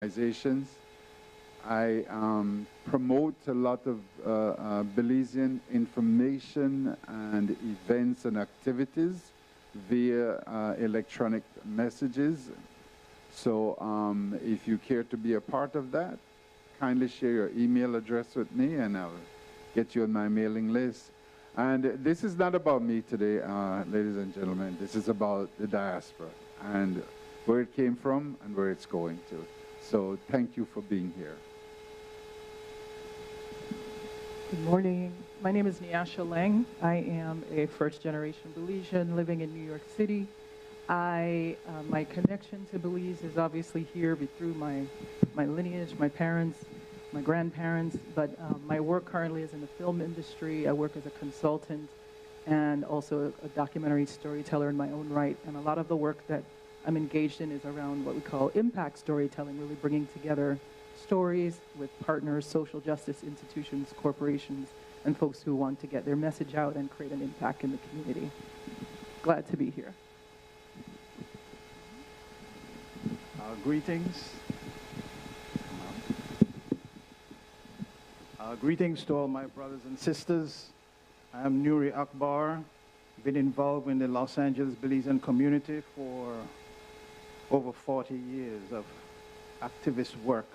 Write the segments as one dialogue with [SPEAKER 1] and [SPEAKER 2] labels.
[SPEAKER 1] organizations. I promote a lot of Belizean information and events and activities via electronic messages. So if you care to be a part of that, kindly share your email address with me and I'll get you on my mailing list. And this is not about me today, ladies and gentlemen. This is about the diaspora and where it came from and where it's going to. So thank you for being here.
[SPEAKER 2] Good morning. My name is Nyasha Lang. I am a first-generation Belizean living in New York City. My connection to Belize is obviously here through my lineage, my parents, my grandparents, but my work currently is in the film industry. I work as a consultant and also a documentary storyteller in my own right. And a lot of the work that I'm engaged in is around what we call impact storytelling, really bringing together stories with partners, social justice institutions, corporations, and folks who want to get their message out and create an impact in the community. Glad to be here.
[SPEAKER 3] Greetings. Greetings to all my brothers and sisters. I'm Nuri Akbar. Been involved in the Los Angeles Belizean community for over 40 years of activist work.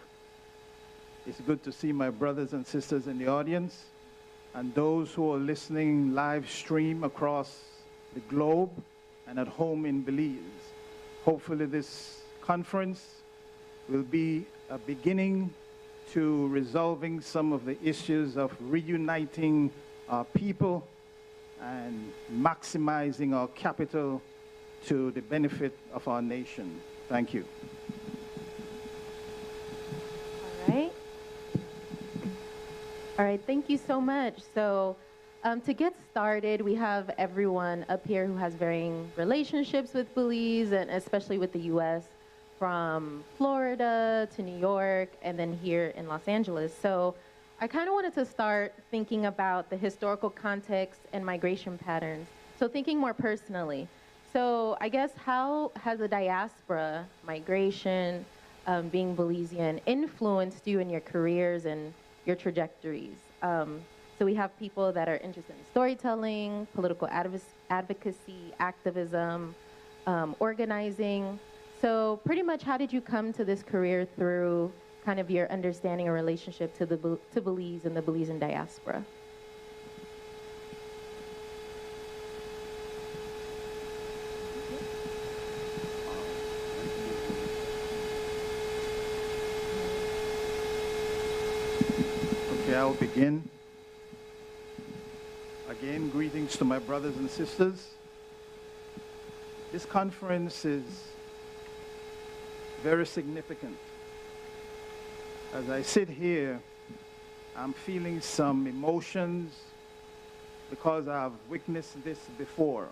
[SPEAKER 3] It's good to see my brothers and sisters in the audience and those who are listening live stream across the globe and at home in Belize. Hopefully this conference will be a beginning to resolving some of the issues of reuniting our people and maximizing our capital to the benefit of our nation. Thank you.
[SPEAKER 4] All right, thank you so much. So to get started, we have everyone up here who has varying relationships with Belize, and especially with the U.S., from Florida to New York, and then here in Los Angeles. So I kind of wanted to start thinking about the historical context and migration patterns. So thinking more personally. So I guess how has the diaspora, migration, being Belizean, influenced you in your careers and your trajectories? So we have people that are interested in storytelling, political advocacy, activism, organizing. So pretty much how did you come to this career through kind of your understanding or relationship to Belize and the Belizean diaspora?
[SPEAKER 3] Okay, I'll begin. Again, greetings to my brothers and sisters. This conference is very significant. As I sit here, I'm feeling some emotions because I've witnessed this before,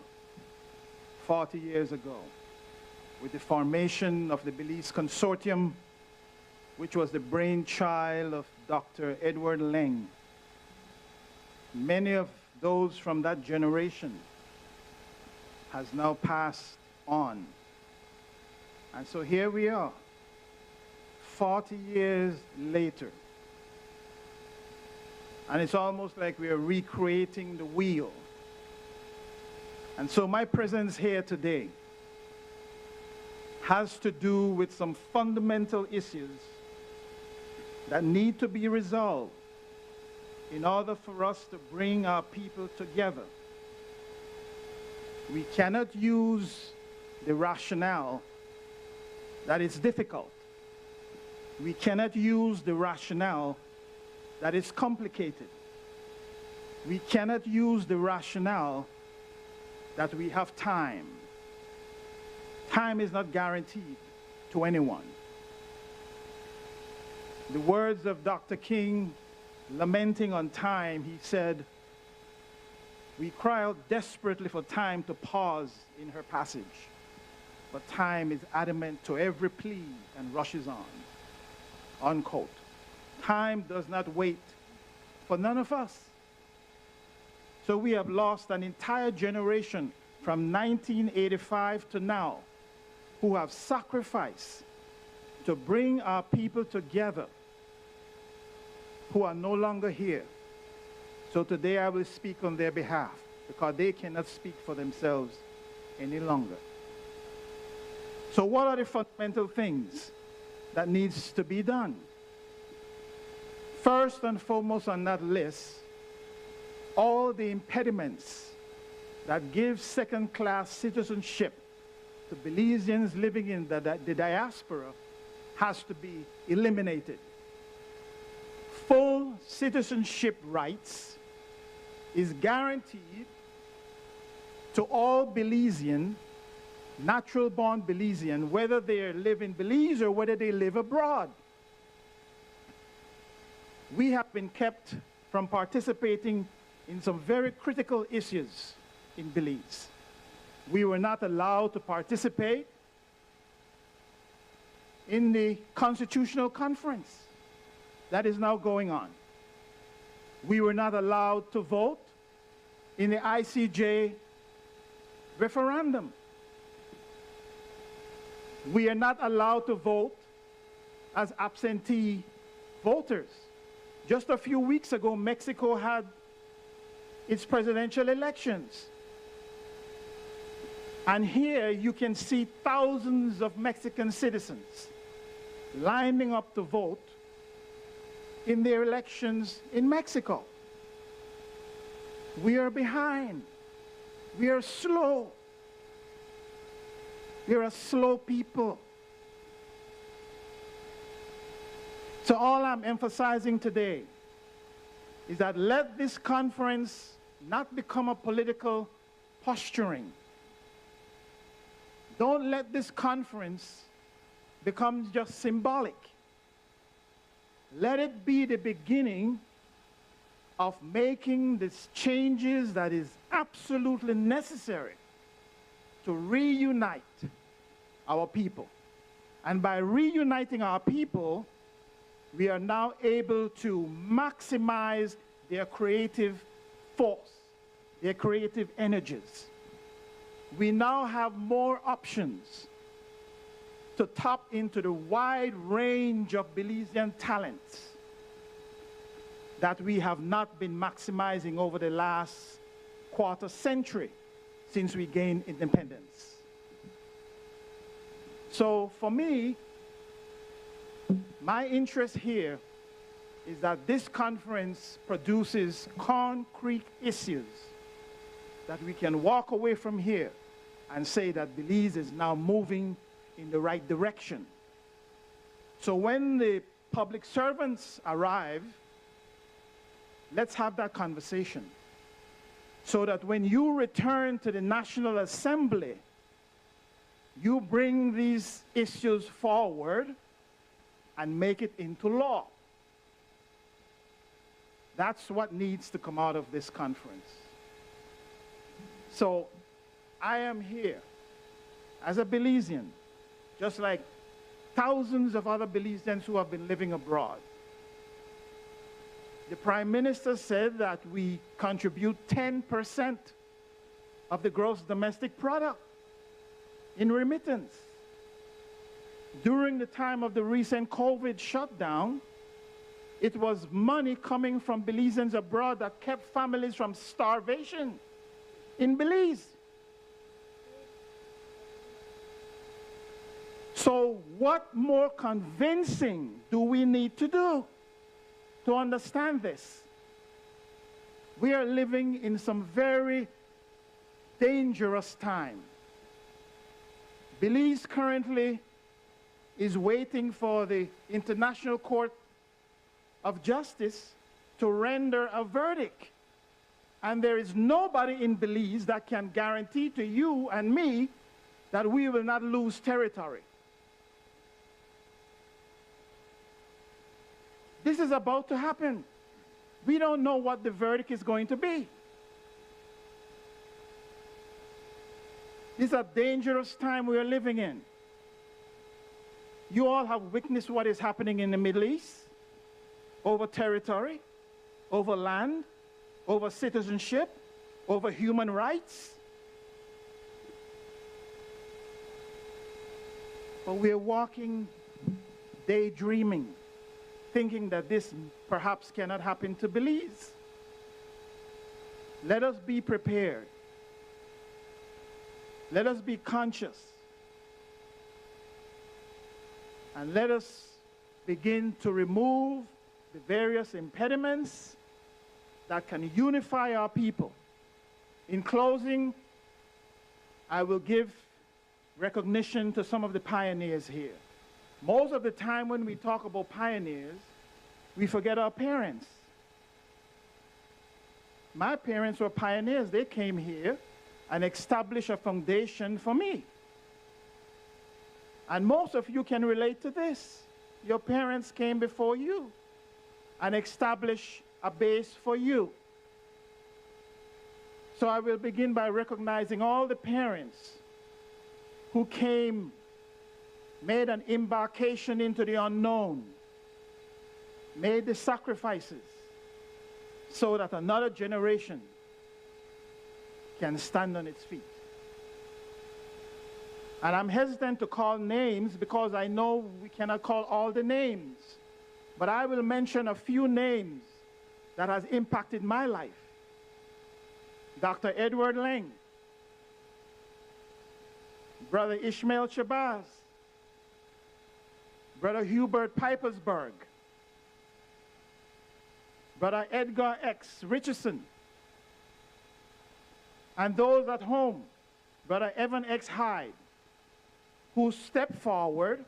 [SPEAKER 3] 40 years ago, with the formation of the Belize Consortium, which was the brainchild of Dr. Edward Leng. Many of those from that generation has now passed on. And so here we are, 40 years later. And it's almost like we are recreating the wheel. And so my presence here today has to do with some fundamental issues that need to be resolved in order for us to bring our people together. We cannot use the rationale that it's difficult. We cannot use the rationale that it's complicated. We cannot use the rationale that we have time. Time is not guaranteed to anyone. The words of Dr. King, lamenting on time, he said, "We cry out desperately for time to pause in her passage, but time is adamant to every plea and rushes on." Unquote. Time does not wait for none of us. So we have lost an entire generation from 1985 to now who have sacrificed to bring our people together who are no longer here. So today I will speak on their behalf because they cannot speak for themselves any longer. So what are the fundamental things that needs to be done? First and foremost on that list, all the impediments that give second-class citizenship to Belizeans living in the diaspora has to be eliminated. Full citizenship rights is guaranteed to all Belizean, natural-born Belizean, whether they live in Belize or whether they live abroad. We have been kept from participating in some very critical issues in Belize. We were not allowed to participate in the Constitutional Conference that is now going on. We were not allowed to vote in the ICJ referendum. We are not allowed to vote as absentee voters. Just a few weeks ago, Mexico had its presidential elections. And here you can see thousands of Mexican citizens lining up to vote in their elections in Mexico. We are behind. We are slow. We are a slow people. So all I'm emphasizing today is that let this conference not become a political posturing. Don't let this conference become just symbolic. Let it be the beginning of making these changes that is absolutely necessary to reunite our people. And by reuniting our people, we are now able to maximize their creative force, their creative energies. We now have more options to tap into the wide range of Belizean talents that we have not been maximizing over the last quarter century since we gained independence. So for me, my interest here is that this conference produces concrete issues that we can walk away from here and say that Belize is now moving in the right direction. So when the public servants arrive, let's have that conversation so that when you return to the National Assembly, you bring these issues forward and make it into law. That's what needs to come out of this conference. So I am here as a Belizean, just like thousands of other Belizeans who have been living abroad. The Prime Minister said that we contribute 10% of the gross domestic product in remittance. During the time of the recent COVID shutdown, it was money coming from Belizeans abroad that kept families from starvation in Belize. So what more convincing do we need to do to understand this? We are living in some very dangerous time. Belize currently is waiting for the International Court of Justice to render a verdict. And there is nobody in Belize that can guarantee to you and me that we will not lose territory. This is about to happen. We don't know what the verdict is going to be. This is a dangerous time we are living in. You all have witnessed what is happening in the Middle East over territory, over land, over citizenship, over human rights. But we are walking daydreaming, thinking that this perhaps cannot happen to Belize. Let us be prepared. Let us be conscious. And let us begin to remove the various impediments that can unify our people. In closing, I will give recognition to some of the pioneers here. Most of the time when we talk about pioneers, we forget our parents. My parents were pioneers. They came here and established a foundation for me. And most of you can relate to this. Your parents came before you and established a base for you. So I will begin by recognizing all the parents who came, made an embarkation into the unknown, made the sacrifices so that another generation can stand on its feet. And I'm hesitant to call names because I know we cannot call all the names. But I will mention a few names that has impacted my life. Dr. Edward Leng, Brother Ishmael Shabazz, Brother Hubert Pipersberg, Brother Edgar X. Richardson, and those at home, Brother Evan X. Hyde, who stepped forward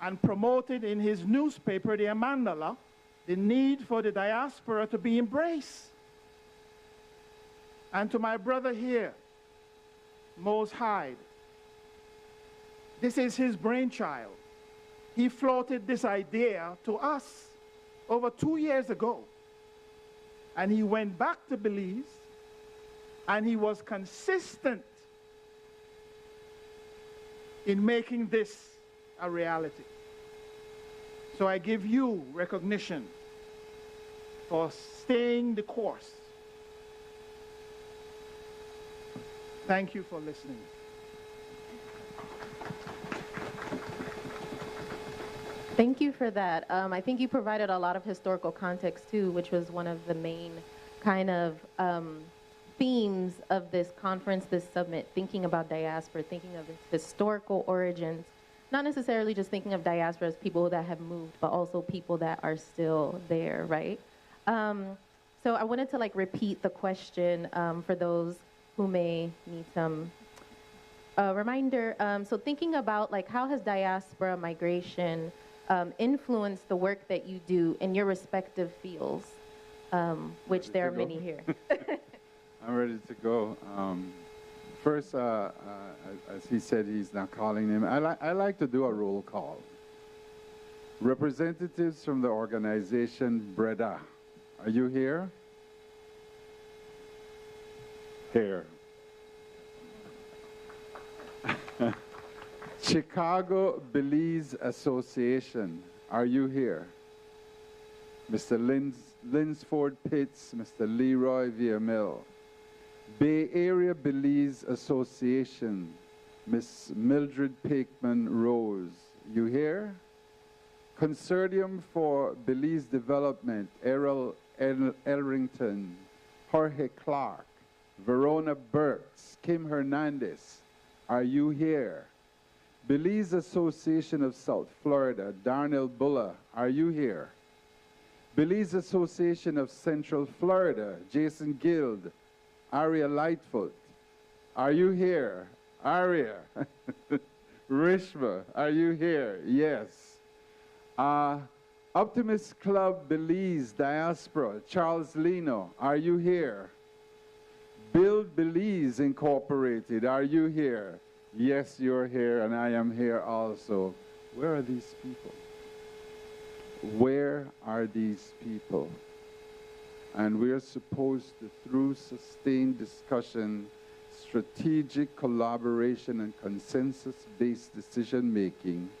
[SPEAKER 3] and promoted in his newspaper, the Amandala, the need for the diaspora to be embraced. And to my brother here, Mose Hyde, this is his brainchild. He floated this idea to us over 2 years ago. And he went back to Belize, and he was consistent in making this a reality. So I give you recognition for staying the course. Thank you for listening.
[SPEAKER 4] Thank you for that. I think you provided a lot of historical context too, which was one of the main kind of themes of this conference, this summit, thinking about diaspora, thinking of its historical origins, not necessarily just thinking of diaspora as people that have moved, but also people that are still there, right? So I wanted to repeat the question for those who may need some reminder. So thinking about how has diaspora migration influenced the work that you do in your respective fields, which there are many here.
[SPEAKER 1] I'm ready to go. First, as he said, he's not calling him. I like to do a roll call. Representatives from the organization Breda, are you here? Here. Chicago Belize Association, are you here? Mr. Linsford Pitts, Mr. Leroy Villamil. Bay Area Belize Association, Miss Mildred Pakeman Rose, you here? Consortium for Belize Development, Errol Elrington, Jorge Clark, Verona Burks, Kim Hernandez, are you here? Belize Association of South Florida, Darnell Bulla, are you here? Belize Association of Central Florida, Jason Guild, Aria Lightfoot, are you here? Aria, Rishma, are you here? Yes. Optimist Club Belize Diaspora, Charles Lino, are you here? Build Belize Incorporated, are you here? Yes, you're here, and I am here also. Where are these people? Where are these people? And we are supposed to, through sustained discussion, strategic collaboration, and consensus-based decision-making,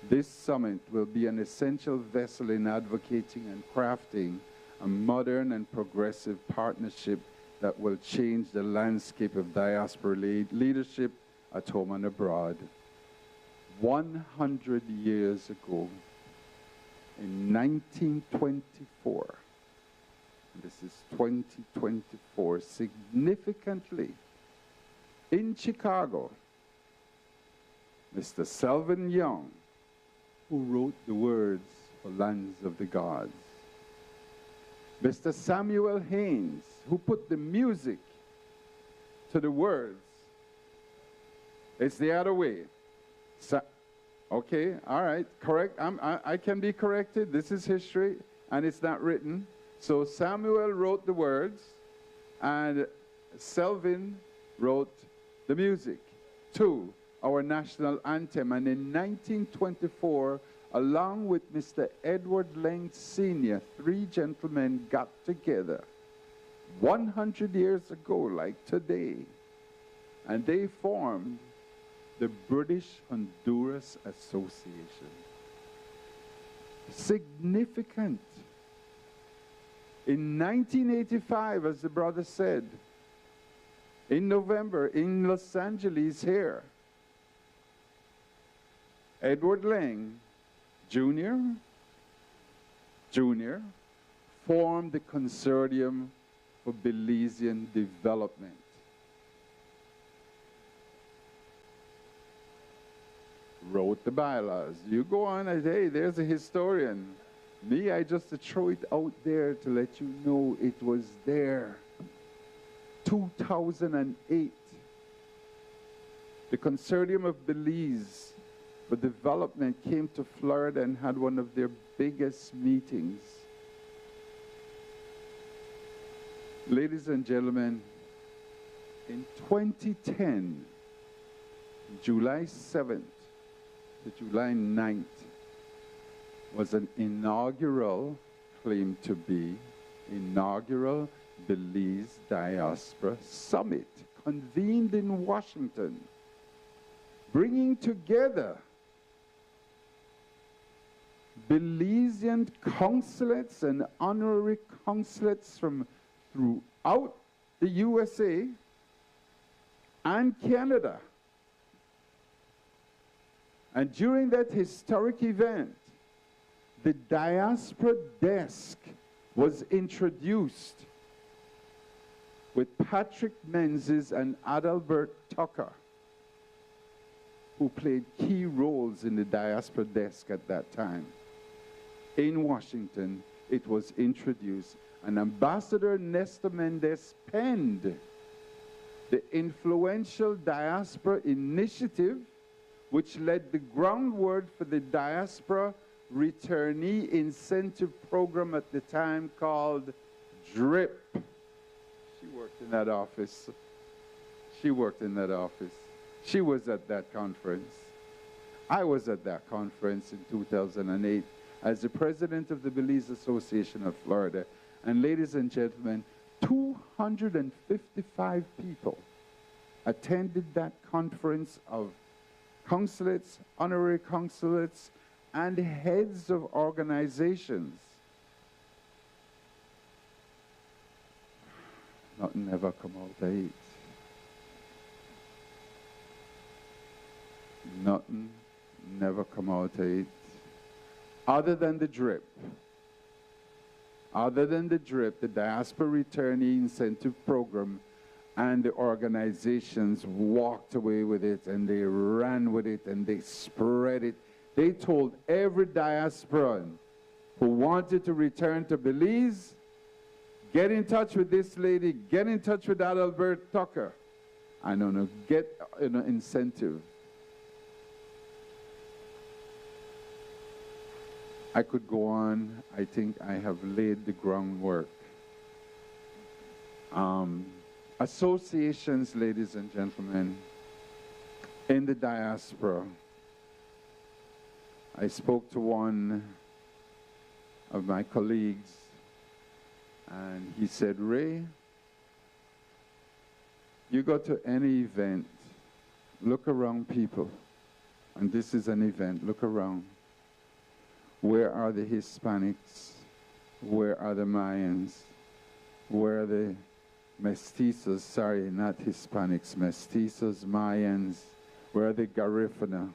[SPEAKER 1] this summit will be an essential vessel in advocating and crafting a modern and progressive partnership that will change the landscape of diaspora leadership at home and abroad. 100 years ago, in 1924. This is 2024, significantly in Chicago, Mr. Selvin Young, who wrote the words for Lands of the Gods. Mr. Samuel Haynes, who put the music to the words. It's the other way. Okay, all right, correct. I can be corrected. This is history, and it's not written. So Samuel wrote the words, and Selvin wrote the music to our national anthem. And in 1924, along with Mr. Edward Lang Sr., three gentlemen got together 100 years ago, like today, and they formed the British Honduras Association. Significant. In 1985, as the brother said, in November, in Los Angeles here, Edward Lang Jr. formed the Consortium for Belizean Development. Wrote the bylaws. You go on and hey, there's a historian. Me, I just throw it out there to let you know it was there. 2008. The Consortium of Belize for Development came to Florida and had one of their biggest meetings. Ladies and gentlemen, in 2010, July 7th to July 9th, was an inaugural, claimed to be, inaugural Belize Diaspora Summit convened in Washington, bringing together Belizean consulates and honorary consulates from throughout the USA and Canada. And during that historic event, the diaspora desk was introduced with Patrick Menzies and Adalbert Tucker, who played key roles in the diaspora desk at that time. In Washington, it was introduced, and Ambassador Nestor Mendez penned the influential Diaspora Initiative, which led the groundwork for the Diaspora Returnee Incentive Program at the time called DRIP. She worked in that office. She worked in that office. She was at that conference. I was at that conference in 2008 as the president of the Belize Association of Florida. And ladies and gentlemen, 255 people attended that conference of consulates, honorary consulates, and heads of organizations. Nothing ever come out of it. Nothing never come out of it. Other than the DRIP. Other than the DRIP, the Diaspora Returnee Incentive Program, and the organizations walked away with it, and they ran with it, and they spread it. They told every diasporan who wanted to return to Belize, get in touch with this lady, get in touch with Adalbert Tucker, and get an incentive. I could go on. I think I have laid the groundwork. Associations, ladies and gentlemen, in the diaspora. I spoke to one of my colleagues, and he said, Ray, you go to any event, look around people, and this is an event, look around. Where are the Hispanics? Where are the Mayans? Where are the mestizos? Sorry, not Hispanics, mestizos, Mayans. Where are the Garifuna?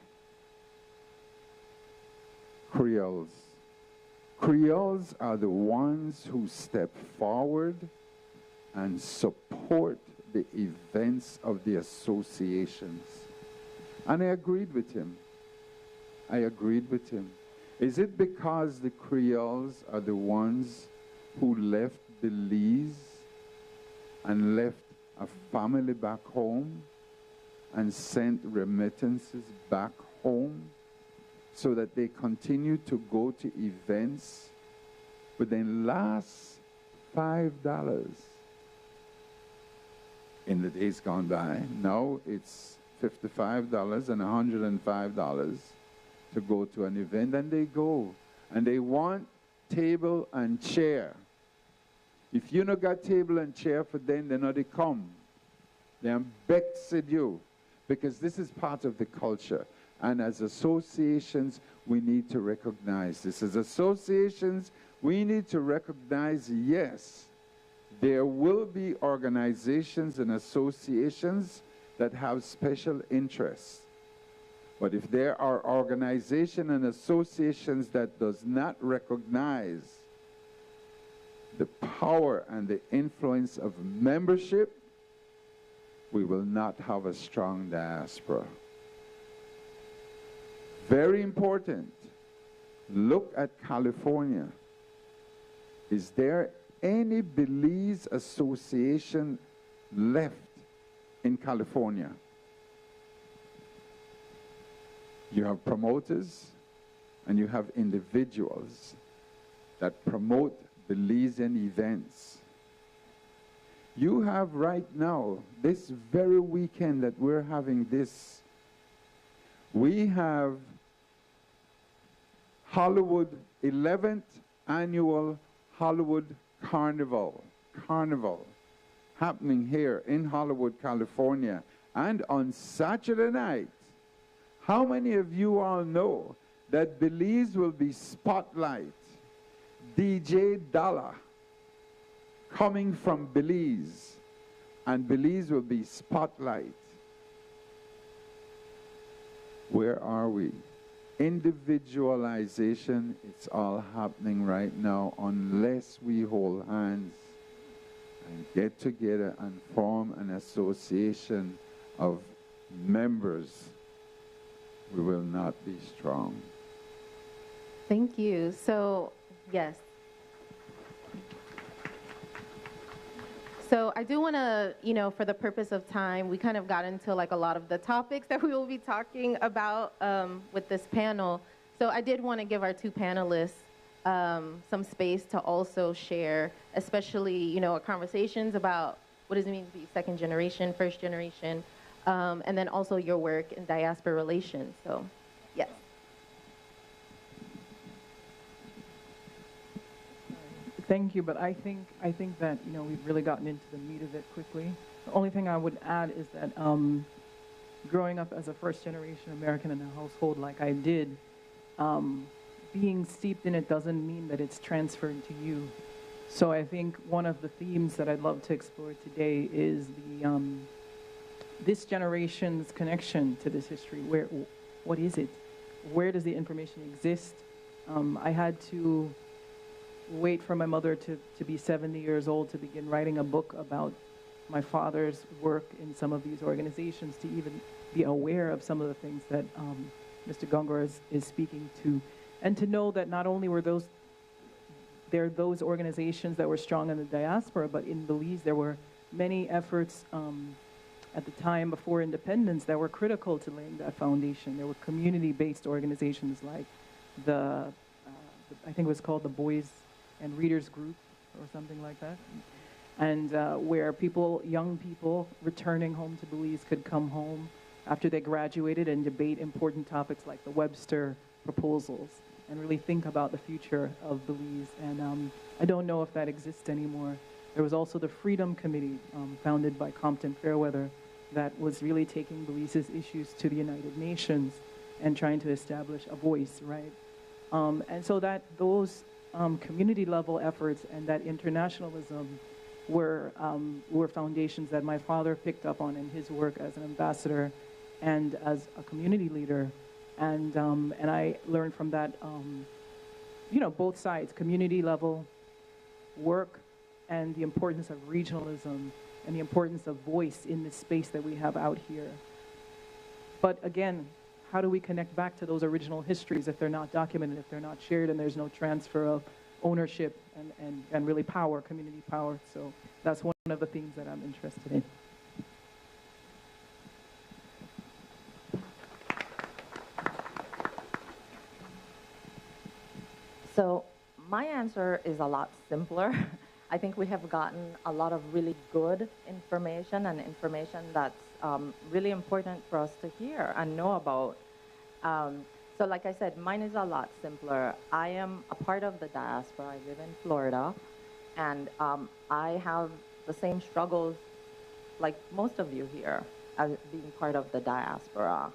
[SPEAKER 1] Creoles. Creoles are the ones who step forward and support the events of the associations. And I agreed with him. I agreed with him. Is it because the Creoles are the ones who left Belize and left a family back home and sent remittances back home so that they continue to go to events within last $5 in the days gone by? Now it's $55 and $105 to go to an event, and they go and they want table and chair. If you not got table and chair for them, they not they come. They vexed you, because this is part of the culture. And as associations, we need to recognize this. As associations, we need to recognize, yes, there will be organizations and associations that have special interests. But if there are organizations and associations that does not recognize the power and the influence of membership, we will not have a strong diaspora. Very important. Look at California. Is there any Belize association left in California? You have promoters and you have individuals that promote Belizean events. You have right now, this very weekend that we're having this, we have Hollywood, 11th annual Hollywood Carnival happening here in Hollywood, California. And on Saturday night, how many of you all know that Belize will be spotlight? DJ Dollar coming from Belize, and Belize will be spotlight. Where are we? Individualization, it's all happening right now unless we hold hands and get together and form an association of members. We will not be strong.
[SPEAKER 4] Thank you. So, yes. So I do want to, for the purpose of time, we kind of got into like a lot of the topics that we will be talking about with this panel. So I did want to give our two panelists some space to also share, especially, conversations about what does it mean to be second generation, first generation, and then also your work in diaspora relations. So, yes.
[SPEAKER 2] Thank you, but I think that we've really gotten into the meat of it quickly. The only thing I would add is that growing up as a first-generation American in a household like I did, being steeped in it doesn't mean that it's transferred to you. So I think one of the themes that I'd love to explore today is this generation's connection to this history. What is it? Where does the information exist? I had to wait for my mother to be 70 years old to begin writing a book about my father's work in some of these organizations to even be aware of some of the things that Mr. Gungor is speaking to, and to know that not only were those organizations that were strong in the diaspora, but in Belize there were many efforts at the time before independence that were critical to laying that foundation. There were community-based organizations like I think it was called the Boys and Readers Group or something like that, and where young people returning home to Belize could come home after they graduated and debate important topics like the Webster proposals and really think about the future of Belize. And I don't know if that exists anymore. There was also the Freedom Committee founded by Compton Fairweather that was really taking Belize's issues to the United Nations and trying to establish a voice, right? And so that those community level efforts and that internationalism were foundations that my father picked up on in his work as an ambassador and as a community leader. And I learned from that both sides, community level work and the importance of regionalism and the importance of voice in this space that we have out here. But again, how do we connect back to those original histories if they're not documented, if they're not shared, and there's no transfer of ownership and really power, community power? So that's one of the things that I'm interested in.
[SPEAKER 5] So my answer is a lot simpler. I think we have gotten a lot of really good information and information that's really important for us to hear and know about. So like I said, mine is a lot simpler. I am a part of the diaspora. I live in Florida, and I have the same struggles like most of you here as being part of the diaspora.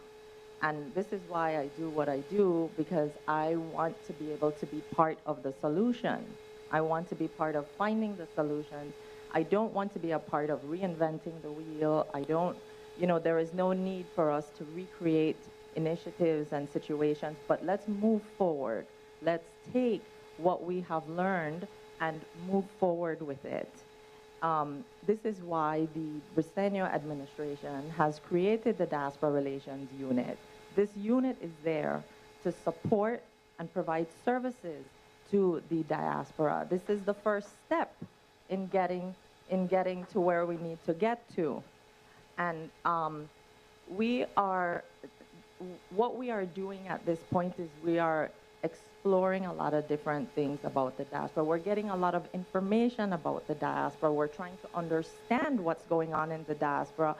[SPEAKER 5] And this is why I do what I do, because I want to be able to be part of the solution. I want to be part of finding the solutions. I don't want to be a part of reinventing the wheel. There is no need for us to recreate initiatives and situations, but let's move forward. Let's take what we have learned and move forward with it. This is why the Briceño administration has created the Diaspora Relations Unit. This unit is there to support and provide services to the diaspora. This is the first step in getting to where we need to get to. And what we are doing at this point is we are exploring a lot of different things about the diaspora. We're getting a lot of information about the diaspora. We're trying to understand what's going on in the diaspora.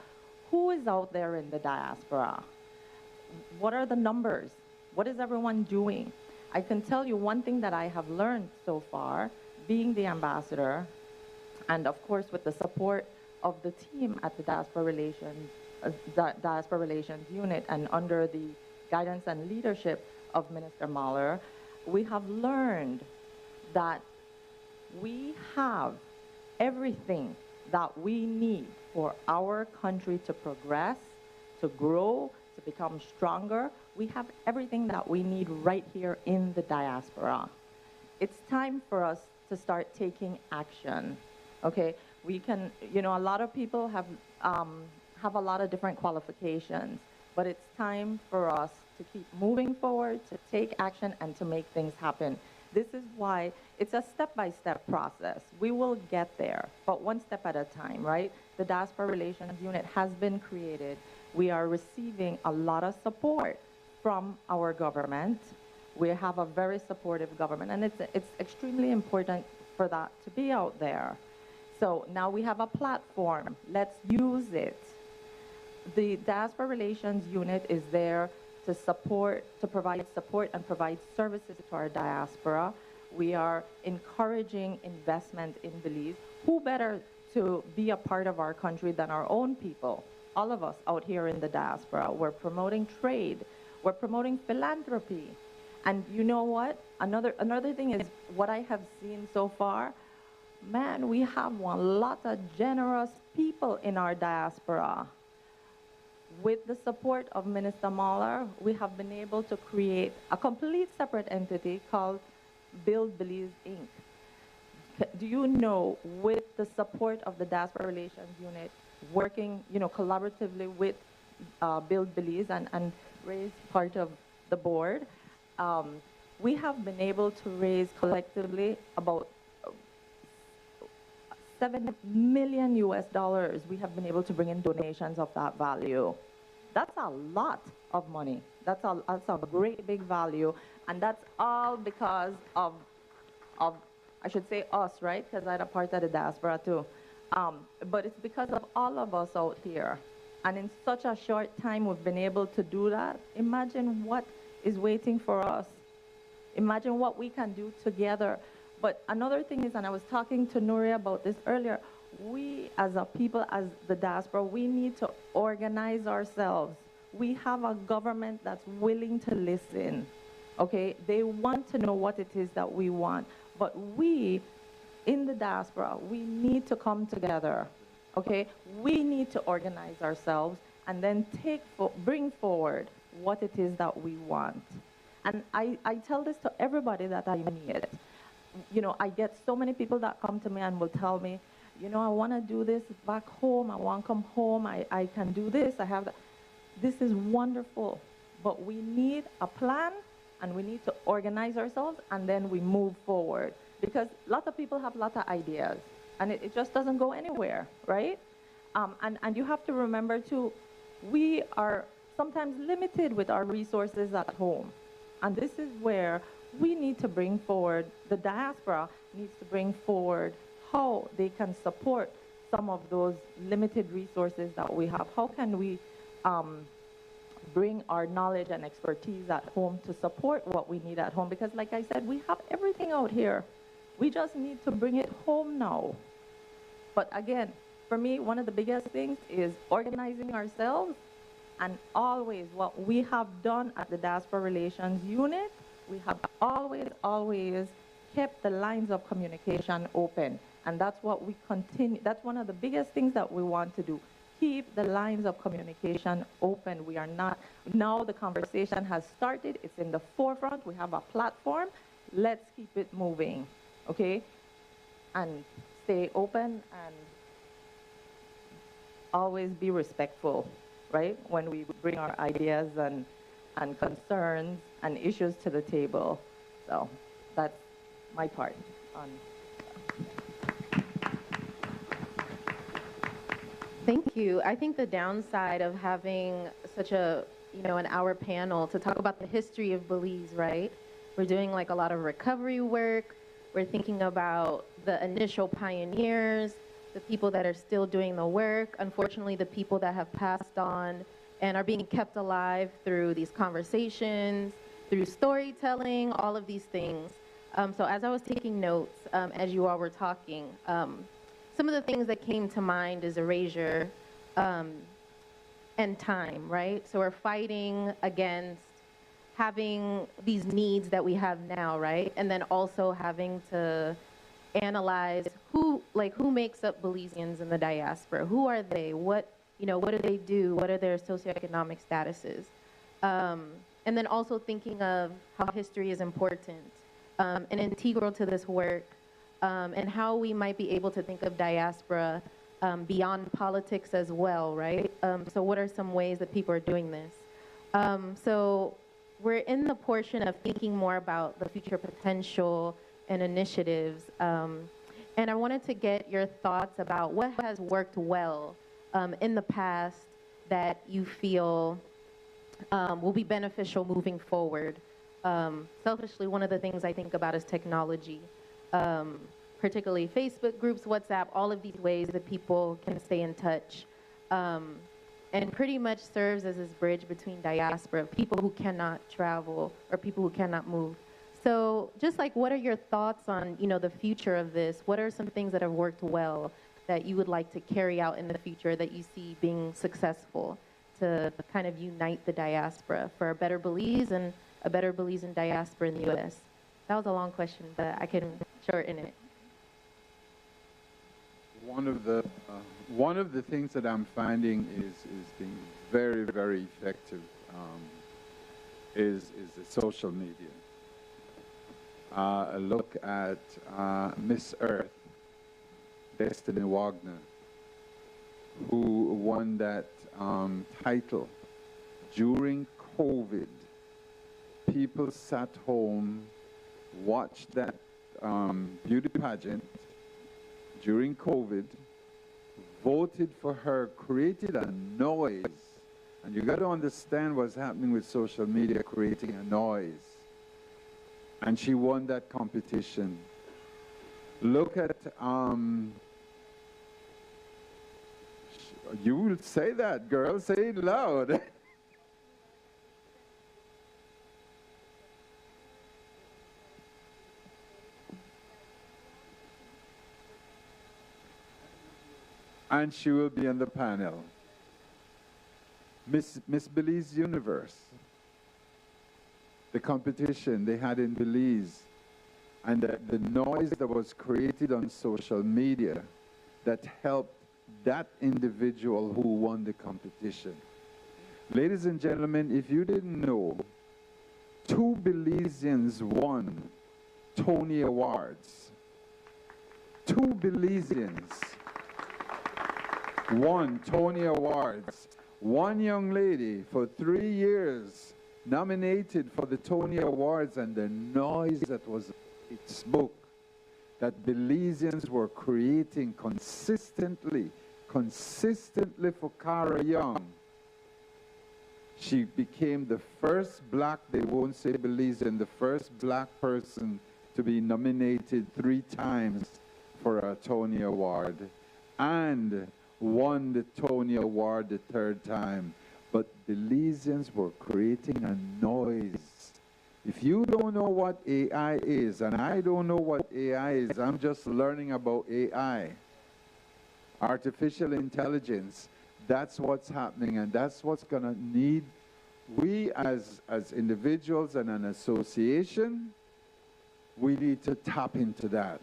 [SPEAKER 5] Who is out there in the diaspora? What are the numbers? What is everyone doing? I can tell you one thing that I have learned so far, being the ambassador, and of course with the support of the team at the Diaspora Relations Unit and under the guidance and leadership of Minister Mahler, we have learned that we have everything that we need for our country to progress, to grow, to become stronger. We have everything that we need right here in the diaspora. It's time for us to start taking action. Okay, we can, a lot of people have a lot of different qualifications, but it's time for us to keep moving forward, to take action, and to make things happen. This is why it's a step-by-step process. We will get there, but one step at a time, right? The Diaspora Relations Unit has been created. We are receiving a lot of support from our government. We have a very supportive government, and it's extremely important for that to be out there. So now we have a platform. Let's use it. The Diaspora Relations Unit is there to provide support and provide services to our diaspora. We are encouraging investment in Belize. Who better to be a part of our country than our own people? All of us out here in the diaspora. We're promoting trade. We're promoting philanthropy. And you know what? Another thing is what I have seen so far. Man, we have a lot of generous people in our diaspora. With the support of Minister Mahler, we have been able to create a complete separate entity called Build Belize, Inc. Do you know, with the support of the Diaspora Relations Unit, working collaboratively with Build Belize and raise part of the board, we have been able to raise collectively about $7 million US. We have been able to bring in donations of that value. That's a lot of money. That's a great big value, and that's all because of I should say us, right? Because I'm a part of the diaspora too. But it's because of all of us out here, and in such a short time we've been able to do that. Imagine what is waiting for us. Imagine what we can do together. But another thing is, and I was talking to Nuri about this earlier, we as a people, as the diaspora, we need to organize ourselves. We have a government that's willing to listen, okay? They want to know what it is that we want. But we, in the diaspora, we need to come together, okay? We need to organize ourselves and then bring forward what it is that we want. And I tell this to everybody that I meet. You know, I get so many people that come to me and will tell me, you know, I want to do this back home. I want to come home. I can do this. I have that. This is wonderful. But we need a plan, and we need to organize ourselves, and then we move forward. Because lots of people have lots of ideas, and it just doesn't go anywhere, right? And you have to remember, too, we are sometimes limited with our resources at home. And this is where we need to bring forward, the diaspora needs to bring forward how they can support some of those limited resources that we have. How can we bring our knowledge and expertise at home to support what we need at home? Because like I said, we have everything out here. We just need to bring it home now. But again, for me, one of the biggest things is organizing ourselves, and always what we have done at the Diaspora Relations Unit, we have always kept the lines of communication open. And that's what we continue, that's one of the biggest things that we want to do. Keep the lines of communication open. We are not, now the conversation has started, it's in the forefront, we have a platform, let's keep it moving, okay? And stay open and always be respectful, right? When we bring our ideas and concerns and issues to the table. So that's my part on.
[SPEAKER 4] Thank you. I think the downside of having such a, you know, an hour panel to talk about the history of Belize, right? We're doing like a lot of recovery work. We're thinking about the initial pioneers, the people that are still doing the work. Unfortunately, the people that have passed on and are being kept alive through these conversations, through storytelling, all of these things. So as I was taking notes, as you all were talking, some of the things that came to mind is erasure and time, right? So we're fighting against having these needs that we have now, right? And then also having to analyze who makes up Belizeans in the diaspora? Who are they? What do they do? What are their socioeconomic statuses? And then also thinking of how history is important and integral to this work, and how we might be able to think of diaspora beyond politics as well, right? So what are some ways that people are doing this? So we're in the portion of thinking more about the future potential and initiatives. And I wanted to get your thoughts about what has worked well in the past that you feel will be beneficial moving forward. Selfishly, one of the things I think about is technology, particularly Facebook groups, WhatsApp, all of these ways that people can stay in touch, and pretty much serves as this bridge between diaspora, people who cannot travel or people who cannot move. So just like, what are your thoughts on, the future of this? What are some things that have worked well that you would like to carry out in the future that you see being successful to kind of unite the diaspora for a better Belize and a better Belizean diaspora in the U.S.? That was a long question, but I can shorten it.
[SPEAKER 1] One of the things that I'm finding is being very, very effective is the social media. A look at Miss Earth, Destiny Wagner, who won that title. During COVID, people sat home, watched that beauty pageant during COVID, voted for her, created a noise. And you got to understand what's happening with social media, creating a noise. And she won that competition. Look at, you will say that, girl, say it loud. And she will be on the panel. Miss Belize Universe, the competition they had in Belize, and the noise that was created on social media that helped that individual who won the competition. Ladies and gentlemen, if you didn't know, 2 Belizeans won Tony Awards. 2 Belizeans won Tony Awards. One young lady for 3 years nominated for the Tony Awards, and the noise that was its book that Belizeans were creating consistently for Cara Young. She became the first black, they won't say Belizean, the first black person to be nominated 3 times for a Tony Award, and won the Tony Award the 3rd time. But Belizeans were creating a noise. If you don't know what AI is, and I don't know what AI is, I'm just learning about AI, artificial intelligence, that's what's happening, and that's what's going to need. We as individuals and an association, we need to tap into that.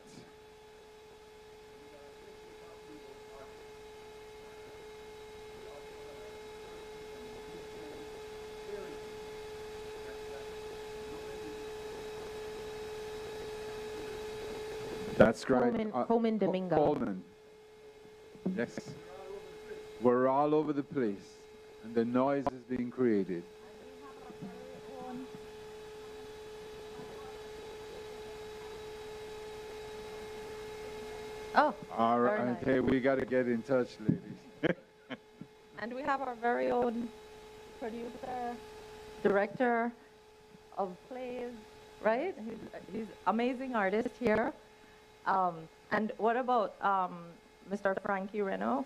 [SPEAKER 1] That's right.
[SPEAKER 4] Coleman Domingo.
[SPEAKER 1] Coleman. Yes. We're all over the place, and the noise is being created.
[SPEAKER 5] Oh,
[SPEAKER 1] all right.
[SPEAKER 5] nice.
[SPEAKER 1] Okay, we got to get in touch, ladies.
[SPEAKER 5] And we have our very own producer, director of plays, right? He's amazing artist here. And what about Mr. Frankie Reno?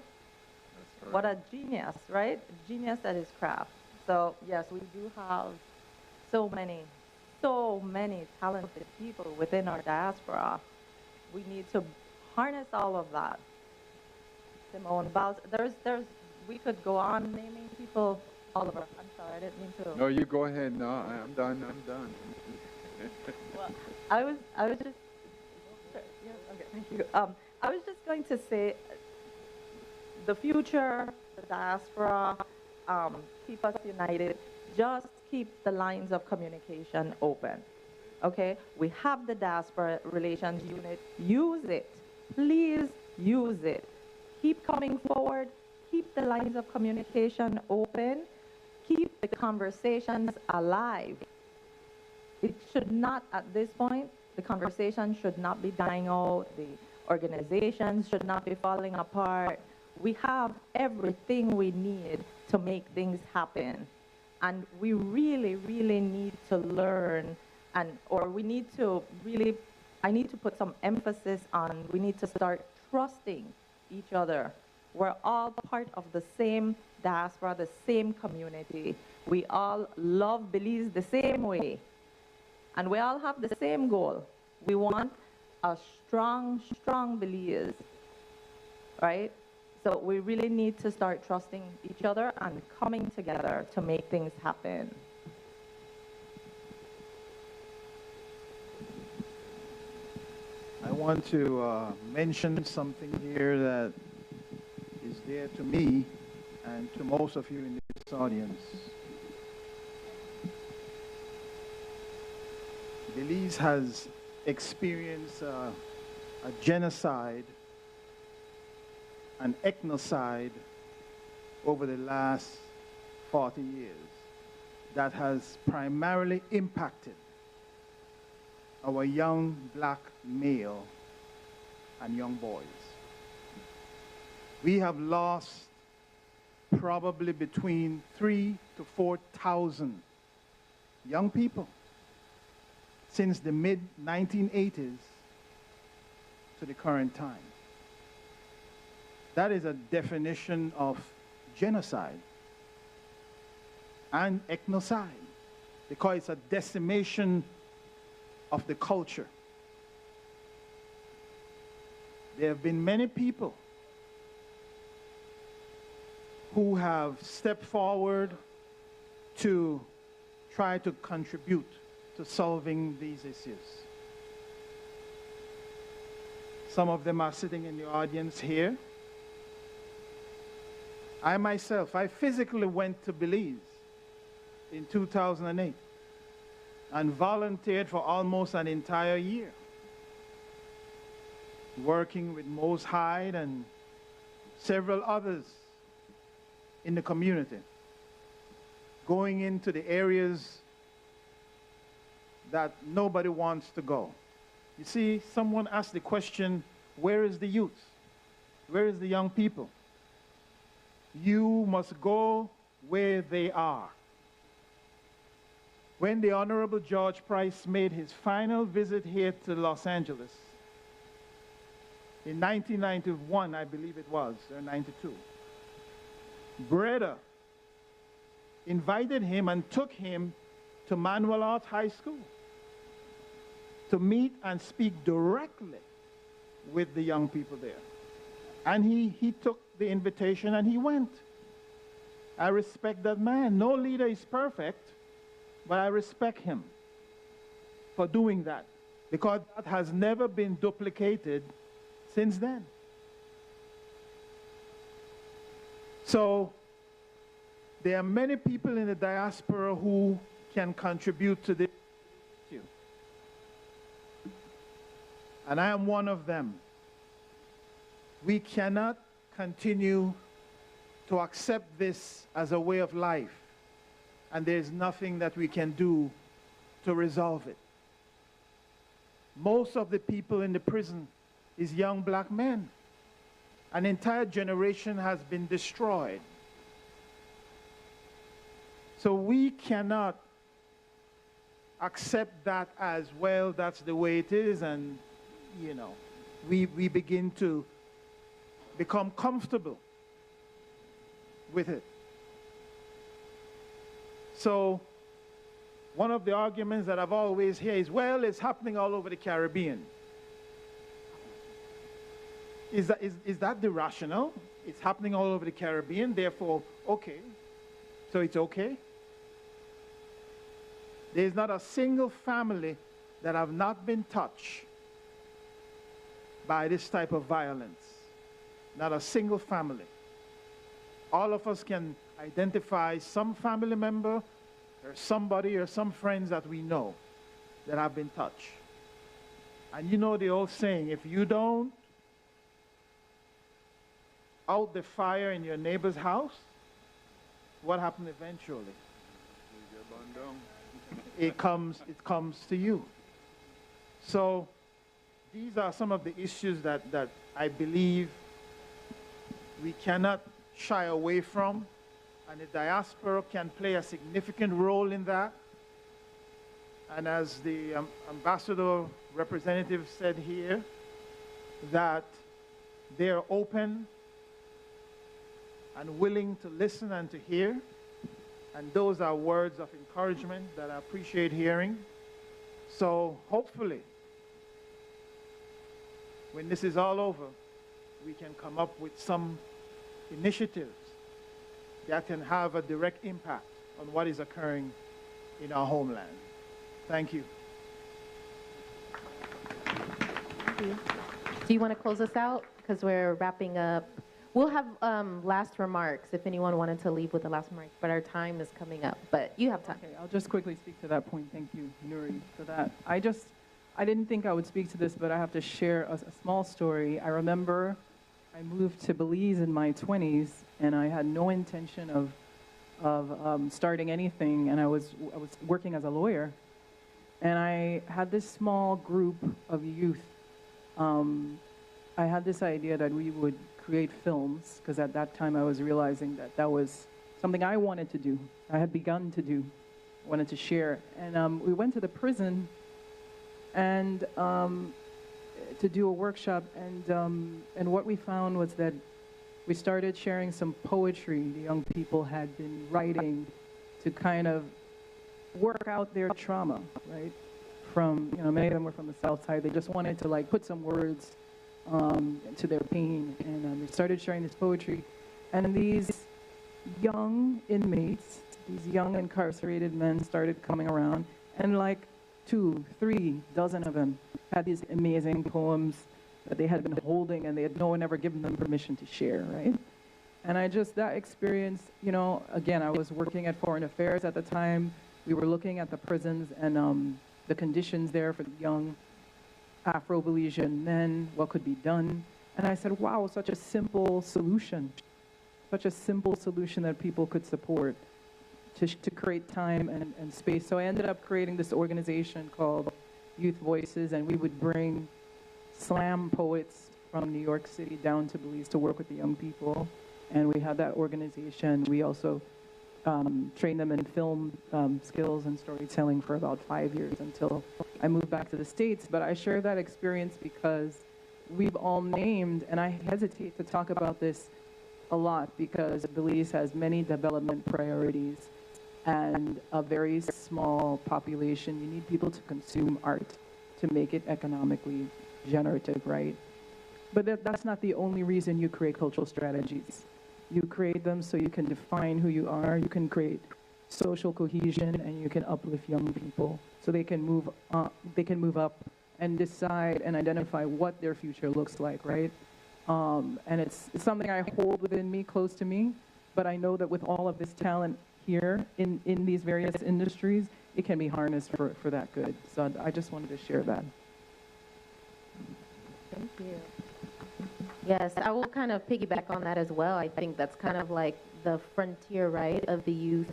[SPEAKER 5] Right. What a genius, right? Genius at his craft. So yes, we do have so many talented people within our diaspora. We need to harness all of that. Simone Biles, we could go on naming people all over. I'm sorry, I didn't mean to.
[SPEAKER 1] No, you go ahead. No, I'm done.
[SPEAKER 5] Well, I was just. Yeah, okay, thank you. I was just going to say, the future, the diaspora, keep us united. Just keep the lines of communication open. Okay, we have the diaspora relations unit. Use it. Please use it. Keep coming forward. Keep the lines of communication open. Keep the conversations alive. It should not, at this point, the conversation should not be dying out. The organizations should not be falling apart. We have everything we need to make things happen. And we really, really need to learn, I need to put some emphasis on, we need to start trusting each other. We're all part of the same diaspora, the same community. We all love Belize the same way. And we all have the same goal. We want a strong Belize, right? So we really need to start trusting each other and coming together to make things happen.
[SPEAKER 3] I want to mention something here that is dear to me and to most of you in this audience. Belize has experienced a genocide, an ethnocide over the last 40 years that has primarily impacted our young black male and young boys. We have lost probably between 3,000 to 4,000 young people since the mid-1980s to the current time. That is a definition of genocide and ethnocide, because it's a decimation of the culture. There have been many people who have stepped forward to try to contribute to solving these issues. Some of them are sitting in the audience here. I myself, I physically went to Belize in 2008 and volunteered for almost an entire year, working with Mose, Hyde and several others in the community, going into the areas that nobody wants to go. You see, someone asked the question, where is the youth? Where is the young people? You must go where they are. When the Honorable George Price made his final visit here to Los Angeles, in 1991, I believe it was, or 92, Breda invited him and took him to Manual Arts High School to meet and speak directly with the young people there. And he took the invitation and he went. I respect that man. No leader is perfect, but I respect him for doing that, because that has never been duplicated since then. So there are many people in the diaspora who can contribute to this issue. And I am one of them. We cannot continue to accept this as a way of life, and there's nothing that we can do to resolve it. Most of the people in the prison is young black men. An entire generation has been destroyed. So we cannot accept that as, well, that's the way it is, and, you know, we begin to become comfortable with it. So one of the arguments that I've always heard is, well, it's happening all over the Caribbean. Is that the rationale? It's happening all over the Caribbean, therefore, okay. So it's okay? There's not a single family that have not been touched by this type of violence. Not a single family. All of us can identify some family member or somebody or some friends that we know that have been touched. And you know the old saying, if you don't out the fire in your neighbor's house, what happened eventually? It comes to you. So these are some of the issues that I believe we cannot shy away from, and the diaspora can play a significant role in that. And as the ambassador representative said here, that they're open and willing to listen and to hear. And those are words of encouragement that I appreciate hearing. So hopefully, when this is all over, we can come up with some initiatives that can have a direct impact on what is occurring in our homeland. Thank you.
[SPEAKER 4] Thank you. Do you want to close us out? Because we're wrapping up. We'll have last remarks if anyone wanted to leave with the last remarks, but our time is coming up. But you have time.
[SPEAKER 2] Okay, I'll just quickly speak to that point. Thank you, Nuri, for that. I didn't think I would speak to this, but I have to share a small story. I remember I moved to Belize in my 20s, and I had no intention of starting anything, and I was working as a lawyer. And I had this small group of youth. I had this idea that we would create films, because at that time I was realizing that that was something I wanted to do. I had begun to do, wanted to share. And we went to the prison and to do a workshop, and what we found was that we started sharing some poetry the young people had been writing to kind of work out their trauma, right? From, you know, many of them were from the South Side. They just wanted to like put some words to their pain, and they started sharing this poetry. And these young inmates, these young incarcerated men started coming around, and like 2, 3 dozen of them had these amazing poems that they had been holding, and no one ever given them permission to share, right? And that experience, you know, again, I was working at Foreign Affairs at the time, we were looking at the prisons and the conditions there for the young Afro-Belizean men, what could be done. And I said, wow, such a simple solution that people could support to create time and space. So I ended up creating this organization called Youth Voices, and we would bring slam poets from New York City down to Belize to work with the young people. And we had that organization. We also trained them in film skills and storytelling for about 5 years until I moved back to the States. But I share that experience because we've all named, and I hesitate to talk about this a lot because Belize has many development priorities and a very small population. You need people to consume art to make it economically generative, right? But that's not the only reason you create cultural strategies. You create them so you can define who you are, you can create social cohesion, and you can uplift young people so they can move up and decide and identify what their future looks like, right? And it's something I hold within me, close to me, but I know that with all of this talent here in these various industries, it can be harnessed for that good. So I just wanted to share that.
[SPEAKER 4] Thank you. Yes, I will kind of piggyback on that as well. I think that's kind of like the frontier, right, of the youth,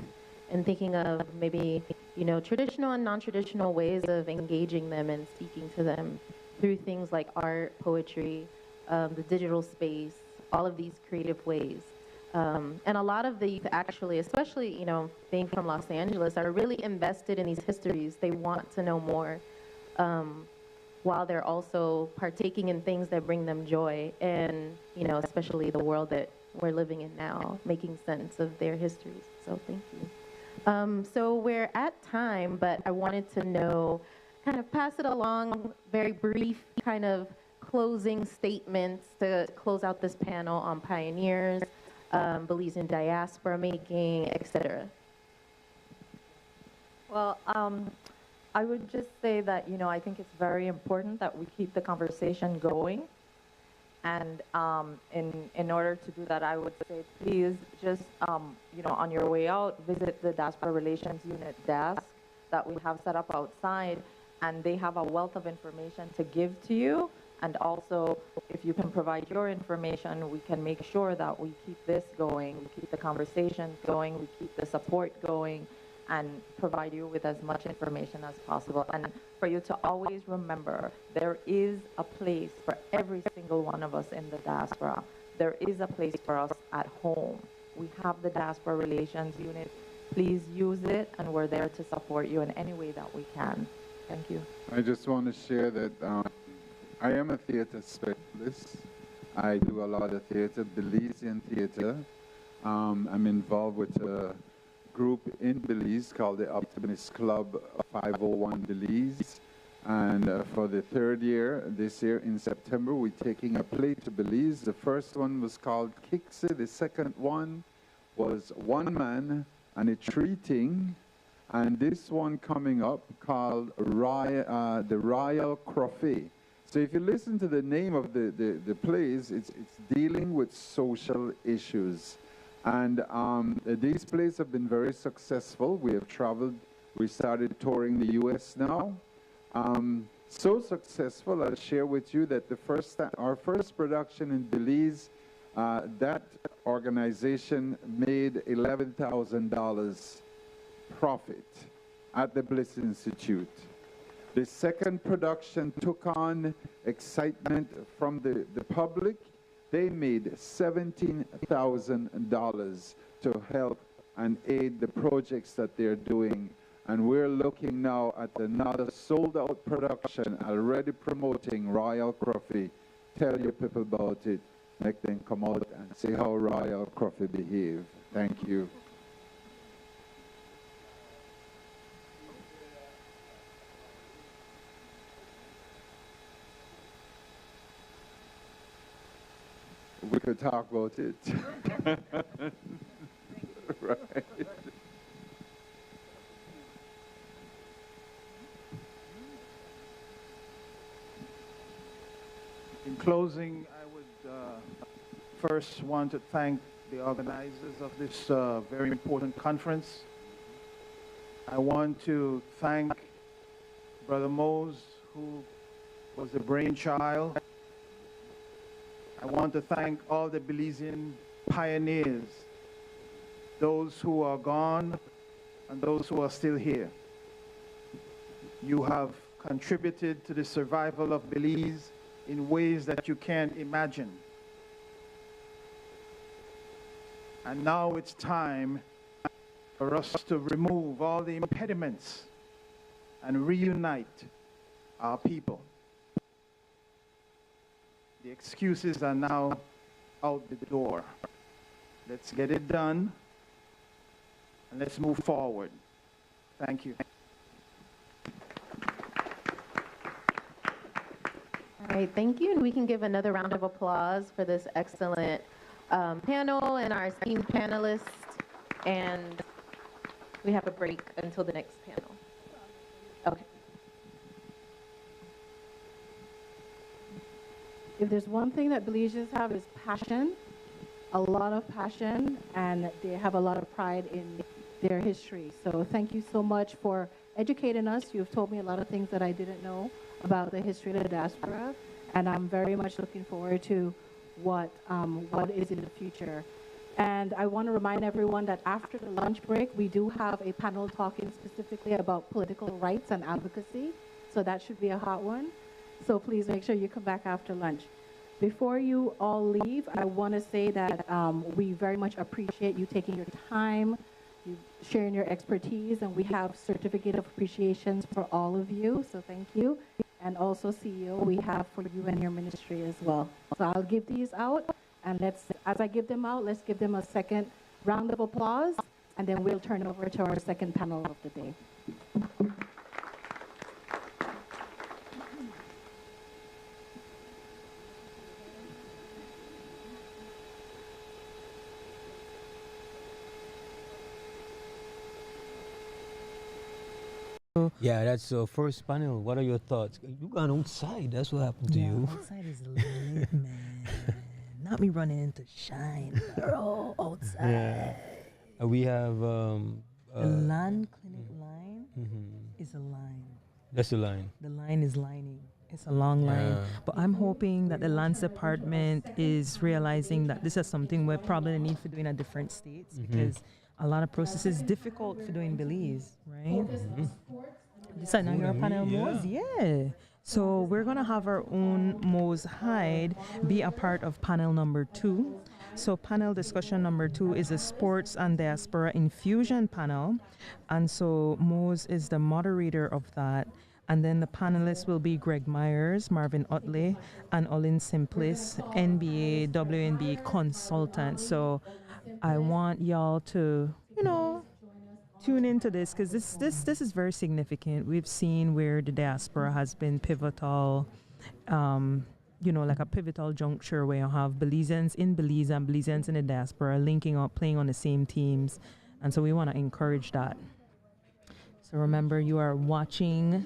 [SPEAKER 4] and thinking of maybe, you know, traditional and non-traditional ways of engaging them and speaking to them through things like art, poetry, the digital space, all of these creative ways. And a lot of the youth actually, especially, you know, being from Los Angeles, are really invested in these histories. They want to know more. While they're also partaking in things that bring them joy, and, you know, especially the world that we're living in now, making sense of their histories. So thank you. So we're at time, but I wanted to know, kind of pass it along, very brief kind of closing statements to close out this panel on pioneers, Belizean diaspora making, etc.
[SPEAKER 5] Well, I would just say that, you know, I think it's very important that we keep the conversation going. And in order to do that, I would say, please just, you know, on your way out, visit the Diaspora Relations Unit desk that we have set up outside, and they have a wealth of information to give to you. And also, if you can provide your information, we can make sure that we keep this going, we keep the conversations going, we keep the support going, and provide you with as much information as possible. And for you to always remember, there is a place for every single one of us in the diaspora. There is a place for us at home. We have the Diaspora Relations Unit. Please use it, and we're there to support you in any way that we can. Thank you.
[SPEAKER 1] I just want to share that I am a theater specialist. I do a lot of theater, Belizean theater. I'm involved with a group in Belize called the Optimist Club 501 Belize. And for the third year, this year in September, we're taking a play to Belize. The first one was called Kixie. The second one was One Man and a Treating. And this one coming up called The Royal Crofet. So if you listen to the name of the plays, it's dealing with social issues. And these plays have been very successful. We have traveled. We started touring the U.S. now. So successful, I'll share with you that our first production in Belize, that organization made $11,000 profit at the Bliss Institute. The second production took on excitement from the public. They made $17,000 to help and aid the projects that they're doing. And we're looking now at another sold-out production, already promoting Royal Crofet. Tell your people about it. Make them come out and see how Royal Crofet behave. Thank you. We could talk about it. Right.
[SPEAKER 3] In closing, I would first want to thank the organizers of this very important conference. I want to thank Brother Mose, who was the brainchild. I want to thank all the Belizean pioneers, those who are gone and those who are still here. You have contributed to the survival of Belize in ways that you can't imagine. And now it's time for us to remove all the impediments and reunite our people. The excuses are now out the door. Let's get it done and let's move forward. Thank you.
[SPEAKER 4] All right, thank you. And we can give another round of applause for this excellent panel and our esteemed panelists. And we have a break until the next panel. Okay.
[SPEAKER 6] If there's one thing that Belizeans have is passion, a lot of passion, and they have a lot of pride in their history. So thank you so much for educating us. You've told me a lot of things that I didn't know about the history of the diaspora, and I'm very much looking forward to what is in the future. And I want to remind everyone that after the lunch break, we do have a panel talking specifically about political rights and advocacy. So that should be a hot one. So please make sure you come back after lunch. Before you all leave, I want to say that we very much appreciate you taking your time, you sharing your expertise, and we have certificate of appreciations for all of you. So thank you. And also, CEO, we have for you and your ministry as well. So I'll give these out, and as I give them out, let's give them a second round of applause, and then we'll turn over to our second panel of the day.
[SPEAKER 7] Yeah, that's the first panel. What are your thoughts? You gone outside. That's what happened to you.
[SPEAKER 8] Outside is lit, man. Not me running into shine, bro. Outside.
[SPEAKER 7] Yeah. We have
[SPEAKER 8] the land clinic line is a line.
[SPEAKER 7] That's the line.
[SPEAKER 8] The line is lining. It's a long line. But I'm hoping that the lands department is realizing that this is something we're probably need for doing at different states because a lot of processes difficult for doing Belize, right? This is now your panel, Mose? Yeah. So we're going to have our own Mose Hyde be a part of panel number 2. So panel discussion number 2 is a sports and diaspora infusion panel. And so Mose is the moderator of that. And then the panelists will be Greg Myers, Marvin Utley, and Olin Simplis, NBA, WNB consultant. So I want y'all to, tune into this because this is very significant. We've seen where the diaspora has been pivotal, like a pivotal juncture where you have Belizeans in Belize and Belizeans in the diaspora linking up, playing on the same teams. And so we want to encourage that. So remember, you are watching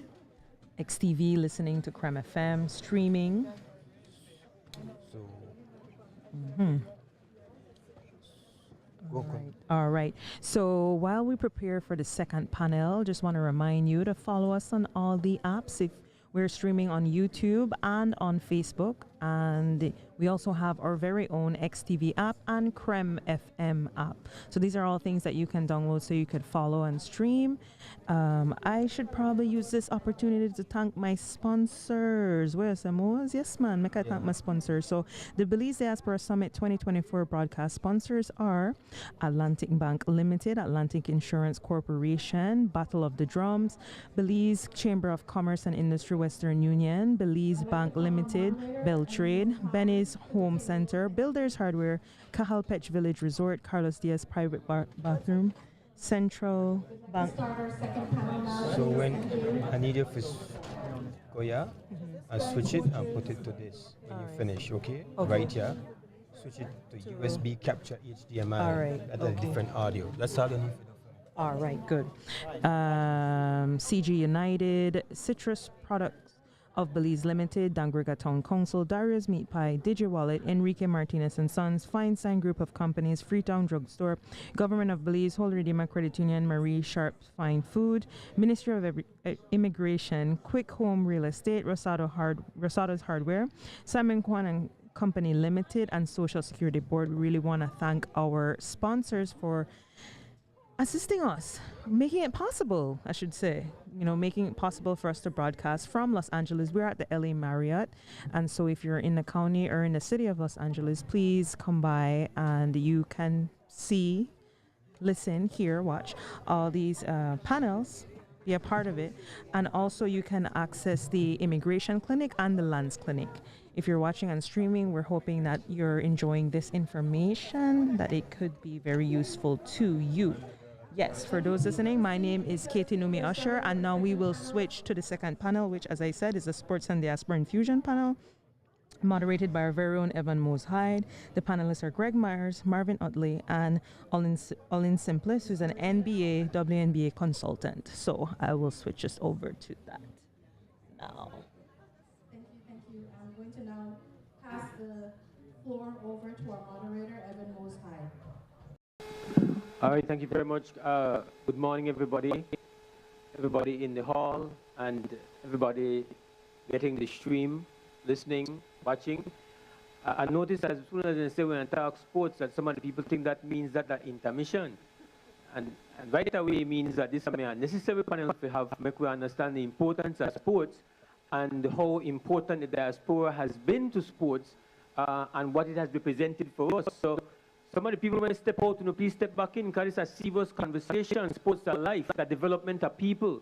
[SPEAKER 8] XTV, listening to Creme FM, streaming. All right. So while we prepare for the second panel, just want to remind you to follow us on all the apps. If we're streaming on YouTube and on Facebook, and we also have our very own XTV app and Creme FM app. So these are all things that you can download so you could follow and stream. I should probably use this opportunity to thank my sponsors. Where's some more? Yes, man. Make I thank my sponsors. So the Belize Diaspora Summit 2024 broadcast sponsors are Atlantic Bank Limited, Atlantic Insurance Corporation, Battle of the Drums, Belize Chamber of Commerce and Industry Western Union, Belize Bank Limited, Beltrade, Benny's Home Center, Builders Hardware, Cajal Petch Village Resort, Carlos Diaz Private Bathroom, Central Bank.
[SPEAKER 7] So when I need you to go and switch it and put it to this when you finish, okay? Right here. Switch it to USB capture HDMI at a different audio. That's all I need for the
[SPEAKER 8] All right, good. CG United, Citrus Products, of Belize Limited, Dangrega Town Council, Darius Meat Pie, DigiWallet, Enrique Martinez and Sons, Feinstein Group of Companies, Freetown Drugstore, Government of Belize, Holy Redeemer Credit Union, Marie Sharp Fine Food, Ministry of Immigration, Quick Home Real Estate, Rosado's Hardware, Simon Kwan and Company Limited, and Social Security Board. We really want to thank our sponsors for assisting us, making it possible, I should say, making it possible for us to broadcast from Los Angeles. We're at the LA Marriott, and so if you're in the county or in the city of Los Angeles, please come by and you can see, listen, hear, watch all these panels, be a part of it, and also you can access the immigration clinic and the lands clinic. If you're watching on streaming, we're hoping that you're enjoying this information, that it could be very useful to you. Yes, for those listening, my name is Katie Numi Usher, and now we will switch to the second panel, which, as I said, is a Sports and Diaspora Infusion panel, moderated by our very own Evan Mose Hyde. The panelists are Greg Myers, Marvin Utley, and Olin Simplis, who's an NBA, WNBA consultant. So I will switch us over to that now.
[SPEAKER 6] Thank you. I'm going to now pass the floor over to our moderator, Evan Mose Hyde.
[SPEAKER 9] All right, thank you very much. Good morning, everybody in the hall, and everybody getting the stream, listening, watching. I noticed as soon as I say when I talk sports that some of the people think that means that intermission. And right away it means that this is a necessary panel to have, make we understand the importance of sports and how important the diaspora has been to sports and what it has represented for us. So some of the people may step out, please step back in, because it's a serious conversation. Sports are life, the development of people.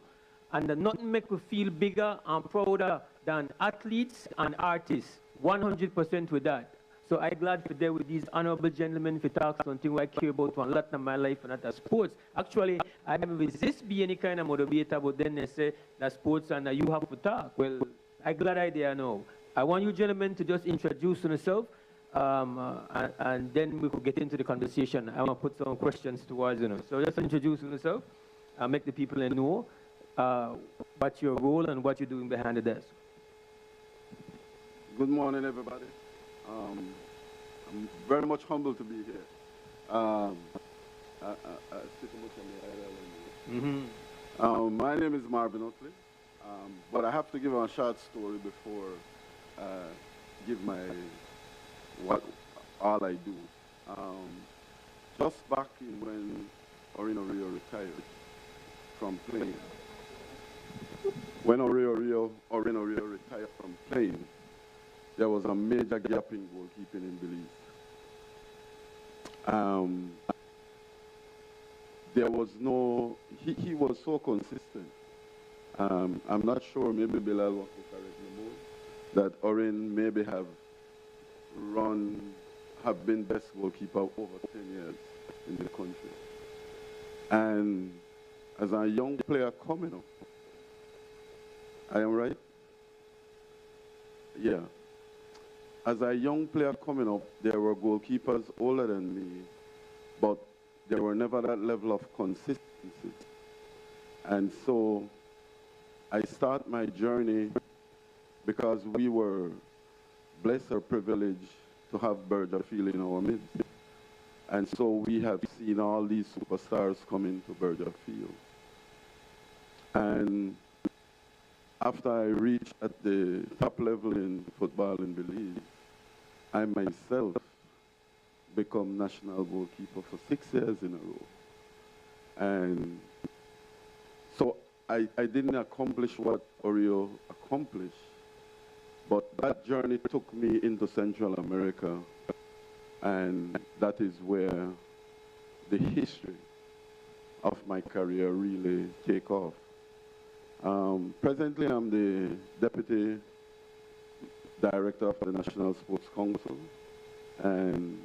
[SPEAKER 9] And nothing make we feel bigger and prouder than athletes and artists. 100% with that. So I'm glad to be there with these honorable gentlemen to talk something I care about for a lot of my life, and that sports. Actually, I resist be any kind of motivator, but then they say that sports and you have to talk. Well, I'm glad I there now. I want you gentlemen to just introduce yourself. And then we could get into the conversation. I want to put some questions towards, So just introduce yourself, make the people know what's your role and what you're doing behind the desk.
[SPEAKER 10] Good morning, everybody. I'm very much humbled to be here. My name is Marvin Otley, but I have to give a short story before I give all I do. Just back in when Orino Rio retired from playing. When Orino Rio retired from playing, there was a major gap in goalkeeping in Belize. There was no, he was so consistent. I'm not sure, maybe Bilal wants to correct me more, that Orin maybe have been best goalkeeper over 10 years in the country. And as a young player coming up, I am right? Yeah. As a young player coming up, there were goalkeepers older than me, but there were never that level of consistency. And so I start my journey because we were blessed or privileged to have Berger Field in our midst. And so we have seen all these superstars come into Berger Field. And after I reached at the top level in football in Belize, I myself become national goalkeeper for 6 years in a row. And so I didn't accomplish what Oreo accomplished, but that journey took me into Central America, and that is where the history of my career really take off. Presently, I'm the Deputy Director of the National Sports Council, and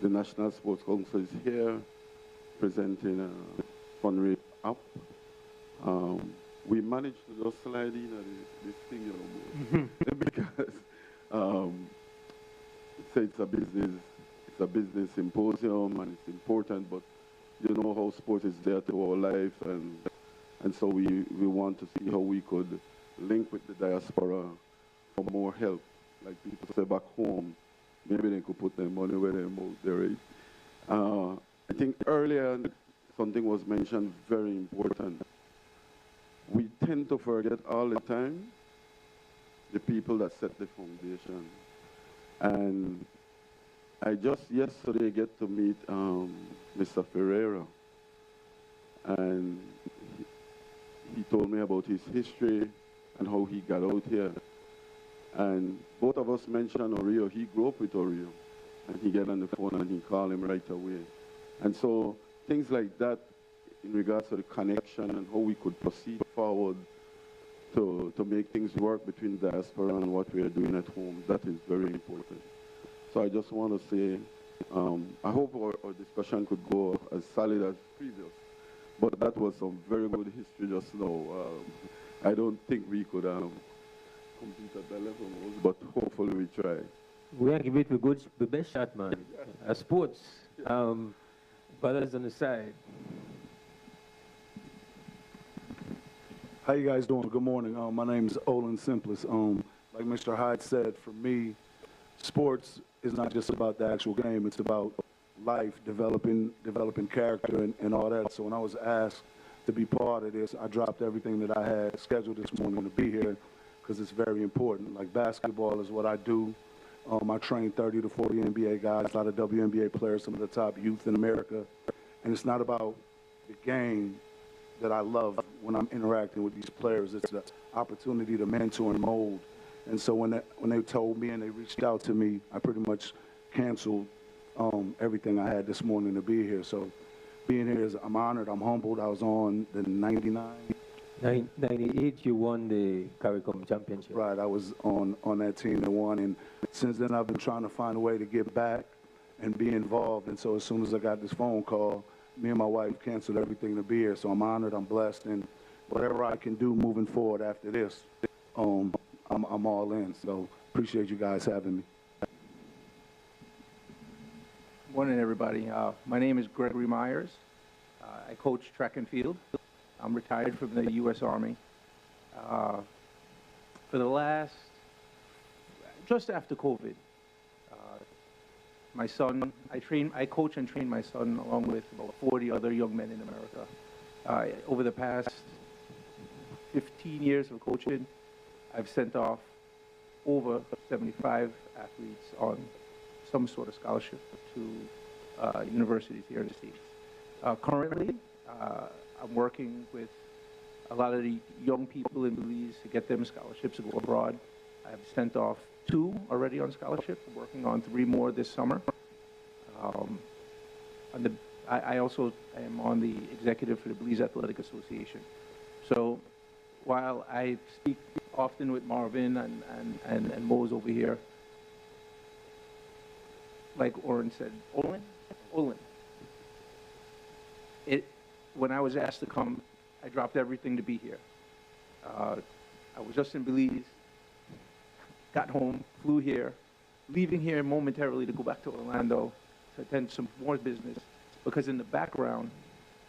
[SPEAKER 10] the National Sports Council is here presenting a fundraiser app. We managed to just slide in this thing, because it's a business symposium and it's important, but you know how sport is there to our life, and so we want to see how we could link with the diaspora for more help. Like people say back home, maybe they could put their money where their mouth there is. I think earlier something was mentioned very important. We tend to forget all the time the people that set the foundation. And I just yesterday get to meet Mr. Ferreira, and he told me about his history and how he got out here. And both of us mentioned Oreo. He grew up with Oreo, and he get on the phone and he called him right away. And so things like that in regards to the connection and how we could proceed forward to make things work between diaspora and what we are doing at home, that is very important. So I just want to say, I hope our discussion could go as solid as previous, but that was some very good history just now. I don't think we could compete at that level, but hopefully we try.
[SPEAKER 9] We are giving it the best shot, man. Sports, brothers on the side.
[SPEAKER 11] How you guys doing? Good morning. My name is Olin Simplest. Like Mr. Hyde said, for me, sports is not just about the actual game. It's about life, developing character and all that. So when I was asked to be part of this, I dropped everything that I had scheduled this morning to be here because it's very important. Like basketball is what I do. I train 30 to 40 NBA guys, a lot of WNBA players, some of the top youth in America. And it's not about the game that I love when I'm interacting with these players. It's the opportunity to mentor and mold. And so when they told me and they reached out to me, I pretty much canceled everything I had this morning to be here. So being here, I'm honored, I'm humbled. I was on the
[SPEAKER 9] 98, you won the CARICOM championship.
[SPEAKER 11] Right, I was on that team that won. And since then, I've been trying to find a way to get back and be involved. And so as soon as I got this phone call, me and my wife canceled everything to be here. So I'm honored, I'm blessed, and whatever I can do moving forward after this, I'm all in. So appreciate you guys having me.
[SPEAKER 12] Morning, everybody. My name is Gregory Myers. I coach track and field. I'm retired from the U.S. Army. For the last, just after COVID, my son, I coach and train my son along with about 40 other young men in America. Over the past 15 years of coaching, I've sent off over 75 athletes on some sort of scholarship to universities here in the States. Currently, I'm working with a lot of the young people in Belize to get them scholarships to go abroad. I've sent off 2 already on scholarship. I'm working on 3 more this summer. I also am on the executive for the Belize Athletic Association. So while I speak often with Marvin and Mose over here, like Oren said, Olin. When I was asked to come, I dropped everything to be here. I was just in Belize, got home, flew here, leaving here momentarily to go back to Orlando to attend some more business, because in the background,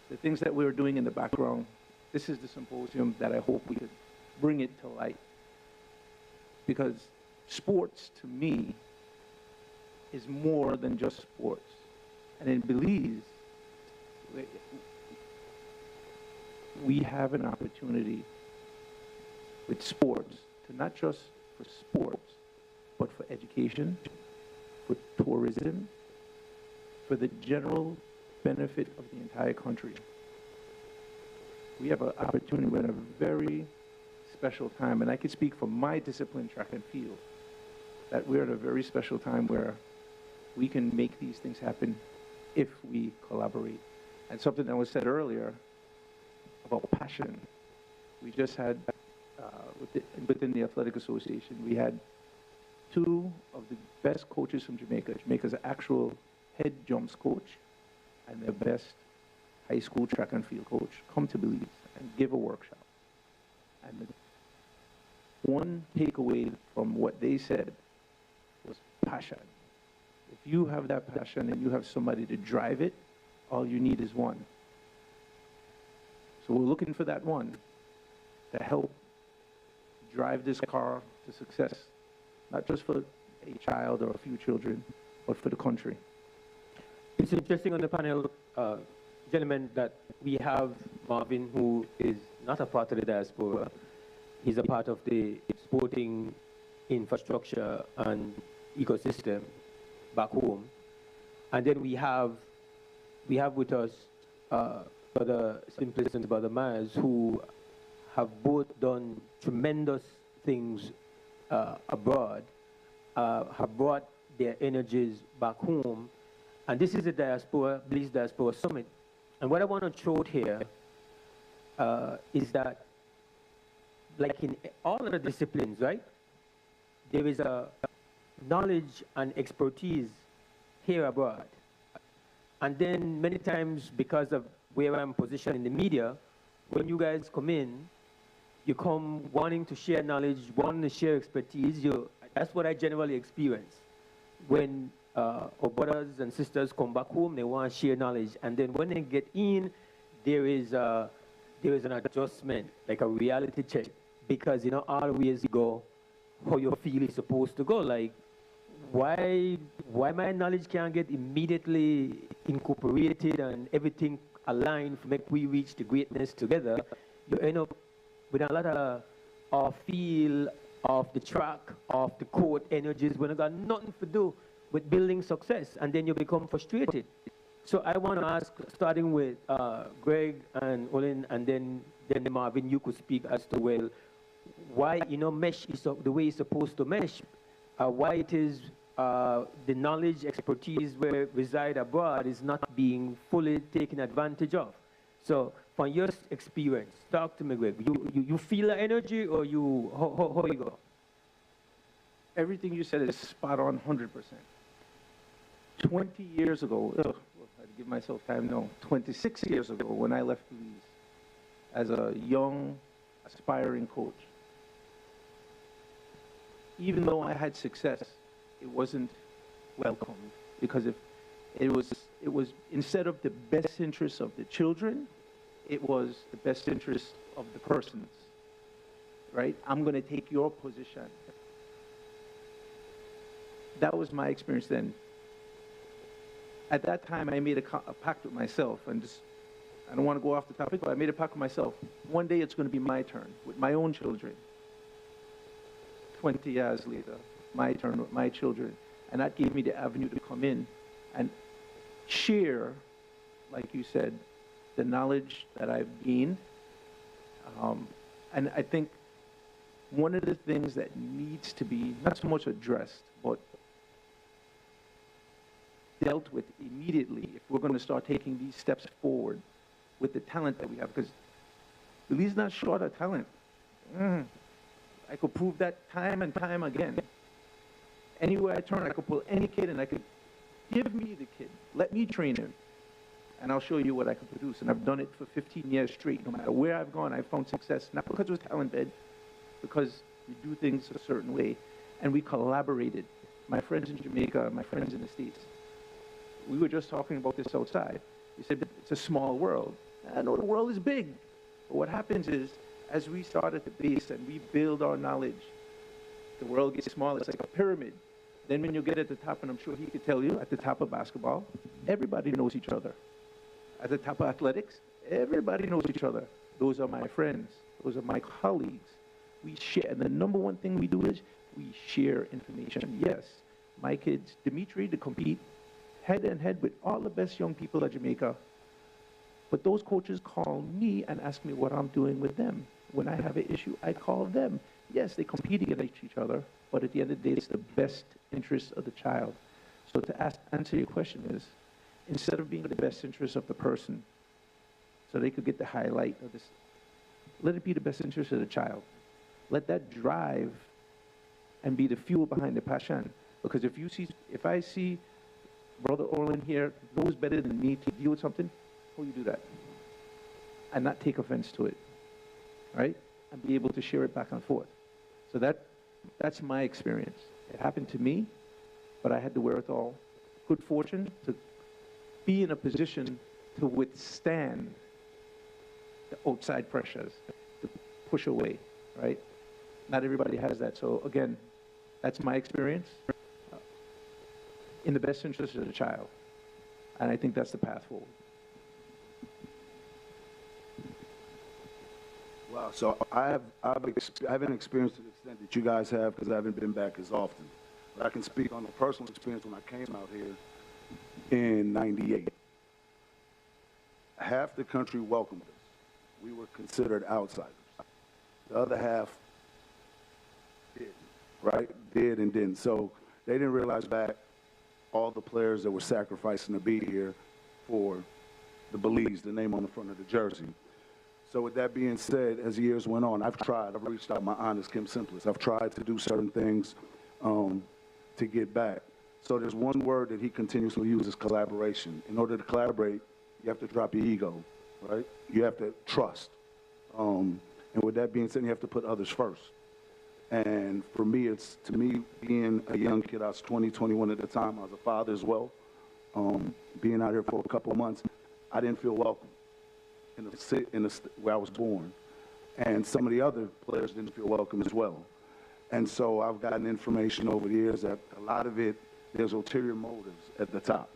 [SPEAKER 12] the things that we were doing in the background, this is the symposium that I hope we could bring it to light. Because sports, to me, is more than just sports. And in Belize, we have an opportunity with sports to not just for sports, but for education, for tourism, for the general benefit of the entire country. We have an opportunity. We're in a very special time, and I can speak for my discipline, track and field, that we're at a very special time where we can make these things happen if we collaborate. And something that was said earlier about passion. We just had, within the Athletic Association, we had 2 of the best coaches from Jamaica, Jamaica's actual head jumps coach and their best high school track and field coach, come to Belize and give a workshop. And the one takeaway from what they said was passion. If you have that passion and you have somebody to drive it, all you need is one. So we're looking for that one to help drive this car to success, not just for a child or a few children, but for the country.
[SPEAKER 9] It's interesting on the panel, gentlemen, that we have Marvin, who is not a part of the diaspora. He's a part of the sporting infrastructure and ecosystem back home. And then we have with us Brother Simplest and Brother Myers, who have both done tremendous things abroad, have brought their energies back home. And this is the Diaspora, Belize Diaspora Summit. And what I want to throw out here is that, like in all other disciplines, right, there is a knowledge and expertise here abroad. And then many times, because of where I'm positioned in the media, when you guys come in, you come wanting to share knowledge, wanting to share expertise. That's what I generally experience. When our brothers and sisters come back home, they want to share knowledge. And then when they get in, there is an adjustment, like a reality check. Because you know, always go how you feel is supposed to go. Like, why my knowledge can't get immediately incorporated and everything aligned to make we reach the greatness together? You end up with a lot of feel of the track, of the court energies when you got nothing to do with building success, and then you become frustrated. So I want to ask, starting with Greg and Olin, and then Marvin, you could speak as to, well, why, you know, mesh is the way it's supposed to mesh, why it is the knowledge, expertise where reside abroad is not being fully taken advantage of. So from your experience, talk to me, Greg. You feel the energy, or how you go?
[SPEAKER 12] Everything you said is spot on, 100%. 20 years ago, I'd give myself time, no, 26 years ago, when I left Belize as a young, aspiring coach, even though I had success, it wasn't welcomed, because if it was instead of the best interest of the children, it was the best interest of the persons, right? I'm going to take your position. That was my experience then. At that time, I made a pact with myself, and just, I don't want to go off the topic, but I made a pact with myself. One day it's going to be my turn with my own children. 20 years later, my turn with my children. And that gave me the avenue to come in and share, like you said, the knowledge that I've gained. And I think one of the things that needs to be not so much addressed, but dealt with immediately if we're going to start taking these steps forward with the talent that we have, because Belize is not short of talent. I could prove that time and time again. Anywhere I turn, I could pull any kid and I could give me the kid. Let me train him. And I'll show you what I can produce. And I've done it for 15 years straight. No matter where I've gone, I've found success. Not because it was talent-led, because we do things a certain way. And we collaborated. My friends in Jamaica, my friends in the States. We were just talking about this outside. We said, it's a small world. I know the world is big. But what happens is, as we start at the base and we build our knowledge, the world gets smaller. It's like a pyramid. Then when you get at the top, and I'm sure he could tell you, at the top of basketball, everybody knows each other. At the top of athletics, everybody knows each other. Those are my friends. Those are my colleagues. We share, and the number one thing we do is we share information. Yes, my kids, Dimitri, to compete head and head with all the best young people at Jamaica. But those coaches call me and ask me what I'm doing with them. When I have an issue, I call them. Yes, they compete against each other, but at the end of the day, it's the best interest of the child. So to answer your question is, instead of being the best interest of the person, so they could get the highlight of this, let it be the best interest of the child. Let that drive and be the fuel behind the passion. Because if I see Brother Orlin here knows better than me to deal with something, how you do that? And not take offense to it, right? And be able to share it back and forth. So that's my experience. It happened to me, but I had the wherewithal, good fortune to be in a position to withstand the outside pressures, to push away, right? Not everybody has that. So again, that's my experience in the best interest of the child. And I think that's the path forward.
[SPEAKER 11] Wow, so I haven't experienced to the extent that you guys have because I haven't been back as often. But I can speak on a personal experience when I came out here in '98. Half the country welcomed us. We were considered outsiders. The other half did, right? Did and didn't. So they didn't realize back all the players that were sacrificing to be here for the Belize, the name on the front of the jersey. So with that being said, as years went on, I've reached out my honest Kim Simplest. I've tried to do certain things to get back. So there's one word that he continuously uses, collaboration. In order to collaborate, you have to drop your ego, right? You have to trust. And with that being said, you have to put others first. And for me, to me, being a young kid, I was 20, 21 at the time, I was a father as well. Being out here for a couple of months, I didn't feel welcome where I was born. And some of the other players didn't feel welcome as well. And so I've gotten information over the years that a lot of it, there's ulterior motives at the top,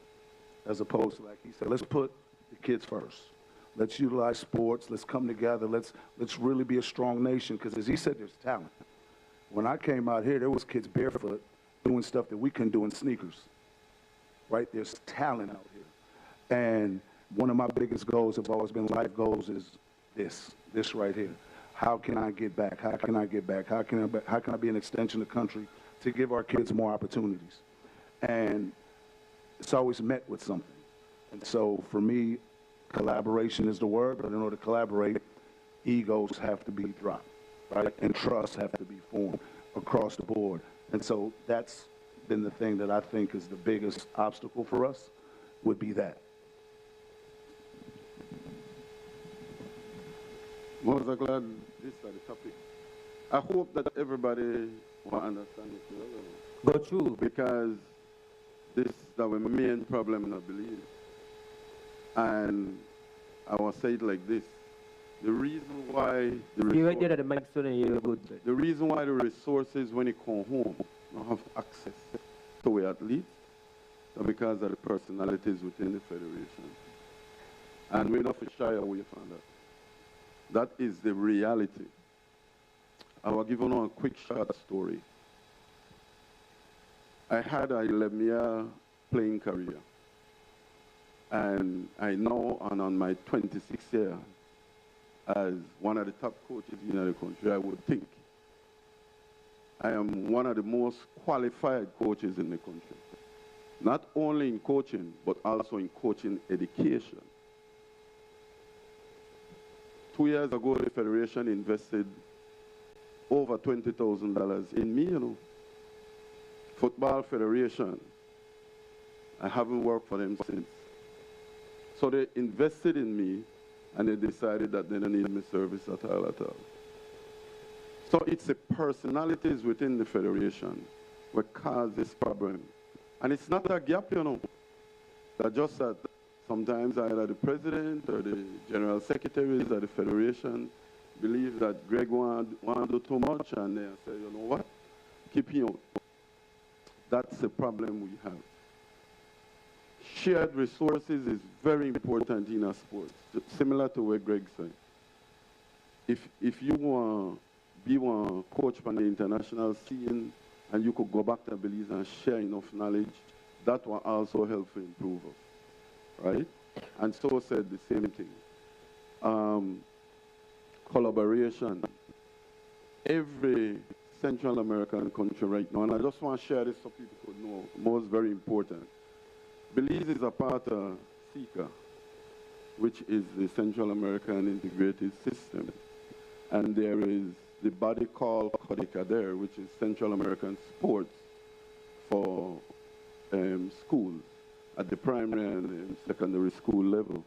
[SPEAKER 11] as opposed to, like he said, let's put the kids first. Let's utilize sports. Let's come together. Let's really be a strong nation, because as he said, there's talent. When I came out here, there was kids barefoot doing stuff that we couldn't do in sneakers, right? There's talent out here. And one of my biggest goals have always been life goals is this right here. How can I get back? How can I get back? How can I be an extension of the country to give our kids more opportunities? And it's always met with something. And so for me, collaboration is the word, but in order to collaborate, egos have to be dropped, right? And trusts have to be formed across the board. And so that's been the thing that I think is the biggest obstacle for us, would be that.
[SPEAKER 10] Mose, glad this is the topic. I hope that everybody will understand it well.
[SPEAKER 9] Go through.
[SPEAKER 10] Because this is our main problem in Belize. And I will say it like this. The reason why the reason why the resources when you come home don't have access to athletes is because of the personalities within the federation. And we're not shy away from that. That is the reality. I will give you a quick short story. I had a 11-year playing career. And I now am on my 26th year as one of the top coaches in the country, I would think. I am one of the most qualified coaches in the country. Not only in coaching, but also in coaching education. 2 years ago, the Federation invested over $20,000 in me, you know. Football Federation. I haven't worked for them since. So they invested in me, and they decided that they don't need my service at all. So it's the personalities within the Federation that cause this problem. And it's not a gap, you know. That just that sometimes either the president or the general secretaries of the Federation believe that Greg want to do too much, and they say, you know what, keep him out. That's the problem we have. Shared resources is very important in our sports, similar to what Greg said. If you want to be one coach on the international scene and you could go back to Belize and share enough knowledge, that will also help to improve us, right? And so said the same thing. Collaboration. Every Central American country right now, and I just want to share this so people could know, most very important. Belize is a part of SICA, which is the Central American Integrated System. And there is the body called CODICA there, which is Central American Sports for schools at the primary and secondary school level.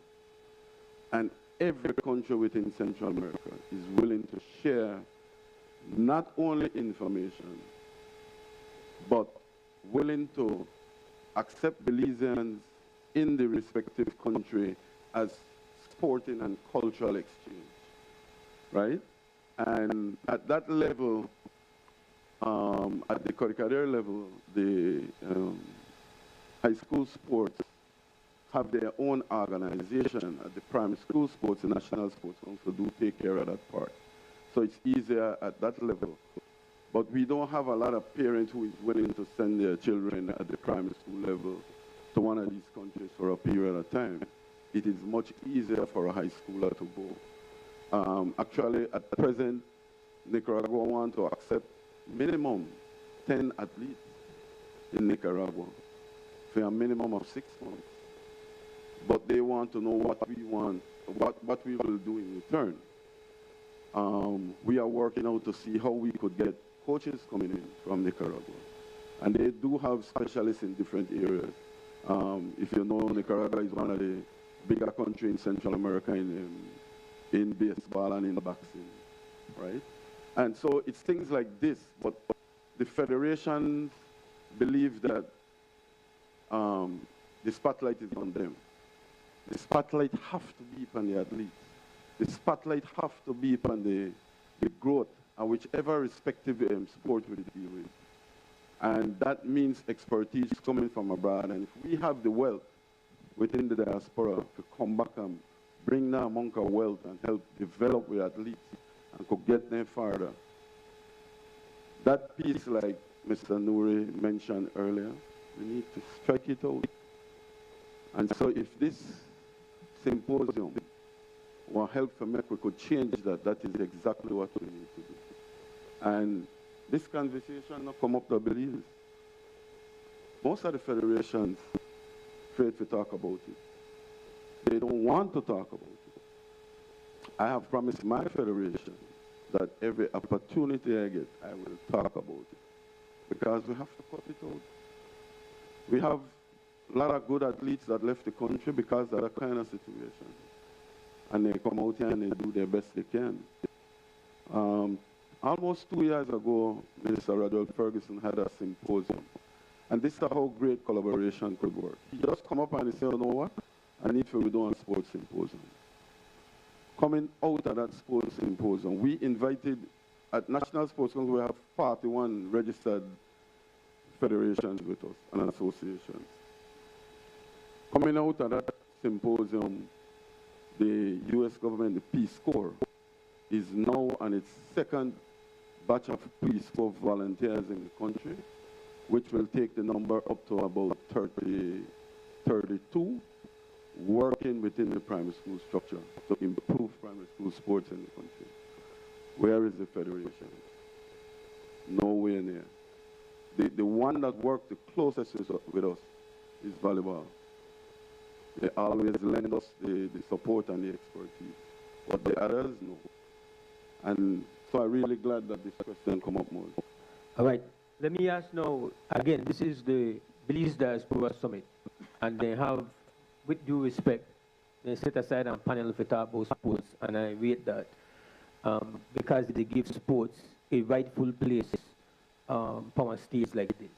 [SPEAKER 10] And every country within Central America is willing to share not only information, but willing to accept Belizeans in the respective country as sporting and cultural exchange, right? And at that level, at the curricular level, the high school sports have their own organization. At the primary school sports, the National Sports Council do take care of that part. So it's easier at that level. But we don't have a lot of parents who is willing to send their children at the primary school level to one of these countries for a period of time. It is much easier for a high schooler to go. Actually, at present, Nicaragua want to accept minimum 10 athletes in Nicaragua for a minimum of 6 months. But they want to know what we want, what we will do in return. We are working out to see how we could get coaches coming in from Nicaragua. And they do have specialists in different areas. If you know, Nicaragua is one of the bigger countries in Central America in baseball and in boxing, right? And so it's things like this, but the federations believe that the spotlight is on them. The spotlight have to be on the athletes. The spotlight have to be upon the growth and whichever respective sport we deal with. And that means expertise coming from abroad. And if we have the wealth within the diaspora to come back and bring that amount of wealth and help develop with athletes and could get them further. That piece, like Mr. Nuri mentioned earlier, we need to strike it out. And so if this symposium will help for make we could change that, that is exactly what we need to do. And this conversation not come up to Belize. Most of the federations afraid to talk about it. They don't want to talk about it. I have promised my federation that every opportunity I get, I will talk about it. Because we have to cut it out. We have a lot of good athletes that left the country because of that kind of situation. And they come out here and they do their best they can. Almost 2 years ago, Minister Radwell Ferguson had a symposium. And this is how great collaboration could work. He just come up and he said, you know what? I need to do a sports symposium. Coming out of that sports symposium, we invited, at National Sports Council, we have 41 registered federations with us and associations. Coming out of that symposium, the U.S. government, the Peace Corps, is now on its second batch of Peace Corps volunteers in the country, which will take the number up to about 32, working within the primary school structure to improve primary school sports in the country. Where is the federation? Nowhere near. The one that worked the closest with us is volleyball. They always lend us the support and the expertise. But the others, no. And so I'm really glad that this question come up more.
[SPEAKER 9] All right. Let me ask now, again, this is the Belize Diaspora Summit. And they have, with due respect, they set aside a panel for talk about sports. And I rate that because they give sports a rightful place from a stage like this.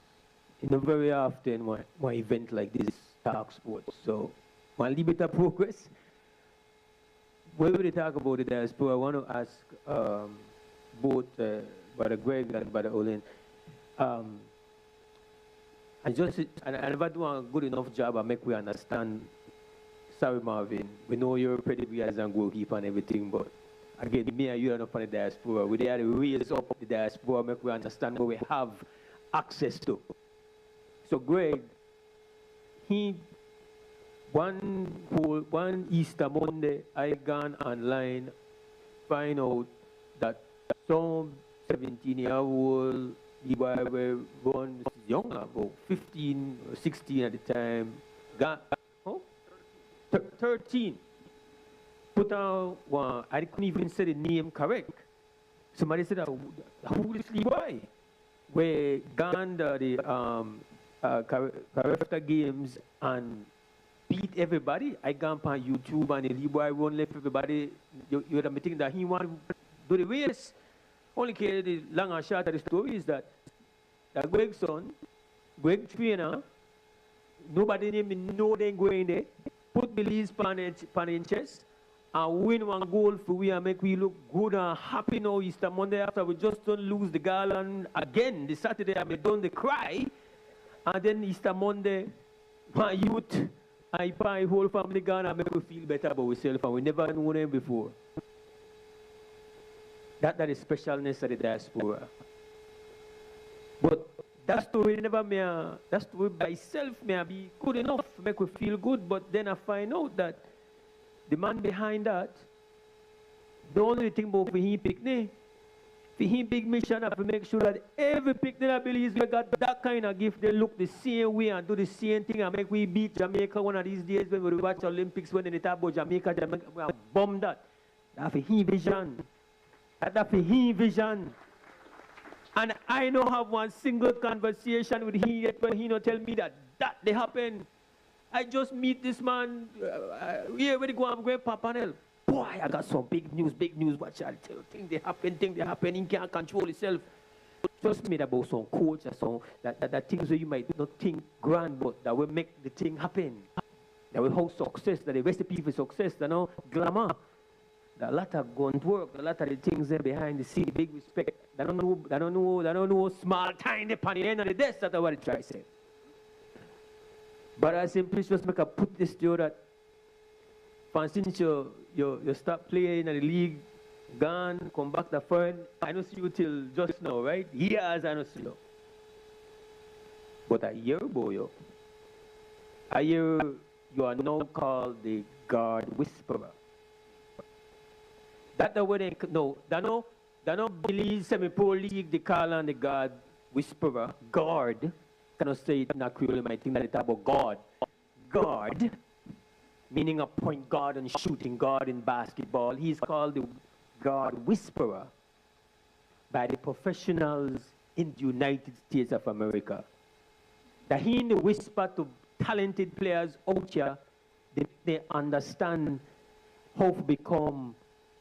[SPEAKER 9] You know, very often one event like this talk sports. So, one little bit of progress. When we talk about the diaspora, I want to ask both Brother Greg and Brother Olin. I never do a good enough job of make we understand. Sorry, Marvin. We know you're pretty good as a goalkeeper and everything, but again, me and you are not from the diaspora. We are to raise up the diaspora, make we understand what we have access to. So, Greg, one Easter Monday, I gone online, find out that some 17-year-old boy were born young, about 15 or 16 at the time, got 13. Put out one, I couldn't even say the name correct. Somebody said, who is this boy? We gone the Carafta Games and beat everybody. I gone on YouTube and the boy won't let everybody. You would have thinking that he want to do the race. Only care the long and short of the story is that Greg's son, Greg trainer, nobody named know they going there, put Belize pan in chest, and win one goal for we and make we look good and happy now Easter Monday after we just don't lose the Garland again. The Saturday I done the cry. And then Easter Monday, my youth, I my whole family gone and make we feel better about ourselves and we never knew them before. That is specialness of the diaspora. But that story never that story by itself may be good enough to make we feel good, but then I find out that the man behind that, the only thing about for him picnic, for him big mission to make sure that every picnic that Belize we got that kind of gift, they look the same way and do the same thing and make we beat Jamaica one of these days when we watch Olympics when they talk about Jamaica we have bombed that. That's for him vision. That's for him vision. And I don't have one single conversation with him yet when he don't tell me that they happen. I just meet this man, here when he go, I'm going to Panel. Boy, I got some big news, what shall I tell you? Things they happen, he can't control himself. Just made about some coach or some, that things that you might not think grand, but that will make the thing happen. That will hold success, that the recipe for success, glamour. That a lot of going to work, a lot of the things there behind the scene, big respect. They don't know small, tiny pan in the end of the desk, that's what I try to say. But I simply just make a put this to you that since you stop playing in the league, gone, come back to friend, I don't see you till just now, right? Years I don't see you. But a year ago, a year you are now called the God Whisperer. That's the way they know. They don't believe semi-pro league, they call on the God Whisperer, guard. Cannot say it in a Creole, might think that it's about God. Guard, meaning a point guard and shooting guard in basketball. He's called the God Whisperer by the professionals in the United States of America. That he in the whisper to talented players out here, they understand how to become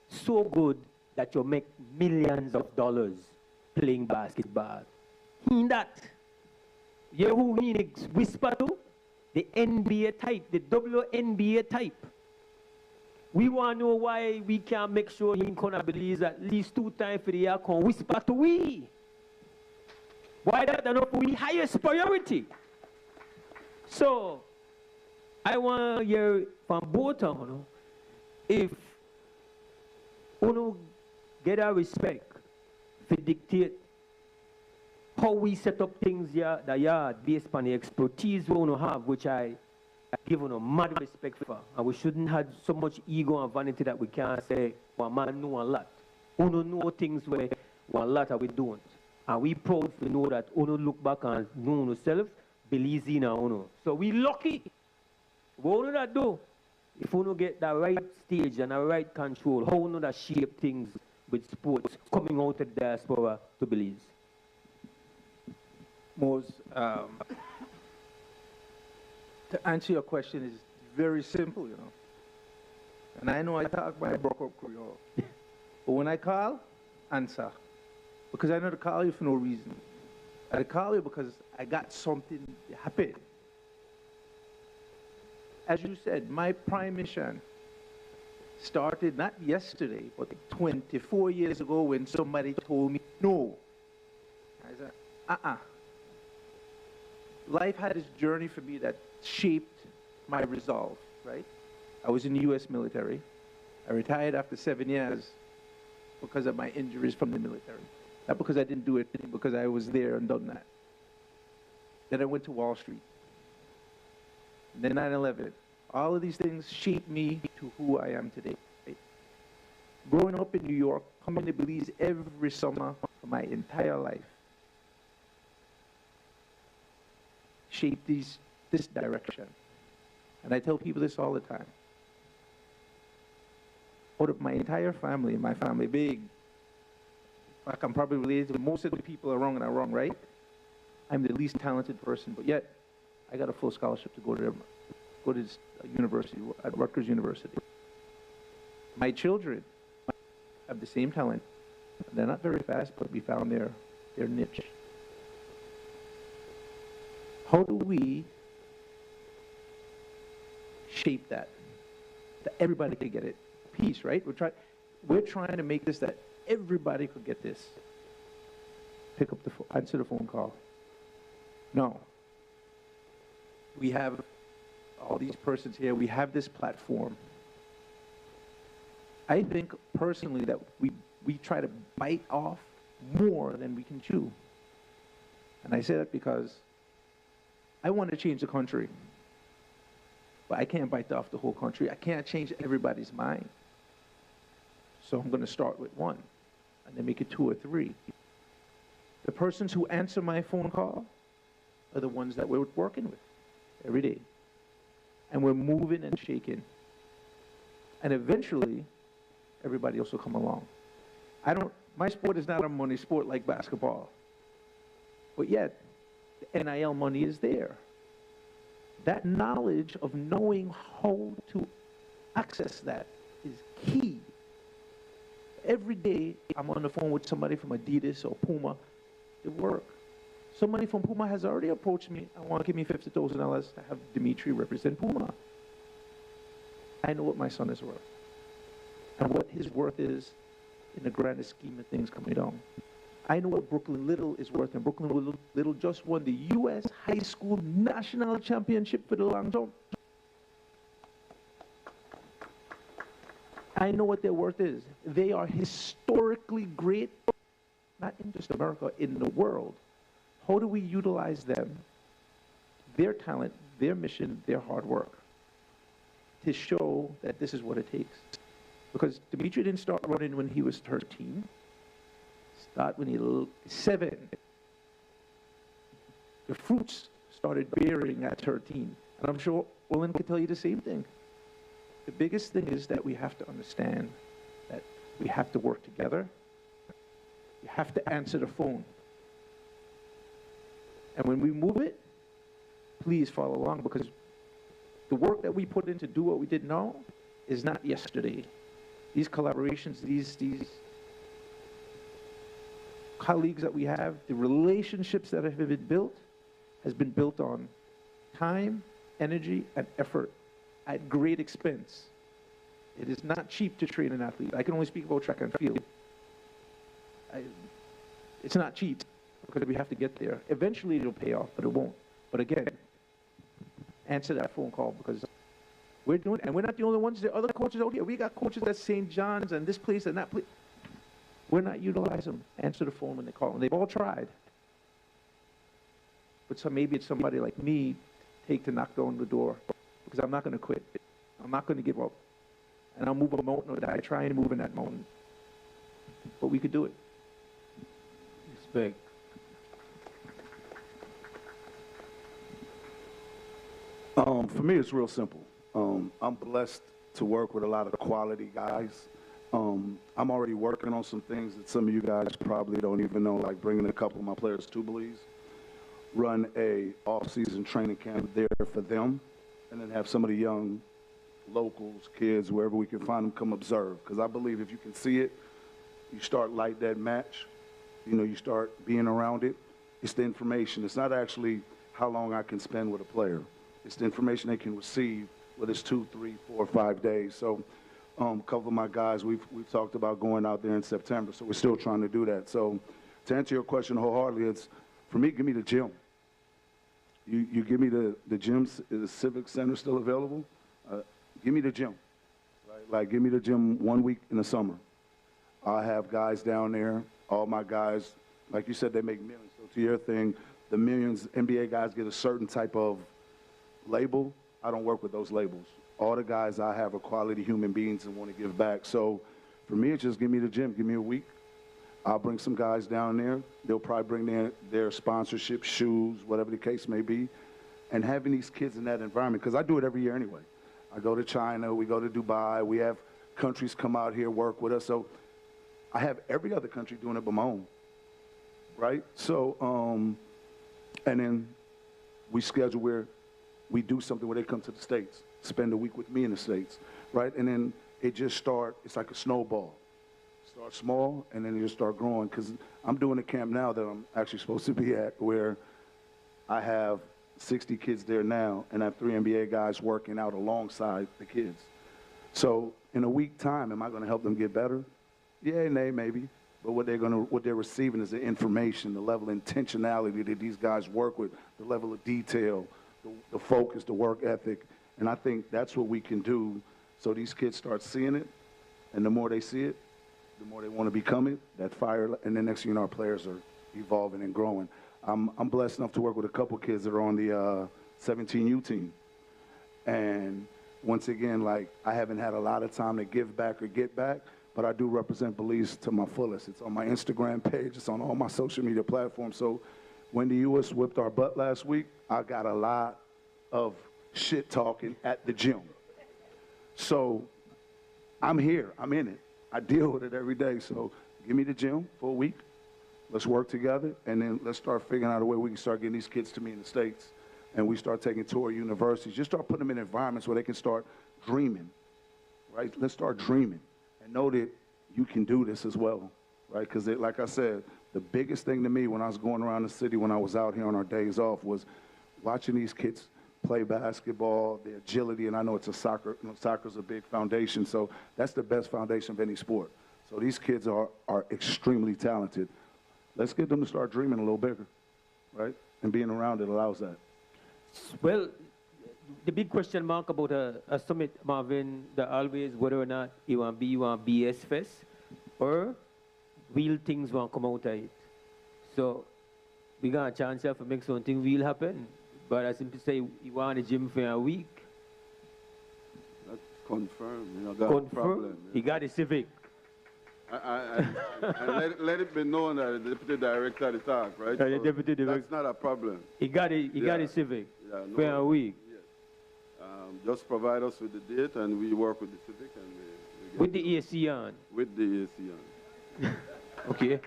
[SPEAKER 9] so good that you make millions of dollars playing basketball. He in that. You know who he whisper to? The NBA type, the WNBA type. We want to know why we can't make sure he can Belize at least 2 times for the year can whisper to we. Why that not for we highest priority? So, I want to hear from both of you, if you get our respect for dictate how we set up things here, the yard, based on the expertise we want to have, which I give you mad respect for. And we shouldn't have so much ego and vanity that we can't say, one man know a lot. We know things where one lot that we don't. And we proud to know that we look back and know ourselves, believe in our own. So we lucky. What we that do? If we don't get the right stage and the right control, how we that shape things with sports coming out of the diaspora to Belize?
[SPEAKER 12] Mose, to answer your question is very simple, you know. And I know I talk my broke up Creole. But when I call, answer. Because I know to call you for no reason. I call you because I got something to happen. As you said, my prime mission started not yesterday, but 24 years ago when somebody told me no. I said, Life had this journey for me that shaped my resolve, right? I was in the U.S. military. I retired after 7 years because of my injuries from the military. Not because I didn't do it, because I was there and done that. Then I went to Wall Street. Then 9/11. All of these things shaped me to who I am today. Right? Growing up in New York, coming to Belize every summer for my entire life, shaped this direction. And I tell people this all the time. Out of my entire family, my family big, I can probably relate to most of the people are wrong and are wrong, right? I'm the least talented person, but yet I got a full scholarship to go to this university, at Rutgers University. My children have the same talent. They're not very fast, but we found their niche. How do we shape that everybody can get it? peace, right? We're trying to make this that everybody could get this. Pick up the phone, answer the phone call. No. We have all these persons here. We have this platform. I think personally that we try to bite off more than we can chew. And I say that because I want to change the country. But I can't bite off the whole country. I can't change everybody's mind. So I'm going to start with one and then make it 2 or 3. The persons who answer my phone call are the ones that we're working with every day. And we're moving and shaking. And eventually, everybody else will come along. My sport is not a money sport like basketball. But yet, the NIL money is there. That knowledge of knowing how to access that is key. Every day, I'm on the phone with somebody from Adidas or Puma. They work. Somebody from Puma has already approached me. I want to give me $50,000 to have Dimitri represent Puma. I know what my son is worth and what his worth is in the grandest scheme of things coming down. I know what Brooklyn Little is worth, and Brooklyn Little just won the U.S. High School National Championship for the long jump. I know what their worth is. They are historically great, not in just America, in the world. How do we utilize them, their talent, their mission, their hard work, to show that this is what it takes? Because Dimitri didn't start running when he was 13. Start when he was 7. The fruits started bearing at 13. And I'm sure Olin could tell you the same thing. The biggest thing is that we have to understand that we have to work together. You have to answer the phone. And when we move it, please follow along, because the work that we put in to do what we did now is not yesterday. These collaborations, these colleagues that we have, the relationships that have been built, has been built on time, energy, and effort at great expense. It is not cheap to train an athlete. I can only speak about track and field. It's not cheap because we have to get there. Eventually it'll pay off, but it won't. But again, answer that phone call, because we're doing it. And we're not the only ones. There are other coaches out here. We got coaches at St. John's and this place and that place. We're not utilizing them. Answer the phone when they call. And they've all tried. But so maybe it's somebody like me take to knock down the door, because I'm not going to quit. I'm not going to give up. And I'll move a mountain or die trying to move in that mountain. But we could do it.
[SPEAKER 9] Respect.
[SPEAKER 11] For me, it's real simple. I'm blessed to work with a lot of quality guys. I'm already working on some things that some of you guys probably don't even know, like bringing a couple of my players to Belize, run a off-season training camp there for them, and then have some of the young locals, kids, wherever we can find them, come observe. Because I believe if you can see it, you start like that match, you start being around it. It's the information. It's not actually how long I can spend with a player. It's the information they can receive, whether it's 2, 3, 4, 5 days. So a couple of my guys, we've talked about going out there in September, so we're still trying to do that. So to answer your question wholeheartedly, it's, for me, give me the gym. You give me the gym. Is the Civic Center still available? Give me the gym. Right? Like, give me the gym 1 week in the summer. I have guys down there. All my guys, like you said, they make millions. So to your thing, the millions, NBA guys get a certain type of label. I don't work with those labels. All the guys I have are quality human beings and want to give back. So for me, it's just give me the gym. Give me a week. I'll bring some guys down there. They'll probably bring their sponsorship, shoes, whatever the case may be, and having these kids in that environment, because I do it every year anyway. I go to China, we go to Dubai, we have countries come out here, work with us. So I have every other country doing it but my own, right? So, and then we schedule where we do something where they come to the States, spend a week with me in the States, right? And then it just it's like a snowball. Start small, and then you just start growing, because I'm doing a camp now that I'm actually supposed to be at, where I have 60 kids there now, and I have 3 NBA guys working out alongside the kids. So in a week time, am I going to help them get better? Yeah, nay, maybe. But what they're receiving is the information, the level of intentionality that these guys work with, the level of detail, the focus, the work ethic. And I think that's what we can do so these kids start seeing it. And the more they see it, the more they want to become it, that fire. And then next thing you know, our players are evolving and growing. I'm blessed enough to work with a couple kids that are on the 17U team. And once again, like, I haven't had a lot of time to give back or get back, but I do represent Belize to my fullest. It's on my Instagram page. It's on all my social media platforms. So when the U.S. whipped our butt last week, I got a lot of shit talking at the gym. So I'm here. I'm in it. I deal with it every day. So give me the gym for a week. Let's work together, and then let's start figuring out a way we can start getting these kids to me in the States, and we start taking tour universities. Just start putting them in environments where they can start dreaming, right? Let's start dreaming and know that you can do this as well, right? Because like I said, the biggest thing to me when I was going around the city, when I was out here on our days off, was watching these kids play basketball, their agility, and I know it's a soccer, soccer's a big foundation, so that's the best foundation of any sport. So these kids are extremely talented. Let's get them to start dreaming a little bigger, right? And being around it allows that.
[SPEAKER 9] Well, the big question mark about a summit, Marvin, the always whether or not you want BS Fest or real things want to come out of it. So we got a chance here to make something real happen. But I simply say you want a gym for a week.
[SPEAKER 10] That's confirmed. You know, got
[SPEAKER 9] Confirm.
[SPEAKER 10] a problem.
[SPEAKER 9] He got a civic.
[SPEAKER 10] And let it be known that the deputy director had the talk, right?
[SPEAKER 9] The deputy director.
[SPEAKER 10] That's not a problem.
[SPEAKER 9] He got a civic for a week.
[SPEAKER 10] Yes. Just provide us with the date, and we work with the civic, and we
[SPEAKER 9] With the AC on.
[SPEAKER 10] With the AC on.
[SPEAKER 9] Okay.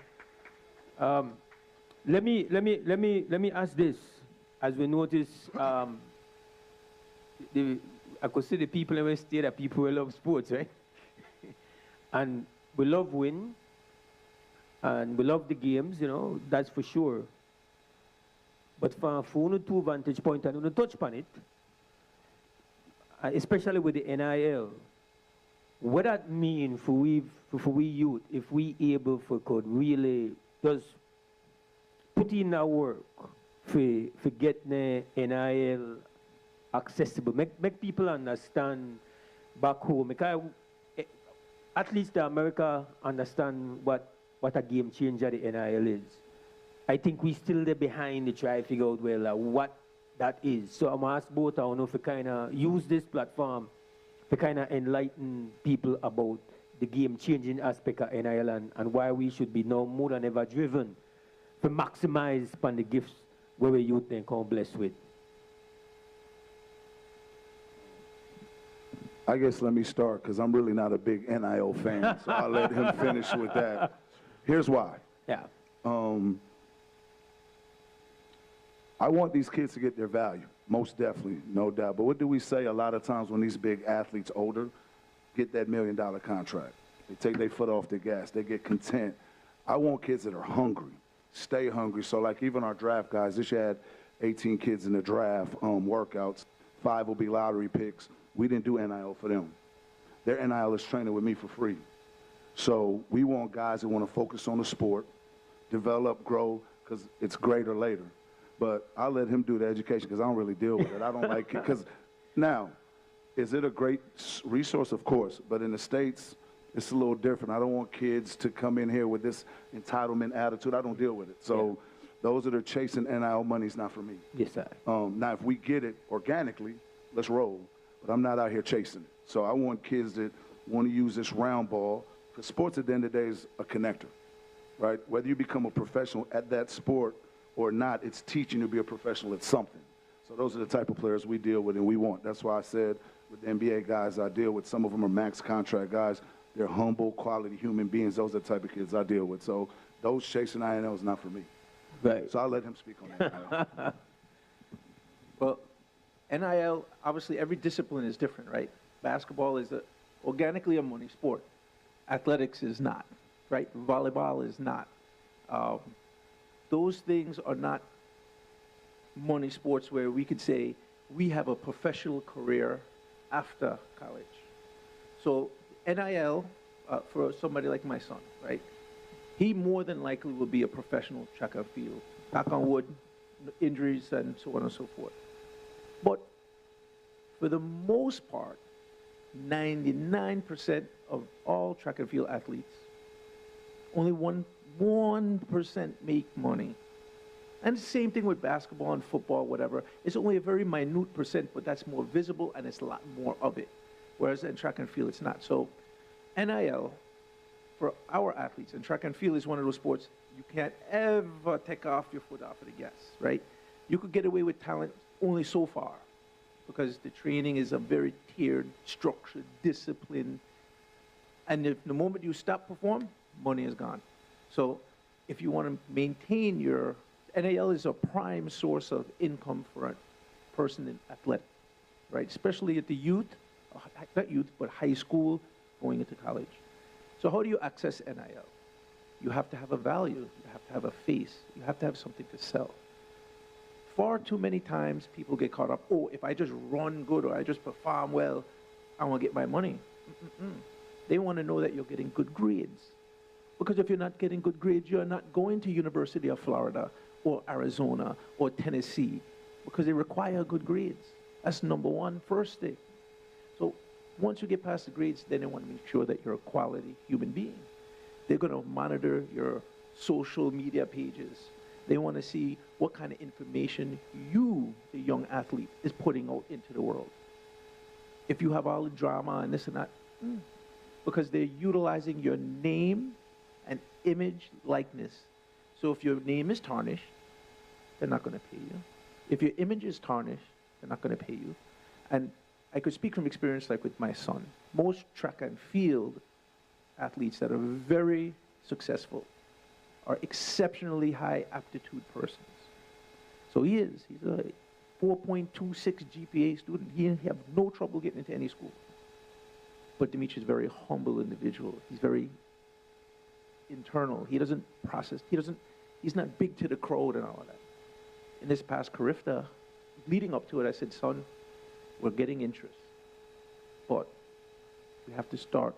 [SPEAKER 9] Let me ask this. As we notice, I could see the people in the state are people who love sports, right? And we love win, and we love the games, you know, that's for sure. But from a two vantage point, I don't want to touch upon it, especially with the NIL. What that mean for we youth if we able for could really just put in our work for getting the NIL accessible, make people understand back home. Because at least America understand what a game changer the NIL is. I think we still there behind to try to figure out well what that is. So I'm ask both I want to kind of use this platform to kind of enlighten people about the game changing aspect of NIL and why we should be now more than ever driven to maximize upon the gifts where we youth then come blessed with.
[SPEAKER 11] I guess let me start, because I'm really not a big NIL fan, so I'll let him finish with that. Here's why.
[SPEAKER 9] Yeah.
[SPEAKER 11] I want these kids to get their value, most definitely, no doubt. But what do we say a lot of times when these big athletes older get that $1 million contract? They take their foot off the gas. They get content. I want kids that are hungry, stay hungry. So like even our draft guys, this year had 18 kids in the draft workouts. 5 will be lottery picks. We didn't do NIL for them. Their NIL is training with me for free. So we want guys that want to focus on the sport, develop, grow, because it's greater later. But I'll let him do the education because I don't really deal with it. I don't like it. Because now, is it a great resource? Of course. But in the States, it's a little different. I don't want kids to come in here with this entitlement attitude. I don't deal with it. So those that are chasing NIL money is not for me.
[SPEAKER 9] Yes, sir.
[SPEAKER 11] Now, if we get it organically, let's roll. But I'm not out here chasing it. So I want kids that want to use this round ball, because sports at the end of the day is a connector, right? Whether you become a professional at that sport or not, it's teaching you to be a professional at something. So those are the type of players we deal with and we want. That's why I said with the NBA guys I deal with, some of them are max contract guys. They're humble, quality human beings. Those are the type of kids I deal with. So those chasing INL is not for me.
[SPEAKER 9] Right.
[SPEAKER 11] So I'll let him speak on that.
[SPEAKER 12] Well, NIL, obviously every discipline is different, right? Basketball is organically a money sport. Athletics is not, right? Volleyball is not. Those things are not money sports where we could say we have a professional career after college. So NIL, for somebody like my son, right? He more than likely will be a professional track and field. Knock on wood, injuries and so on and so forth. But for the most part, 99% of all track and field athletes, only 1% make money. And the same thing with basketball and football, whatever. It's only a very minute percent, but that's more visible and it's a lot more of it. Whereas in track and field, it's not. So NIL, for our athletes, and track and field is one of those sports you can't ever take off your foot off of the gas, right? You could get away with talent only so far because the training is a very tiered, structured, disciplined. And if the moment you stop perform, money is gone. So if you want to maintain your, NIL is a prime source of income for a person in athletic, right? Especially at the youth, not youth, but high school, going into college. So how do you access NIL? You have to have a value, you have to have a face, you have to have something to sell. Far too many times people get caught up, oh, if I just run good or I just perform well, I want to get my money. They want to know that you're getting good grades. Because if you're not getting good grades, you're not going to University of Florida or Arizona or Tennessee because they require good grades. That's number one, first thing. So once you get past the grades, then they want to make sure that you're a quality human being. They're going to monitor your social media pages. They want to see what kind of information you, the young athlete, is putting out into the world. If you have all the drama and this and that, because they're utilizing your name and image likeness. So if your name is tarnished, they're not going to pay you. If your image is tarnished, they're not going to pay you. And I could speak from experience like with my son. Most track and field athletes that are very successful are exceptionally high aptitude persons. So he's a 4.26 GPA student. He have no trouble getting into any school. But Dimitri is a very humble individual. He's very internal. He doesn't process, he's not big to the crowd and all of that. In this past Carifta, leading up to it, I said, son, we're getting interest, but we have to start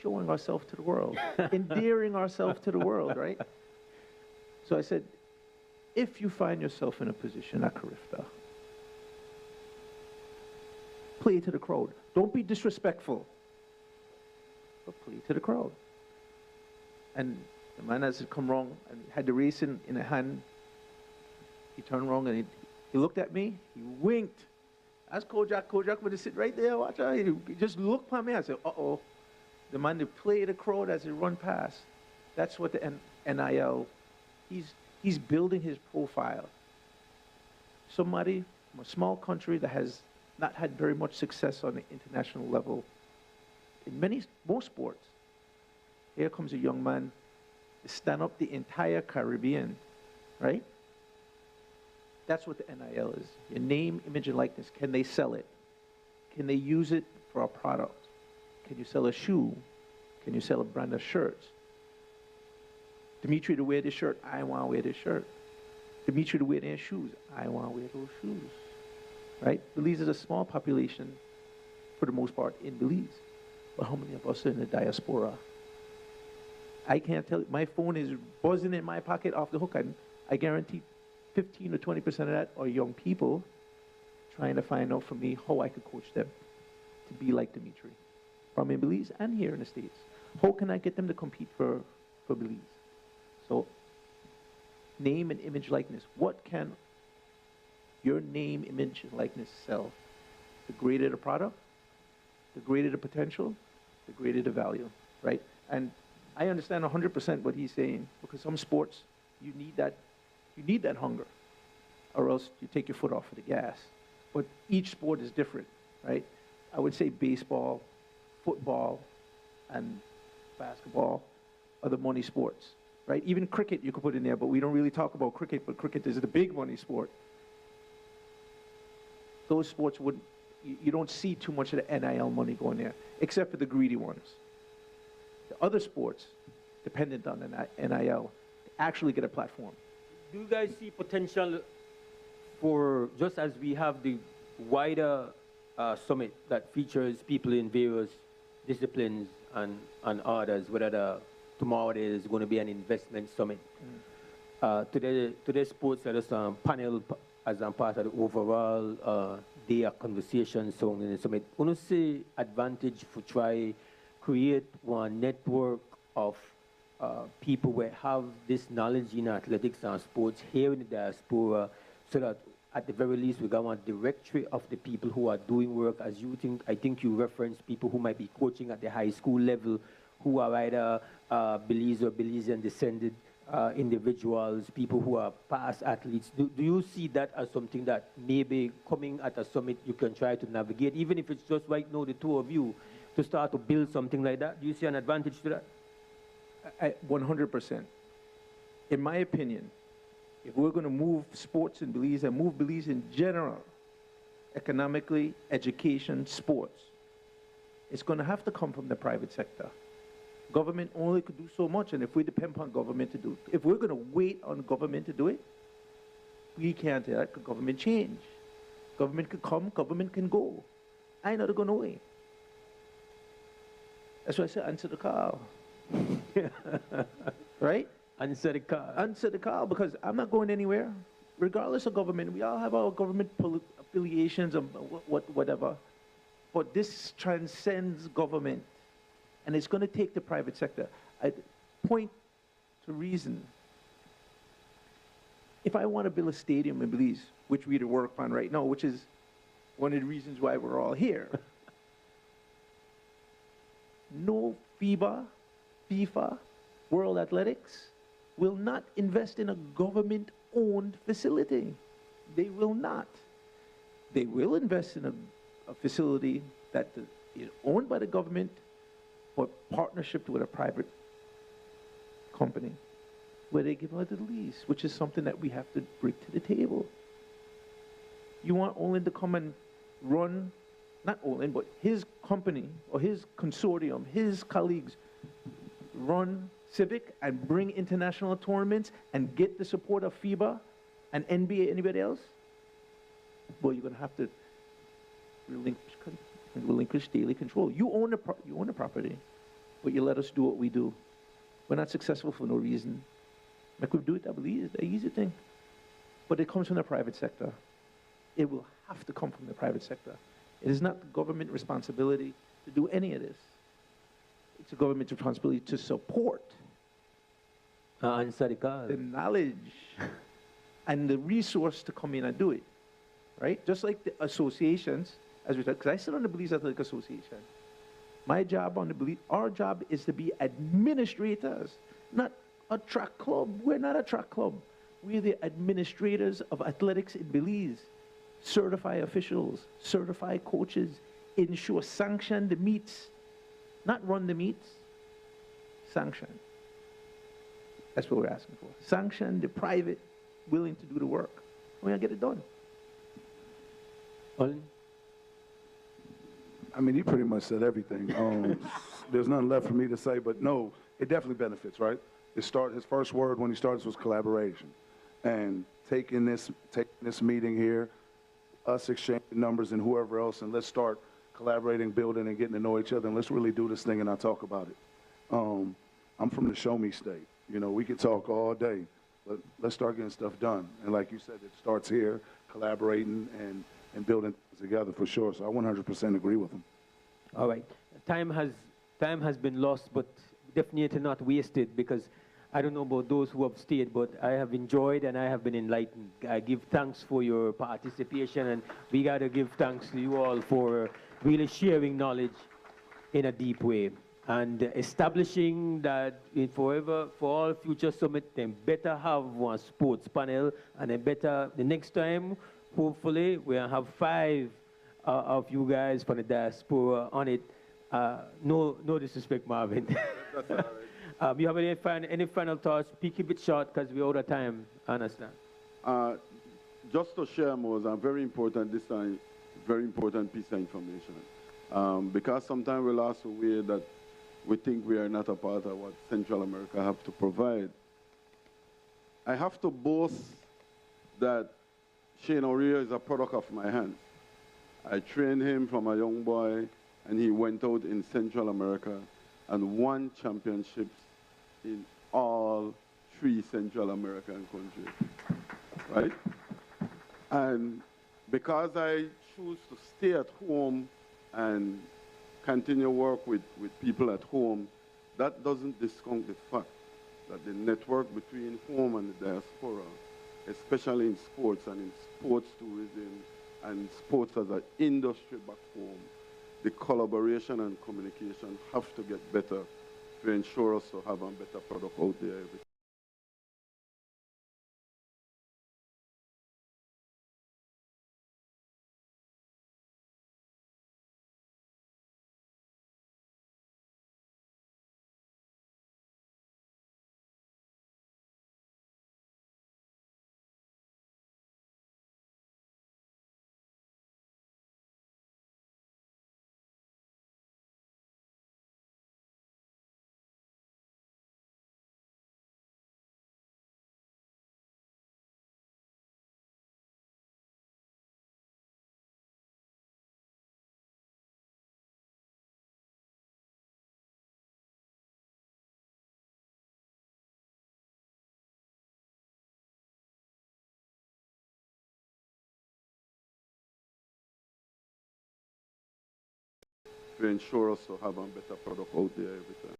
[SPEAKER 12] showing ourselves to the world, endearing ourselves to the world, right? So I said, if you find yourself in a position at Carifta, play to the crowd. Don't be disrespectful, but play to the crowd. And the man has come wrong and had the race in a hand. He turned wrong and he looked at me, he winked. That's Kojak. Kojak would sit right there, watch out. He just looked at me. I said, uh-oh. The man to play the crowd as he run past. That's what the NIL, he's building his profile. Somebody from a small country that has not had very much success on the international level in most sports. Here comes a young man to stand up the entire Caribbean, right? That's what the NIL is. Your name, image, and likeness. Can they sell it? Can they use it for a product? Can you sell a shoe? Can you sell a brand of shirts? Dimitri to wear this shirt, I want to wear this shirt. Dimitri to wear their shoes, I want to wear those shoes. Right? Belize is a small population, for the most part, in Belize. But how many of us are in the diaspora? I can't tell you. My phone is buzzing in my pocket off the hook. I guarantee 15 or 20% of that are young people trying to find out from me how I could coach them to be like Dimitri, from in Belize and here in the States. How can I get them to compete for Belize? So name and image likeness. What can your name, image, and likeness sell? The greater the product, the greater the potential, the greater the value, right? And I understand 100% what he's saying, because some sports, you need that hunger, or else you take your foot off of the gas. But each sport is different, right? I would say baseball, football, and basketball are the money sports, right? Even cricket you could put in there, but we don't really talk about cricket, but cricket is the big money sport. Those sports you don't see too much of the NIL money going there, except for the greedy ones. The other sports, dependent on the NIL, actually get a platform.
[SPEAKER 9] Do you guys see potential for, just as we have the wider summit that features people in various disciplines and others, whether tomorrow there is going to be an investment summit. Today's sports let us panel as a part of the overall day of conversation surrounding the summit. I want to say advantage for try create one network of people who have this knowledge in athletics and sports here in the diaspora, so that at the very least we got one directory of the people who are doing work. As you think, I think you referenced people who might be coaching at the high school level, who are either Belize or Belizean descended individuals, people who are past athletes. Do you see that as something that maybe coming at a summit you can try to navigate, even if it's just right now the two of you, to start to build something like that? Do you see an advantage to that?
[SPEAKER 12] 100%. In my opinion, if we're going to move sports in Belize and move Belize in general, economically, education, sports, it's going to have to come from the private sector. Government only could do so much, and if we depend upon government to do it, if we're going to wait on government to do it, we can't let government change. Government could come, government can go. I ain't not going away. That's why I said answer the call. Right?
[SPEAKER 9] Answer the call.
[SPEAKER 12] Answer the call, because I'm not going anywhere. Regardless of government, we all have our government affiliations and whatever. But this transcends government. And it's going to take the private sector. I point to reason. If I want to build a stadium in Belize, which we're working on right now, which is one of the reasons why we're all here, no FIFA, World Athletics will not invest in a government-owned facility. They will not. They will invest in a facility that is owned by the government, but partnership with a private company, where they give out the lease, which is something that we have to bring to the table. You want Olin to come and run, not Olin, but his company or his consortium, his colleagues, run Civic and bring international tournaments and get the support of FIBA and NBA, anybody else? Well, you're going to have to relinquish daily control. You own the property, but you let us do what we do. We're not successful for no reason. Like we do it, I believe, it's an easy thing. But it comes from the private sector. It will have to come from the private sector. It is not the government responsibility to do any of this. It's a government responsibility to support the knowledge and the resource to come in and do it, right? Just like the associations, as we said, because I sit on the Belize Athletic Association. My job on the Belize, our job is to be administrators, not a track club. We're not a track club. We're the administrators of athletics in Belize. Certify officials, certify coaches, ensure, sanction the meets, not run the meets, sanction. That's what we're asking for. Sanction the private willing to do the work. We're going to get it done.
[SPEAKER 9] Olin?
[SPEAKER 11] I mean, he pretty much said everything. There's nothing left for me to say, but no, it definitely benefits, right? His first word when he starts was collaboration. And taking this meeting here, us exchanging numbers and whoever else, and let's start collaborating, building, and getting to know each other, and let's really do this thing and not talk about it. I'm from the show me state. You know, we could talk all day, but let's start getting stuff done. And like you said, it starts here, collaborating and building together for sure. So I 100% agree with him.
[SPEAKER 9] All right. Time has been lost, but definitely not wasted, because I don't know about those who have stayed, but I have enjoyed and I have been enlightened. I give thanks for your participation, and we got to give thanks to you all for really sharing knowledge in a deep way and establishing that for all future summits, then better have one sports panel, and then better the next time, hopefully, we'll have 5 of you guys from the diaspora on it. No disrespect, Marvin.
[SPEAKER 10] That's all right.
[SPEAKER 9] You have any final thoughts? Keep it short, because we're out of time. I understand.
[SPEAKER 10] Just to share, Mose, a very important this time, very important piece of information. Because sometimes we're lost away that we think we are not a part of what Central America have to provide. I have to boast that Shane O'Reilly is a product of my hands. I trained him from a young boy and he went out in Central America and won championships in all 3 Central American countries, right? And because I choose to stay at home and continue work with people at home, that doesn't discount the fact that the network between home and the diaspora, especially in sports and in sports tourism and sports as an industry back home, the collaboration and communication have to get better to ensure us to have a better product out there every time. To ensure us to have a better product out there every time.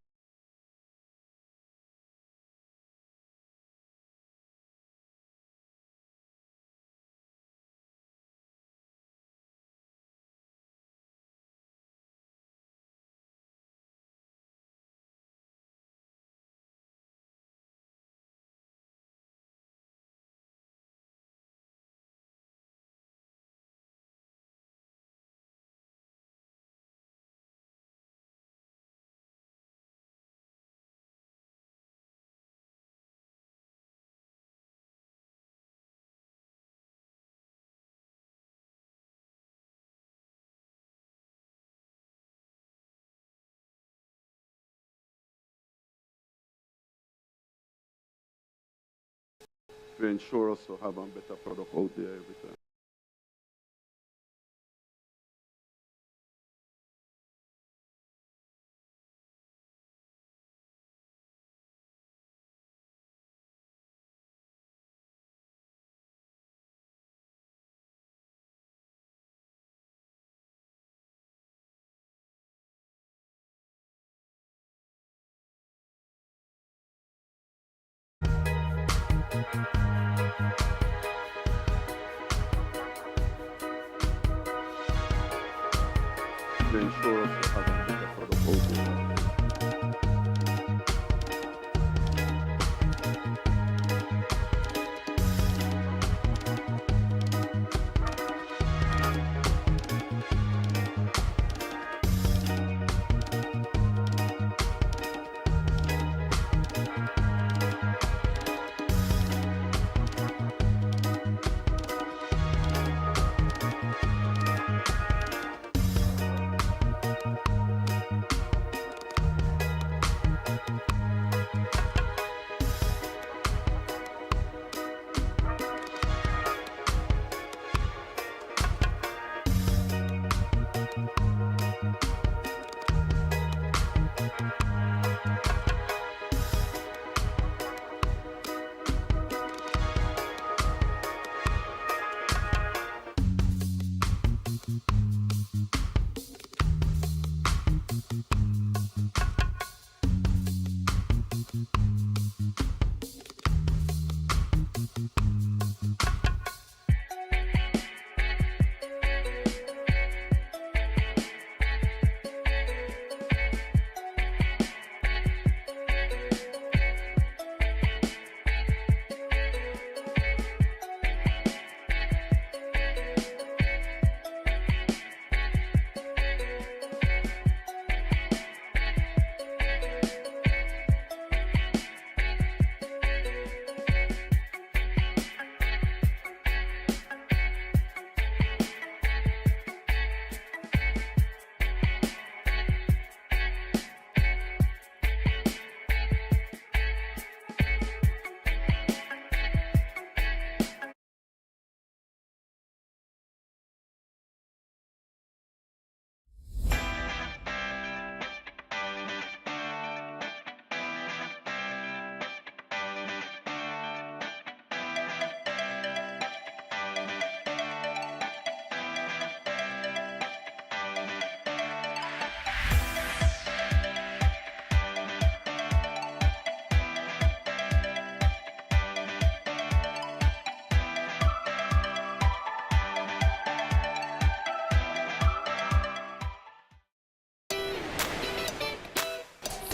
[SPEAKER 10] To ensure us to have a better product out there every time. To ensure us to have a better product out there.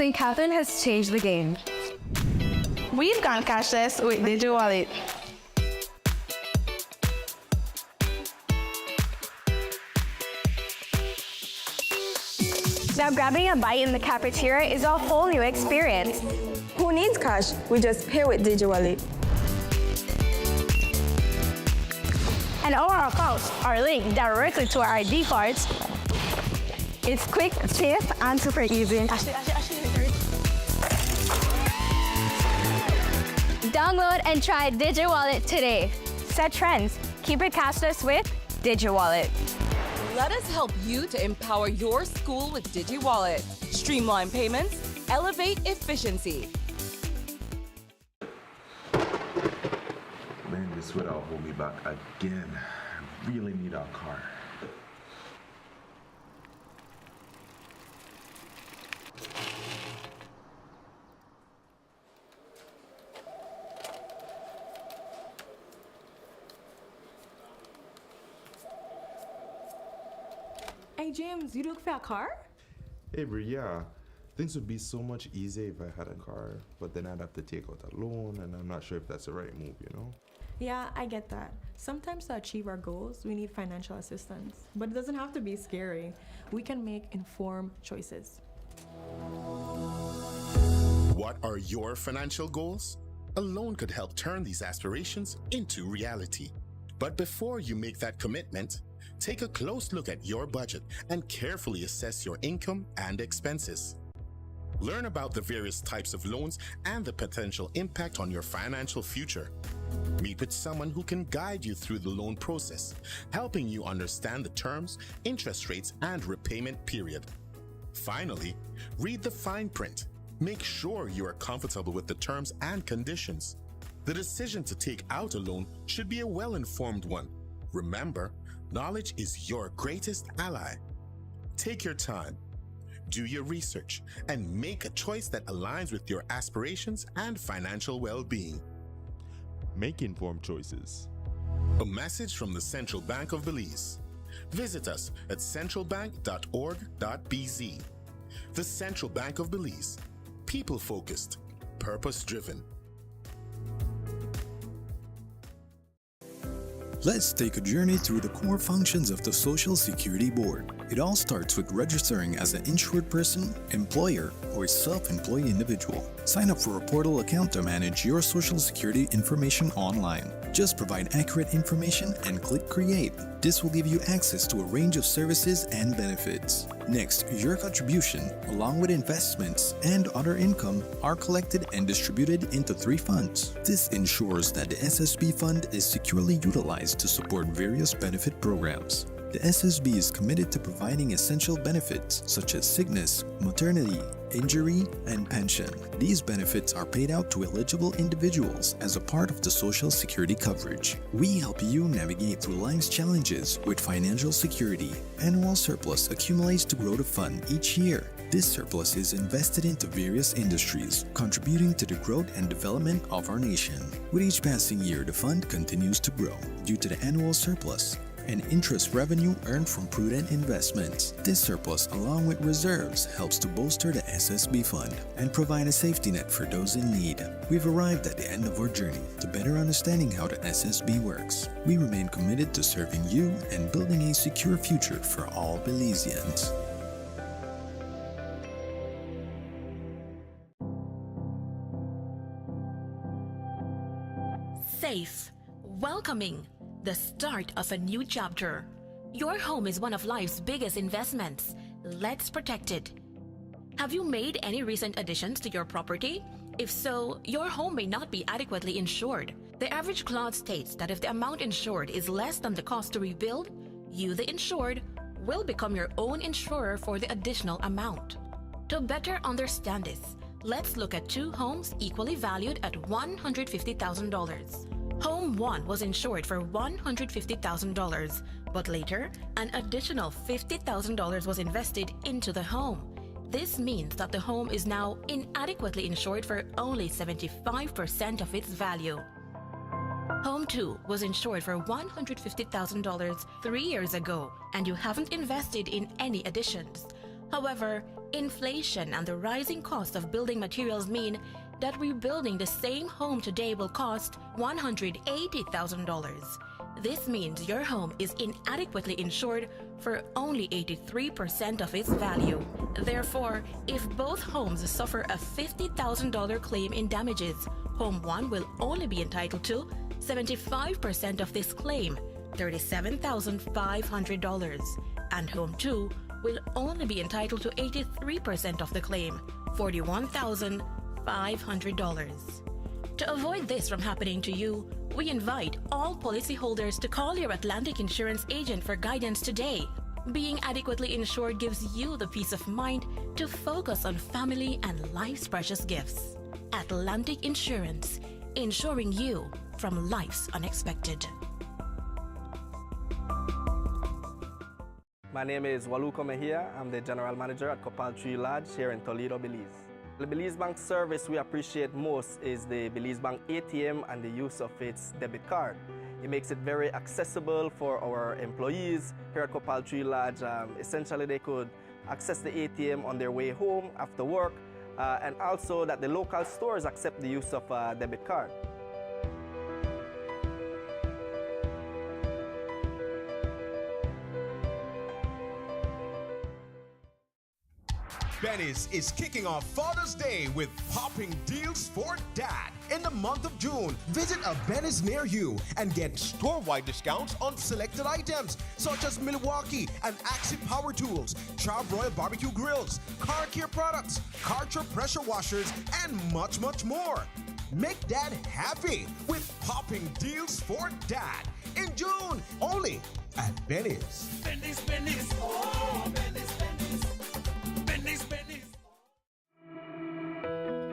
[SPEAKER 13] think Catherine has changed the game.
[SPEAKER 14] We've gone cashless with Digital Wallet.
[SPEAKER 13] Now grabbing a bite in the cafeteria is a whole new experience.
[SPEAKER 14] Who needs cash? We just pay with Digital Wallet.
[SPEAKER 13] And all our accounts are linked directly to our ID cards. It's quick, safe, and super easy. Download and try Digital Wallet today. Set trends. Keep it cashless with Digital Wallet.
[SPEAKER 15] Let us help you to empower your school with DigiWallet. Streamline payments, elevate efficiency.
[SPEAKER 16] Man, this weather will hold me back again. I really need our car.
[SPEAKER 17] Hey James, you look for a car?
[SPEAKER 18] Hey Bri, yeah. Things would be so much easier if I had a car, but then I'd have to take out a loan, and I'm not sure if that's the right move, you know?
[SPEAKER 17] Yeah, I get that. Sometimes to achieve our goals, we need financial assistance. But it doesn't have to be scary. We can make informed choices.
[SPEAKER 19] What are your financial goals? A loan could help turn these aspirations into reality. But before you make that commitment, take a close look at your budget and carefully assess your income and expenses. Learn about the various types of loans and the potential impact on your financial future. Meet with someone who can guide you through the loan process, helping you understand the terms, interest rates, and repayment period. Finally, read the fine print. Make sure you are comfortable with the terms and conditions. The decision to take out a loan should be a well-informed one. Remember, knowledge is your greatest ally. Take your time, do your research, and make a choice that aligns with your aspirations and financial well-being.
[SPEAKER 18] Make informed choices.
[SPEAKER 19] A message from the Central Bank of Belize. Visit us at centralbank.org.bz. The Central Bank of Belize. People-focused, purpose-driven.
[SPEAKER 20] Let's take a journey through the core functions of the Social Security Board. It all starts with registering as an insured person, employer, or self-employed individual. Sign up for a portal account to manage your Social Security information online. Just provide accurate information and click Create. This will give you access to a range of services and benefits. Next, your contribution, along with investments and other income, are collected and distributed into 3 funds. This ensures that the SSB fund is securely utilized to support various benefit programs. The SSB is committed to providing essential benefits such as sickness, maternity, injury, and pension. These benefits are paid out to eligible individuals as a part of the Social Security coverage. We help you navigate through life's challenges with financial security. Annual surplus accumulates to grow the fund each year. This surplus is invested into various industries, contributing to the growth and development of our nation. With each passing year, the fund continues to grow due to the annual surplus and interest revenue earned from prudent investments. This surplus, along with reserves, helps to bolster the SSB fund and provide a safety net for those in need. We've arrived at the end of our journey to better understanding how the SSB works. We remain committed to serving you and building a secure future for all Belizeans.
[SPEAKER 21] Safe, welcoming, the start of a new chapter. Your home is one of life's biggest investments. Let's protect it. Have you made any recent additions to your property? If so, your home may not be adequately insured. The average clause states that if the amount insured is less than the cost to rebuild, you, the insured, will become your own insurer for the additional amount. To better understand this, let's look at 2 homes equally valued at $150,000. Home 1 was insured for $150,000, but later, an additional $50,000 was invested into the home. This means that the home is now inadequately insured for only 75% of its value. Home 2 was insured for $150,000 3 years ago, and you haven't invested in any additions. However, inflation and the rising cost of building materials mean that rebuilding the same home today will cost $180,000. This means your home is inadequately insured for only 83% of its value. Therefore, if both homes suffer a $50,000 claim in damages, Home 1 will only be entitled to 75% of this claim, $37,500, and Home 2 will only be entitled to 83% of the claim, $41,500. To avoid this from happening to you, we invite all policyholders to call your Atlantic Insurance agent for guidance today. Being adequately insured gives you the peace of mind to focus on family and life's precious gifts. Atlantic Insurance, insuring you from life's unexpected.
[SPEAKER 2] My name is Waluko Mejia. I'm the General Manager at Copal Tree Lodge here in Toledo, Belize. The Belize Bank service we appreciate most is the Belize Bank ATM and the use of its debit card. It makes it very accessible for our employees here at Copal Tree Lodge. Essentially, they could access the ATM on their way home after work, and also that the local stores accept the use of a debit card.
[SPEAKER 22] Benny's is kicking off Father's Day with popping deals for dad. In the month of June, visit a Benny's near you and get store-wide discounts on selected items such as Milwaukee and Axie Power Tools, Charbroil Barbecue Grills, car care products, Karcher pressure washers, and much, much more. Make dad happy with popping deals for dad in June, only at Benny's.
[SPEAKER 23] Benny's, Benny's, oh, Benny's, Benny's.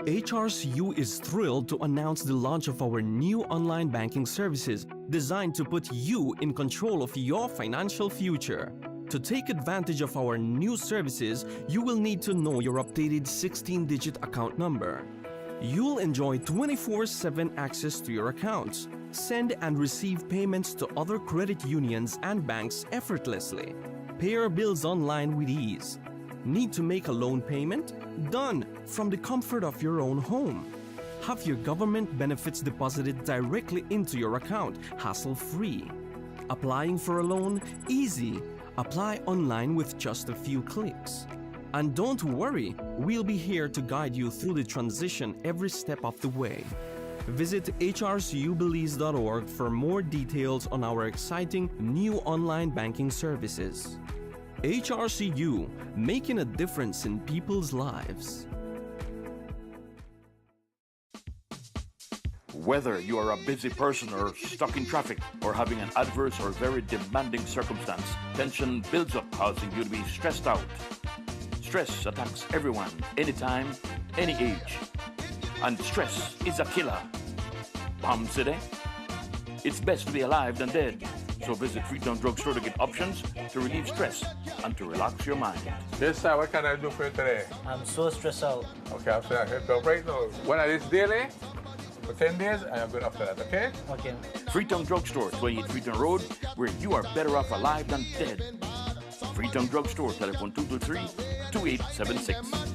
[SPEAKER 24] HRCU is thrilled to announce the launch of our new online banking services designed to put you in control of your financial future. To take advantage of our new services, you will need to know your updated 16-digit account number. You'll enjoy 24/7 access to your accounts, send and receive payments to other credit unions and banks effortlessly, pay your bills online with ease. Need to make a loan payment? Done from the comfort of your own home. Have your government benefits deposited directly into your account, hassle-free. Applying for a loan? Easy. Apply online with just a few clicks. And don't worry, we'll be here to guide you through the transition every step of the way. Visit hrcubelize.org for more details on our exciting new online banking services. HRCU, making a difference in people's lives.
[SPEAKER 25] Whether you are a busy person or stuck in traffic or having an adverse or very demanding circumstance, tension builds up, causing you to be stressed out. Stress attacks everyone, anytime, any age. And stress is a killer. Palm City? It's best to be alive than dead. So visit Freetown Drugstore to get options to relieve stress and to relax your mind.
[SPEAKER 26] Yes, sir. What can I do for you today?
[SPEAKER 27] I'm so stressed out.
[SPEAKER 26] Okay, I'm sorry. I can help right now. When I this daily, for 10 days, I am good after that, okay?
[SPEAKER 27] Okay.
[SPEAKER 25] Freetown Drugstore, 28 Freetown Road, where you are better off alive than dead. Freetown Drugstore, telephone 223-2876.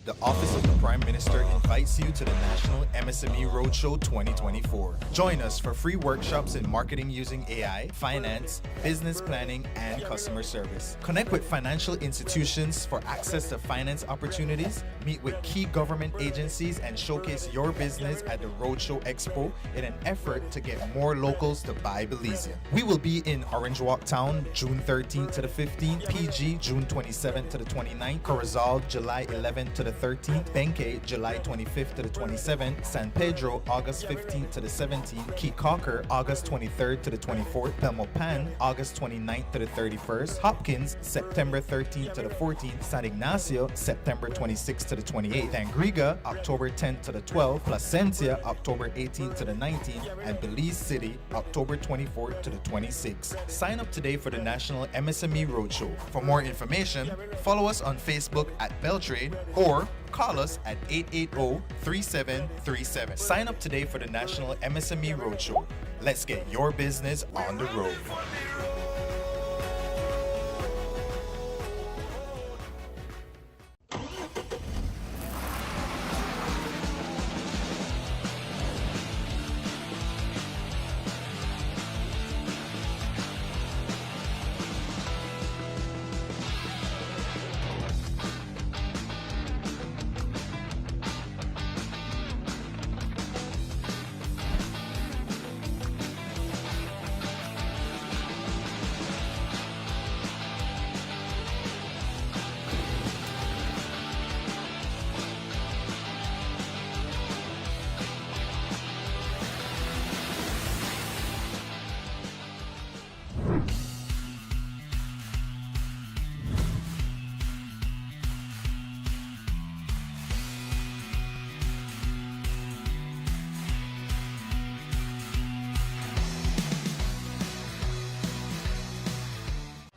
[SPEAKER 28] The Office of the Prime Minister invites you to the National MSME Roadshow 2024. Join us for free workshops in marketing using AI, finance, business planning, and customer service. Connect with financial institutions for access to finance opportunities, meet with key government agencies, and showcase your business at the Roadshow Expo in an effort to get more locals to buy Belizean. We will be in Orange Walk Town, June 13th to the 15th, PG, June 27th to the 29th, Corozal, July 11th to the 13th, Benke, July 25th to the 27th, San Pedro, August 15th to the 17th, Key Cocker, August 23rd to the 24th, Belmopan, August 29th to the 31st, Hopkins, September 13th to the 14th, San Ignacio, September 26th to the 28th, Tangriga, October 10th to the 12th, Placentia, October 18th to the 19th, and Belize City, October 24th to the 26th. Sign up today for the National MSME Roadshow. For more information, follow us on Facebook at Beltrade or call us at 880-3737. Sign up today for the National MSME Roadshow. Let's get your business on the road.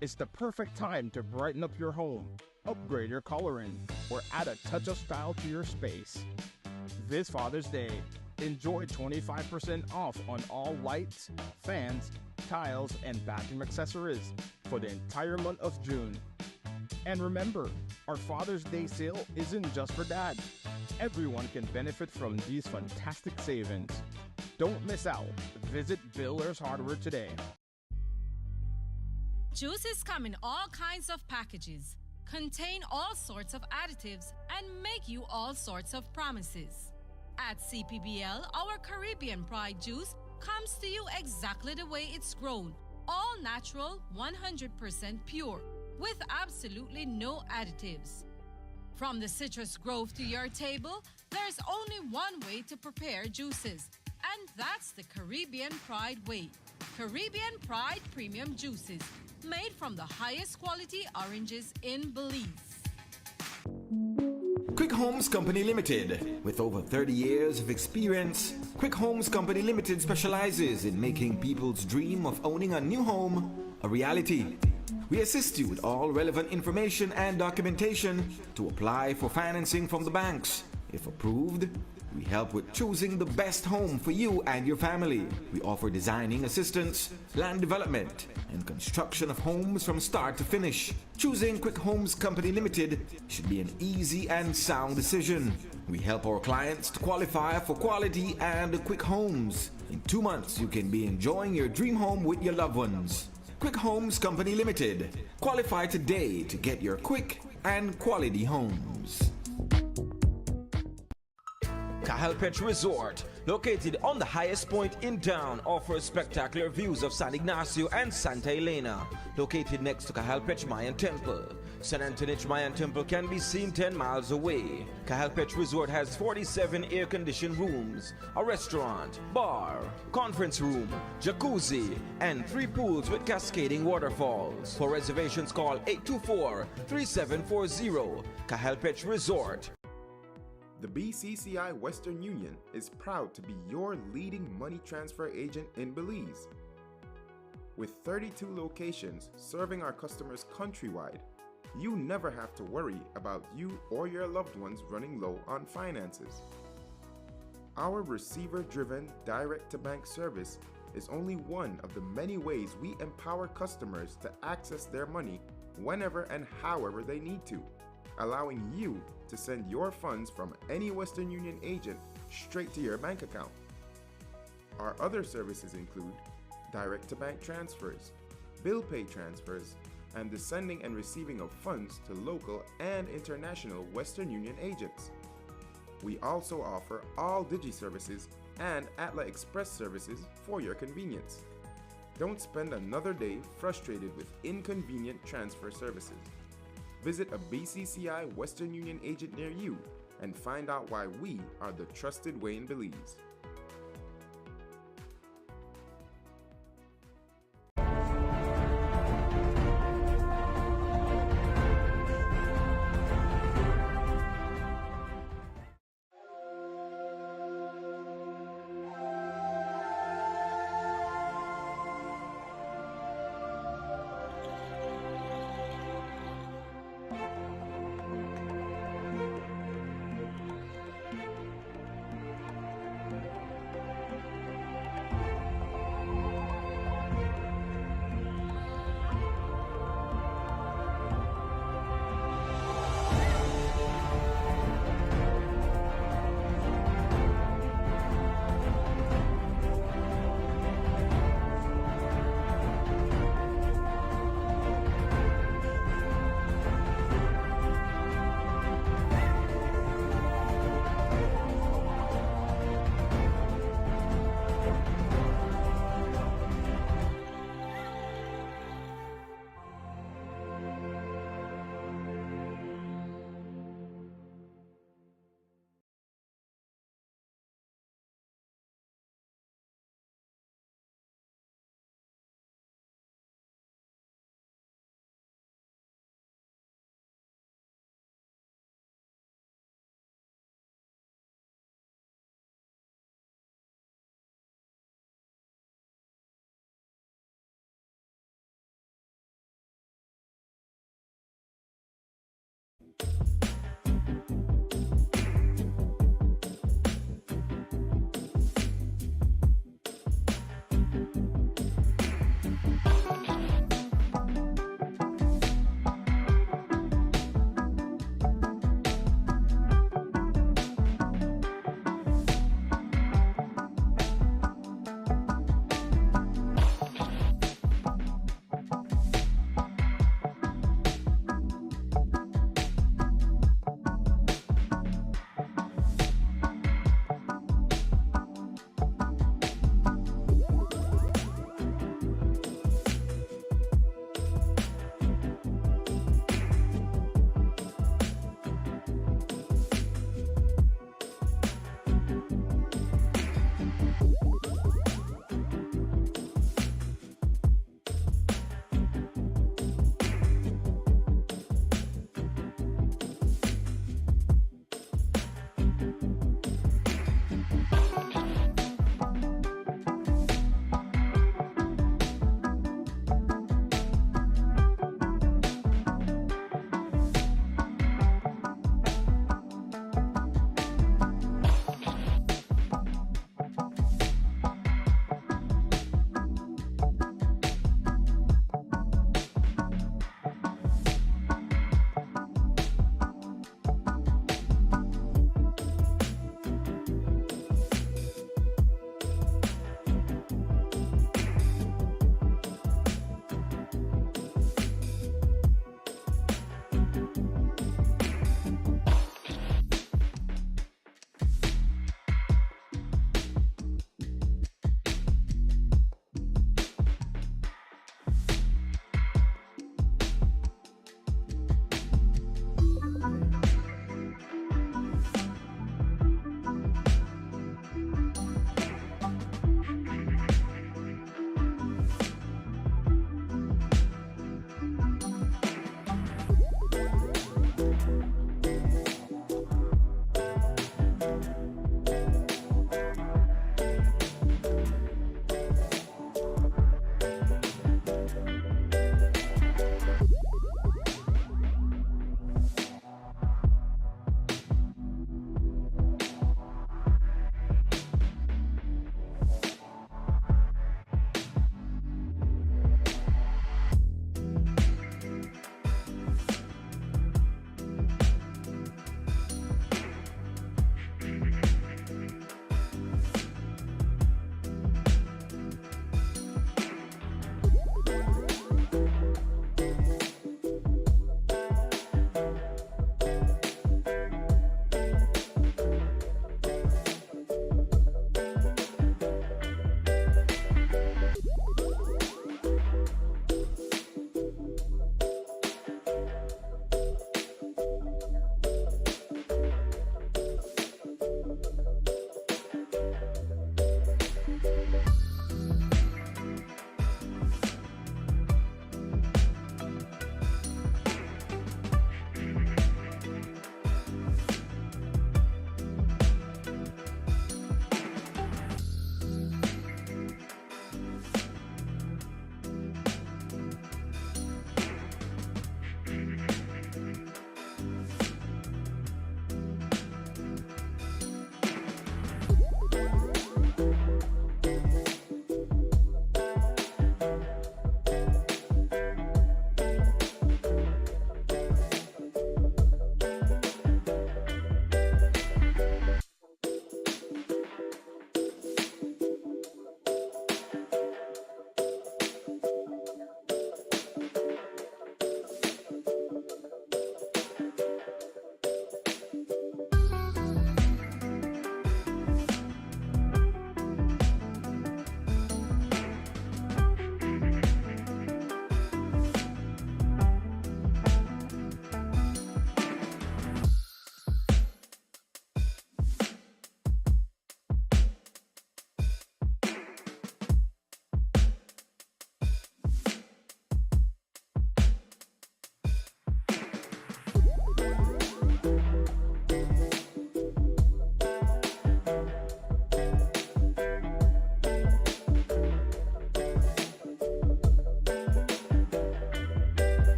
[SPEAKER 1] It's the perfect time to brighten up your home, upgrade your coloring, or add a touch of style to your space. This Father's Day, enjoy 25% off on all lights, fans, tiles, and bathroom accessories for the entire month of June. And remember, our Father's Day sale isn't just for dad. Everyone can benefit from these fantastic savings. Don't miss out. Visit Builders Hardware today.
[SPEAKER 3] Juices come in all kinds of packages, contain all sorts of additives, and make you all sorts of promises. At CPBL, our Caribbean Pride juice comes to you exactly the way it's grown, all natural, 100% pure, with absolutely no additives. From the citrus grove to your table, there's only one way to prepare juices, and that's the Caribbean Pride way. Caribbean Pride Premium Juices, made from the highest quality oranges in Belize.
[SPEAKER 4] Quick Homes Company Limited. With over 30 years of experience, Quick Homes Company Limited specializes in making people's dream of owning a new home a reality. We assist you with all relevant information and documentation to apply for financing from the banks. If approved, we help with choosing the best home for you and your family. We offer designing assistance, land development, and construction of homes from start to finish. Choosing Quick Homes Company Limited should be an easy and sound decision. We help our clients to qualify for quality and quick homes. In 2 months, you can be enjoying your dream home with your loved ones. Quick Homes Company Limited. Qualify today to get your quick and quality homes.
[SPEAKER 5] Cahalpech Resort, located on the highest point in town, offers spectacular views of San Ignacio and Santa Elena, located next to Cahalpech Mayan Temple. San Antonich Mayan Temple can be seen 10 miles away. Cahalpech Resort has 47 air-conditioned rooms, a restaurant, bar, conference room, jacuzzi, and 3 pools with cascading waterfalls. For reservations, call 824-3740. Cahalpech Resort.
[SPEAKER 6] The BCCI Western Union is proud to be your leading money transfer agent in Belize. With 32 locations serving our customers countrywide, you never have to worry about you or your loved ones running low on finances. Our receiver-driven direct-to-bank service is only one of the many ways we empower customers to access their money whenever and however they need to, allowing you to send your funds from any Western Union agent straight to your bank account. Our other services include direct-to-bank transfers, bill pay transfers, and the sending and receiving of funds to local and international Western Union agents. We also offer all Digi services and Atla Express services for your convenience. Don't spend another day frustrated with inconvenient transfer services. Visit a BCCI Western Union agent near you and find out why we are the trusted way in Belize.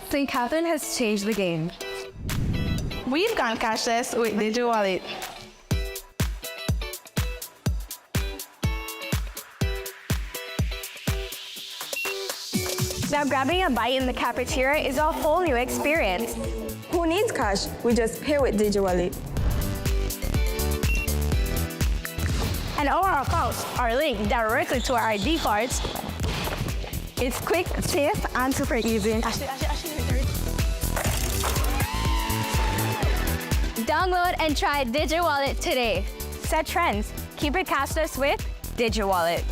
[SPEAKER 13] St. Catherine has changed the game. We've gone cashless with Digi Wallet. Now grabbing a bite in the cafeteria is a whole new experience.
[SPEAKER 7] Who needs cash? We just pay with Digi Wallet.
[SPEAKER 13] And all our accounts are linked directly to our ID cards. It's quick, safe, and super easy. Download and try Digi Wallet today. Set trends. Keep it cashless with Digi Wallet.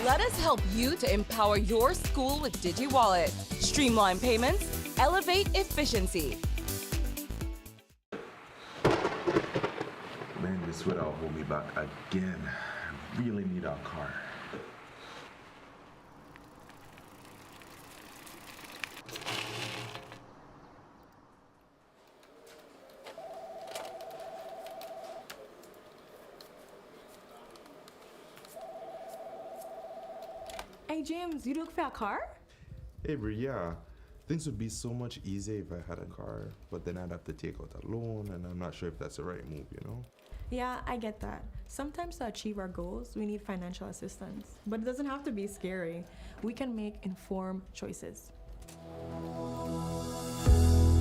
[SPEAKER 15] Let us help you to empower your school with Digi Wallet. Streamline payments, elevate efficiency.
[SPEAKER 16] Man, this weather will hold me back again. I really need our car.
[SPEAKER 17] Hey James, you look for a car?
[SPEAKER 18] Avery, yeah. Things would be so much easier if I had a car, but then I'd have to take out a loan, and I'm not sure if that's the right move, you know?
[SPEAKER 17] Yeah, I get that. Sometimes to achieve our goals, we need financial assistance. But it doesn't have to be scary. We can make informed choices.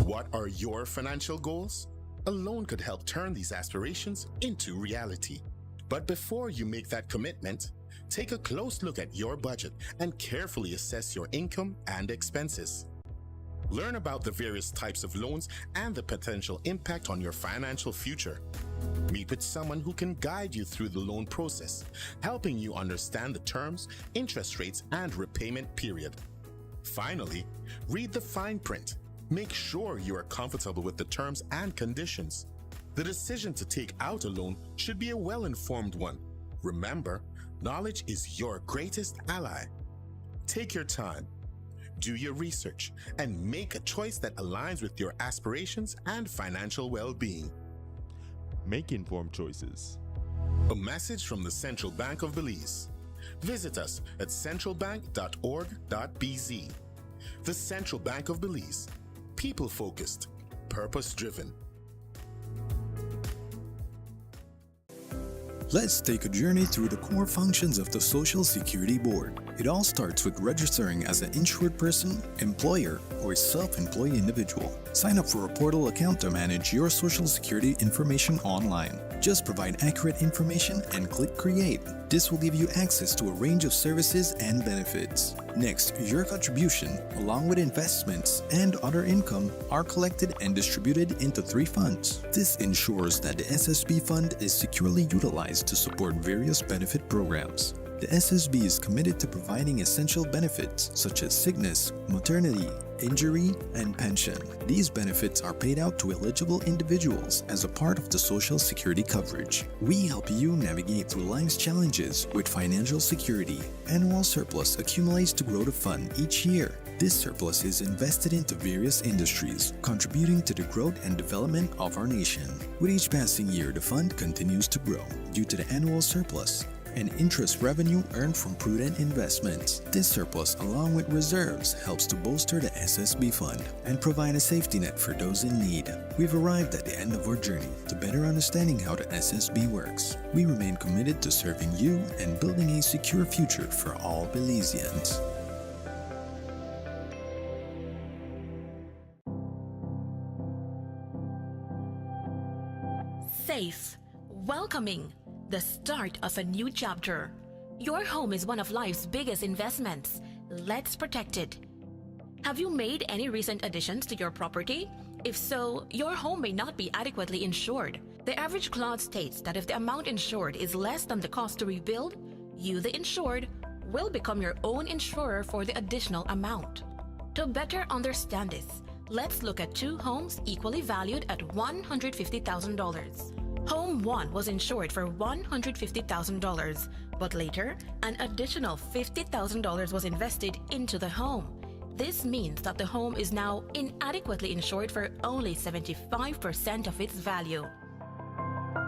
[SPEAKER 19] What are your financial goals? A loan could help turn these aspirations into reality. But before you make that commitment, take a close look at your budget and carefully assess your income and expenses. Learn about the various types of loans and the potential impact on your financial future. Meet with someone who can guide you through the loan process, helping you understand the terms, interest rates, and repayment period. Finally, read the fine print. Make sure you are comfortable with the terms and conditions. The decision to take out a loan should be a well-informed one. Remember, knowledge is your greatest ally. Take your time, do your research, and make a choice that aligns with your aspirations and financial well-being.
[SPEAKER 18] Make informed choices.
[SPEAKER 19] A message from the Central Bank of Belize. Visit us at centralbank.org.bz. The Central Bank of Belize. People-focused, purpose-driven.
[SPEAKER 20] Let's take a journey through the core functions of the Social Security Board. It all starts with registering as an insured person, employer, or self-employed individual. Sign up for a portal account to manage your Social Security information online. Just provide accurate information and click Create. This will give you access to a range of services and benefits. Next, your contribution, along with investments and other income, are collected and distributed into 3 funds. This ensures that the SSB fund is securely utilized to support various benefit programs. The SSB is committed to providing essential benefits such as sickness, maternity, injury, and pension. These benefits are paid out to eligible individuals as a part of the Social Security coverage. We help you navigate through life's challenges with financial security. Annual surplus accumulates to grow the fund each year. This surplus is invested into various industries, contributing to the growth and development of our nation. With each passing year, the fund continues to grow due to the annual surplus and interest revenue earned from prudent investments. This surplus, along with reserves, helps to bolster the SSB fund and provide a safety net for those in need. We've arrived at the end of our journey to better understanding how the SSB works. We remain committed to serving you and building a secure future for all Belizeans.
[SPEAKER 21] Safe, welcoming, the start of a new chapter. Your home is one of life's biggest investments. Let's protect it. Have you made any recent additions to your property? If so, your home may not be adequately insured. The average clause states that if the amount insured is less than the cost to rebuild, you, the insured, will become your own insurer for the additional amount. To better understand this, let's look at 2 homes equally valued at $150,000. Home 1 was insured for $150,000, but later, an additional $50,000 was invested into the home. This means that the home is now inadequately insured for only 75% of its value.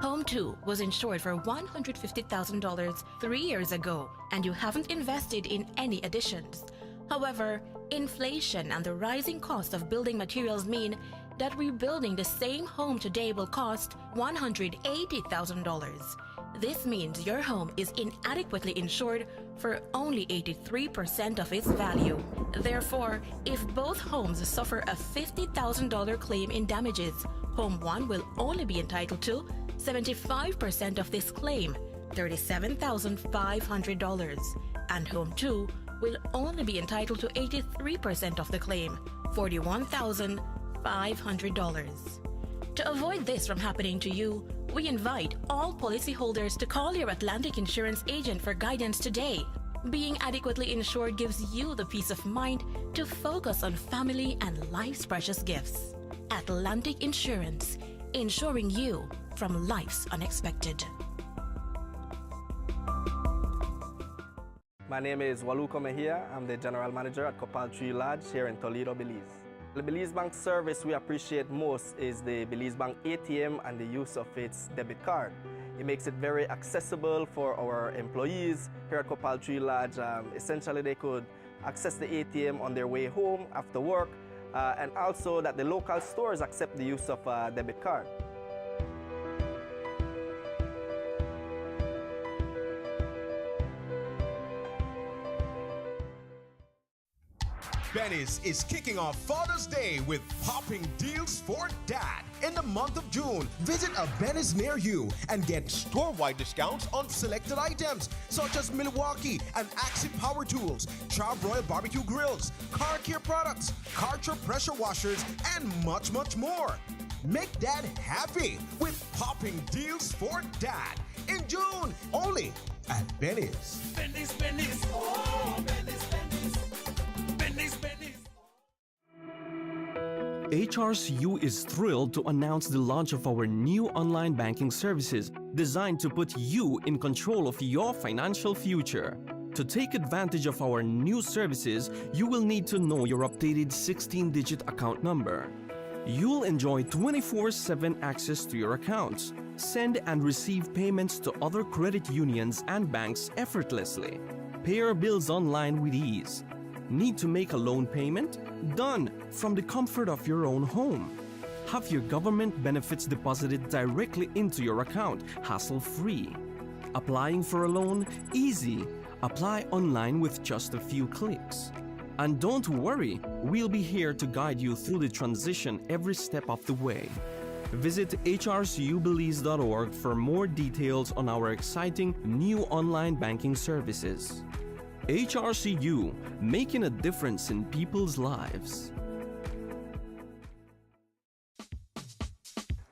[SPEAKER 21] Home 2 was insured for $150,000 3 years ago, and you haven't invested in any additions. However, inflation and the rising cost of building materials mean that rebuilding the same home today will cost $180,000. This means your home is inadequately insured for only 83% of its value. Therefore, if both homes suffer a $50,000 claim in damages, Home 1 will only be entitled to 75% of this claim, $37,500, and Home 2 will only be entitled to 83% of the claim, $41,500. To avoid this from happening to you, we invite all policyholders to call your Atlantic Insurance agent for guidance today. Being adequately insured gives you the peace of mind to focus on family and life's precious gifts. Atlantic Insurance, insuring you from life's unexpected.
[SPEAKER 2] My name is Waluko Mejia. I'm the General Manager at Copal Tree Lodge here in Toledo, Belize. The Belize Bank service we appreciate most is the Belize Bank ATM and the use of its debit card. It makes it very accessible for our employees here at Copal Tree Lodge. Essentially, they could access the ATM on their way home after work, and also that the local stores accept the use of a debit card.
[SPEAKER 22] Benny's is kicking off Father's Day with popping deals for dad. In the month of June, visit a Benny's near you and get store-wide discounts on selected items such as Milwaukee and Axie power tools, Charbroil barbecue grills, car care products, Karcher pressure washers, and much, much more. Make dad happy with popping deals for dad in June, only at Benny's.
[SPEAKER 23] Benny's, Benny's, oh, Benny's, Benny's. Benny's, Benny's.
[SPEAKER 24] HRCU is thrilled to announce the launch of our new online banking services designed to put you in control of your financial future. To take advantage of our new services, you will need to know your updated 16-digit account number. You'll enjoy 24/7 access to your accounts, send and receive payments to other credit unions and banks effortlessly, pay your bills online with ease. Need to make a loan payment? Done from the comfort of your own home. Have your government benefits deposited directly into your account, hassle-free. Applying for a loan? Easy. Apply online with just a few clicks. And don't worry, we'll be here to guide you through the transition every step of the way. Visit hrcubelize.org for more details on our exciting new online banking services. HRCU, making a difference in people's lives.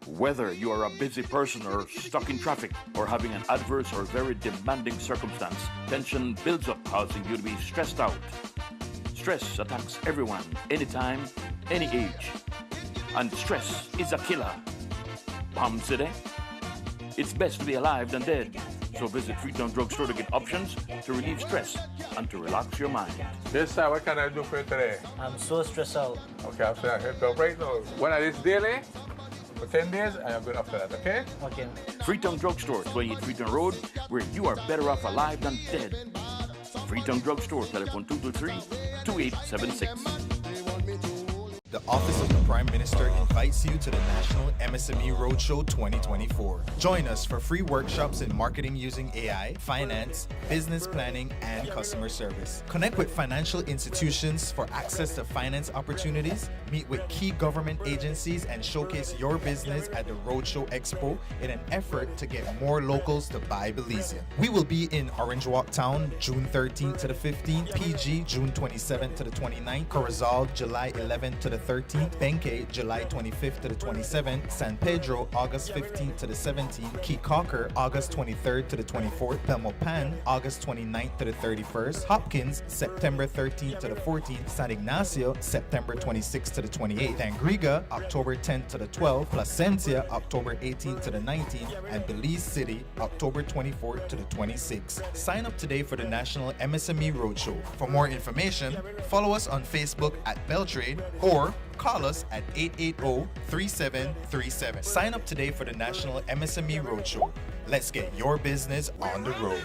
[SPEAKER 25] Whether you are a busy person or stuck in traffic or having an adverse or very demanding circumstance, tension builds up, causing you to be stressed out. Stress attacks everyone, anytime, any age. And stress is a killer. Palm City? It's best to be alive than dead. So visit Freetown Drugstore to get options to relieve stress and to relax your mind.
[SPEAKER 26] Yes, sir. What can I do for you today?
[SPEAKER 8] I'm so stressed out.
[SPEAKER 26] Okay, I'm saying I help you right now. When I this daily, for 10 days, I am good after that, okay?
[SPEAKER 8] Okay.
[SPEAKER 25] Freetown Drugstore, 28 Freetown Road, where you are better off alive than dead. Freetown Drugstore, telephone 223-2876.
[SPEAKER 28] The Office of the Prime Minister invites you to the National MSME Roadshow 2024. Join us for free workshops in marketing using AI, finance, business planning, and customer service. Connect with financial institutions for access to finance opportunities, meet with key government agencies, and showcase your business at the Roadshow Expo in an effort to get more locals to buy Belizean. We will be in Orange Walk Town, June 13th to the 15th, PG, June 27th to the 29th, Corozal, July 11th to the 13th, Benke, July 25th to the 27th, San Pedro, August 15th to the 17th, Key Cocker, August 23rd to the 24th, Belmopan, August 29th to the 31st, Hopkins, September 13th to the 14th, San Ignacio, September 26th to the 28th, Tangriga, October 10th to the 12th, Placentia, October 18th to the 19th, and Belize City, October 24th to the 26th. Sign up today for the National MSME Roadshow. For more information, follow us on Facebook at Beltrade or call us at 880-3737. Sign up today for the National MSME Roadshow. Let's get your business on the road.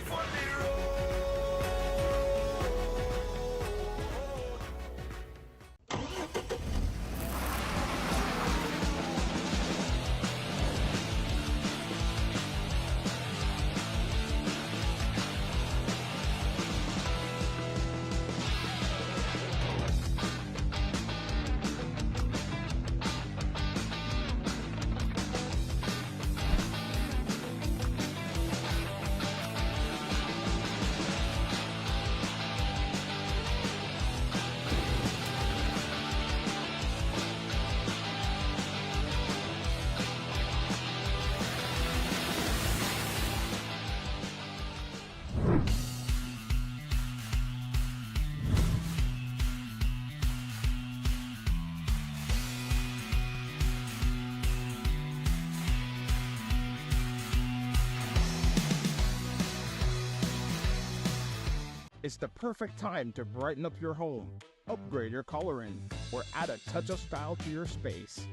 [SPEAKER 1] It's the perfect time to brighten up your home, upgrade your coloring, or add a touch of style to your space.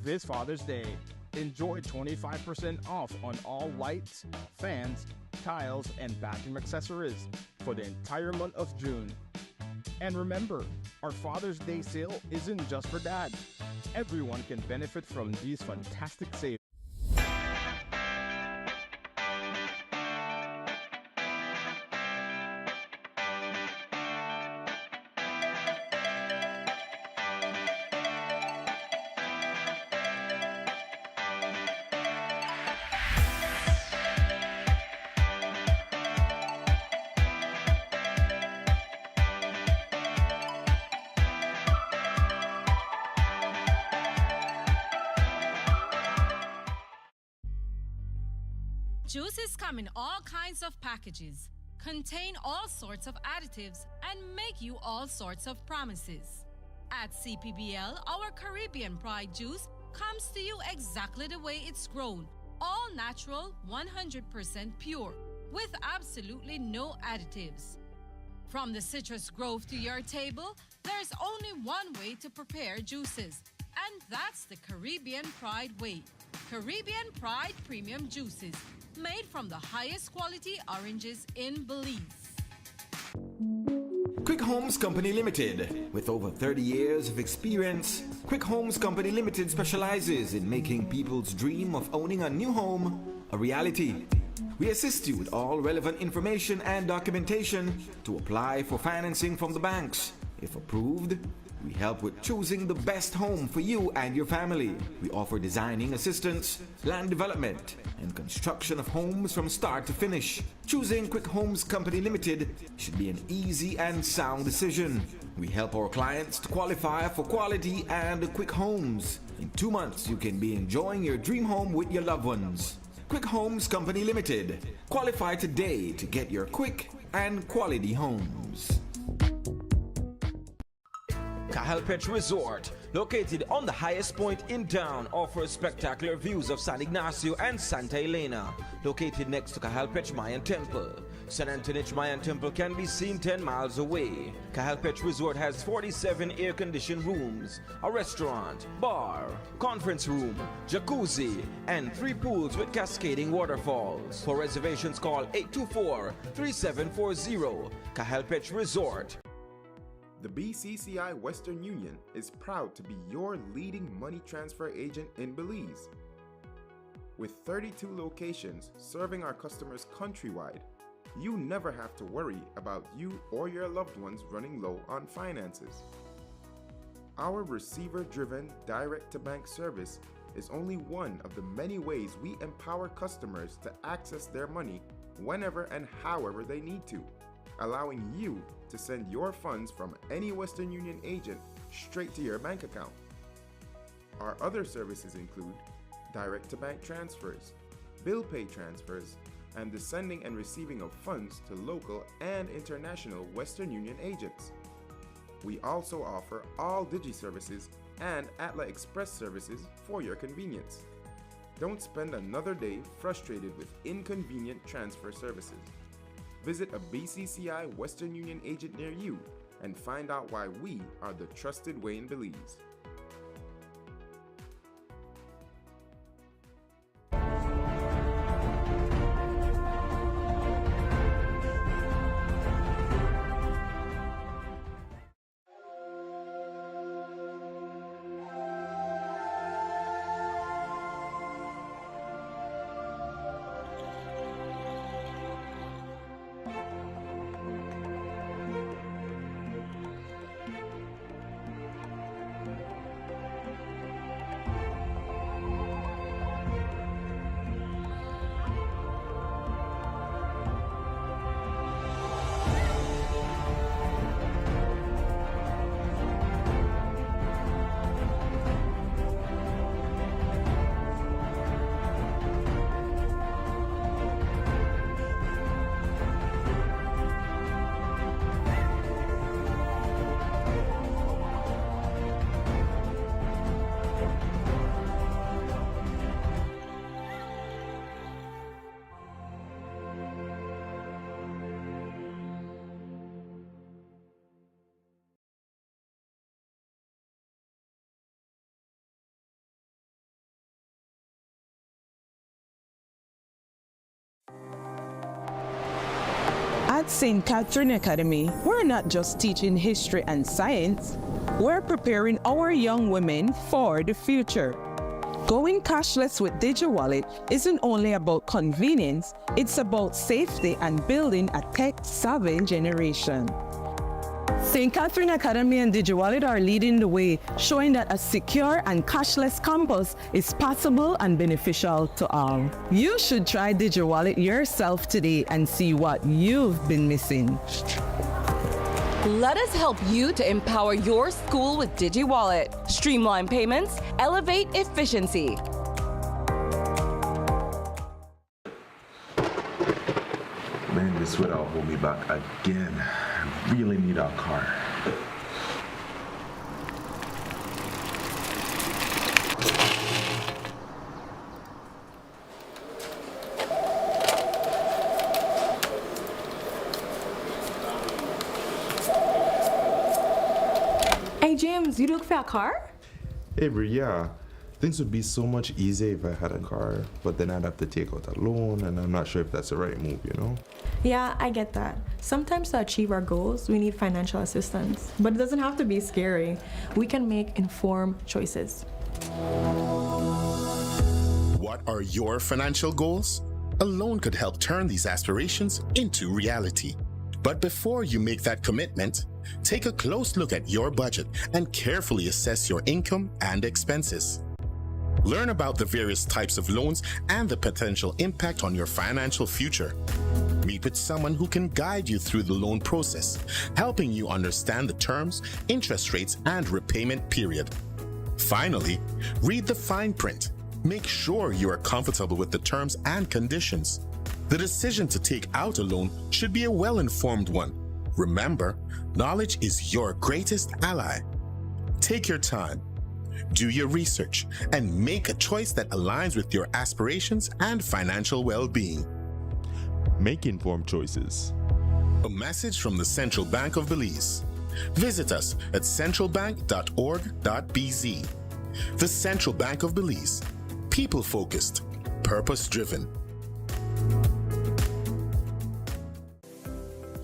[SPEAKER 1] This Father's Day, enjoy 25% off on all lights, fans, tiles, and bathroom accessories for the entire month of June. And remember, our Father's Day sale isn't just for dad. Everyone can benefit from these fantastic savings.
[SPEAKER 3] Juices come in all kinds of packages, contain all sorts of additives, and make you all sorts of promises. At CPBL, our Caribbean Pride juice comes to you exactly the way it's grown, all natural, 100% pure, with absolutely no additives. From the citrus grove to your table, there's only one way to prepare juices, and that's the Caribbean Pride way. Caribbean Pride Premium Juices, made from the highest quality oranges in Belize.
[SPEAKER 4] Quick Homes Company Limited. With over 30 years of experience, Quick Homes Company Limited specializes in making people's dream of owning a new home a reality. We assist you with all relevant information and documentation to apply for financing from the banks. If approved, we help with choosing the best home for you and your family. We offer designing assistance, land development, and construction of homes from start to finish. Choosing Quick Homes Company Limited should be an easy and sound decision. We help our clients to qualify for quality and quick homes. In 2 months, you can be enjoying your dream home with your loved ones. Quick Homes Company Limited. Qualify today to get your quick and quality homes.
[SPEAKER 5] Hyde Resort, located on the highest point in town, offers spectacular views of San Ignacio and Santa Elena, located next to Cajalpech Mayan Temple. San Antonich Mayan Temple can be seen 10 miles away. Cajalpech Resort has 47 air-conditioned rooms, a restaurant, bar, conference room, jacuzzi, and 3 pools with cascading waterfalls. For reservations, call 824-3740. Cajalpech Resort.
[SPEAKER 6] The BCCI Western Union is proud to be your leading money transfer agent in Belize. With 32 locations serving our customers countrywide, you never have to worry about you or your loved ones running low on finances. Our receiver-driven direct-to-bank service is only one of the many ways we empower customers to access their money whenever and however they need to, allowing you to send your funds from any Western Union agent straight to your bank account. Our other services include direct-to-bank transfers, bill pay transfers, and the sending and receiving of funds to local and international Western Union agents. We also offer all Digi services and Atla Express services for your convenience. Don't spend another day frustrated with inconvenient transfer services. Visit a BCCI Western Union agent near you and find out why we are the trusted way in Belize.
[SPEAKER 7] At St. Catherine Academy, we're not just teaching history and science, we're preparing our young women for the future. Going cashless with DigiWallet isn't only about convenience, it's about safety and building a tech-savvy generation. St. Catherine Academy and DigiWallet are leading the way, showing that a secure and cashless campus is possible and beneficial to all. You should try DigiWallet yourself today and see what you've been missing.
[SPEAKER 15] Let us help you to empower your school with DigiWallet. Streamline payments, elevate efficiency.
[SPEAKER 16] Man, this weather will hold me back again. I really need our car.
[SPEAKER 17] Hey James, you look for a car?
[SPEAKER 18] Avery, yeah. Things would be so much easier if I had a car, but then I'd have to take out a loan, and I'm not sure if that's the right move, you know?
[SPEAKER 17] Yeah, I get that. Sometimes to achieve our goals, we need financial assistance. But it doesn't have to be scary. We can make informed choices.
[SPEAKER 19] What are your financial goals? A loan could help turn these aspirations into reality. But before you make that commitment, take a close look at your budget and carefully assess your income and expenses. Learn about the various types of loans and the potential impact on your financial future. Meet with someone who can guide you through the loan process, helping you understand the terms, interest rates, and repayment period. Finally, read the fine print. Make sure you are comfortable with the terms and conditions. The decision to take out a loan should be a well-informed one. Remember, knowledge is your greatest ally. Take your time. Do your research and make a choice that aligns with your aspirations and financial well-being.
[SPEAKER 18] Make informed choices.
[SPEAKER 19] A message from the Central Bank of Belize. Visit us at centralbank.org.bz. The Central Bank of Belize. People-focused, purpose-driven.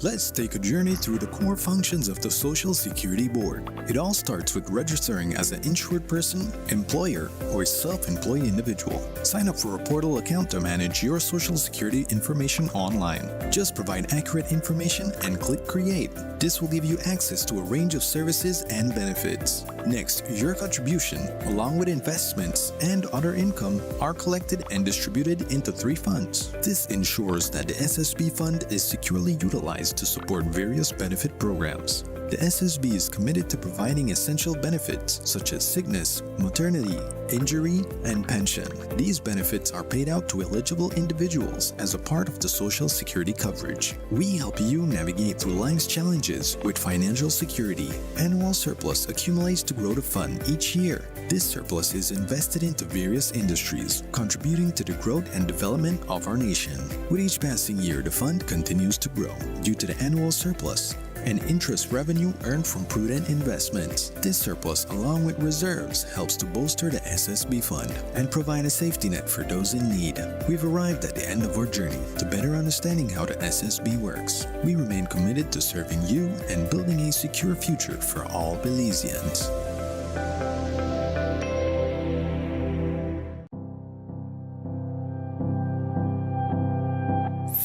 [SPEAKER 20] Let's take a journey through the core functions of the Social Security Board. It all starts with registering as an insured person, employer, or self-employed individual. Sign up for a portal account to manage your Social Security information online. Just provide accurate information and click Create. This will give you access to a range of services and benefits. Next, your contribution, along with investments and other income, are collected and distributed into 3 funds. This ensures that the SSB fund is securely utilized to support various benefit programs. The SSB is committed to providing essential benefits such as sickness, maternity, injury, and pension. These benefits are paid out to eligible individuals as a part of the Social Security coverage. We help you navigate through life's challenges with financial security. Annual surplus accumulates to grow the fund each year. This surplus is invested into various industries, contributing to the growth and development of our nation. With each passing year, the fund continues to grow due to the annual surplus and interest revenue earned from prudent investments. This surplus, along with reserves, helps to bolster the SSB fund and provide a safety net for those in need. We've arrived at the end of our journey to better understanding how the SSB works. We remain committed to serving you and building a secure future for all Belizeans.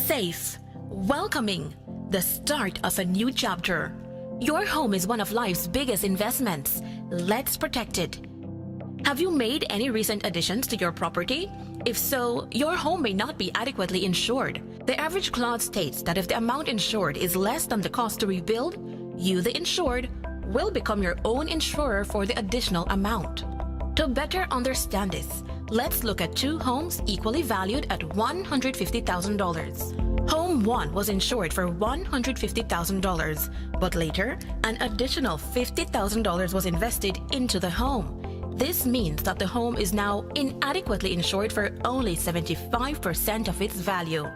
[SPEAKER 21] Safe, welcoming, the start of a new chapter. Your home is one of life's biggest investments. Let's protect it. Have you made any recent additions to your property? If so, your home may not be adequately insured. The average clause states that if the amount insured is less than the cost to rebuild, you, the insured, will become your own insurer for the additional amount. To better understand this, let's look at 2 homes equally valued at $150,000. Home 1 was insured for $150,000, but later, an additional $50,000 was invested into the home. This means that the home is now inadequately insured for only 75% of its value.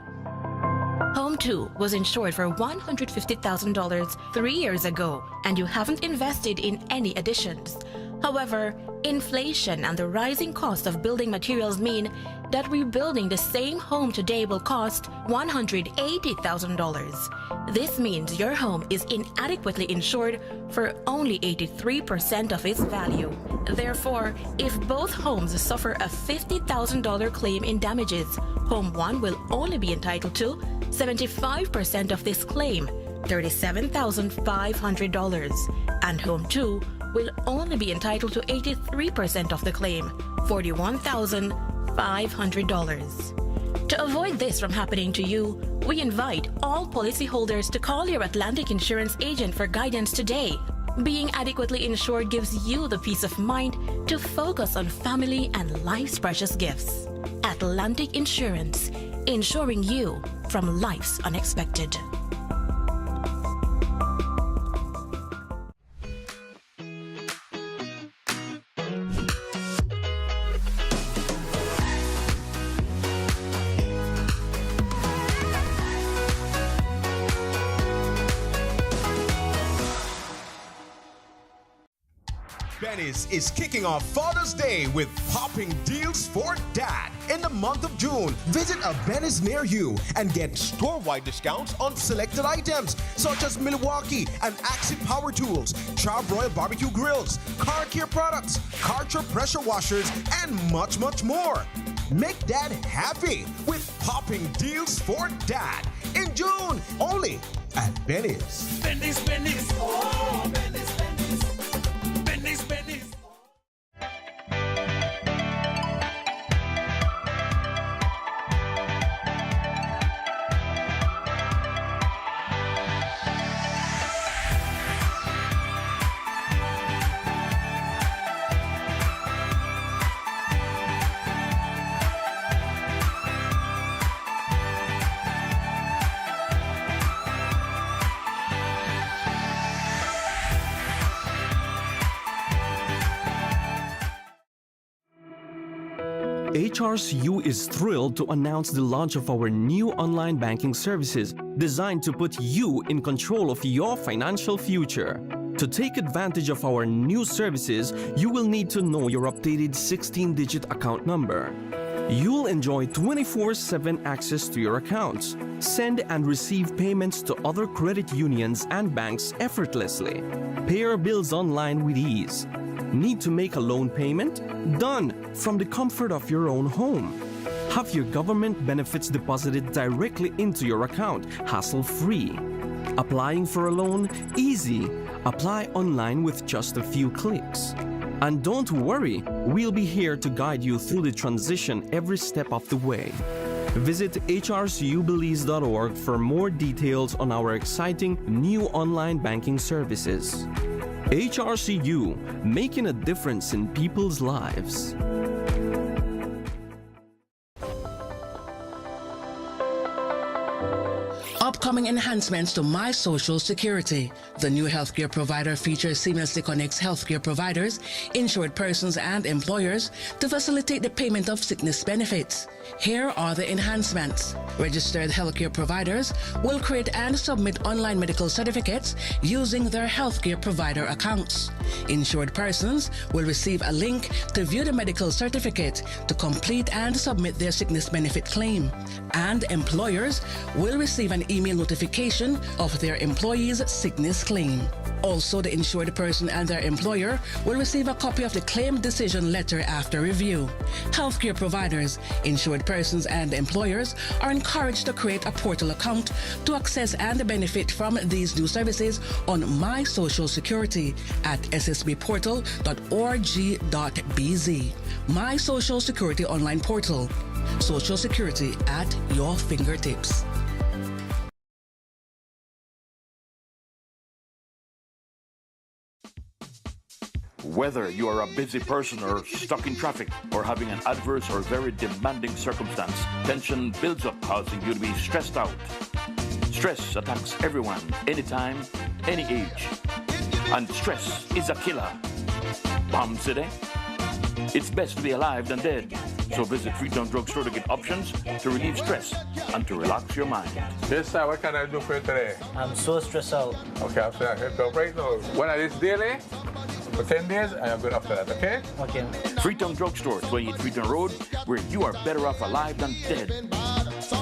[SPEAKER 21] Home 2 was insured for $150,000 3 years ago, and you haven't invested in any additions. However, inflation and the rising cost of building materials mean that rebuilding the same home today will cost $180,000. This means your home is inadequately insured for only 83% of its value. Therefore, if both homes suffer a $50,000 claim in damages, Home 1 will only be entitled to 75% of this claim, $37,500, and Home 2 will only be entitled to 83% of the claim, $41,500. To avoid this from happening to you, we invite all policyholders to call your Atlantic Insurance agent for guidance today. Being adequately insured gives you the peace of mind to focus on family and life's precious gifts. Atlantic Insurance, insuring you from life's unexpected.
[SPEAKER 22] Belize is kicking off Father's Day with popping deals for dad. In the month of June, visit a Belize near you and get store-wide discounts on selected items such as Milwaukee and Axie power tools, Char-Broil barbecue grills, car care products, Karcher pressure washers, and much, much more. Make dad happy with popping deals for dad in June, only at Belize.
[SPEAKER 23] Belize, Belize, oh, Belize, Belize. Belize, Belize.
[SPEAKER 24] HRCU is thrilled to announce the launch of our new online banking services designed to put you in control of your financial future. To take advantage of our new services, you will need to know your updated 16-digit account number. You'll enjoy 24/7 access to your accounts, send and receive payments to other credit unions and banks effortlessly, pay your bills online with ease. Need to make a loan payment? Done from the comfort of your own home. Have your government benefits deposited directly into your account, hassle-free. Applying for a loan? Easy. Apply online with just a few clicks. And don't worry, we'll be here to guide you through the transition every step of the way. Visit hrcubelize.org for more details on our exciting new online banking services. HRCU, making a difference in people's lives.
[SPEAKER 8] Upcoming enhancements to My Social Security. The new healthcare provider feature seamlessly connects healthcare providers, insured persons, and employers to facilitate the payment of sickness benefits. Here are the enhancements. Registered healthcare providers will create and submit online medical certificates using their healthcare provider accounts. Insured persons will receive a link to view the medical certificate to complete and submit their sickness benefit claim. And employers will receive an email notification of their employee's sickness claim. Also, the insured person and their employer will receive a copy of the claim decision letter after review. Healthcare providers, insured persons, and employers are encouraged to create a portal account to access and benefit from these new services on My Social Security at ssbportal.org.bz. My Social Security online portal. Social Security at your fingertips.
[SPEAKER 25] Whether you are a busy person or stuck in traffic or having an adverse or very demanding circumstance, tension builds up, causing you to be stressed out. Stress attacks everyone, anytime, any age. And stress is a killer. Palm City? It's best to be alive than dead. So visit Freetown Drugstore to get options to relieve stress and to relax your mind.
[SPEAKER 26] Yes, sir. What can I do for you today?
[SPEAKER 9] I'm so stressed out.
[SPEAKER 26] Okay, I'm saying I help you right now. When I this daily, For 10 days, I am good after that, okay?
[SPEAKER 2] Okay.
[SPEAKER 25] Freetown Drugstore, 28 Freetown Road, where you are better off alive than dead.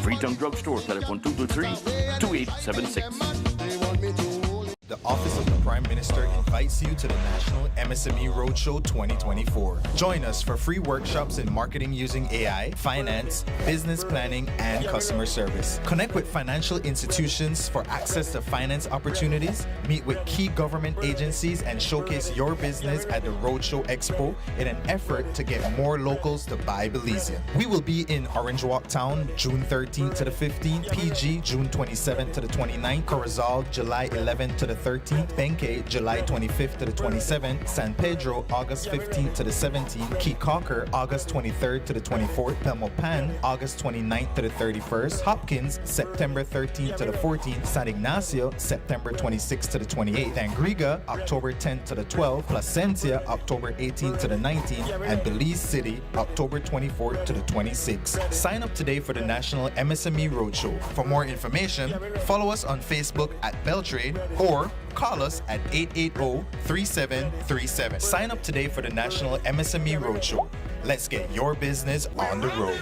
[SPEAKER 25] Freetown Drugstore, telephone 223-2876.
[SPEAKER 28] The Office of the Prime Minister invites you to the National MSME Roadshow 2024. Join us for free workshops in marketing using AI, finance, business planning, and customer service. Connect with financial institutions for access to finance opportunities, meet with key government agencies, and showcase your business at the Roadshow Expo in an effort to get more locals to buy Belizean. We will be in Orange Walk Town, June 13th to the 15th, PG, June 27th to the 29th, Corozal, July 11th to the 13th, Benke, July 25th to the 27th, San Pedro, August 15th to the 17th, Key-Cocker, August 23rd to the 24th, Belmopan, August 29th to the 31st, Hopkins, September 13th to the 14th, San Ignacio, September 26th to the 28th, Tangriga, October 10th to the 12th, Placencia, October 18th to the 19th, and Belize City, October 24th to the 26th. Sign up today for the National MSME Roadshow. For more information, follow us on Facebook at Beltrade or call us at 880-3737. Sign up today for the National MSME Roadshow. Let's get your business on the road.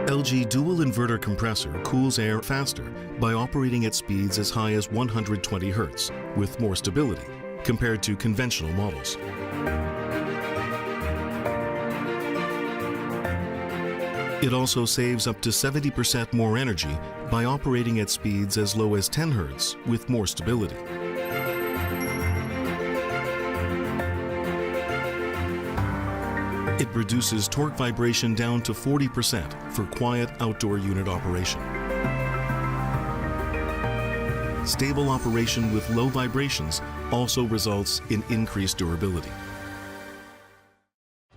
[SPEAKER 9] LG dual inverter compressor cools air faster by operating at speeds as high as 120 Hz with more stability compared to conventional models. It also saves up to 70% more energy by operating at speeds as low as 10 Hz with more stability. It reduces torque vibration down to 40% for quiet outdoor unit operation. Stable operation with low vibrations also results in increased durability.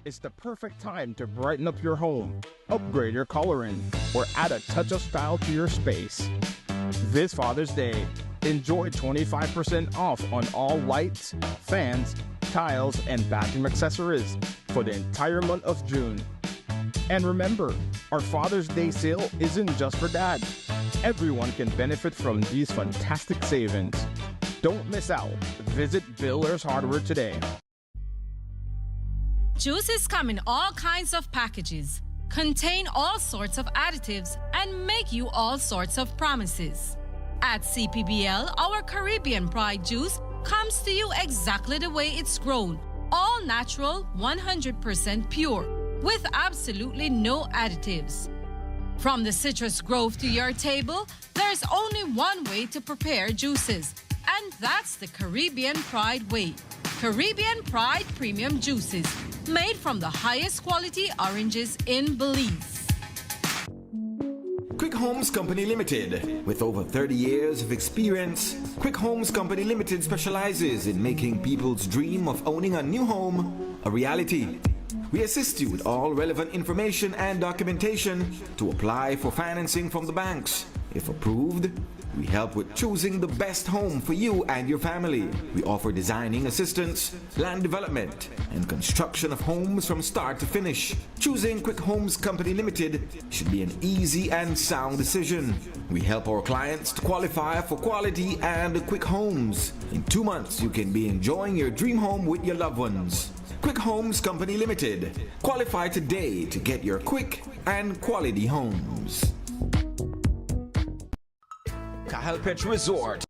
[SPEAKER 1] It's the perfect time to brighten up your home, upgrade your coloring, or add a touch of style to your space. This Father's Day, enjoy 25% off on all lights, fans, tiles, and bathroom accessories for the entire month of June. And remember, our Father's Day sale isn't just for dad. Everyone can benefit from these fantastic savings. Don't miss out. Visit Builder's Hardware today.
[SPEAKER 3] Juices come in all kinds of packages, contain all sorts of additives, and make you all sorts of promises. At CPBL, our Caribbean Pride juice comes to you exactly the way it's grown, all natural, 100% pure, with absolutely no additives. From the citrus grove to your table, there's only one way to prepare juices, and that's the Caribbean Pride way. Caribbean Pride Premium Juices, made from the highest quality oranges in Belize.
[SPEAKER 4] Quick Homes Company Limited. With over 30 years of experience, Quick Homes Company Limited specializes in making people's dream of owning a new home a reality. We assist you with all relevant information and documentation to apply for financing from the banks. If approved, we help with choosing the best home for you and your family. We offer designing assistance, land development, and construction of homes from start to finish. Choosing Quick Homes Company Limited should be an easy and sound decision. We help our clients to qualify for quality and quick homes. In 2 months, you can be enjoying your dream home with your loved ones. Quick Homes Company Limited. Qualify today to get your quick and quality homes.
[SPEAKER 5] Hyde Resort.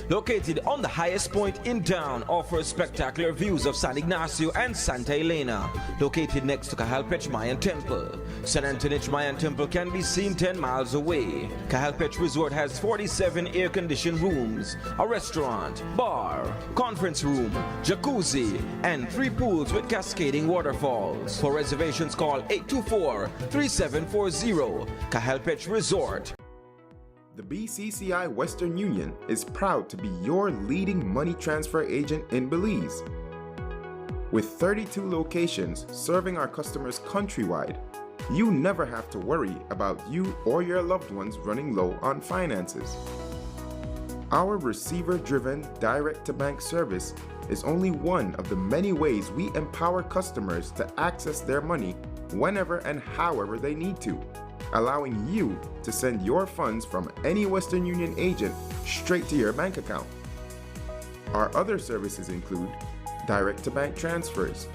[SPEAKER 5] Located on the highest point in town, offers spectacular views of San Ignacio and Santa Elena. Located next to Cahalpech Mayan Temple. San Antonich Mayan Temple can be seen 10 miles away. Cahalpech Resort has 47 air-conditioned rooms, a restaurant, bar, conference room, jacuzzi, and 3 pools with cascading waterfalls. For reservations, call 824-3740. Cahalpech Resort.
[SPEAKER 6] The BCCI Western Union is proud to be your leading money transfer agent in Belize. With 32 locations serving our customers countrywide, you never have to worry about you or your loved ones running low on finances. Our receiver-driven direct-to-bank service is only one of the many ways we empower customers to access their money whenever and however they need to, allowing you to send your funds from any Western Union agent straight to your bank account. Our other services include direct-to-bank transfers,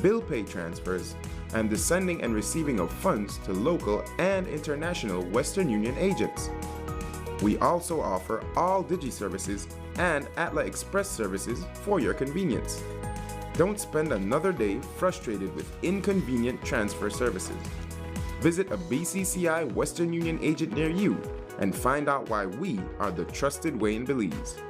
[SPEAKER 6] bill pay transfers, and the sending and receiving of funds to local and international Western Union agents. We also offer all Digi services and Atla Express services for your convenience. Don't spend another day frustrated with inconvenient transfer services. Visit a BCCI Western Union agent near you and find out why we are the trusted way in Belize.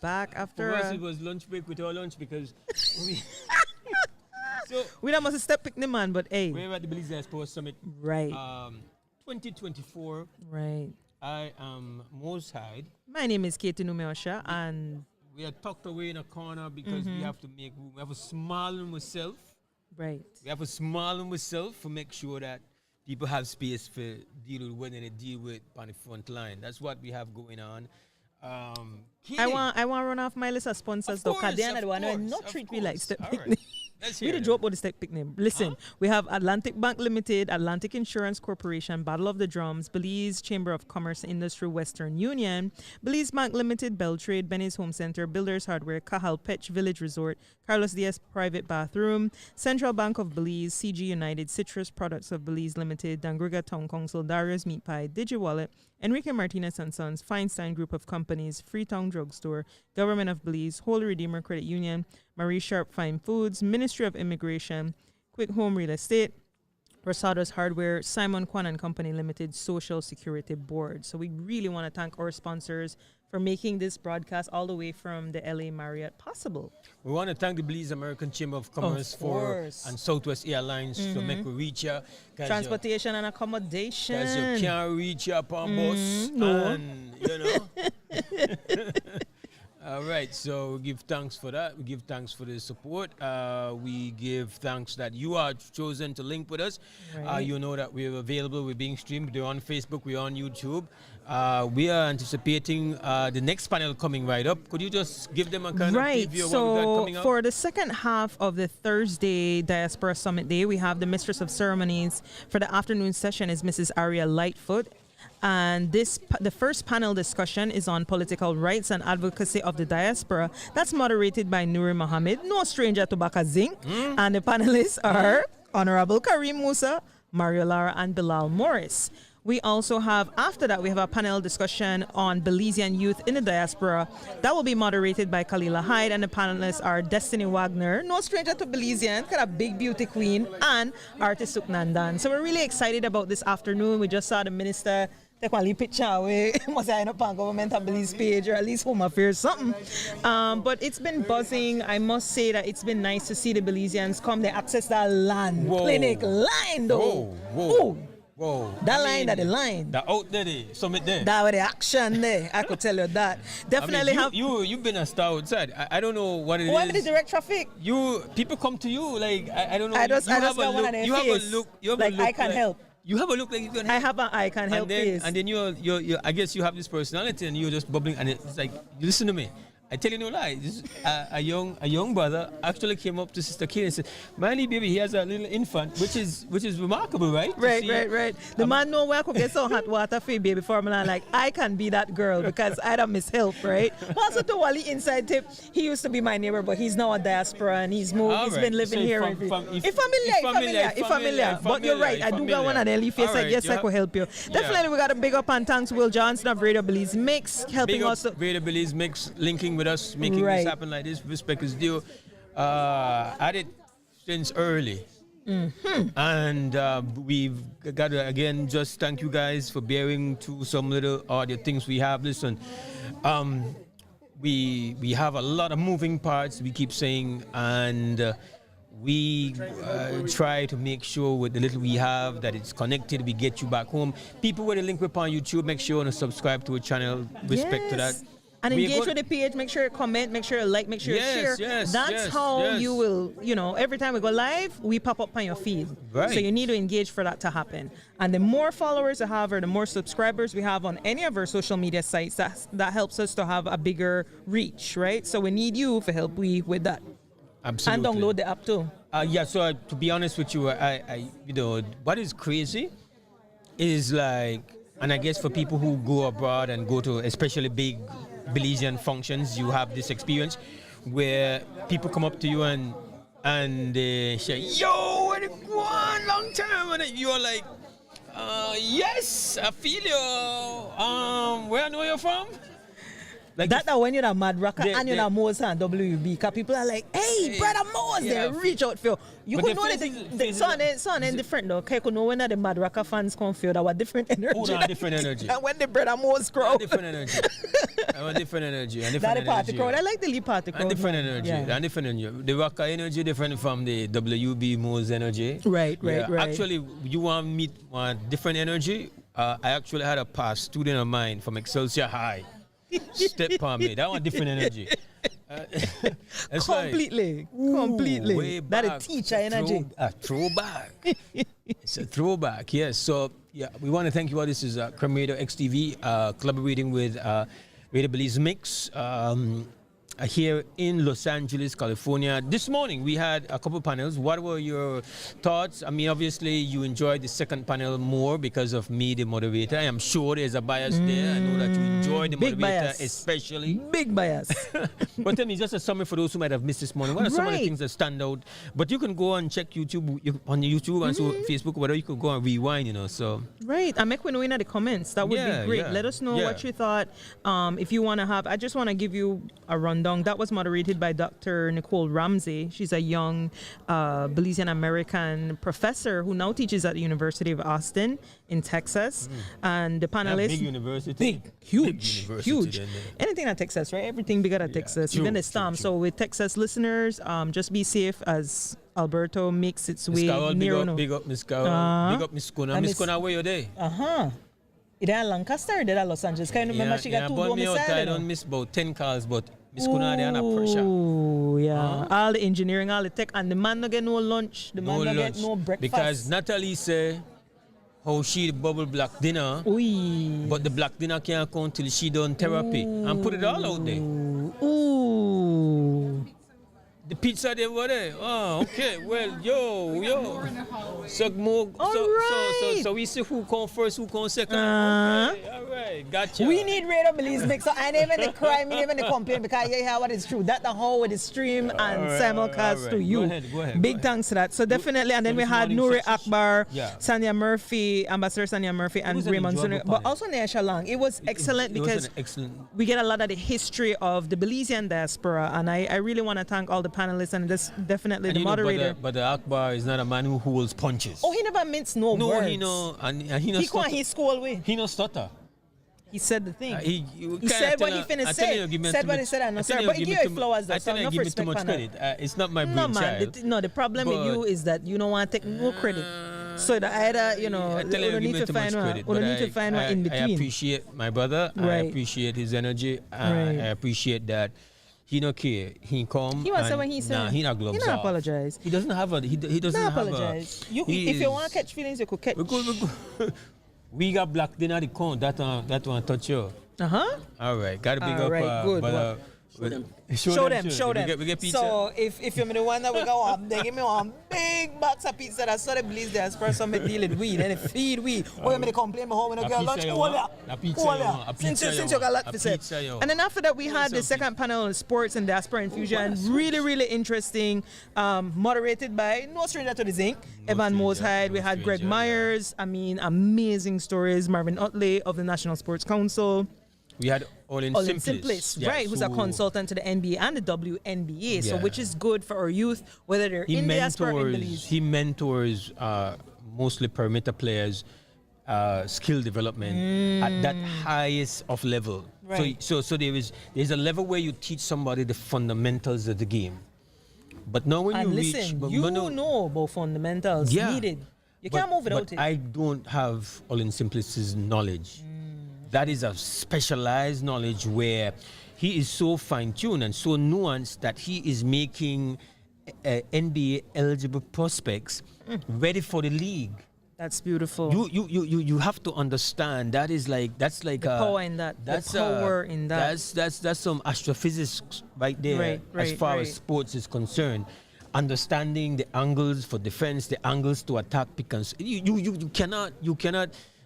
[SPEAKER 2] back after.
[SPEAKER 7] For us, it was lunch break with our lunch because
[SPEAKER 2] we don't must step pick the man, but hey.
[SPEAKER 7] We're at the Belize Diaspora Summit.
[SPEAKER 2] Right.
[SPEAKER 7] 2024.
[SPEAKER 2] Right.
[SPEAKER 7] I am Mose Hyde.
[SPEAKER 2] My name is Numi Usher, and
[SPEAKER 7] we are tucked away in a corner because we have to make room. We have a smile on myself.
[SPEAKER 2] Right.
[SPEAKER 7] We have a smile on myself to make sure that people have space for deal with when they deal with on the front line. That's what we have going on.
[SPEAKER 2] I want to run off my list of sponsors though, because they are the one who not treat me like step picnic. We the drop on the step picnic. Listen, we have Atlantic Bank Limited, Atlantic Insurance Corporation, Battle of the Drums, Belize Chamber of Commerce Industry, Western Union, Belize Bank Limited, Beltrade, Benny's Home Center, Builders Hardware, Cahal Petch Village Resort, Carlos Diaz Private Bathroom, Central Bank of Belize, CG United, Citrus Products of Belize Limited, Dangriga Town Council, Darius Meat Pie, DigiWallet, Enrique Martinez and Sons, Feinstein Group of Companies, Freetown Drugstore, Government of Belize, Holy Redeemer Credit Union, Marie Sharp Fine Foods, Ministry of Immigration, Quick Home Real Estate, Rosado's Hardware, Simon Kwan and Company Limited, Social Security Board. So we really want to thank our sponsors for making this broadcast all the way from the LA Marriott possible.
[SPEAKER 7] We want to thank the Belize American Chamber of Commerce and Southwest Airlines to make we reach you.
[SPEAKER 2] Transportation and accommodation.
[SPEAKER 7] Because you can't reach up on bus.
[SPEAKER 2] No.
[SPEAKER 7] And, you know. All right, so we give thanks for that. We give thanks for the support. We give thanks that you are chosen to link with us.
[SPEAKER 2] Right.
[SPEAKER 7] You know that we're available. We're being streamed. We're on Facebook. We're on YouTube. We are anticipating the next panel coming right up. Could you just give them a kind of preview of what we got coming up?
[SPEAKER 2] For the second half of the Thursday Diaspora Summit Day, we have the Mistress of Ceremonies. For the afternoon session is Mrs. Aria Lightfoot. And the first panel discussion is on political rights and advocacy of the diaspora. That's moderated by Nuri Mohammed, no stranger to Bakazing. And the panelists are Honorable Karim Musa, Mario Lara, and Bilal Morris. We also have, after that, we have a panel discussion on Belizean youth in the diaspora. That will be moderated by Kalila Hyde, and the panelists are Destiny Wagner, no stranger to Belizean, kind of big beauty queen, and artist Suknandan. So we're really excited about this afternoon. We just saw the minister take one picture away. Must I up on government of Belize page, or at least Home Affairs, something. But it's been buzzing. I must say that it's been nice to see the Belizeans come. They access that land. Clinic line, though.
[SPEAKER 7] Whoa.
[SPEAKER 2] That line, the line.
[SPEAKER 7] The out there, summit there.
[SPEAKER 2] That was the action there. I could tell you that. Definitely
[SPEAKER 7] you've been a star outside. I don't know what it is.
[SPEAKER 2] What is the direct traffic?
[SPEAKER 7] People come to you like I don't know.
[SPEAKER 2] I just got one on their face.
[SPEAKER 7] You have a look
[SPEAKER 2] I can help.
[SPEAKER 7] You have a look like you're gonna help.
[SPEAKER 2] I have an I can help face.
[SPEAKER 7] And then you I guess you have this personality and you're just bubbling and it's like, listen to me. I tell you no lie. This, a young brother actually came up to Sister Kay and said, "Manny, baby, he has a little infant," which is remarkable, right?
[SPEAKER 2] Right. The man know where I could get some hot water for baby formula. Like I can be that girl because I don't miss help, right? Also, to Wally inside tip, he used to be my neighbor, but he's now a diaspora and he's moved. He's been living here. Familiar. But you're right. I do got one on Ellie face. I guess I could help you. Definitely, we got a big up and thanks Will Johnson of Radio Belize Mix helping us.
[SPEAKER 7] Radio Belize Mix linking with us, making this happen like this. Respect is due. At it since early. And we've got to, again, just thank you guys for bearing to some little audio things we have. Listen, we have a lot of moving parts, we keep saying, and we try to make sure with the little we have that it's connected, we get you back home. People with a link up on YouTube, make sure to subscribe to a channel. Respect to that.
[SPEAKER 2] And engage with the page, make sure you comment, make sure you like, make sure you share. That's how you will, every time we go live, we pop up on your feed.
[SPEAKER 7] Right.
[SPEAKER 2] So you need to engage for that to happen. And the more followers you have or the more subscribers we have on any of our social media sites, that helps us to have a bigger reach, right? So we need you for help with that.
[SPEAKER 7] Absolutely.
[SPEAKER 2] And download the app too.
[SPEAKER 7] So to be honest with you, I what is crazy is like, and I guess for people who go abroad and go to especially big Belizean functions, you have this experience where people come up to you and they say, "Yo, where you going? Long time," and you're like, "Yes, I feel you. Where I know you're from?" Like
[SPEAKER 2] that when you're a Mad Rocker and you're a Mose and WB, because people are like, hey, brother Mose, they reach out for you. You could know that something different though. You could know when the Mad Rocker fans come feel that was different energy.
[SPEAKER 7] Different energy.
[SPEAKER 2] And when the brother Mose crowd.
[SPEAKER 7] Different energy. Different energy. And different
[SPEAKER 2] that
[SPEAKER 7] energy.
[SPEAKER 2] Party crowd. I like the Lee Party crowd.
[SPEAKER 7] And different energy. And different energy. The Rocker energy different from the WB Mose energy.
[SPEAKER 2] Right.
[SPEAKER 7] Actually, you want to meet one different energy? I actually had a past student of mine from Excelsior High. Step on me. That one different energy.
[SPEAKER 2] Completely. That is teacher energy.
[SPEAKER 7] Throwback. It's a throwback, yes. So, yeah, we want to thank you all. This is Creme Radio XTV, collaborating with Radio Belize Mix here in Los Angeles, California. This morning, we had a couple panels. What were your thoughts? I mean, obviously, you enjoyed the second panel more because of me, the moderator. I am sure there's a bias there. I know that you enjoyed the moderator,
[SPEAKER 2] bias.
[SPEAKER 7] especially.
[SPEAKER 2] Big bias.
[SPEAKER 7] But tell me, just a summary for those who might have missed this morning. What are some of the things that stand out? But you can go and check YouTube on YouTube and so Facebook, whatever. You could go and rewind, so.
[SPEAKER 2] Right. And make we know in the comments. That would be great. Let us know what you thought. If you want to have, I just want to give you a rundown. That was moderated by Dr. Nicole Ramsey. She's a young Belizean American professor who now teaches at the University of Austin in Texas. And the panelists.
[SPEAKER 7] Big university.
[SPEAKER 2] Huge. Anything at Texas, right? Everything big at Texas. Even the storm. So with Texas listeners, just be safe as Alberto makes its way near.
[SPEAKER 7] Big up Miss Carol. Big up Miss Kuna. Miss Kuna, where you there?
[SPEAKER 2] Is that Lancaster or is that Los Angeles? Can you remember she got two domiciles?
[SPEAKER 7] I don't miss about 10 calls, but Miss Kuna, they're under pressure.
[SPEAKER 2] Oh, yeah. All the engineering, all the tech, and the man don't get no lunch. The man don't get no breakfast.
[SPEAKER 7] Because Natalie say how she bubble black dinner, but the black dinner can't come till she done therapy. And put it all out there.
[SPEAKER 2] Ooh.
[SPEAKER 7] The pizza they were there. Oh, okay. Well, yo. So more. So we see who come first, who come second. Okay, all right, gotcha.
[SPEAKER 2] We need Radio Belize Mix. So I never even cry, me even complain because you hear what is true. That's the whole with the stream and simulcast to you.
[SPEAKER 7] Go ahead.
[SPEAKER 2] Big thanks to that. So definitely, and then we had Nuri Akbar, Sanya Murphy, Ambassador Sanya Murphy, and Raymond Sunil, but also Naisha Lang. It was excellent because we get a lot of the history of the Belizean diaspora, and I really want to thank all the panelists and this definitely the moderator.
[SPEAKER 7] But the Akbar is not a man who holds punches.
[SPEAKER 2] Oh, he never mints no words.
[SPEAKER 7] No, he know, and he know.
[SPEAKER 2] He school way.
[SPEAKER 7] He no stutter.
[SPEAKER 2] He said the thing. He said what he finished say. Said what he said. I'm not sorry, but he gave you flowers.
[SPEAKER 7] I tell you, give me too much credit. It's not my brainchild.
[SPEAKER 2] The problem with you is that you don't want to take no credit. So that either you need to find one in between.
[SPEAKER 7] I appreciate my brother. I appreciate his energy. I appreciate that. He no care. He come.
[SPEAKER 2] He was when he said.
[SPEAKER 7] Nah, he not gloves.
[SPEAKER 2] He not apologize.
[SPEAKER 7] He doesn't have a. He doesn't have
[SPEAKER 2] apologize. If you want to catch feelings, you could catch.
[SPEAKER 7] We got black dinner the count. That one touch you. All right. Gotta big up.
[SPEAKER 2] Right. Good. Show them.
[SPEAKER 7] We get pizza.
[SPEAKER 2] So if you're the one that we go on, they give me one big box of pizza that sort of Belize Diaspora some deal with weed and it feed weed. Or you may complain my home when I get lunch. Since you got a lot to say. And then after that we had the second panel on sports and diaspora infusion. Really interesting. Moderated by no stranger to the zinc. Evan Mose Hyde. We had Greg Myers. I mean, amazing stories. Marvin Utley of the National Sports Council.
[SPEAKER 7] We had Olin Simplist,
[SPEAKER 2] right, who's a consultant to the NBA and the WNBA, so which is good for our youth, whether they're in diaspora or in Belize.
[SPEAKER 7] He mentors mostly perimeter players, skill development at that highest of level. Right. So there's a level where you teach somebody the fundamentals of the game. But now when
[SPEAKER 2] you know about fundamentals needed. You can't move without it.
[SPEAKER 7] I don't have Olin Simplist's knowledge. That is a specialized knowledge where he is so fine-tuned and so nuanced that he is making NBA eligible prospects ready for the league.
[SPEAKER 2] That's beautiful.
[SPEAKER 7] You have to understand that's like the
[SPEAKER 2] power in that. That's
[SPEAKER 7] some astrophysics right there as far as sports is concerned. Understanding the angles for defense, the angles to attack, because you cannot.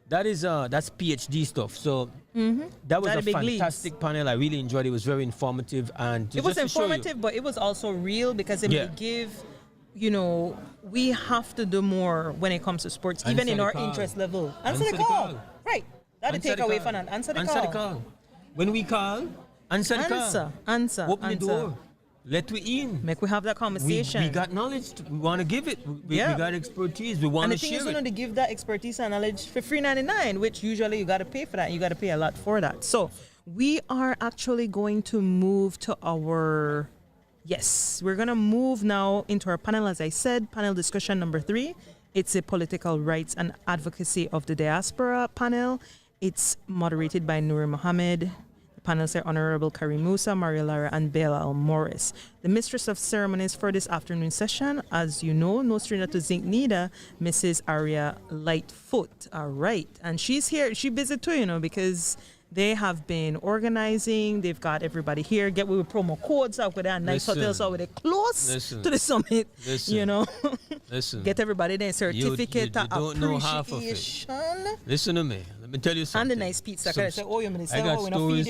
[SPEAKER 7] That's PhD stuff. So that was a fantastic panel. I really enjoyed it. It was very informative, and
[SPEAKER 2] it was informative, but it was also real because it would give. We have to do more when it comes to sports, even in our interest level. Answer the call. Right. That'll take away from that. Answer the call.
[SPEAKER 7] When we call, Answer the call.
[SPEAKER 2] Answer.
[SPEAKER 7] Open the door. Let we in.
[SPEAKER 2] Make we have that conversation.
[SPEAKER 7] We got knowledge. We want to give it. We got expertise. We want to share it.
[SPEAKER 2] And the thing is, you know, to give that expertise and knowledge for $3.99, which usually you got to pay for that. You got to pay a lot for that. So we are actually going to move to our... Yes, we're going to move now into our panel. As I said, panel discussion number 3. It's a political rights and advocacy of the diaspora panel. It's moderated by Nuri Mohammed. The panelists are Honorable Karim Musa, Maria Lara, and Belal Morris. The mistress of ceremonies for this afternoon session, as you know, no stranger to Zinc Nida, Mrs. Aria Lightfoot. All right. And she's here. She's busy too, you know, because... They have been organizing. They've got everybody here. Get with promo codes out with that nice hotels out with it close to the summit. You know, get everybody there. Certificate
[SPEAKER 7] you don't know half of it. Listen to me. Let me tell you something.
[SPEAKER 2] And the nice pizza. I say, oh, you mean
[SPEAKER 7] I got stories.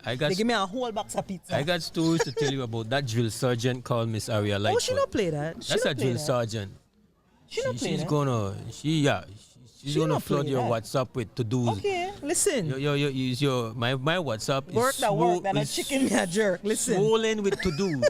[SPEAKER 2] They give me a whole box of pizza.
[SPEAKER 7] I got stories to tell you about that drill sergeant called Miss Aria Lightfoot.
[SPEAKER 2] Oh, she don't play that.
[SPEAKER 7] That's a drill sergeant.
[SPEAKER 2] She's
[SPEAKER 7] gonna flood your WhatsApp with to-dos.
[SPEAKER 2] Okay, listen.
[SPEAKER 7] My WhatsApp
[SPEAKER 2] work and a chicken me a jerk. Listen.
[SPEAKER 7] Swollen with to-do.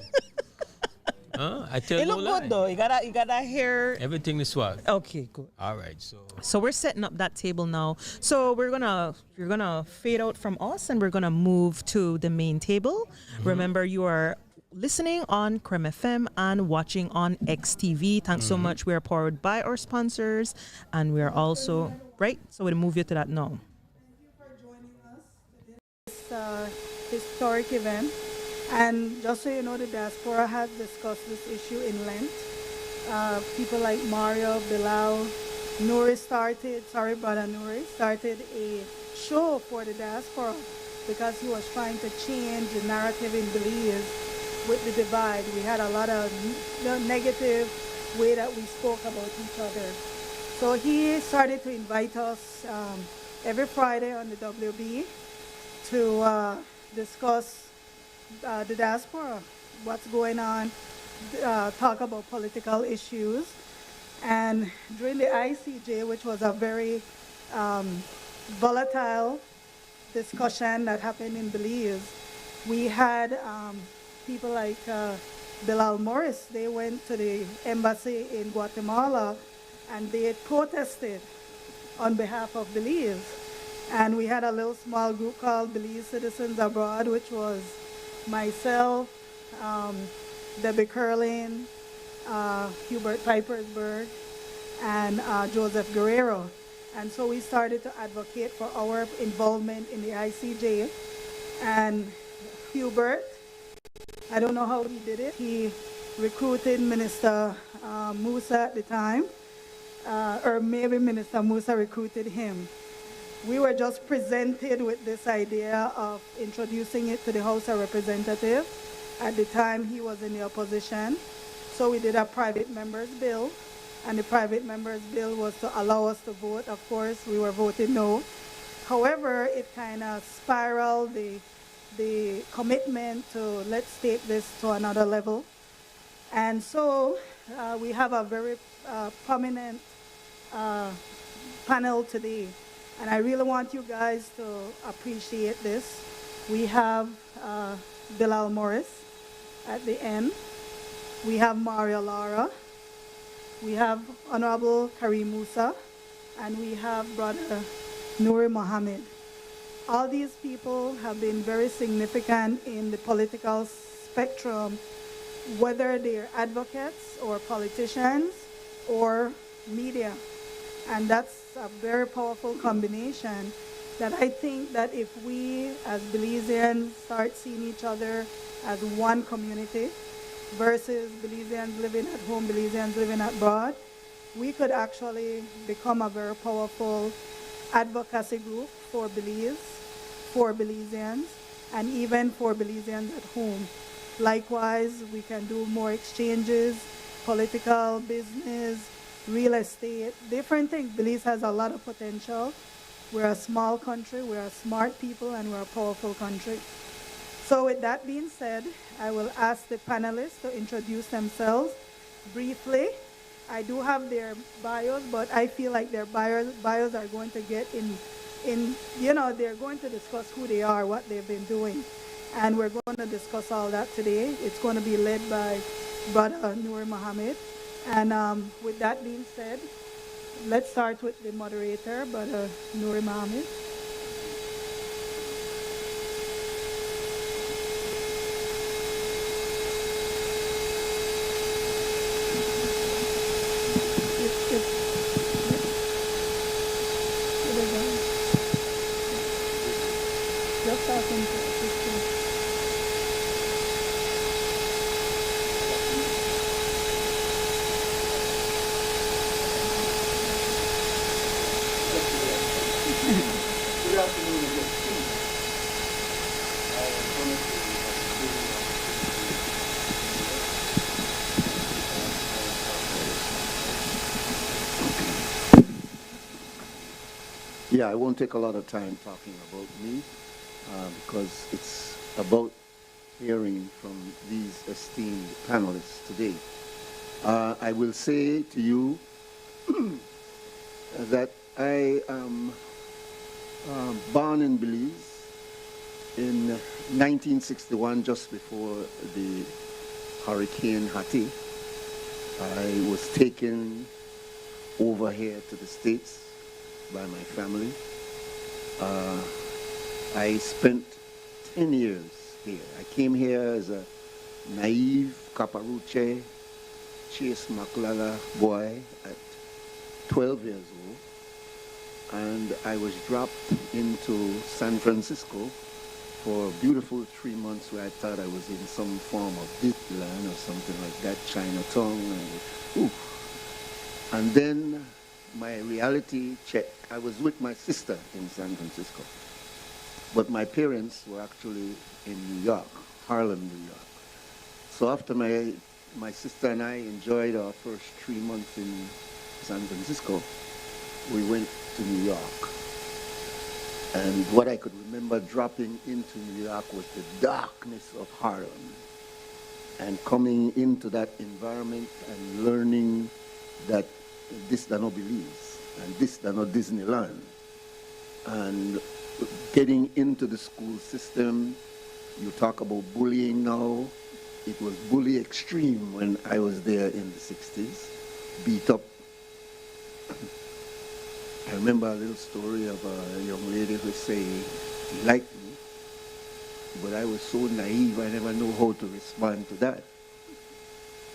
[SPEAKER 7] I tell you.
[SPEAKER 2] It look good though. You gotta hear
[SPEAKER 7] everything is swag.
[SPEAKER 2] Okay, good.
[SPEAKER 7] All right,
[SPEAKER 2] so we're setting up that table now. So you're gonna fade out from us and we're gonna move to the main table. Mm-hmm. Remember, you are listening on Creme FM and watching on XTV. Thanks so much. We are powered by our sponsors, and we are also right. So we'll move you to that now.
[SPEAKER 10] Thank you for joining us this historic event. And just so you know, the diaspora has discussed this issue in Lent. People like Mario, Bilal, Nuri started a show for the diaspora because he was trying to change the narrative in Belize with the divide. We had a lot of negative way that we spoke about each other. So he started to invite us every Friday on the WB to discuss the diaspora, what's going on, talk about political issues. And during the ICJ, which was a very volatile discussion that happened in Belize, we had people like Belal Morris. They went to the embassy in Guatemala and they protested on behalf of Belize. And we had a little small group called Belize Citizens Abroad, which was myself, Debbie Curlin, Hubert Pipersburg, and Joseph Guerrero. And so we started to advocate for our involvement in the ICJ. And Hubert, I don't know how he did it. He recruited Minister Musa at the time, or maybe Minister Musa recruited him. We were just presented with this idea of introducing it to the House of Representatives. At the time, he was in the opposition. So we did a private members bill, and the private members bill was to allow us to vote. Of course, we were voting no. However, it kind of spiraled the commitment to let's take this to another level. And so we have a very prominent panel today. And I really want you guys to appreciate this. We have Belal Morris at the end. We have Maria Lara. We have Honorable Karim Musa. And we have Brother Nuri Mohammed. All these people have been very significant in the political spectrum, whether they're advocates or politicians or media. And that's a very powerful combination that I think that if we as Belizeans start seeing each other as one community versus Belizeans living at home, Belizeans living abroad, we could actually become a very powerful advocacy group for Belize, for Belizeans, and even for Belizeans at home. Likewise, we can do more exchanges, political, business, real estate, different things. Belize has a lot of potential. We're a small country, we're a smart people, and we're a powerful country. So with that being said, I will ask the panelists to introduce themselves briefly. I do have their bios, but I feel like their bios are going to get in, they're going to discuss who they are, what they've been doing. And we're going to discuss all that today. It's going to be led by Brother Noor Mohammed. And with that being said, let's start with the moderator, Brother Noor Mohammed.
[SPEAKER 11] Yeah, I won't take a lot of time talking about me because it's about hearing from these esteemed panelists today. I will say to you that I am born in Belize in 1961, just before the Hurricane Hyde. I was taken over here to the States by my family. I spent 10 years here. I came here as a naive Caparuche, Chase Maklala boy at 12 years old. And I was dropped into San Francisco for a beautiful 3 months where I thought I was in some form of Disneyland or something like that, Chinatown. And then my reality check, I was with my sister in San Francisco, but my parents were actually in New York, Harlem, New York. So after my sister and I enjoyed our first 3 months in San Francisco, we went to New York. And what I could remember dropping into New York was the darkness of Harlem, and coming into that environment and learning that this is not Belize, and this is not Disneyland. And getting into the school system, you talk about bullying now. It was bully extreme when I was there in the 60s, beat up. I remember a little story of a young lady who said he liked me, but I was so naive, I never knew how to respond to that.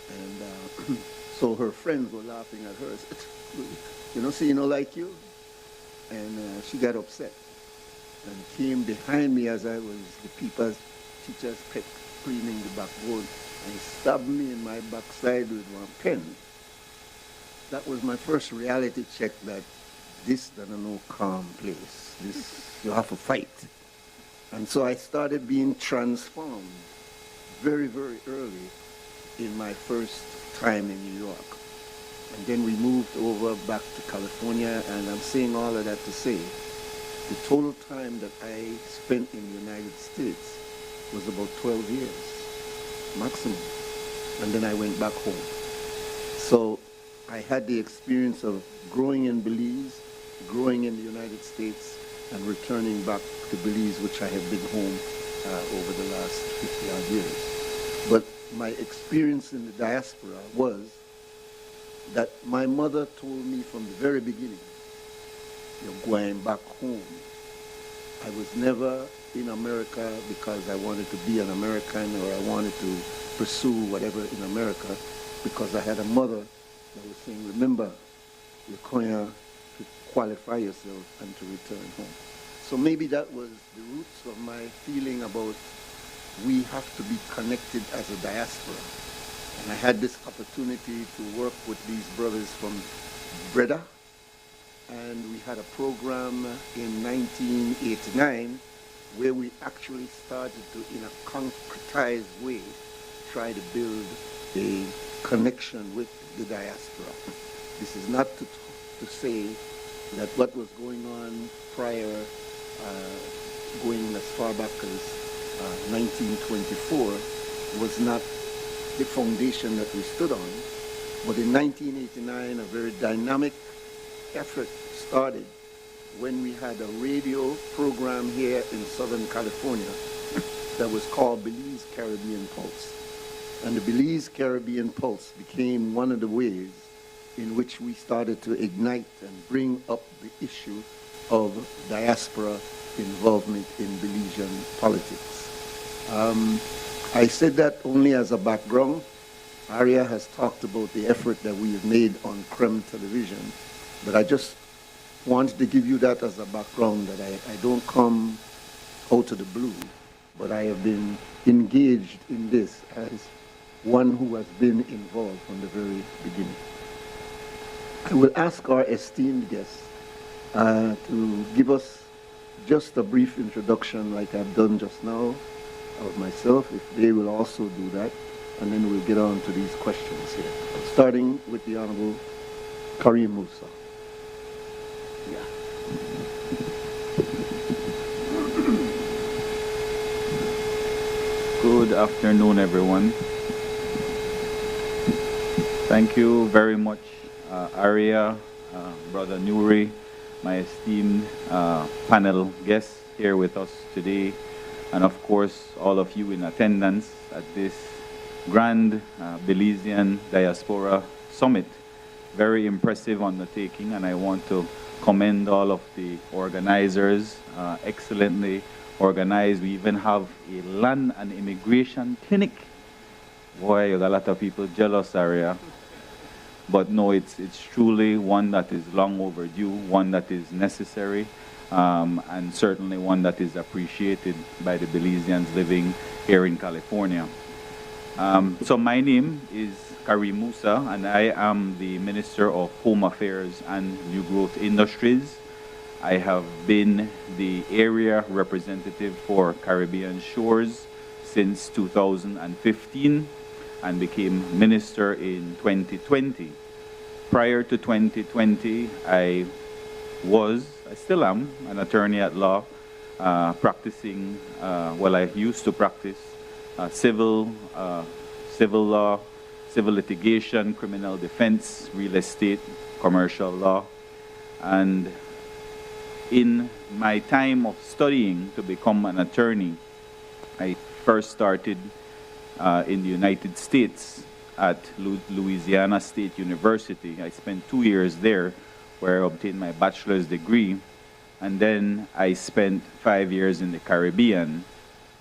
[SPEAKER 11] And so her friends were laughing at her. Said, you know, see, you know, like you? And she got upset and came behind me as I was, the teachers kept cleaning the backboard, and stabbed me in my backside with one pen. That was my first reality check that this is no calm place. This, you have to fight. And so I started being transformed very, very early in my first time in New York. And then we moved over back to California, and I'm saying all of that to say the total time that I spent in the United States was about 12 years, maximum. And then I went back home. So I had the experience of growing in Belize, growing in the United States, and returning back to Belize, which I have been home over the last 50-odd years. But my experience in the diaspora was that my mother told me from the very beginning, you're going back home. I was never in America because I wanted to be an American or I wanted to pursue whatever in America, because I had a mother that was saying, remember, you're going to qualify yourself and to return home. So maybe that was the roots of my feeling about we have to be connected as a diaspora. And I had this opportunity to work with these brothers from Breda, and we had a program in 1989 where we actually started to, in a concretized way, try to build a connection with the diaspora. This is not to say that what was going on prior, going as far back as 1924, was not the foundation that we stood on. But in 1989, a very dynamic effort started when we had a radio program here in Southern California that was called Belize Caribbean Pulse. And the Belize Caribbean Pulse became one of the ways in which we started to ignite and bring up the issue of diaspora involvement in Belizean politics. I said that only as a background. Aria has talked about the effort that we have made on CREM television, but I just wanted to give you that as a background, that I don't come out of the blue, but I have been engaged in this as one who has been involved from the very beginning. I will ask our esteemed guests to give us just a brief introduction like I've done just now of myself, if they will also do that, and then we'll get on to these questions here. Starting with the Honorable Karim Musa. Yeah.
[SPEAKER 12] Good afternoon, everyone. Thank you very much, Aria, Brother Nuri, my esteemed panel guests here with us today, and of course, all of you in attendance at this grand Belizean Diaspora Summit. Very impressive undertaking, and I want to commend all of the organizers, excellently organized. We even have a land and immigration clinic. Boy, you got a lot of people jealous, Aria. But no, it's truly one that is long overdue, one that is necessary, and certainly one that is appreciated by the Belizeans living here in California. So my name is Karim Musa, and I am the Minister of Home Affairs and New Growth Industries. I have been the area representative for Caribbean Shores since 2015 and became minister in 2020. Prior to 2020, I still am an attorney at law, practicing, I used to practice civil law, civil litigation, criminal defense, real estate, commercial law. And in my time of studying to become an attorney, I first started in the United States at Louisiana State University. I spent 2 years there where I obtained my bachelor's degree. And then I spent 5 years in the Caribbean.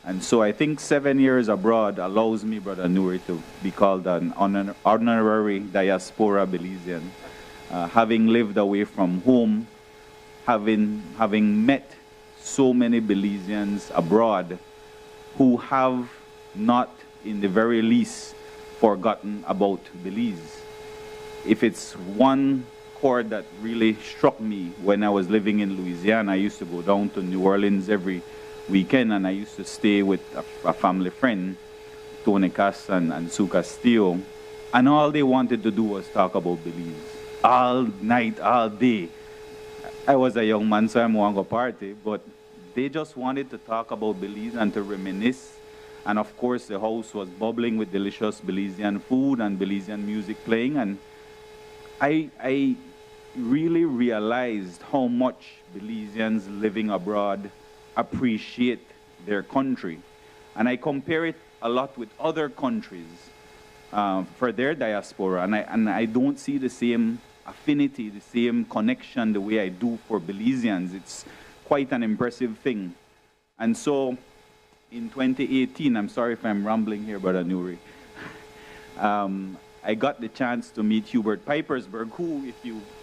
[SPEAKER 12] And so I think 7 years abroad allows me, Brother Nuri, to be called an honorary diaspora Belizean. Having lived away from home, having met so many Belizeans abroad who have not, in the very least, forgotten about Belize. If it's one chord that really struck me when I was living in Louisiana, I used to go down to New Orleans every weekend, and I used to stay with a family friend, Tony Cass and Sue Castillo, and all they wanted to do was talk about Belize. All night, all day. I was a young man, so I want to go party, but they just wanted to talk about Belize and to reminisce. And of course, the house was bubbling with delicious Belizean food and Belizean music playing. And I really realized how much Belizeans living abroad appreciate their country. And I compare it a lot with other countries for their diaspora. And I don't see the same affinity, the same connection the way I do for Belizeans. It's quite an impressive thing. And so in 2018, I'm sorry if I'm rambling here, Brother Nuri, I got the chance to meet Hubert Pipersberg, who,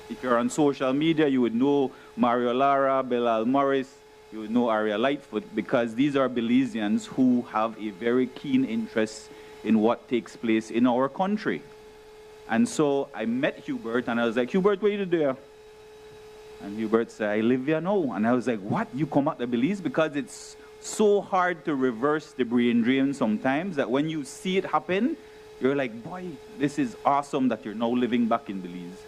[SPEAKER 12] if you're on social media, you would know Mario Lara, Belal Morris, you would know Aria Lightfoot, because these are Belizeans who have a very keen interest in what takes place in our country. And so I met Hubert, and I was like, Hubert, what are you doing? And Hubert said, I live here now. And I was like, what? You come out to Belize? Because it's so hard to reverse the brain drain sometimes that when you see it happen, you're like, boy, this is awesome that you're now living back in Belize.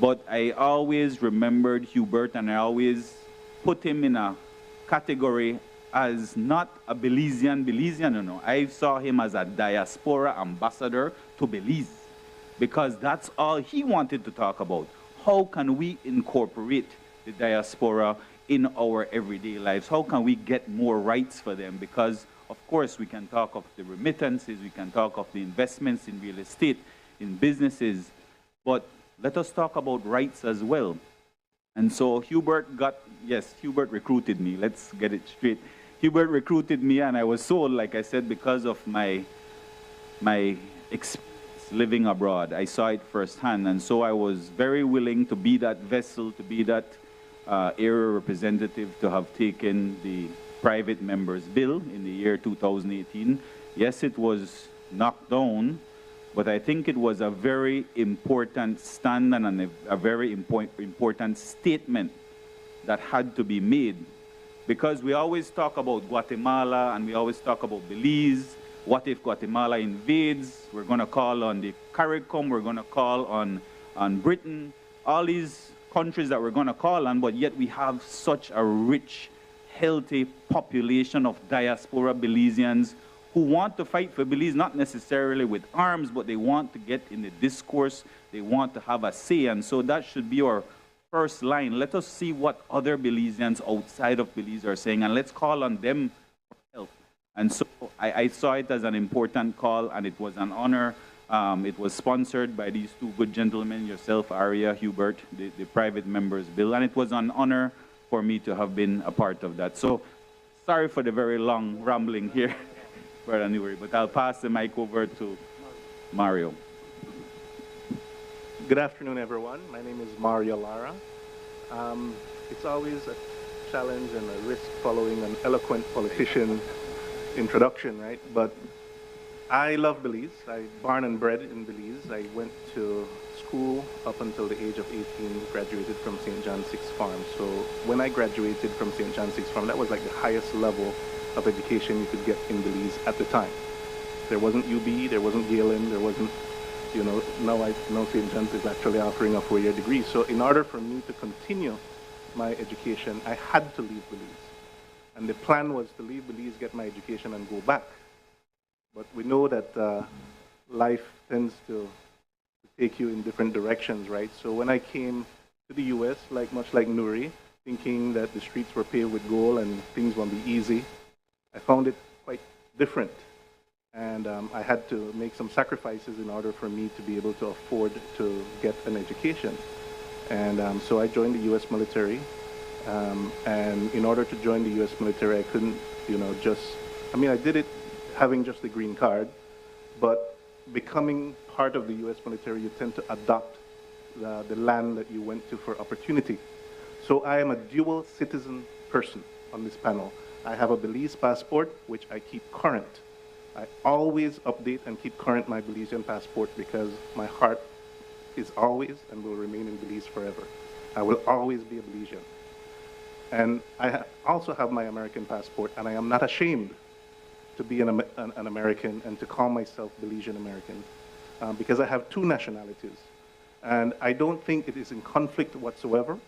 [SPEAKER 12] But I always remembered Hubert, and I always put him in a category as not a Belizean, no. I saw him as a diaspora ambassador to Belize, because that's all he wanted to talk about. How can we incorporate the diaspora in our everyday lives? How can we get more rights for them? Because Of course, we can talk of the remittances, we can talk of the investments in real estate, in businesses, but let us talk about rights as well. And so Hubert recruited me. Let's get it straight. Hubert recruited me, and I was sold, like I said, because of my experience living abroad. I saw it firsthand, and so I was very willing to be that vessel, to be that area representative, to have taken the private members bill in the year 2018. Yes, it was knocked down, but I think it was a very important stand and a very important statement that had to be made. Because we always talk about Guatemala and we always talk about Belize. What if Guatemala invades? We're going to call on the CARICOM, we're going to call on Britain, all these countries that we're going to call on, but yet we have such a rich, healthy population of diaspora Belizeans who want to fight for Belize, not necessarily with arms, but they want to get in the discourse, they want to have a say, and so that should be our first line. Let us see what other Belizeans outside of Belize are saying, and let's call on them for help. And so I saw it as an important call, and it was an honor. It was sponsored by these two good gentlemen, yourself, Aria, Hubert, the private members bill, and it was an honor for me to have been a part of that. So sorry for the very long rambling here, Brother Nuri, but I'll pass the mic over to Mario.
[SPEAKER 13] Good afternoon, everyone. My name is Mario Lara. It's always a challenge and a risk following an eloquent politician introduction, right? But I love Belize. I born and bred in Belize. I went to school up until the age of 18, graduated from St. John 6 Farm. So when I graduated from St. John 6 Farm, that was like the highest level of education you could get in Belize at the time. There wasn't UB, there wasn't Galen, there wasn't, now St. John's is actually offering a 4-year degree. So in order for me to continue my education, I had to leave Belize. And the plan was to leave Belize, get my education, and go back. But we know that life tends to take you in different directions, right? So when I came to the U.S., much like Nuri, thinking that the streets were paved with gold and things won't be easy, I found it quite different. And I had to make some sacrifices in order for me to be able to afford to get an education. And so I joined the U.S. military. And in order to join the U.S. military, I couldn't, I did it having just the green card, but becoming part of the U.S. military, you tend to adopt the land that you went to for opportunity. So I am a dual citizen person on this panel. I have a Belize passport, which I keep current. I always update and keep current my Belizean passport because my heart is always and will remain in Belize forever. I will always be a Belizean. And I also have my American passport, and I am not ashamed to be an American and to call myself Belizean American because I have 2 nationalities. And I don't think it is in conflict whatsoever.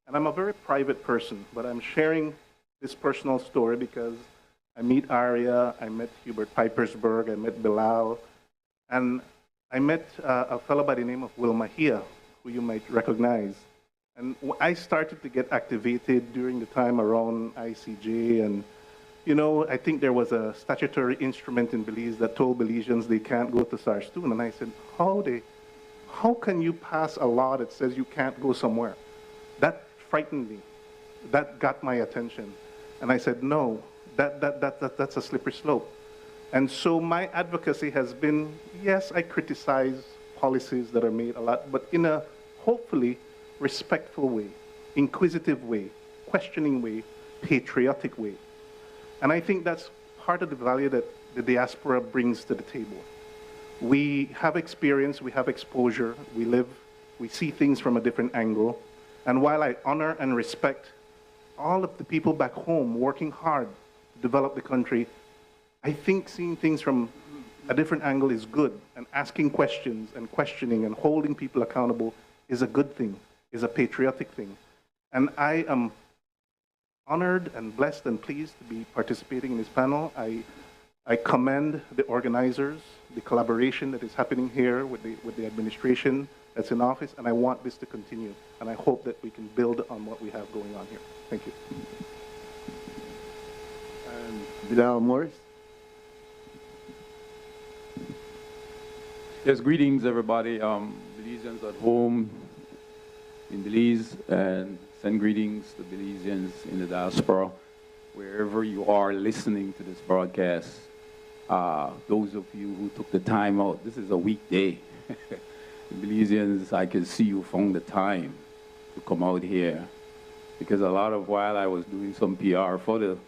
[SPEAKER 13] And I'm a very private person, but I'm sharing this personal story because I meet Aria, I met Hubert Pipersburg, I met Bilal, and I met a fellow by the name of Will Mahia, who you might recognize. And I started to get activated during the time around ICJ, and I think there was a statutory instrument in Belize that told Belizeans they can't go to Sarstoon, and I said, how can you pass a law that says you can't go somewhere? That frightened me. That got my attention. And I said, no, that's a slippery slope. And so my advocacy has been, yes, I criticize policies that are made a lot, but in a hopefully respectful way, inquisitive way, questioning way, patriotic way. And I think that's part of the value that the diaspora brings to the table. We have experience, we have exposure, we see things from a different angle. And while I honor and respect all of the people back home working hard to develop the country, I think seeing things from a different angle is good, and asking questions and questioning and holding people accountable is a good thing, is a patriotic thing. And I am honored and blessed and pleased to be participating in this panel. I commend the organizers, the collaboration that is happening here with the administration that's in office, and I want this to continue. And I hope that we can build on what we have going on here. Thank you.
[SPEAKER 11] Bilal Morris.
[SPEAKER 14] Yes, greetings, everybody. Belizeans at home in Belize, and send greetings to Belizeans in the diaspora, wherever you are listening to this broadcast. Those of you who took the time out, this is a weekday. Belizeans, I can see you found the time to come out here, because while I was doing some PR for the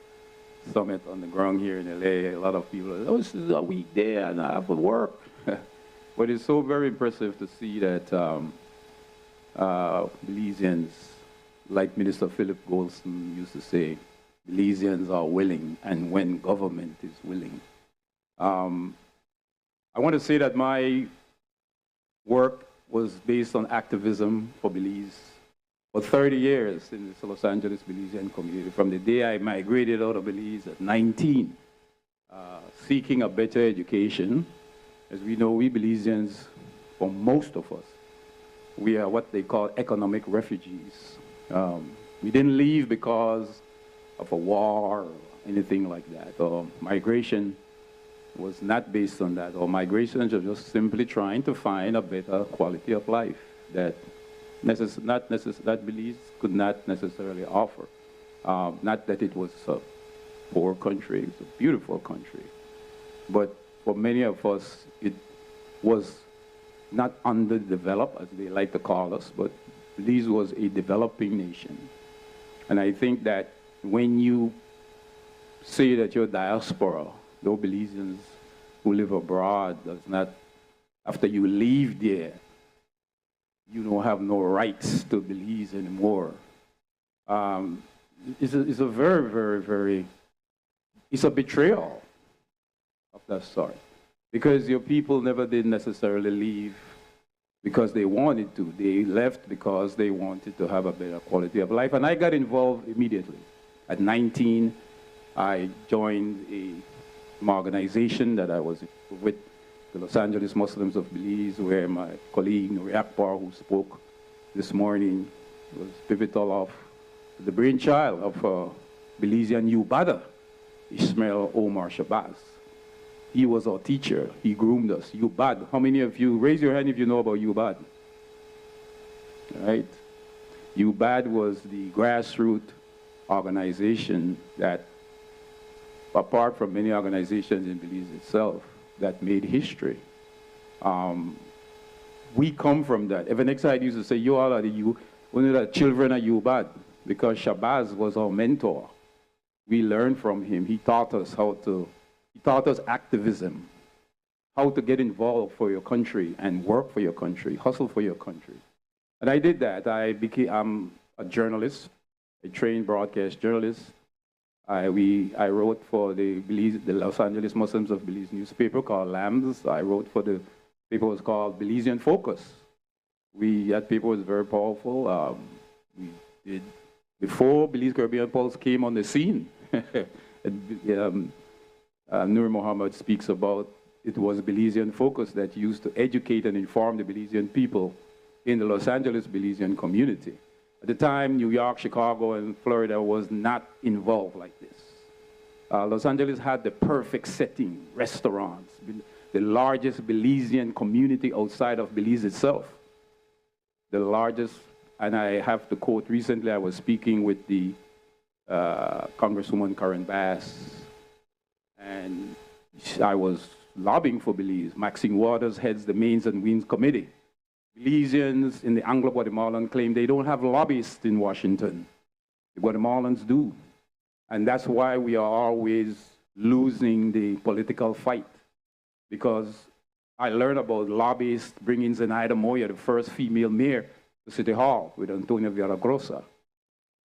[SPEAKER 14] summit on the ground here in LA, a lot of people, oh, this is a weekday and I have to work. But it's so very impressive to see that Belizeans, like Minister Philip Goldston used to say, Belizeans are willing, and when government is willing. I want to say that my work was based on activism for Belize for 30 years in the Los Angeles Belizean community. From the day I migrated out of Belize at 19, seeking a better education. As we know, we Belizeans, for most of us, we are what they call economic refugees. We didn't leave because of a war or anything like that. Or migration was not based on that. Or migration was just simply trying to find a better quality of life that Belize could not necessarily offer. Not that it was a poor country, it's a beautiful country. But for many of us, it was not underdeveloped, as they like to call us, but Belize was a developing nation. And I think that when you say that you're diaspora, though Belizeans who live abroad does not, after you leave there, you don't have no rights to Belize anymore. It's a very, very, very, it's a betrayal of that sort. Because your people never did necessarily leave because they wanted to. They left because they wanted to have a better quality of life. And I got involved immediately. At 19, I joined an organization that I was with, the Los Angeles Muslims of Belize, where my colleague Nuri Akbar, who spoke this morning, was pivotal of the brainchild of Belizean Ubada, Ismail Omar Shabazz. He was our teacher. He groomed us. UBAD. How many of you, raise your hand if you know about UBAD? Right? UBAD was the grassroots organization that, apart from many organizations in Belize itself, that made history. We come from that. Evan Exide used to say, you all are one of the children of UBAD, because Shabazz was our mentor. We learned from him. He taught us he taught us activism, how to get involved for your country and work for your country, hustle for your country. And I did that. I'm a journalist, a trained broadcast journalist. I wrote for the Los Angeles Muslims of Belize newspaper called Lambs. I wrote for the paper was called Belizean Focus. That paper was very powerful. We did before Belize Caribbean Pulse came on the scene. Nur Muhammad speaks about it was Belizean Focus that used to educate and inform the Belizean people in the Los Angeles Belizean community. At the time, New York, Chicago, and Florida was not involved like this. Los Angeles had the perfect setting, restaurants, the largest Belizean community outside of Belize itself. The largest, and I have to quote, recently I was speaking with the Congresswoman Karen Bass, and I was lobbying for Belize. Maxine Waters heads the Mains and Winds Committee. Belizeans in the Anglo-Guatemalan claim they don't have lobbyists in Washington. The Guatemalans do. And that's why we are always losing the political fight. Because I learned about lobbyists bringing Zenaida Moya, the first female mayor, to City Hall with Antonio Villagrosa.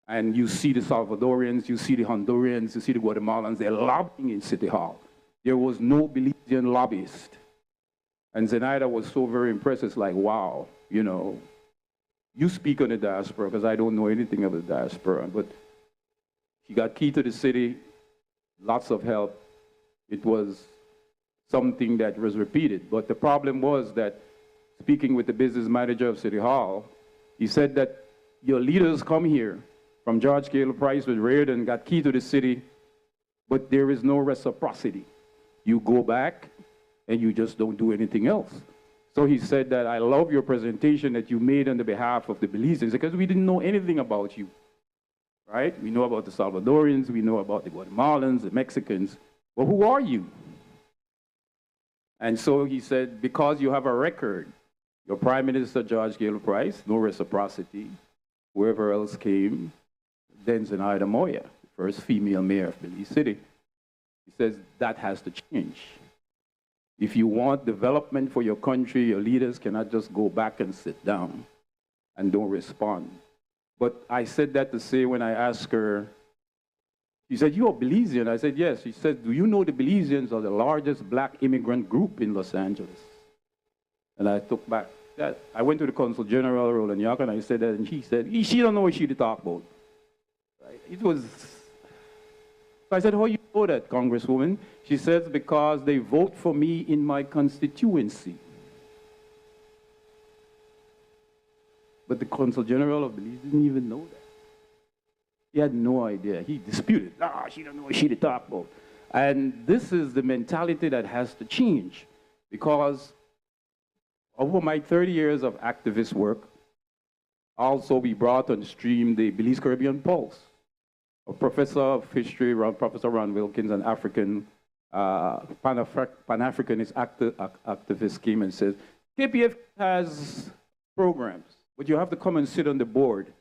[SPEAKER 14] And you see the Salvadorians, you see the Hondurans, you see the Guatemalans, they're lobbying in City Hall. There was no Belizean lobbyist. And Zenaida was so very impressed. It's like, wow, you speak on the diaspora, because I don't know anything of the diaspora. But she got key to the city, lots of help. It was something that was repeated. But the problem was that, speaking with the business manager of City Hall, he said that your leaders come here from George Caleb Price with Reardon, got key to the city, but there is no reciprocity. You go back and you just don't do anything else. So he said that, I love your presentation that you made on the behalf of the Belizeans, because we didn't know anything about you, right? We know about the Salvadorians, we know about the Guatemalans, the Mexicans, but who are you? And so he said, because you have a record, your Prime Minister, George Gale Price, no reciprocity, whoever else came, then Zenaida Moya, the first female mayor of Belize City. He says that has to change. If you want development for your country, your leaders cannot just go back and sit down and don't respond. But I said that to say, when I asked her, she said, "You are Belizean?" I said, "Yes." She said, "Do you know the Belizeans are the largest black immigrant group in Los Angeles?" And I took back that. I went to the Consul General, Roland York, and I said that, and she said, she don't know what she to talk about. Right? It was, so I said, "How you know that, Congresswoman?" She says, "Because they vote for me in my constituency." But the Consul General of Belize didn't even know that. He had no idea. He disputed. She don't know what she to talk about. And this is the mentality that has to change, because over my 30 years of activist work, also we brought on stream the Belize Caribbean Pulse. A professor of history, Professor Ron Wilkins, an African Pan-Africanist activist, came and said, KPF has programs, but you have to come and sit on the board.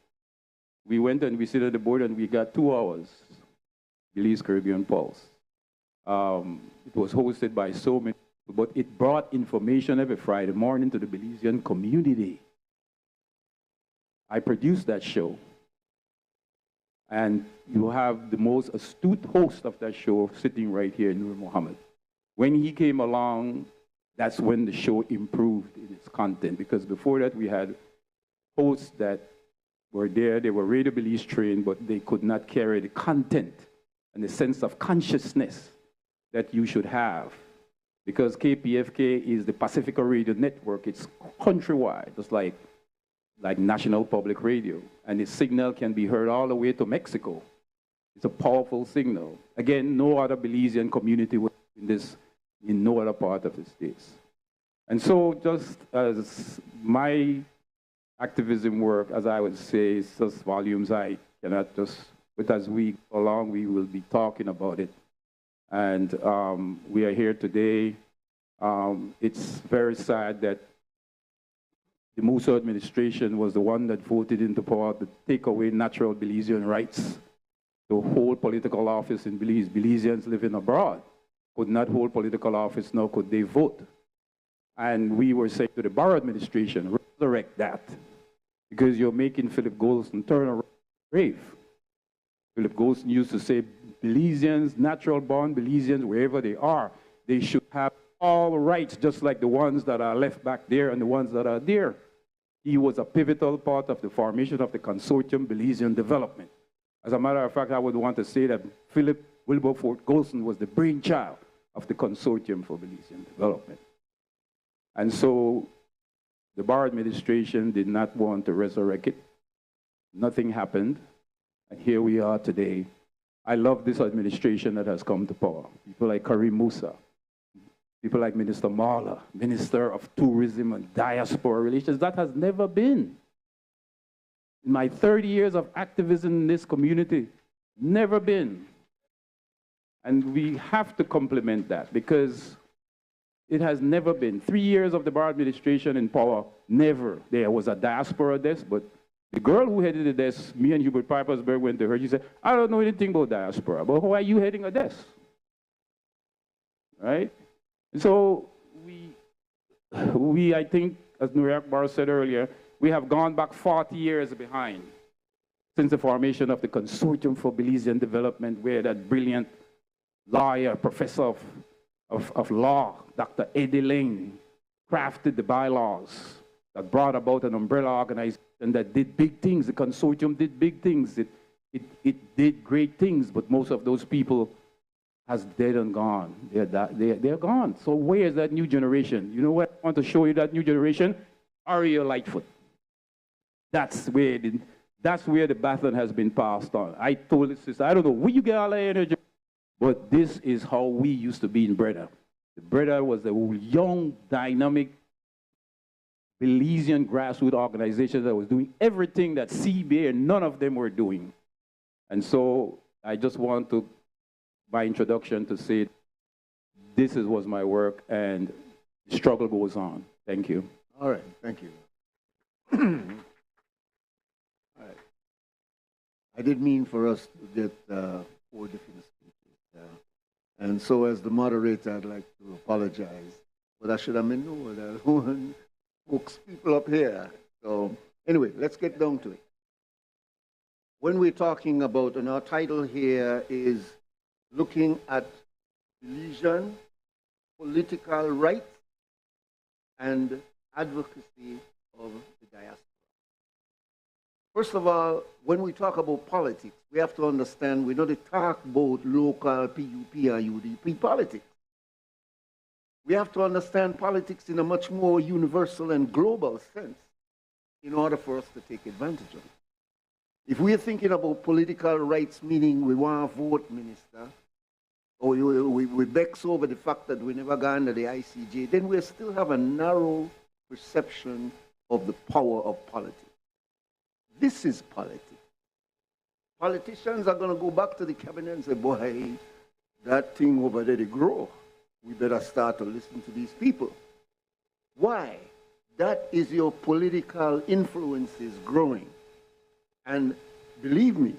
[SPEAKER 14] We went and we sit on the board and we got 2 hours, Belize Caribbean Pulse. It was hosted by so many people, but it brought information every Friday morning to the Belizean community. I produced that show. And you have the most astute host of that show sitting right here, Nur Muhammad. When he came along, that's when the show improved in its content, because before that we had hosts that were there, they were Radio Belize trained, but they could not carry the content and the sense of consciousness that you should have. Because KPFK is the Pacifica Radio Network, it's countrywide, just like National Public Radio. And its signal can be heard all the way to Mexico. It's a powerful signal. Again, no other Belizean community would in this in no other part of the States. And so just as my activism work, as I would say, is just volumes. I cannot just, but as we go along, we will be talking about it. And we are here today. It's very sad that the Mose administration was the one that voted into power to take away natural Belizean rights to hold political office in Belize. Belizeans living abroad could not hold political office, nor could they vote. And we were saying to the Barrow administration, resurrect that, because you're making Philip Goldston turn around grave. Philip Goldston used to say, Belizeans, natural-born Belizeans, wherever they are, they should have all rights, just like the ones that are left back there and the ones that are there. He was a pivotal part of the formation of the Consortium Belizean Development. As a matter of fact, I would want to say that Philip Wilberforce Goldston was the brainchild of the Consortium for Belizean Development. And so the Barrow administration did not want to resurrect it. Nothing happened. And here we are today. I love this administration that has come to power. People like Karim Musa, people like Minister Marla, Minister of Tourism and Diaspora Relations. That has never been. In my 30 years of activism in this community, never been. And we have to complement that, because it has never been. 3 years of the Barrow administration in power, never. There was a diaspora desk, but the girl who headed the desk, me and Hubert Pipersberg went to her, she said, I don't know anything about diaspora, but why are you heading a desk? Right? And so we, I think, as Nuri Akbar said earlier, we have gone back 40 years behind since the formation of the Consortium for Belizean Development, where that brilliant lawyer, professor of law, Dr. Eddie Lane, crafted the bylaws that brought about an umbrella organization that did big things. The consortium did big things. It did great things, but most of those people has dead and gone. They're gone. So where is that new generation? You know what? I want to show you that new generation. Ariel Lightfoot. That's where the baton has been passed on. I told this sister, I don't know where you get all that energy, but this is how we used to be in Breda. The Breda was a young, dynamic Belizean grassroots organizations that was doing everything that CBA, none of them were doing. And so I just want to, by introduction, to say this was my work and the struggle goes on. Thank you.
[SPEAKER 11] All right, thank you. All right. I did mean for us to get 4 different speakers. And so as the moderator, I'd like to apologize. But I should have been known that one hooks people up here. So anyway, let's get down to it. When we're talking about, and our title here is looking at Belizean political rights and advocacy of the diaspora. First of all, when we talk about politics, we have to understand we don't talk about local PUP or UDP politics. We have to understand politics in a much more universal and global sense in order for us to take advantage of it. If we're thinking about political rights, meaning we want to vote, Minister, or we vex over the fact that we never got under the ICJ, then we still have a narrow perception of the power of politics. This is politics. Politicians are going to go back to the cabinet and say, boy, that thing over there, they grow. We better start to listen to these people. Why? That is your political influences growing. And believe me,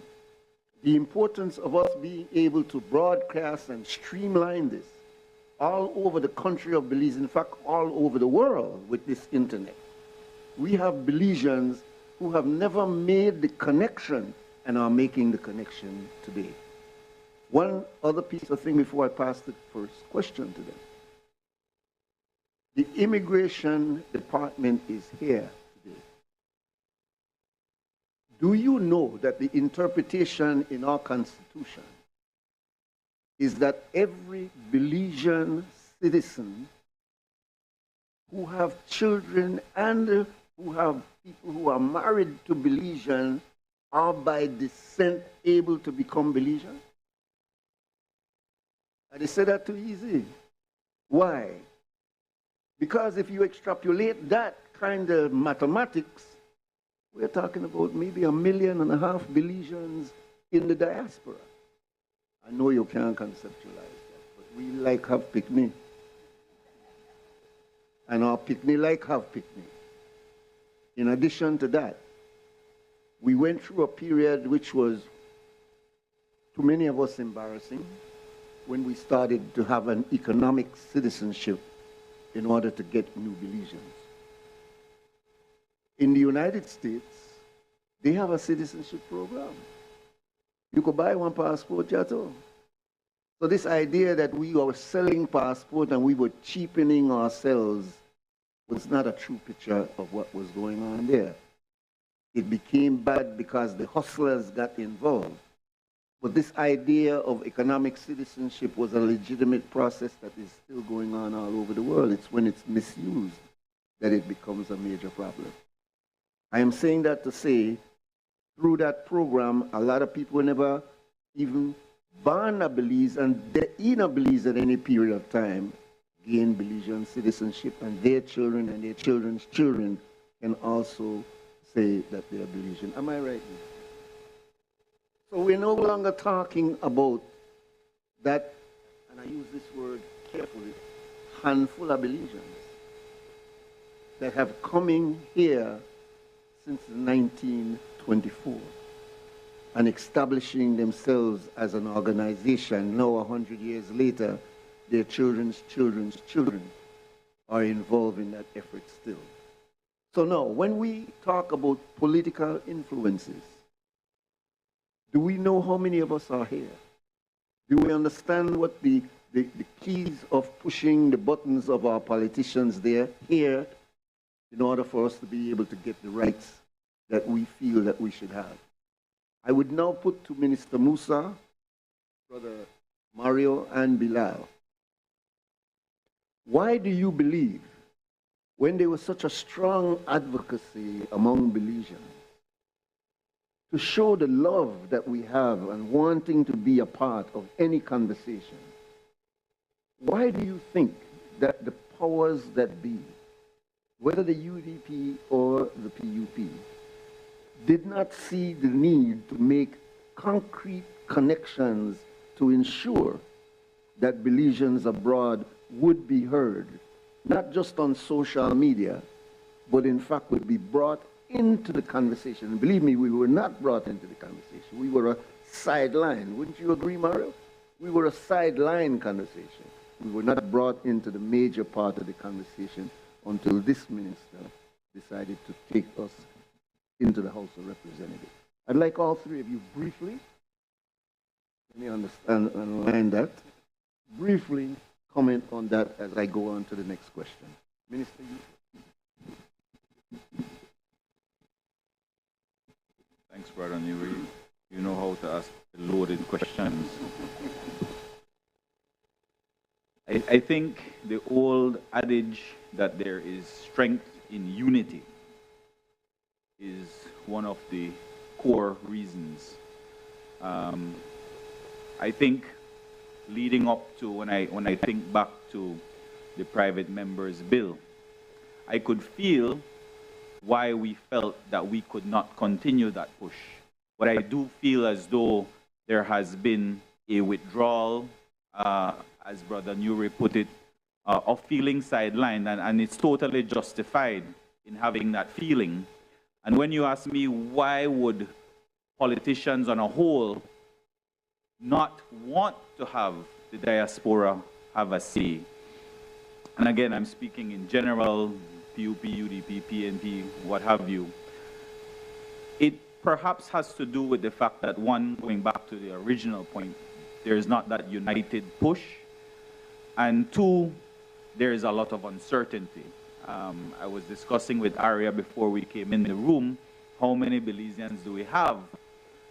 [SPEAKER 11] the importance of us being able to broadcast and streamline this all over the country of Belize, in fact, all over the world with this internet. We have Belizeans who have never made the connection and are making the connection today. One other piece of thing before I pass the first question to them. The immigration department is here today. Do you know that the interpretation in our Constitution is that every Belizean citizen who have children and who have people who are married to Belizean are by descent able to become Belizean? And they say that too easy. Why? Because if you extrapolate that kind of mathematics, we're talking about maybe 1.5 million Belizeans in the diaspora. I know you can't conceptualize that, but we like have picnic. And our picnic like have picnic. In addition to that, we went through a period which was, to many of us, embarrassing when we started to have an economic citizenship in order to get new Belizeans. In the United States, they have a citizenship program. You could buy one passport, Jato. So this idea that we were selling passport and we were cheapening ourselves was not a true picture of what was going on there. It became bad because the hustlers got involved. But this idea of economic citizenship was a legitimate process that is still going on all over the world. It's when it's misused that it becomes a major problem. I am saying that to say, through that program, a lot of people never even born a Belize and they're in a Belize at any period of time gain Belizean citizenship, and their children and their children's children can also say that they are Belizean. Am I right? So we're no longer talking about that, and I use this word carefully, handful of Belizeans that have coming here since 1924 and establishing themselves as an organization. Now, 100 years later, their children's children's children are involved in that effort still. So now, when we talk about political influences, do we know how many of us are here? Do we understand what the keys of pushing the buttons of our politicians there here in order for us to be able to get the rights that we feel that we should have? I would now put to Minister Musa, Brother Mario, and Bilal. Why do you believe, when there was such a strong advocacy among Belizeans, to show the love that we have and wanting to be a part of any conversation, why do you think that the powers that be whether the UDP or the PUP, did not see the need to make concrete connections to ensure that Belizeans abroad would be heard, not just on social media, but in fact would be brought into the conversation. And believe me, we were not brought into the conversation. We were a sideline. Wouldn't you agree, Mario? We were a sideline conversation. We were not brought into the major part of the conversation until this minister decided to take us into the House of Representatives. I'd like all three of you briefly, let me understand and underline that, briefly comment on that as I go on to the next question. Minister, you.
[SPEAKER 12] Thanks, Brother Nuri. You know how to ask loaded questions. I think the old adage that there is strength in unity is one of the core reasons. I think leading up to when I think back to the private members bill, I could feel why we felt that we could not continue that push. But I do feel as though there has been a withdrawal, as Brother Nuri put it, of feeling sidelined, and it's totally justified in having that feeling. And when you ask me why would politicians on a whole not want to have the diaspora have a say, and again, I'm speaking in general, PUP, UDP, PNP, what have you, it perhaps has to do with the fact that, one, going back to the original point, there is not that united push, and two, there is a lot of uncertainty. I was discussing with Aria before we came in the room, how many Belizeans do we have?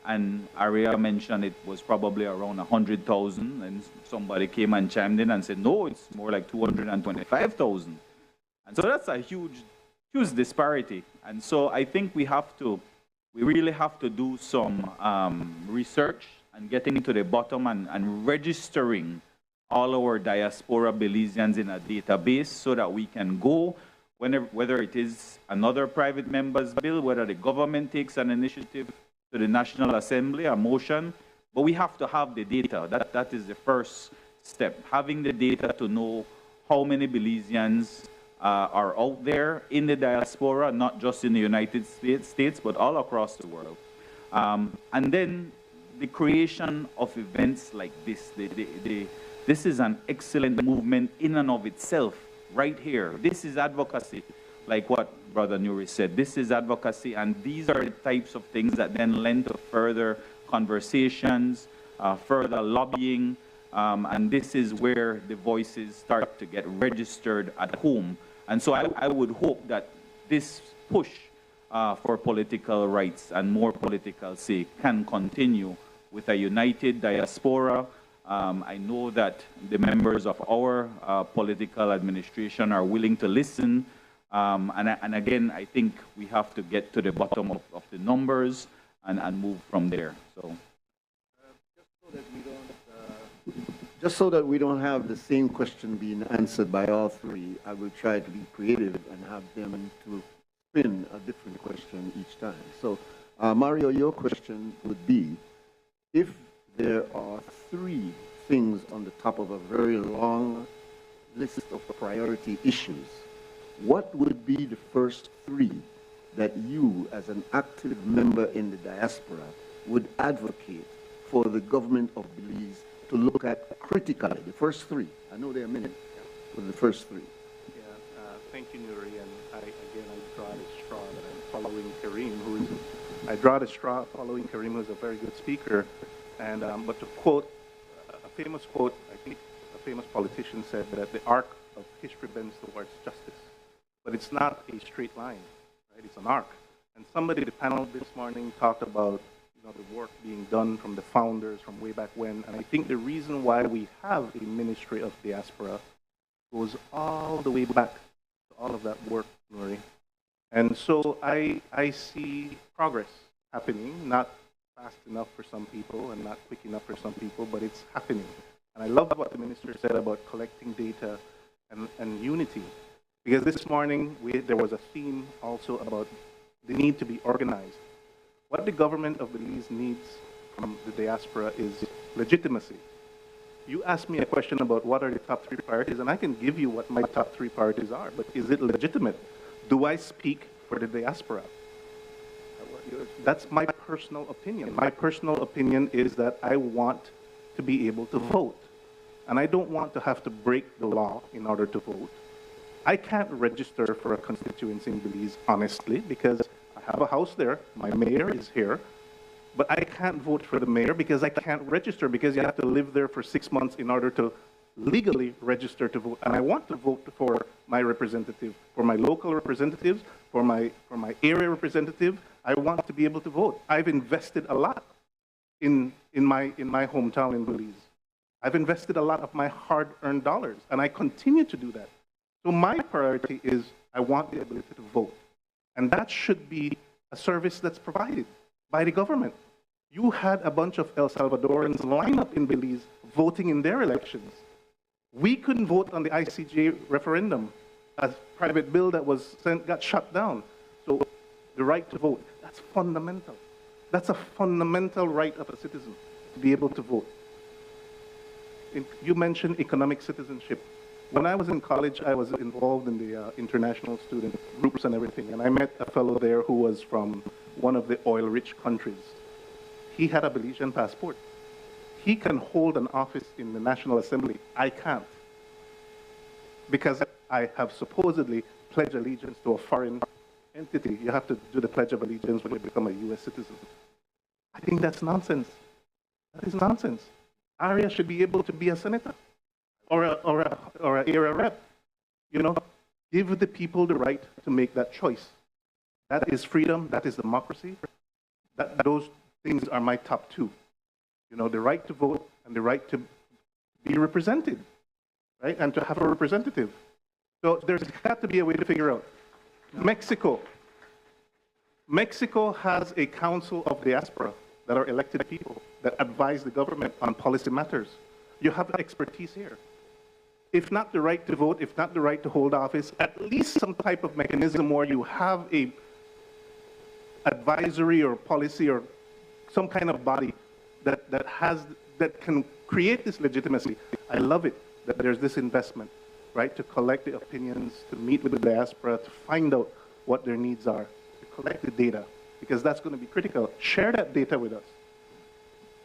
[SPEAKER 12] And Aria mentioned it was probably around 100,000, and somebody came and chimed in and said, no, it's more like 225,000. And so that's a huge disparity. And so I think we really have to do some research and getting to the bottom and registering all our diaspora Belizeans in a database so that we can go, whether it is another private member's bill, whether the government takes an initiative to the National Assembly, a motion, but we have to have the data. That is the first step, having the data to know how many Belizeans are out there in the diaspora, not just in the United States, but all across the world. And then the creation of events like this, this is an excellent movement in and of itself, right here. This is advocacy, like what Brother Nuri said. This is advocacy, and these are the types of things that then lend to further conversations, further lobbying, and this is where the voices start to get registered at home. And so I would hope that this push for political rights and more political say can continue with a united diaspora. I know that the members of our political administration are willing to listen. And again, I think we have to get to the bottom of the numbers and move from there. So,
[SPEAKER 11] just so that we don't have the same question being answered by all three, I will try to be creative and have them to spin a different question each time. So, Mario, your question would be, if there are three things on the top of a very long list of priority issues, what would be the first three that you, as an active member in the diaspora, would advocate for the government of Belize to look at critically? The first three. I know there are many, but the first three.
[SPEAKER 13] Yeah, thank you, Nuri. And I draw the straw that I'm following Kareem, who's a very good speaker. And but to quote a famous quote, I think a famous politician said that the arc of history bends towards justice. But it's not a straight line, right? It's an arc. And somebody, the panel this morning, talked about the work being done from the founders from way back when. And I think the reason why we have a Ministry of Diaspora goes all the way back to all of that work, Nuri. And so I see progress happening, not fast enough for some people and not quick enough for some people, but it's happening. And I love what the minister said about collecting data and unity. Because this morning, there was a theme also about the need to be organized. What the government of Belize needs from the diaspora is legitimacy. You asked me a question about what are the top 3 priorities, and I can give you what my top 3 priorities are, but is it legitimate? Do I speak for the diaspora? That's my personal opinion. My personal opinion is that I want to be able to vote, and I don't want to have to break the law in order to vote. I can't register for a constituency in Belize, honestly, because I have a house there, my mayor is here, but I can't vote for the mayor because I can't register, because you have to live there for 6 months in order to legally register to vote. And I want to vote for my representative, for my local representatives, for my area representative. I want to be able to vote. I've invested a lot in my hometown in Belize. I've invested a lot of my hard-earned dollars, and I continue to do that. So my priority is I want the ability to vote. And that should be a service that's provided by the government. You had a bunch of El Salvadorans line up in Belize voting in their elections. We couldn't vote on the ICJ referendum. A private bill that was sent got shut down. So the right to vote, that's fundamental. That's a fundamental right of a citizen, to be able to vote. You mentioned economic citizenship. When I was in college, I was involved in the international student groups and everything, and I met a fellow there who was from one of the oil-rich countries. He had a Belizean passport. He can hold an office in the National Assembly. I can't, because I have supposedly pledged allegiance to a foreign entity. You have to do the Pledge of Allegiance when you become a U.S. citizen. I think that's nonsense. That is nonsense. Aria should be able to be a senator or an area rep. You know, give the people the right to make that choice. That is freedom. That is democracy. Those things are my top 2. You know, the right to vote and the right to be represented, right, and to have a representative. So there's got to be a way to figure out. Mexico has a council of diaspora that are elected people that advise the government on policy matters. You have expertise here. If not the right to vote, if not the right to hold office, at least some type of mechanism where you have a advisory or policy or some kind of body that can create this legitimacy. I love it that there's this investment, right, to collect the opinions, to meet with the diaspora, to find out what their needs are, to collect the data, because that's going to be critical. Share that data with us.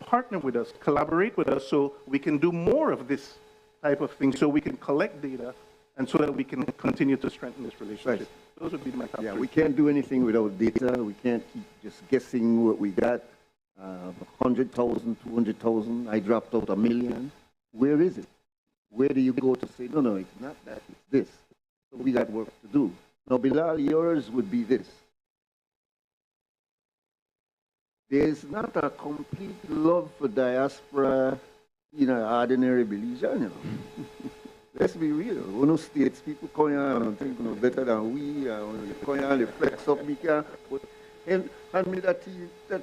[SPEAKER 13] Partner with us, collaborate with us, so we can do more of this type of thing, so we can collect data, and so that we can continue to strengthen this relationship. Right. Those would be my top 3.
[SPEAKER 11] We can't do anything without data. We can't keep just guessing what we got. 100,000, 200,000, I dropped out 1 million. Where is it? Where do you go to say, no, it's not that, it's this. So we got work to do. Now, Bilal, yours would be this. There's not a complete love for diaspora in an ordinary Belizean, you know. Let's be real. One of states, people come here and think better than we, come here and flex up, me can, but hand me that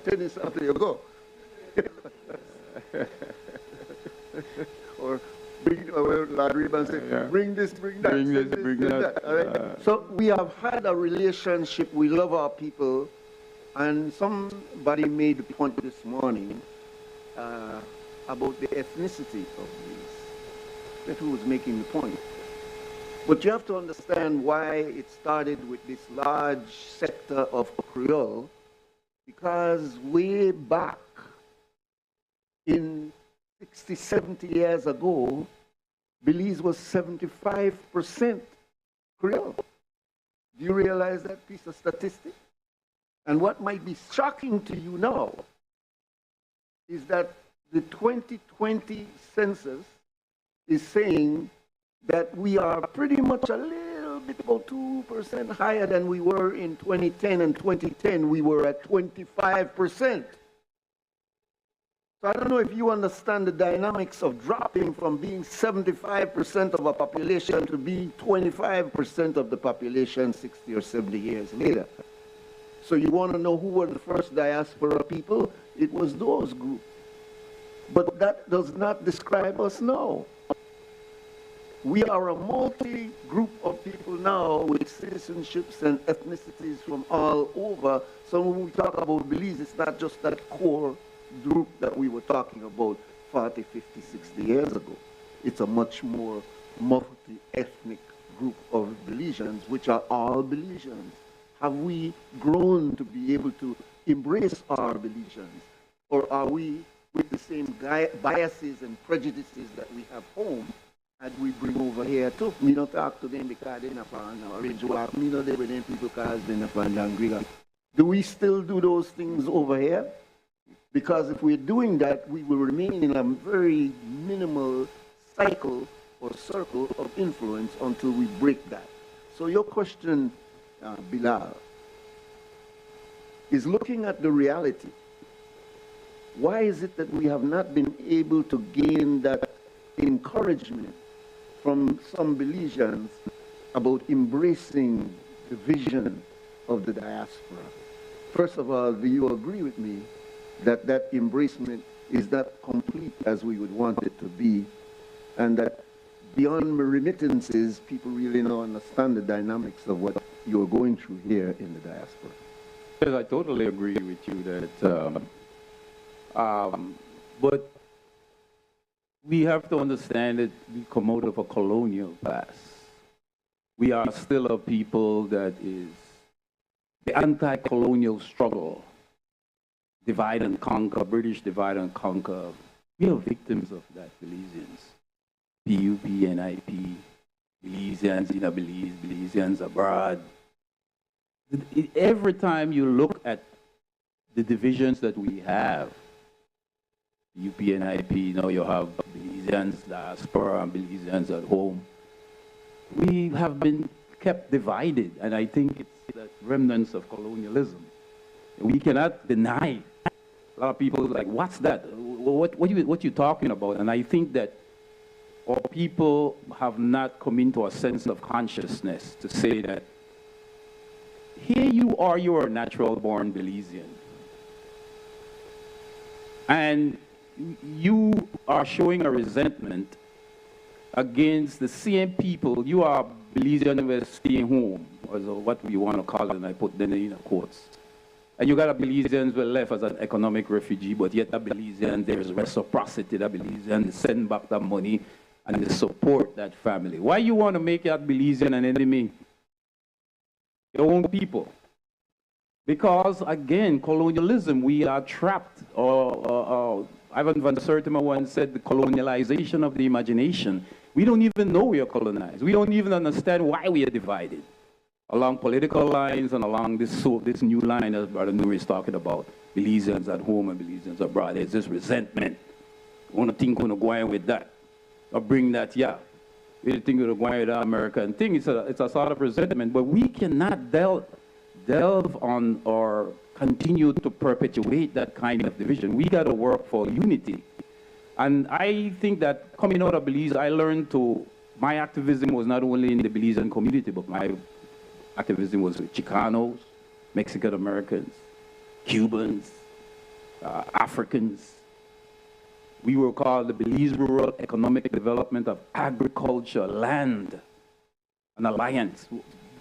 [SPEAKER 11] tennis after you go. Or bring, Larry and say, bring this, bring that. Bring that. All right? So we have had a relationship, we love our people, and somebody made the point this morning about the ethnicity of these. That's who was making the point. But you have to understand why it started with this large sector of Creole, because way back in 60, 70 years ago, Belize was 75% Creole. Do you realize that piece of statistic? And what might be shocking to you now is that the 2020 census is saying that we are pretty much a little bit about 2% higher than we were in 2010. And 2010, we were at 25%. So I don't know if you understand the dynamics of dropping from being 75% of a population to being 25% of the population 60 or 70 years later. So you want to know who were the first diaspora people? It was those groups. But that does not describe us now. We are a multi-group of people now with citizenships and ethnicities from all over. So when we talk about Belize, it's not just that core group that we were talking about 40, 50, 60 years ago. It's a much more multi-ethnic group of Belizeans, which are all Belizeans. Have we grown to be able to embrace our Belizeans? Or are we with the same biases and prejudices that we have home and we bring over here too? Me not talk to them because they're not from Orange Walk. Me not there with them people because they're not from Langriga. Do we still do those things over here? Because if we're doing that, we will remain in a very minimal cycle or circle of influence until we break that. So your question, Bilal, is looking at the reality. Why is it that we have not been able to gain that encouragement from some Belizeans about embracing the vision of the diaspora? First of all, do you agree with me that that embracement is not complete as we would want it to be, and that beyond remittances, people really don't understand the dynamics of what you're going through here in the diaspora?
[SPEAKER 14] Yes, I totally agree with you that, but we have to understand that we come out of a colonial past. We are still a people that is the anti-colonial struggle, divide and conquer, British divide and conquer. We are victims of that, Belizeans. PUP, NIP, Belizeans in Belize, Belizeans abroad. Every time you look at the divisions that we have, UP, NIP, now you have Belizeans, diaspora, and Belizeans at home. We have been kept divided, and I think it's the remnants of colonialism. We cannot deny. A lot of people are like, what's that? What you talking about? And I think that our people have not come into a sense of consciousness to say that here you are a natural-born Belizean. And you are showing a resentment against the same people. You are Belizean who are staying home, or what we want to call it, and I put them in quotes. And you got a Belizeans who are left as an economic refugee, but yet a Belizean, there's reciprocity. The Belizean send back that money and they support that family. Why you want to make that Belizean an enemy? Your own people. Because, again, colonialism, we are trapped. Ivan van Sertima once said the colonialization of the imagination. We don't even know we are colonized. We don't even understand why we are divided along political lines and along this new line that Brother Nuri is talking about. Belizeans at home and Belizeans abroad. There's this resentment. We want to think we're going with that. Or bring that, yeah. We think we're going with that American thing. It's a sort of resentment, but we cannot delve on or continue to perpetuate that kind of division. We got to work for unity. And I think that coming out of Belize, I learned my activism was not only in the Belizean community, but my activism was with Chicanos, Mexican Americans, Cubans, Africans. We were called the Belize Rural Economic Development of Agriculture, Land, an alliance.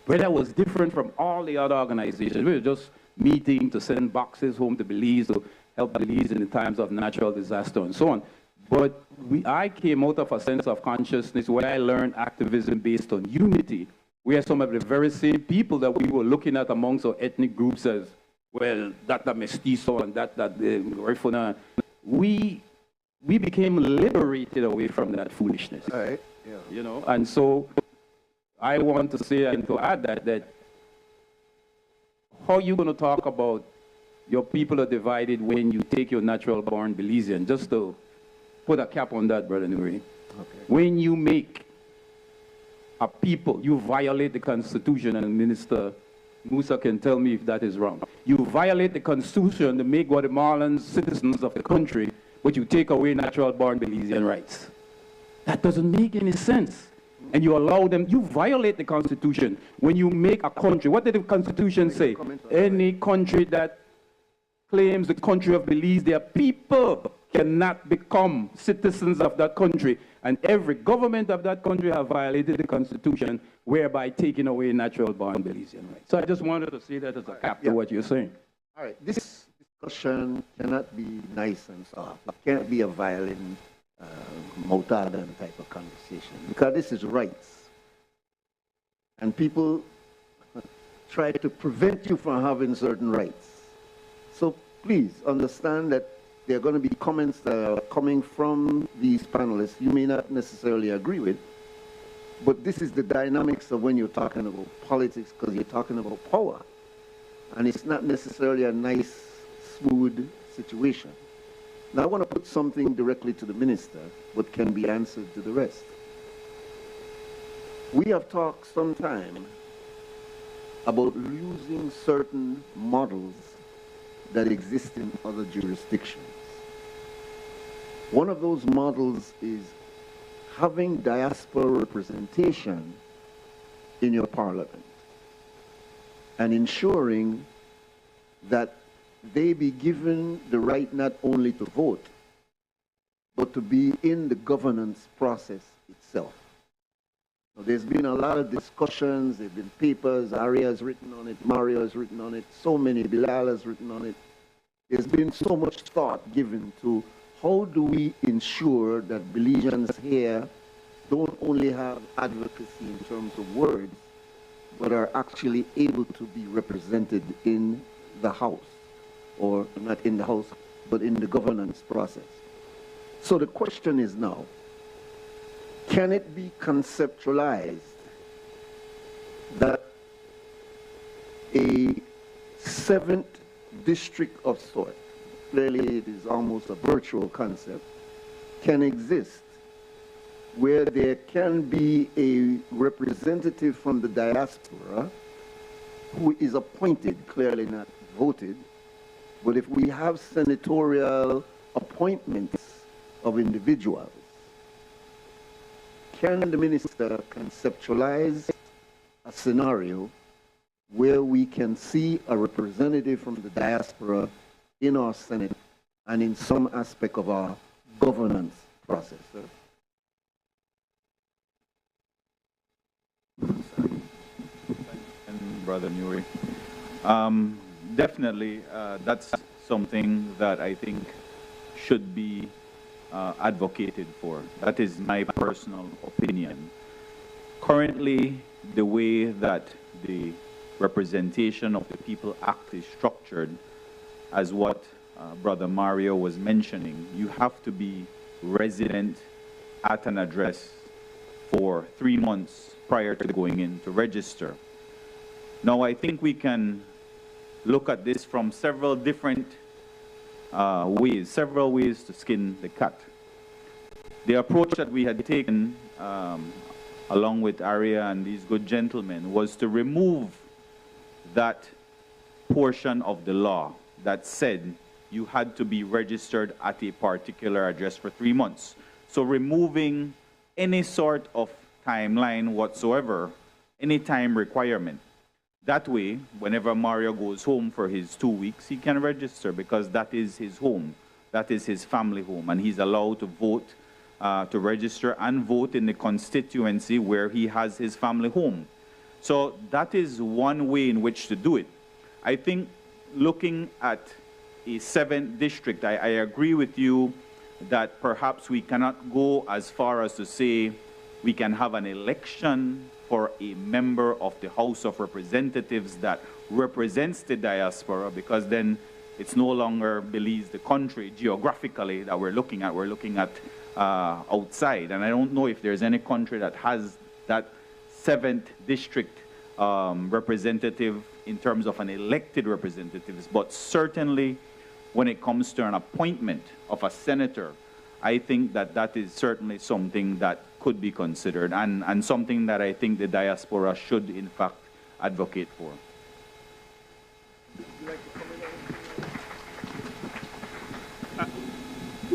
[SPEAKER 14] But that was different from all the other organizations. We were just meeting to send boxes home to Belize to help Belize in the times of natural disaster and so on. But I came out of a sense of consciousness where I learned activism based on unity, where some of the very same people that we were looking at amongst our ethnic groups as, well, that mestizo and that Refuna, we became liberated away from that foolishness.
[SPEAKER 11] All right. Yeah.
[SPEAKER 14] You know, and so I want to say and to add that how are you going to talk about your people are divided when you take your natural-born Belizean? Just to put a cap on that, Brother Nuri. Okay. When you make a people, you violate the Constitution, and Minister Musa can tell me if that is wrong. You violate the Constitution to make Guatemalans citizens of the country, but you take away natural-born Belizean rights. That doesn't make any sense. And you allow them, you violate the Constitution when you make a country. What did the Constitution say? Any country that claims the country of Belize, their people cannot become citizens of that country. And every government of that country have violated the Constitution, whereby taking away natural-born Belizean rights. So I just wanted to say that as a cap to what you're saying.
[SPEAKER 11] All right, this discussion cannot be nice and soft. It can't be a violent, Motadan type of conversation, because this is rights. And people try to prevent you from having certain rights. So please understand that there are going to be comments that are coming from these panelists you may not necessarily agree with, but this is the dynamics of when you're talking about politics, because you're talking about power. And it's not necessarily a nice, smooth situation. Now, I want to put something directly to the minister, but can be answered to the rest. We have talked sometime about using certain models that exist in other jurisdictions. One of those models is having diaspora representation in your parliament and ensuring that they be given the right not only to vote, but to be in the governance process itself. Now, there's been a lot of discussions, there have been papers, Aria has written on it, Mario has written on it, so many, Bilal has written on it. There's been so much thought given to how do we ensure that Belizeans here don't only have advocacy in terms of words, but are actually able to be represented in the House, or not in the House, but in the governance process. So the question is now, can it be conceptualized that a 7th district of sort, clearly it is almost a virtual concept, can exist where there can be a representative from the diaspora who is appointed, clearly not voted, but if we have senatorial appointments of individuals, can the minister conceptualize a scenario where we can see a representative from the diaspora in our Senate and in some aspect of our governance process, sir?
[SPEAKER 12] And Brother Nuri, definitely that's something that I think should be advocated for. That is my personal opinion. Currently, the way that the representation of the People Act is structured, as what Brother Mario was mentioning, you have to be resident at an address for 3 months prior to going in to register. Now, I think we can look at this from several different several ways to skin the cat. The approach that we had taken, along with Aria and these good gentlemen, was to remove that portion of the law that said you had to be registered at a particular address for 3 months. So removing any sort of timeline whatsoever, any time requirement. That way, whenever Mario goes home for his 2 weeks, he can register because that is his home. That is his family home. And he's allowed to vote, to register and vote in the constituency where he has his family home. So that is one way in which to do it. I think looking at a 7th district, I agree with you that perhaps we cannot go as far as to say we can have an election for a member of the House of Representatives that represents the diaspora, because then it's no longer Belize, the country, geographically, that we're looking at. We're looking at outside. And I don't know if there's any country that has that 7th district representative in terms of an elected representatives, but certainly when it comes to an appointment of a senator, I think that that is certainly something that could be considered and something that I think the diaspora should in fact advocate for.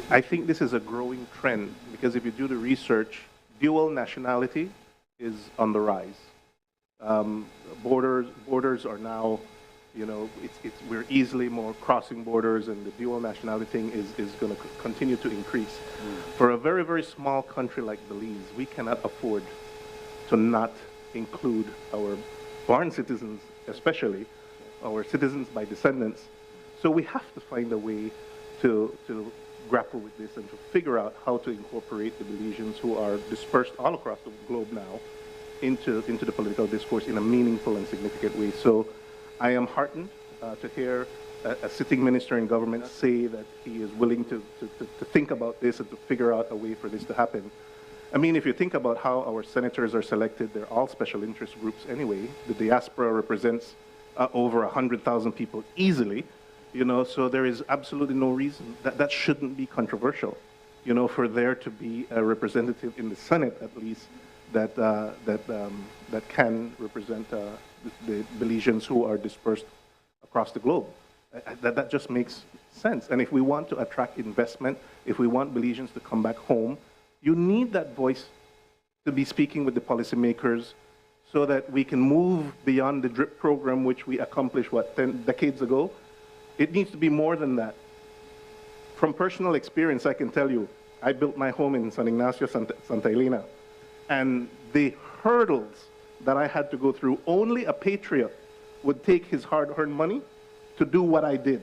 [SPEAKER 13] I think this is a growing trend because if you do the research, dual nationality is on the rise. Borders are now You know, we're easily more crossing borders, and the dual nationality thing is going to continue to increase. For a very, very small country like Belize, we cannot afford to not include our born citizens, especially our citizens by descendants. So we have to find a way to grapple with this and to figure out how to incorporate the Belizeans who are dispersed all across the globe now into the political discourse in a meaningful and significant way. So I am heartened to hear a sitting minister in government say that he is willing to think about this and to figure out a way for this to happen. I mean, if you think about how our senators are selected, they're all special interest groups anyway. The diaspora represents over 100,000 people easily, you know, so there is absolutely no reason that shouldn't be controversial, you know, for there to be a representative in the Senate, at least, that can represent the Belizeans who are dispersed across the globe. That just makes sense. And if we want to attract investment, if we want Belizeans to come back home, you need that voice to be speaking with the policymakers so that we can move beyond the DRIP program, which we accomplished, 10 decades ago. It needs to be more than that. From personal experience, I can tell you, I built my home in San Ignacio, Santa Elena, and the hurdles that I had to go through, only a patriot would take his hard-earned money to do what I did,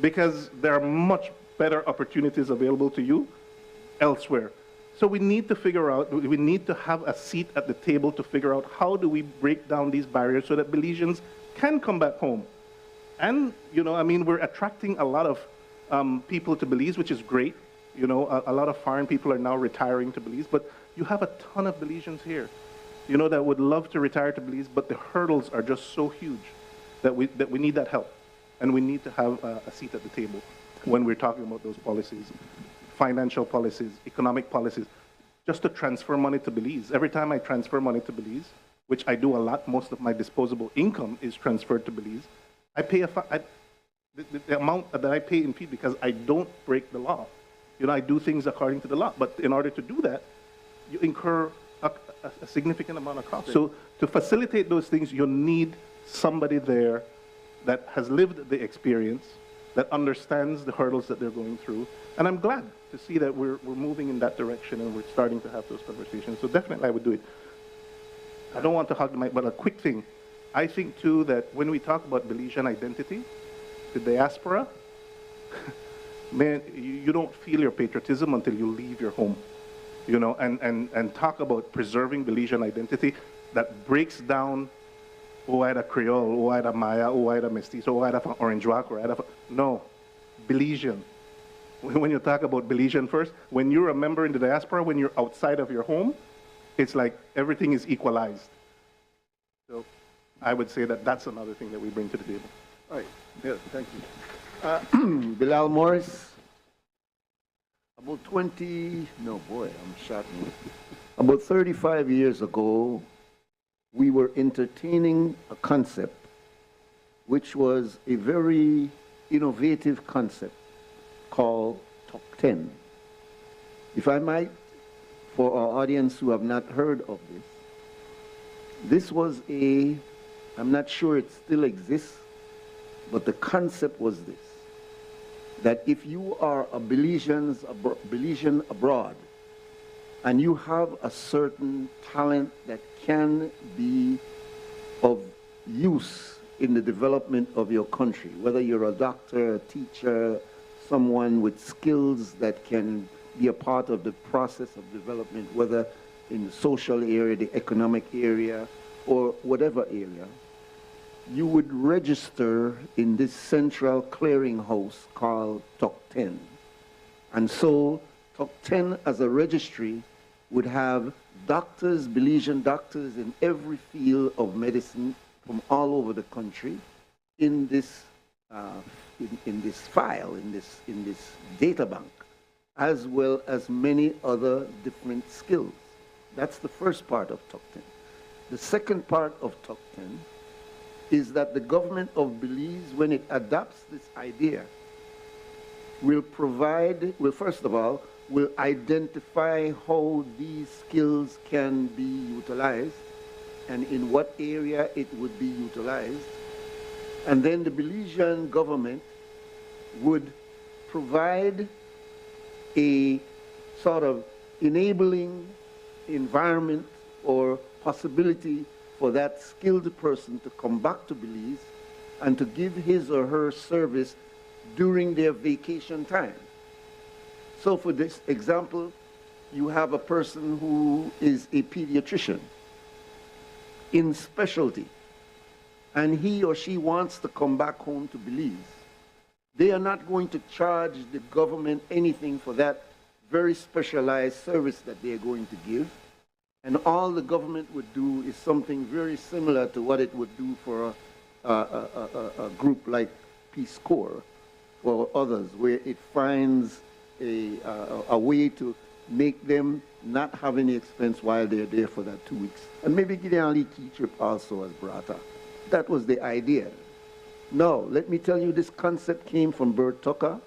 [SPEAKER 13] because there are much better opportunities available to you elsewhere. So we need to figure out, we need to have a seat at the table to figure out how do we break down these barriers so that Belizeans can come back home. And, you know, I mean, we're attracting a lot of people to Belize, which is great. You know, a lot of foreign people are now retiring to Belize, but you have a ton of Belizeans here, you know, that would love to retire to Belize, but the hurdles are just so huge that we need that help. And we need to have a seat at the table when we're talking about those policies. Financial policies, economic policies, just to transfer money to Belize. Every time I transfer money to Belize, which I do a lot, most of my disposable income is transferred to Belize, I pay the amount that I pay in fee because I don't break the law. You know, I do things according to the law, but in order to do that, you incur a significant amount of cost. So to facilitate those things, you need somebody there that has lived the experience, that understands the hurdles that they're going through. And I'm glad to see that we're moving in that direction and we're starting to have those conversations. So definitely I would do it. I don't want to hog the mic, but a quick thing. I think too that when we talk about Belizean identity, the diaspora, man, you don't feel your patriotism until you leave your home. You know, and talk about preserving Belizean identity that breaks down Oida Creole, Oida Maya, Oida Mestizo, Oida Orange Rock, no, Belizean. When you talk about Belizean first, when you're a member in the diaspora, when you're outside of your home, it's like everything is equalized. So I would say that that's another thing that we bring to the table.
[SPEAKER 11] All right, yes, thank you. Bilal Morris, about 35 years ago, we were entertaining a concept which was a very innovative concept called Top 10. If I might, for our audience who have not heard of this was I'm not sure it still exists, but the concept was this, that if you are a Belizean abroad and you have a certain talent that can be of use in the development of your country, whether you're a doctor, a teacher, someone with skills that can be a part of the process of development, whether in the social area, the economic area, or whatever area, you would register in this central clearinghouse called Top 10. And so Top 10 as a registry would have doctors, Belizean doctors in every field of medicine from all over the country in this in this file, in this data bank, as well as many other different skills. That's the first part of Top 10. The second part of Top 10 is that the government of Belize, when it adopts this idea, will first of all, will identify how these skills can be utilized and in what area it would be utilized. And then the Belizean government would provide a sort of enabling environment or possibility for that skilled person to come back to Belize and to give his or her service during their vacation time. So for this example, you have a person who is a pediatrician in specialty, and he or she wants to come back home to Belize. They are not going to charge the government anything for that very specialized service that they are going to give. And all the government would do is something very similar to what it would do for a group like Peace Corps or others, where it finds a way to make them not have any expense while they're there for that 2 weeks. And maybe Gideon Lee Key trip also as brought up. That was the idea. Now, let me tell you, this concept came from Bert Tucker,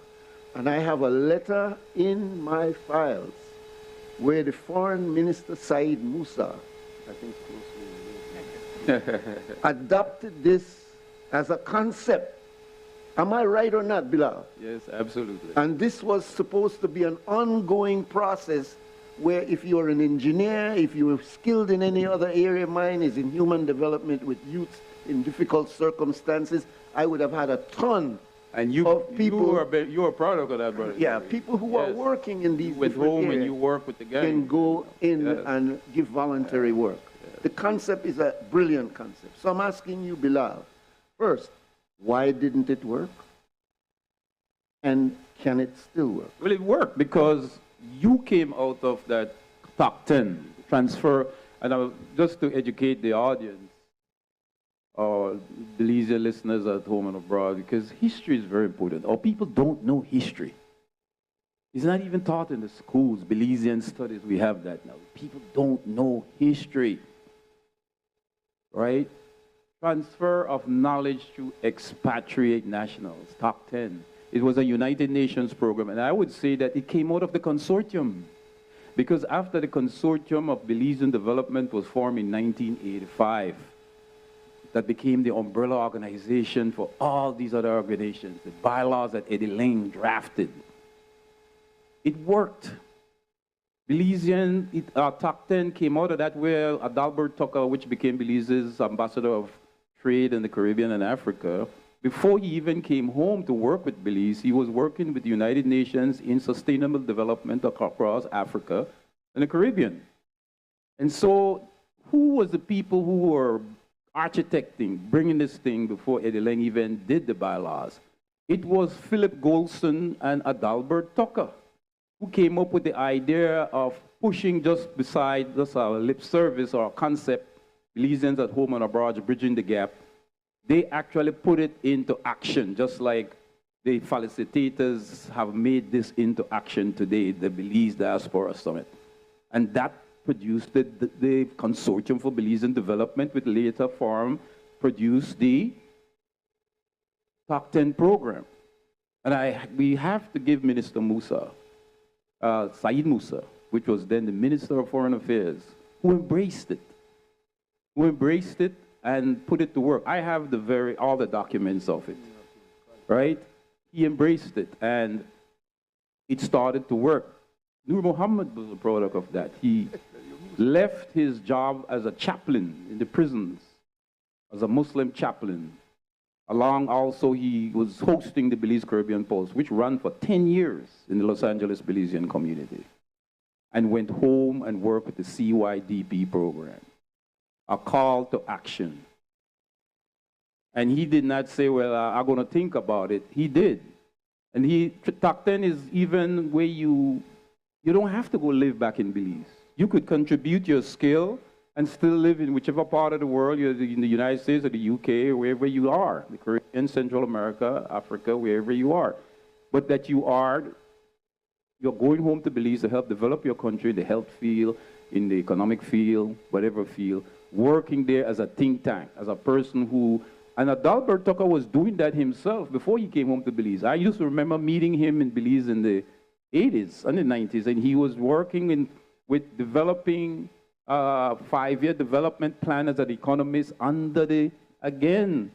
[SPEAKER 11] and I have a letter in my files where the Foreign Minister Said Musa, I think, adopted this as a concept. Am I right or not, Bilal?
[SPEAKER 14] Yes, absolutely.
[SPEAKER 11] And this was supposed to be an ongoing process where if you're an engineer, if you're skilled in any other area, mine is in human development with youth in difficult circumstances, I would have had a ton
[SPEAKER 14] of people. You are a product of that, brother.
[SPEAKER 11] Yeah, people who are working in these
[SPEAKER 14] with
[SPEAKER 11] different
[SPEAKER 14] whom
[SPEAKER 11] areas
[SPEAKER 14] and you work with the gang.
[SPEAKER 11] can go in and give voluntary work. The concept is a brilliant concept. So I'm asking you, Bilal, first, why didn't it work? And can it still work?
[SPEAKER 14] Well, it worked because you came out of that top 10 transfer, and just to educate the audience, or Belizean listeners at home and abroad, because history is very important. Our people don't know history. It's not even taught in the schools, Belizean studies, we have that now. People don't know history, right? Transfer of knowledge to expatriate nationals, top 10. It was a United Nations program, and I would say that it came out of the consortium. Because after the consortium of Belizean development was formed in 1985, that became the umbrella organization for all these other organizations, the bylaws that Eddie Lang drafted. It worked. Belizean, top 10 came out of that where Adalbert Tucker, which became Belize's ambassador of trade in the Caribbean and Africa, before he even came home to work with Belize, he was working with the United Nations in sustainable development across Africa and the Caribbean. And so who was the people who were architecting, bringing this thing before Eddie Lang even did the bylaws? It was Philip Golson and Adalbert Tucker who came up with the idea of pushing just beside just a lip service or a concept, Belizeans at home and abroad, bridging the gap. They actually put it into action, just like the facilitators have made this into action today, the Belize Diaspora Summit. And that produced the Consortium for Belizean Development, which later produced the Top 10 program. And we have to give Minister Musa, Said Musa, which was then the Minister of Foreign Affairs, who embraced it and put it to work. I have all the documents of it, right? He embraced it, and it started to work. Nur Muhammad was a product of that. He left his job as a chaplain in the prisons, as a Muslim chaplain. Along also, he was hosting the Belize Caribbean Pulse, which ran for 10 years in the Los Angeles Belizean community, and went home and worked with the CYDP program. A call to action. And he did not say, well, I'm going to think about it. He did. And Top 10 is even where you don't have to go live back in Belize. You could contribute your skill and still live in whichever part of the world, you're in the United States or the UK, or wherever you are, the Caribbean, Central America, Africa, wherever you are. But that you're going home to Belize to help develop your country in the health field, in the economic field, whatever field, working there as a think tank, as a person who, and Adalbert Tucker was doing that himself before he came home to Belize. I used to remember meeting him in Belize in the 80s and the 90s, and he was working with developing a 5-year development plan as an economist under the, again,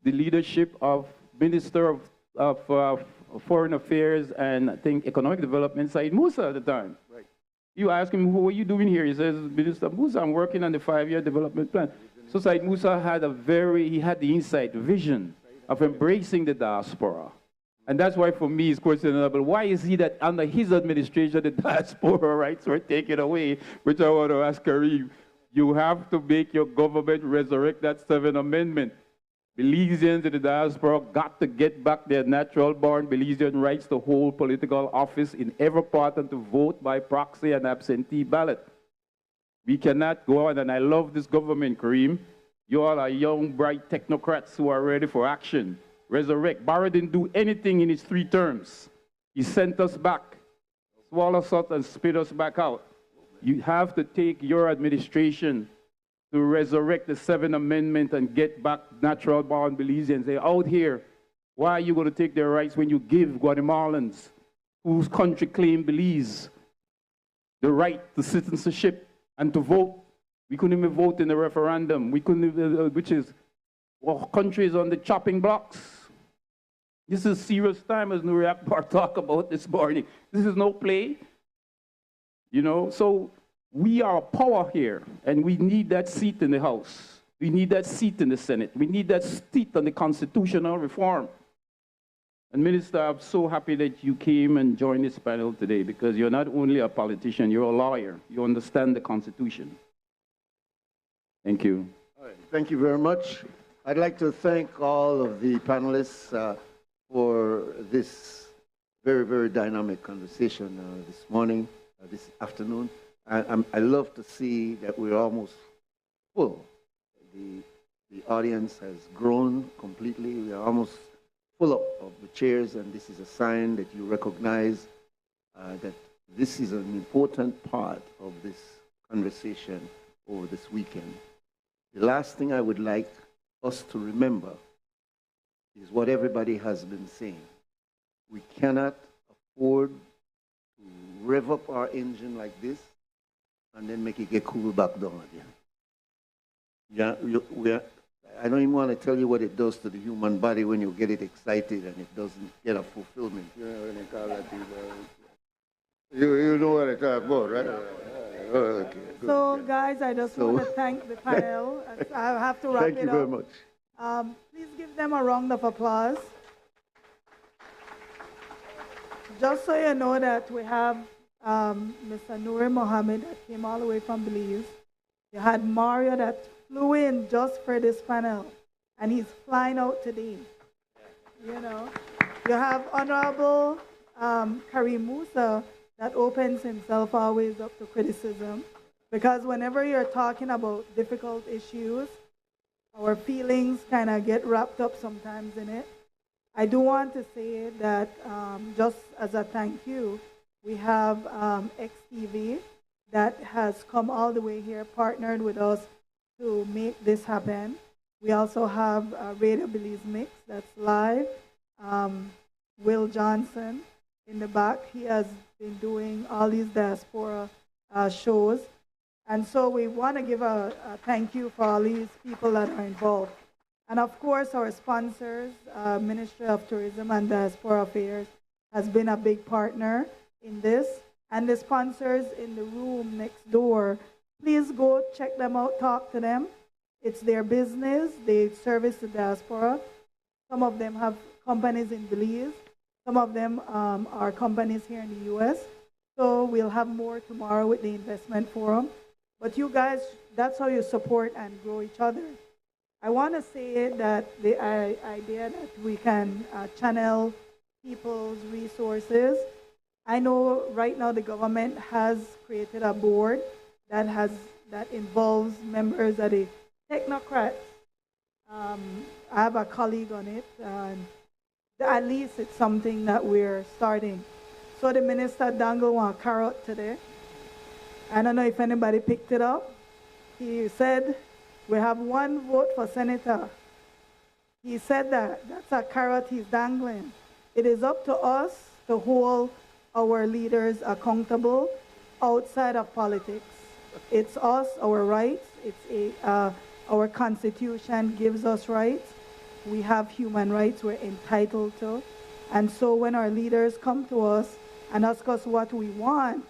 [SPEAKER 14] the leadership of Minister of Foreign Affairs and I think Economic Development, Said Musa at the time. Right. You ask him, what are you doing here? He says, Minister Musa, I'm working on the 5-year development plan. So Said Musa had he had the insight, vision of embracing the diaspora. And that's why for me it's questionable. Why is he that under his administration the diaspora rights were taken away? Which I want to ask Kareem. You have to make your government resurrect that 7th Amendment. Belizeans in the diaspora got to get back their natural-born Belizean rights to hold political office in every part and to vote by proxy and absentee ballot. We cannot go on, and I love this government, Kareem. You all are young, bright technocrats who are ready for action. Resurrect. Barrow didn't do anything in his 3 terms. He sent us back, swallow us up and spit us back out. You have to take your administration to resurrect the 7th Amendment and get back natural-born Belizeans. They're out here. Why are you going to take their rights when you give Guatemalans, whose country claimed Belize, the right to citizenship and to vote? We couldn't even vote in the referendum. We couldn't even, which is, our country is on the chopping blocks. This is serious time, as Nuri Akbar talked about this morning. This is no play. You know, so we are a power here, and we need that seat in the House. We need that seat in the Senate. We need that seat on the constitutional reform. And Minister, I'm so happy that you came and joined this panel today, because you're not only a politician, you're a lawyer. You understand the Constitution. Thank you.
[SPEAKER 11] All right. Thank you very much. I'd like to thank all of the panelists for this very, very dynamic conversation this morning, this afternoon. I love to see that we're almost full. The audience has grown completely. We are almost full of the chairs, and this is a sign that you recognize that this is an important part of this conversation over this weekend. The last thing I would like us to remember is what everybody has been saying. We cannot afford to rev up our engine like this and then make it get cool back down again. I don't even want to tell you what it does to the human body when you get it excited and it doesn't get a fulfillment. You know what they call that? You know what I talk about, right? Okay,
[SPEAKER 10] so, guys, I just want to thank the panel. I have to wrap it up.
[SPEAKER 11] Thank you very much.
[SPEAKER 10] Please give them a round of applause. Just so you know that we have Mr. Noor Mohammed that came all the way from Belize. You had Mario that flew in just for this panel, and he's flying out today. You know, you have Honorable Kareem Musa that opens himself always up to criticism, because whenever you're talking about difficult issues, our feelings kind of get wrapped up sometimes in it. I do want to say that just as a thank you, we have XTV that has come all the way here, partnered with us to make this happen. We also have Radio Belize Mix that's live. Will Johnson in the back, he has been doing all these diaspora shows. And so we want to give a thank you for all these people that are involved. And of course, our sponsors, Ministry of Tourism and Diaspora Affairs, has been a big partner in this. And the sponsors in the room next door, please go check them out, talk to them. It's their business. They service the diaspora. Some of them have companies in Belize. Some of them are companies here in the U.S. So we'll have more tomorrow with the investment forum. But you guys, that's how you support and grow each other. I want to say that the idea that we can channel people's resources. I know right now the government has created a board that involves members of the technocrats. I have a colleague on it. At least it's something that we're starting. So the minister dangled one carrot today. I don't know if anybody picked it up. He said, we have one vote for senator. He said that's a carrot he's dangling. It is up to us to hold our leaders accountable outside of politics. It's us, our rights. Our Constitution gives us rights. we have human rights we're entitled to. And so when our leaders come to us and ask us what we want,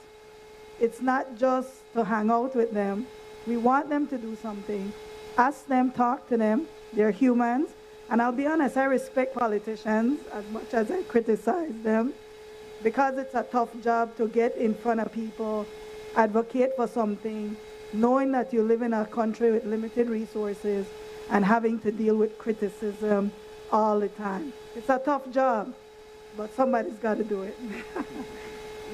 [SPEAKER 10] it's not just to hang out with them. We want them to do something. Ask them, talk to them. They're humans. And I'll be honest, I respect politicians as much as I criticize them, because it's a tough job to get in front of people, advocate for something, knowing that you live in a country with limited resources and having to deal with criticism all the time. It's a tough job, but somebody's got to do it.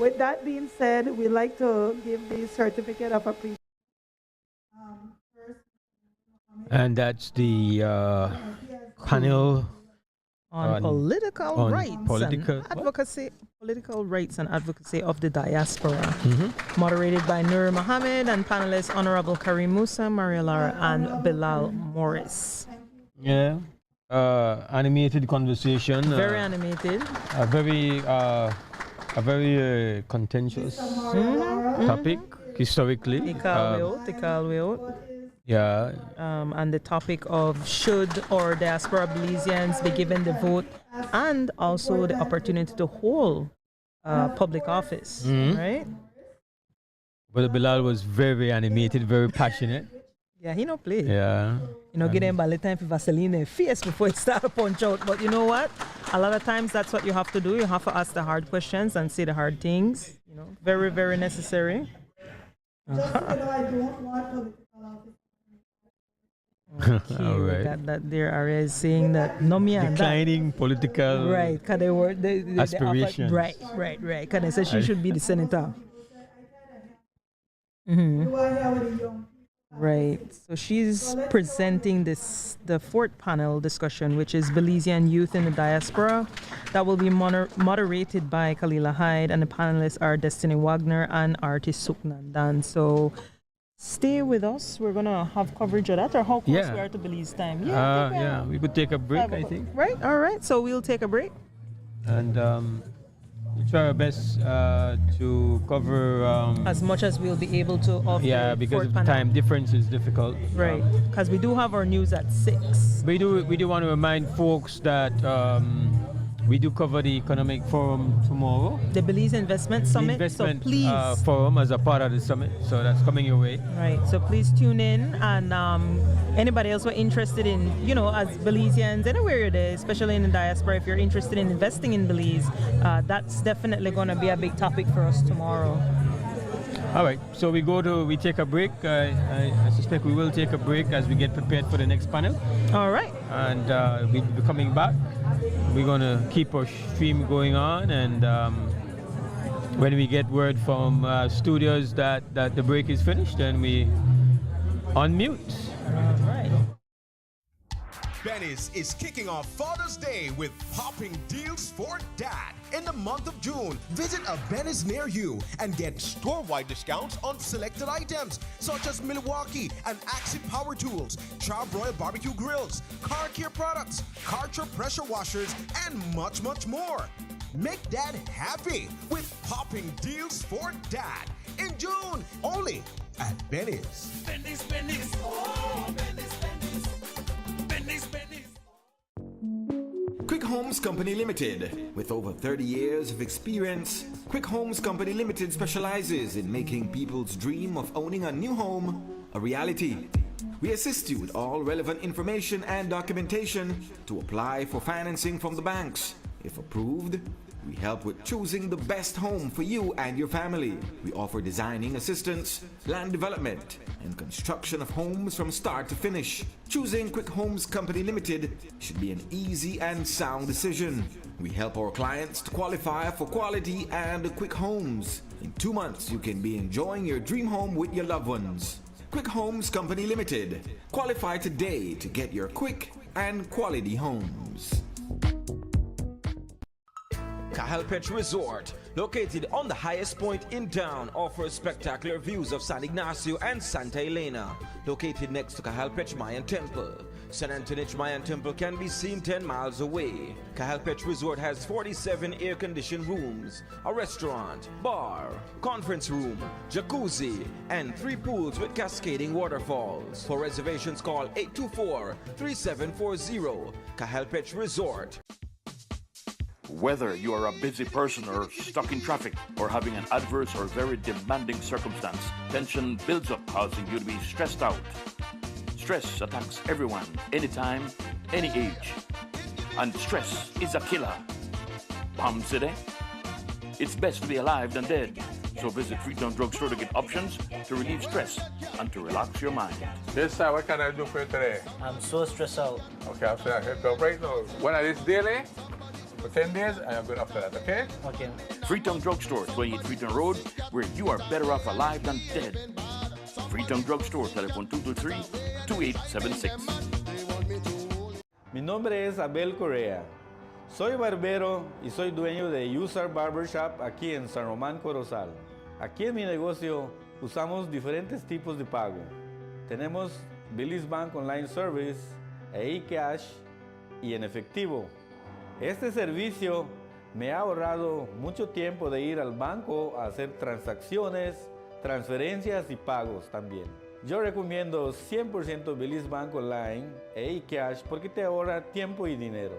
[SPEAKER 10] With that being said, we'd like to give the certificate of appreciation.
[SPEAKER 7] And that's the panel
[SPEAKER 2] on political
[SPEAKER 7] on
[SPEAKER 2] rights
[SPEAKER 7] political,
[SPEAKER 2] and advocacy, political rights and advocacy of the diaspora. Moderated by Nuri Mohammed and panelists Honorable Karim Musa, Maria Lara, and Bilal Morris.
[SPEAKER 7] Yeah, animated conversation.
[SPEAKER 2] Very animated.
[SPEAKER 7] A very contentious topic historically. Yeah.
[SPEAKER 2] And the topic of should or diaspora Belizeans be given the vote and also the opportunity to hold public office, right?
[SPEAKER 7] But Bilal was very animated, very passionate.
[SPEAKER 2] Yeah, he no play.
[SPEAKER 7] Yeah.
[SPEAKER 2] You know, get them by the time for Vaseline in face before it start to punch out. But you know what? A lot of times that's what you have to do. You have to ask the hard questions and say the hard things. You know, very, very necessary.
[SPEAKER 10] Just so you know, I don't want political office.
[SPEAKER 2] Okay,
[SPEAKER 7] all right.
[SPEAKER 2] Got that there. Aria is saying that Numi and
[SPEAKER 7] declining political
[SPEAKER 2] right, because they were
[SPEAKER 7] aspirations.
[SPEAKER 2] Right. Because they said she should be the senator. Right. So she's presenting the fourth panel discussion, which is Belizean youth in the diaspora. That will be moderated by Kalila Hyde, and the panelists are Destiny Wagner and artist Suknandan. So stay with us. We're going to have coverage of that, or how close we are to Belize time.
[SPEAKER 7] Yeah, we could take a break, I think.
[SPEAKER 2] Right, all right. So we'll take a break.
[SPEAKER 7] And we'll try our best to cover
[SPEAKER 2] as much as we'll be able to.
[SPEAKER 7] Because of the time difference is difficult.
[SPEAKER 2] Right, because we do have our news at 6.
[SPEAKER 7] We do want to remind folks that we do cover the economic forum tomorrow.
[SPEAKER 2] The Belize Investment Summit.
[SPEAKER 7] So
[SPEAKER 2] please.
[SPEAKER 7] Forum as a part of the summit. So that's coming your way.
[SPEAKER 2] Right. So please tune in, and anybody else who are interested in, as Belizeans, anywhere you're there, especially in the diaspora, if you're interested in investing in Belize, that's definitely going to be a big topic for us tomorrow.
[SPEAKER 7] All right. So we take a break. I suspect we will take a break as we get prepared for the next panel.
[SPEAKER 2] All right.
[SPEAKER 7] And we'll be coming back. We're going to keep our stream going on, and when we get word from studios that the break is finished, then we unmute.
[SPEAKER 2] All right.
[SPEAKER 22] Belize is kicking off Father's Day with popping deals for dad. In the month of June, visit a Belize near you and get store-wide discounts on selected items such as Milwaukee and Axie power tools, Charbroil barbecue grills, car care products, Karcher pressure washers, and much, much more. Make dad happy with popping deals for dad in June, only at Belize.
[SPEAKER 23] Belize. Oh, Belize.
[SPEAKER 4] Quick Homes Company Limited. With over 30 years of experience, Quick Homes Company Limited specializes in making people's dream of owning a new home a reality. We assist you with all relevant information and documentation to apply for financing from the banks. If approved, we help with choosing the best home for you and your family. We offer designing assistance, land development, and construction of homes from start to finish. Choosing Quick Homes Company Limited should be an easy and sound decision. We help our clients to qualify for quality and quick homes. In 2 months, you can be enjoying your dream home with your loved ones. Quick Homes Company Limited. Qualify today to get your quick and quality homes.
[SPEAKER 5] Cahalpech Resort, located on the highest point in town, offers spectacular views of San Ignacio and Santa Elena, located next to Cahalpech Mayan Temple. San Antonio Mayan Temple can be seen 10 miles away. Cahalpech Resort has 47 air-conditioned rooms, a restaurant, bar, conference room, jacuzzi, and 3 pools with cascading waterfalls. For reservations, call 824-3740. Cahalpech Resort.
[SPEAKER 25] Whether you are a busy person or stuck in traffic or having an adverse or very demanding circumstance, tension builds up, causing you to be stressed out. Stress attacks everyone, anytime, any age. And stress is a killer. Palm City? It's best to be alive than dead. So visit Freetown Drugstore to get options to relieve stress and to relax your mind.
[SPEAKER 26] Yes, sir. What can I do for you today?
[SPEAKER 15] I'm so stressed out.
[SPEAKER 26] Okay, I'm saying I help you right now. One of this daily for 10 days, and I'm good after that, okay?
[SPEAKER 15] Okay.
[SPEAKER 25] Freetown Drugstore, 28 Freetown Road, where you are better off alive than dead. Freetown Drugstore, telephone 223-2876.
[SPEAKER 16] Mi nombre es Abel Correa. Soy barbero y soy dueño de Usher Barbershop aquí en San Román, Corozal. Aquí en mi negocio usamos diferentes tipos de pago. Tenemos Belize Bank Online Service, e-cash y en efectivo. Este servicio me ha ahorrado mucho tiempo de ir al banco a hacer transacciones, transferencias y pagos también. Yo recomiendo 100% Belize Bank Online e-cash porque te ahorra tiempo y dinero.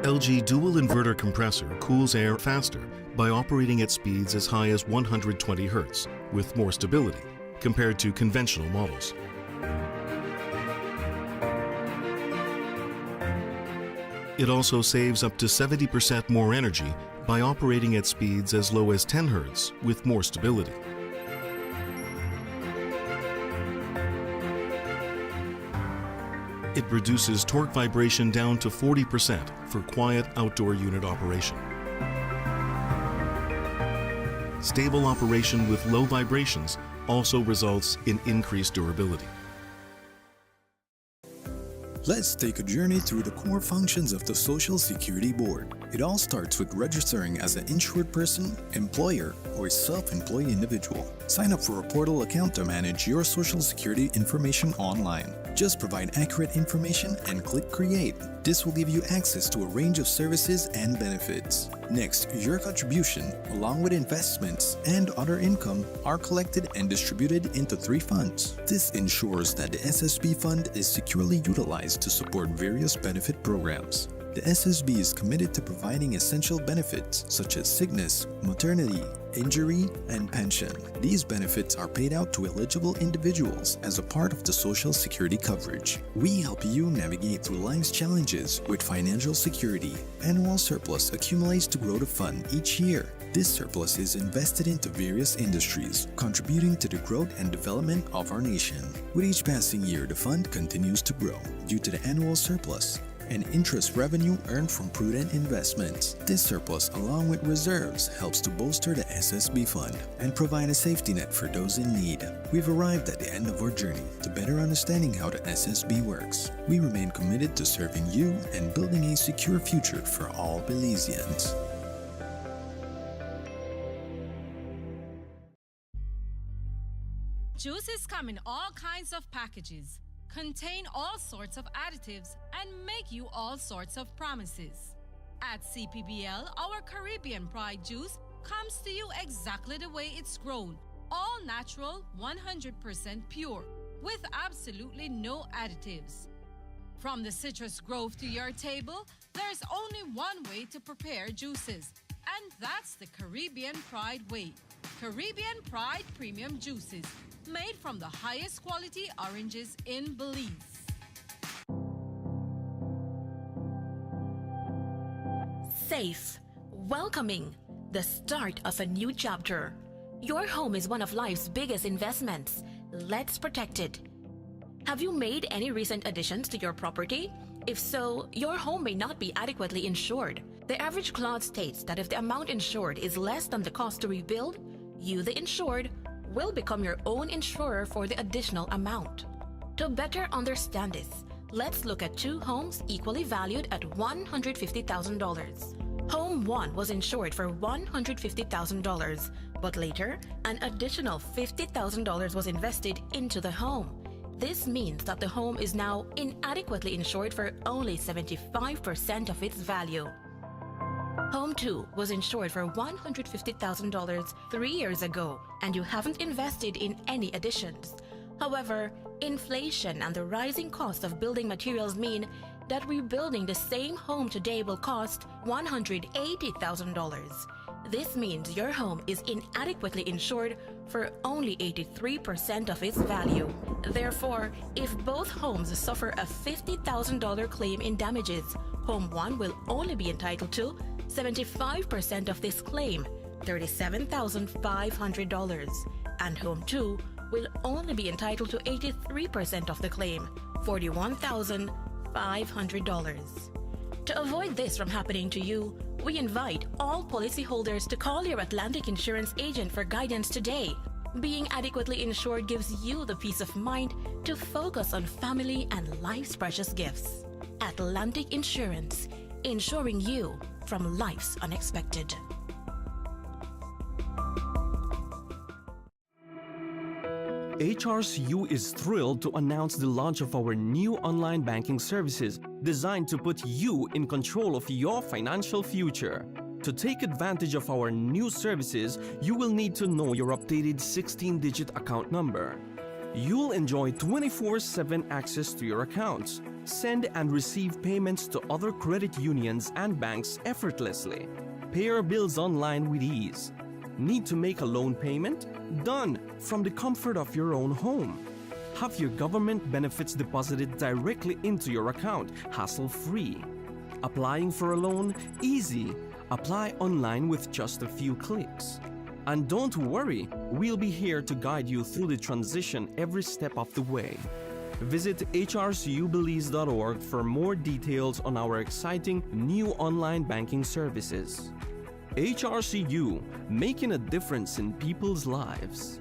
[SPEAKER 9] LG dual inverter compressor cools air faster by operating at speeds as high as 120 Hz with more stability compared to conventional models. It also saves up to 70% more energy by operating at speeds as low as 10 Hz with more stability. It reduces torque vibration down to 40% for quiet outdoor unit operation. Stable operation with low vibrations also results in increased durability.
[SPEAKER 17] Let's take a journey through the core functions of the Social Security Board. It all starts with registering as an insured person, employer, or a self-employed individual. Sign up for a portal account to manage your Social Security information online. Just provide accurate information and click Create. This will give you access to a range of services and benefits. Next, your contribution, along with investments and other income, are collected and distributed into 3 funds. This ensures that the SSB fund is securely utilized to support various benefit programs. The SSB is committed to providing essential benefits such as sickness, maternity, injury, and pension. These benefits are paid out to eligible individuals as a part of the Social Security coverage. We help you navigate through life's challenges with financial security. Annual surplus accumulates to grow the fund each year. This surplus is invested into various industries, contributing to the growth and development of our nation. With each passing year, the fund continues to grow due to the annual surplus and interest revenue earned from prudent investments. This surplus, along with reserves, helps to bolster the SSB fund and provide a safety net for those in need. We've arrived at the end of our journey to better understanding how the SSB works. We remain committed to serving you and building a secure future for all Belizeans.
[SPEAKER 3] Juices come in all kinds of packages, contain all sorts of additives, and make you all sorts of promises. At CPBL, our Caribbean Pride juice comes to you exactly the way it's grown, all natural, 100% pure, with absolutely no additives. From the citrus grove to your table, there's only one way to prepare juices, and that's the Caribbean Pride way. Caribbean Pride Premium Juices, made from the highest quality oranges in Belize.
[SPEAKER 18] Safe, welcoming, the start of a new chapter. Your home is one of life's biggest investments. Let's protect it. Have you made any recent additions to your property? If so, your home may not be adequately insured. The average clause states that if the amount insured is less than the cost to rebuild, you, the insured, will become your own insurer for the additional amount. To better understand this, Let's look at two homes equally valued at $150,000. Home 1 was insured for $150,000, but later, an additional $50,000 was invested into the home. This means that the home is now inadequately insured for only 75% of its value. Home 2 was insured for $150,000 3 years ago, and you haven't invested in any additions. However, inflation and the rising cost of building materials mean that rebuilding the same home today will cost $180,000. This means your home is inadequately insured for only 83% of its value. Therefore, if both homes suffer a $50,000 claim in damages, Home 1 will only be entitled to 75% of this claim, $37,500, and Home 2 will only be entitled to 83% of the claim, $41,500. To avoid this from happening to you, we invite all policyholders to call your Atlantic Insurance agent for guidance today. Being adequately insured gives you the peace of mind to focus on family and life's precious gifts. Atlantic Insurance, insuring you from life's unexpected.
[SPEAKER 8] HRCU is thrilled to announce the launch of our new online banking services designed to put you in control of your financial future. To take advantage of our new services, you will need to know your updated 16-digit account number. You'll enjoy 24/7 access to your accounts, send and receive payments to other credit unions and banks effortlessly, pay your bills online with ease. Need to make a loan payment? Done from the comfort of your own home. Have your government benefits deposited directly into your account, hassle-free. Applying for a loan? Easy. Apply online with just a few clicks. And don't worry, we'll be here to guide you through the transition every step of the way. Visit hrcubelize.org for more details on our exciting new online banking services. HRCU, making a difference in people's lives.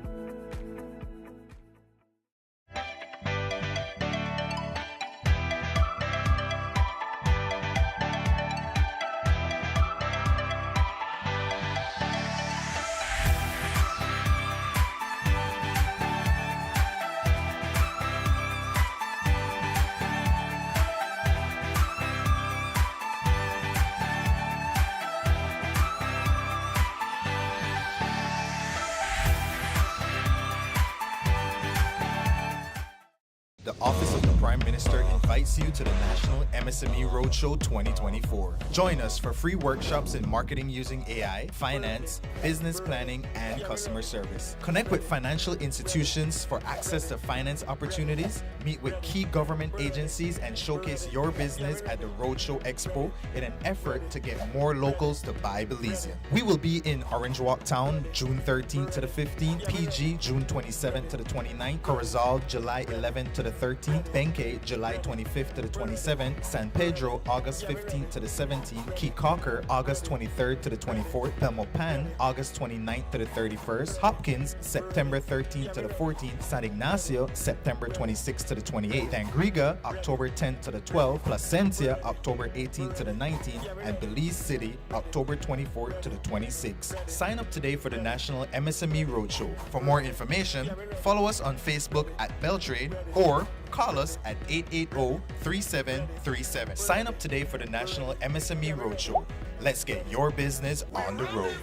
[SPEAKER 15] The Office of the Prime Minister invites you to the National MSME Roadshow 2024. Join us for free workshops in marketing using AI, finance, business planning, and customer service. Connect with financial institutions for access to finance opportunities, meet with key government agencies, and showcase your business at the Roadshow Expo in an effort to get more locals to buy Belizean. We will be in Orange Walk Town, June 13th to the 15th, PG, June 27th to the 29th, Corozal, July 11th to the 13th, Benke, July 25th to the 27th, San Pedro, August 15th to the 17th, Key Cocker, August 23rd to the 24th, Pelmopan, August 29th to the 31st, Hopkins, September 13th to the 14th, San Ignacio, September 26th to the 28th, Tangriga, October 10th to the 12th, Placencia, October 18th to the 19th, and Belize City, October 24th to the 26th. Sign up today for the National MSME Roadshow. For more information, follow us on Facebook at Beltrade or call us at 880-3737. Sign up today for the National MSME Roadshow. Let's get your business on the road.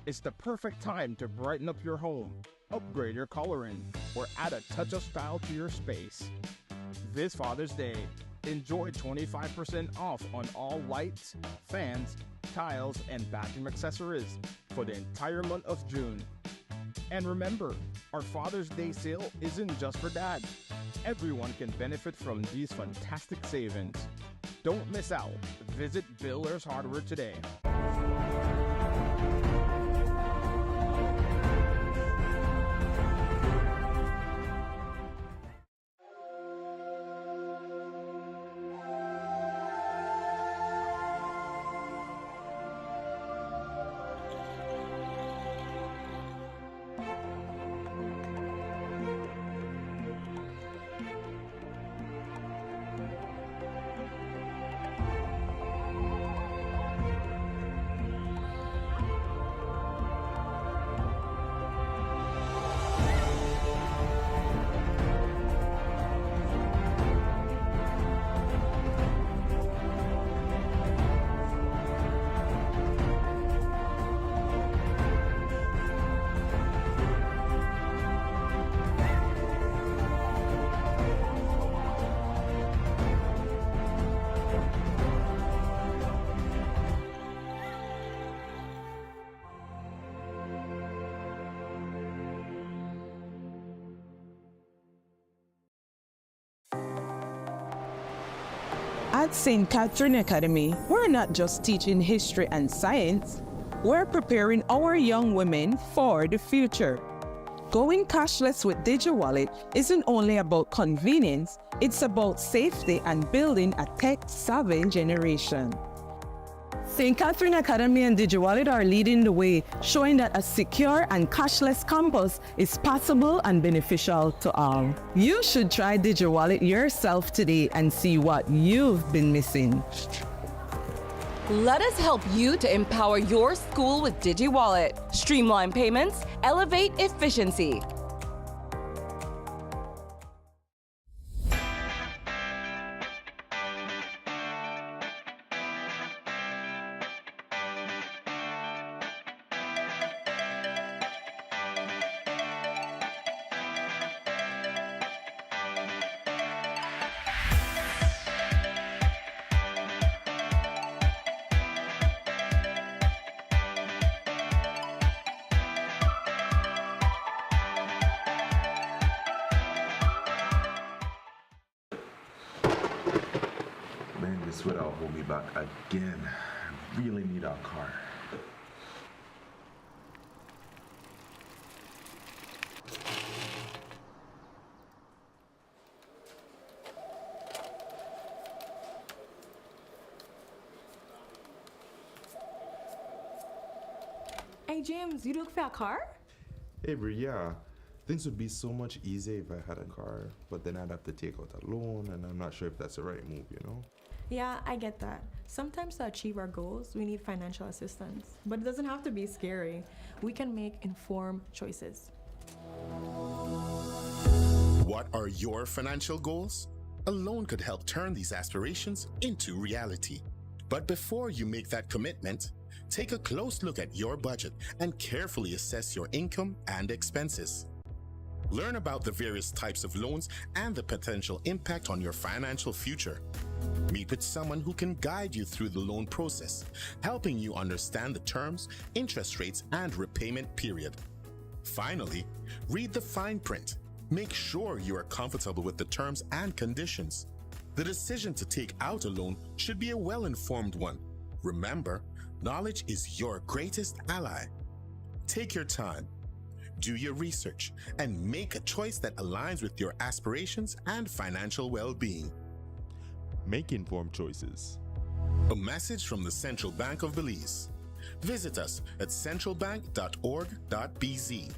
[SPEAKER 1] It's the perfect time to brighten up your home, upgrade your coloring, or add a touch of style to your space. This Father's Day, enjoy 25% off on all lights, fans, tiles, and bathroom accessories for the entire month of June. And remember, our Father's Day sale isn't just for dad. Everyone can benefit from these fantastic savings. Don't miss out. Visit Builder's Hardware today.
[SPEAKER 6] At St. Catherine Academy, we're not just teaching history and science, we're preparing our young women for the future. Going cashless with DigiWallet isn't only about convenience, it's about safety and building a tech-savvy generation. St. Catherine Academy and DigiWallet are leading the way, showing that a secure and cashless campus is possible and beneficial to all. You should try DigiWallet yourself today and see what you've been missing.
[SPEAKER 12] Let us help you to empower your school with DigiWallet. Streamline payments, elevate efficiency.
[SPEAKER 19] This weather will hold me back again. I really need our car.
[SPEAKER 20] Hey James, you look for a car?
[SPEAKER 19] Avery, yeah. Things would be so much easier if I had a car, but then I'd have to take out a loan, and I'm not sure if that's the right move, you know?
[SPEAKER 20] Yeah, I get that. Sometimes to achieve our goals, we need financial assistance. But it doesn't have to be scary. We can make informed choices.
[SPEAKER 21] What are your financial goals? A loan could help turn these aspirations into reality. But before you make that commitment, take a close look at your budget and carefully assess your income and expenses. Learn about the various types of loans and the potential impact on your financial future. Meet with someone who can guide you through the loan process, helping you understand the terms, interest rates, and repayment period. Finally, read the fine print. Make sure you are comfortable with the terms and conditions. The decision to take out a loan should be a well-informed one. Remember, knowledge is your greatest ally. Take your time. Do your research and make a choice that aligns with your aspirations and financial well-being.
[SPEAKER 19] Make informed choices.
[SPEAKER 21] A message from the Central Bank of Belize. Visit us at centralbank.org.bz.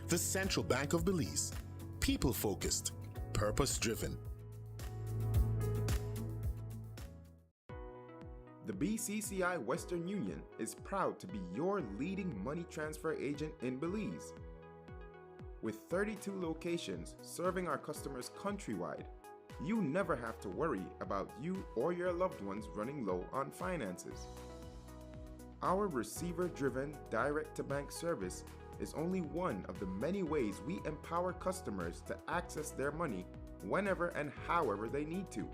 [SPEAKER 21] The Central Bank of Belize. People-focused, purpose-driven.
[SPEAKER 24] The BCCI Western Union is proud to be your leading money transfer agent in Belize. With 32 locations serving our customers countrywide, you never have to worry about you or your loved ones running low on finances. Our receiver-driven direct-to-bank service is only one of the many ways we empower customers to access their money whenever and however they need to,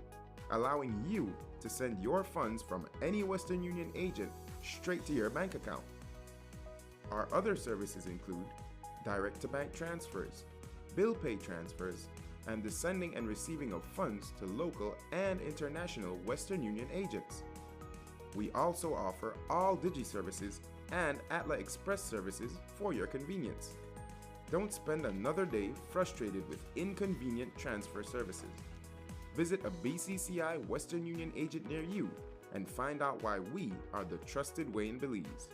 [SPEAKER 24] allowing you to send your funds from any Western Union agent straight to your bank account. Our other services include direct-to-bank transfers, bill pay transfers, and the sending and receiving of funds to local and international Western Union agents. We also offer all Digi services and Atla Express services for your convenience. Don't spend another day frustrated with inconvenient transfer services. Visit a BCCI Western Union agent near you and find out why we are the trusted way in Belize.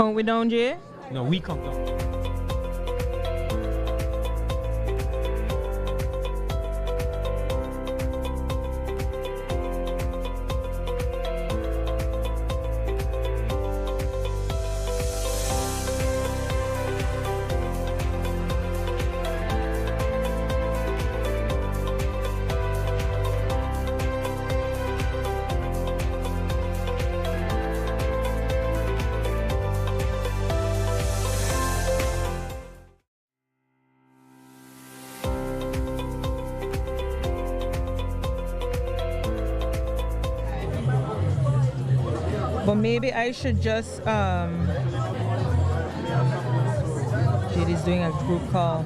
[SPEAKER 2] Count we down, Jay?
[SPEAKER 7] No, we count down.
[SPEAKER 2] But maybe I should just JD's doing a group call.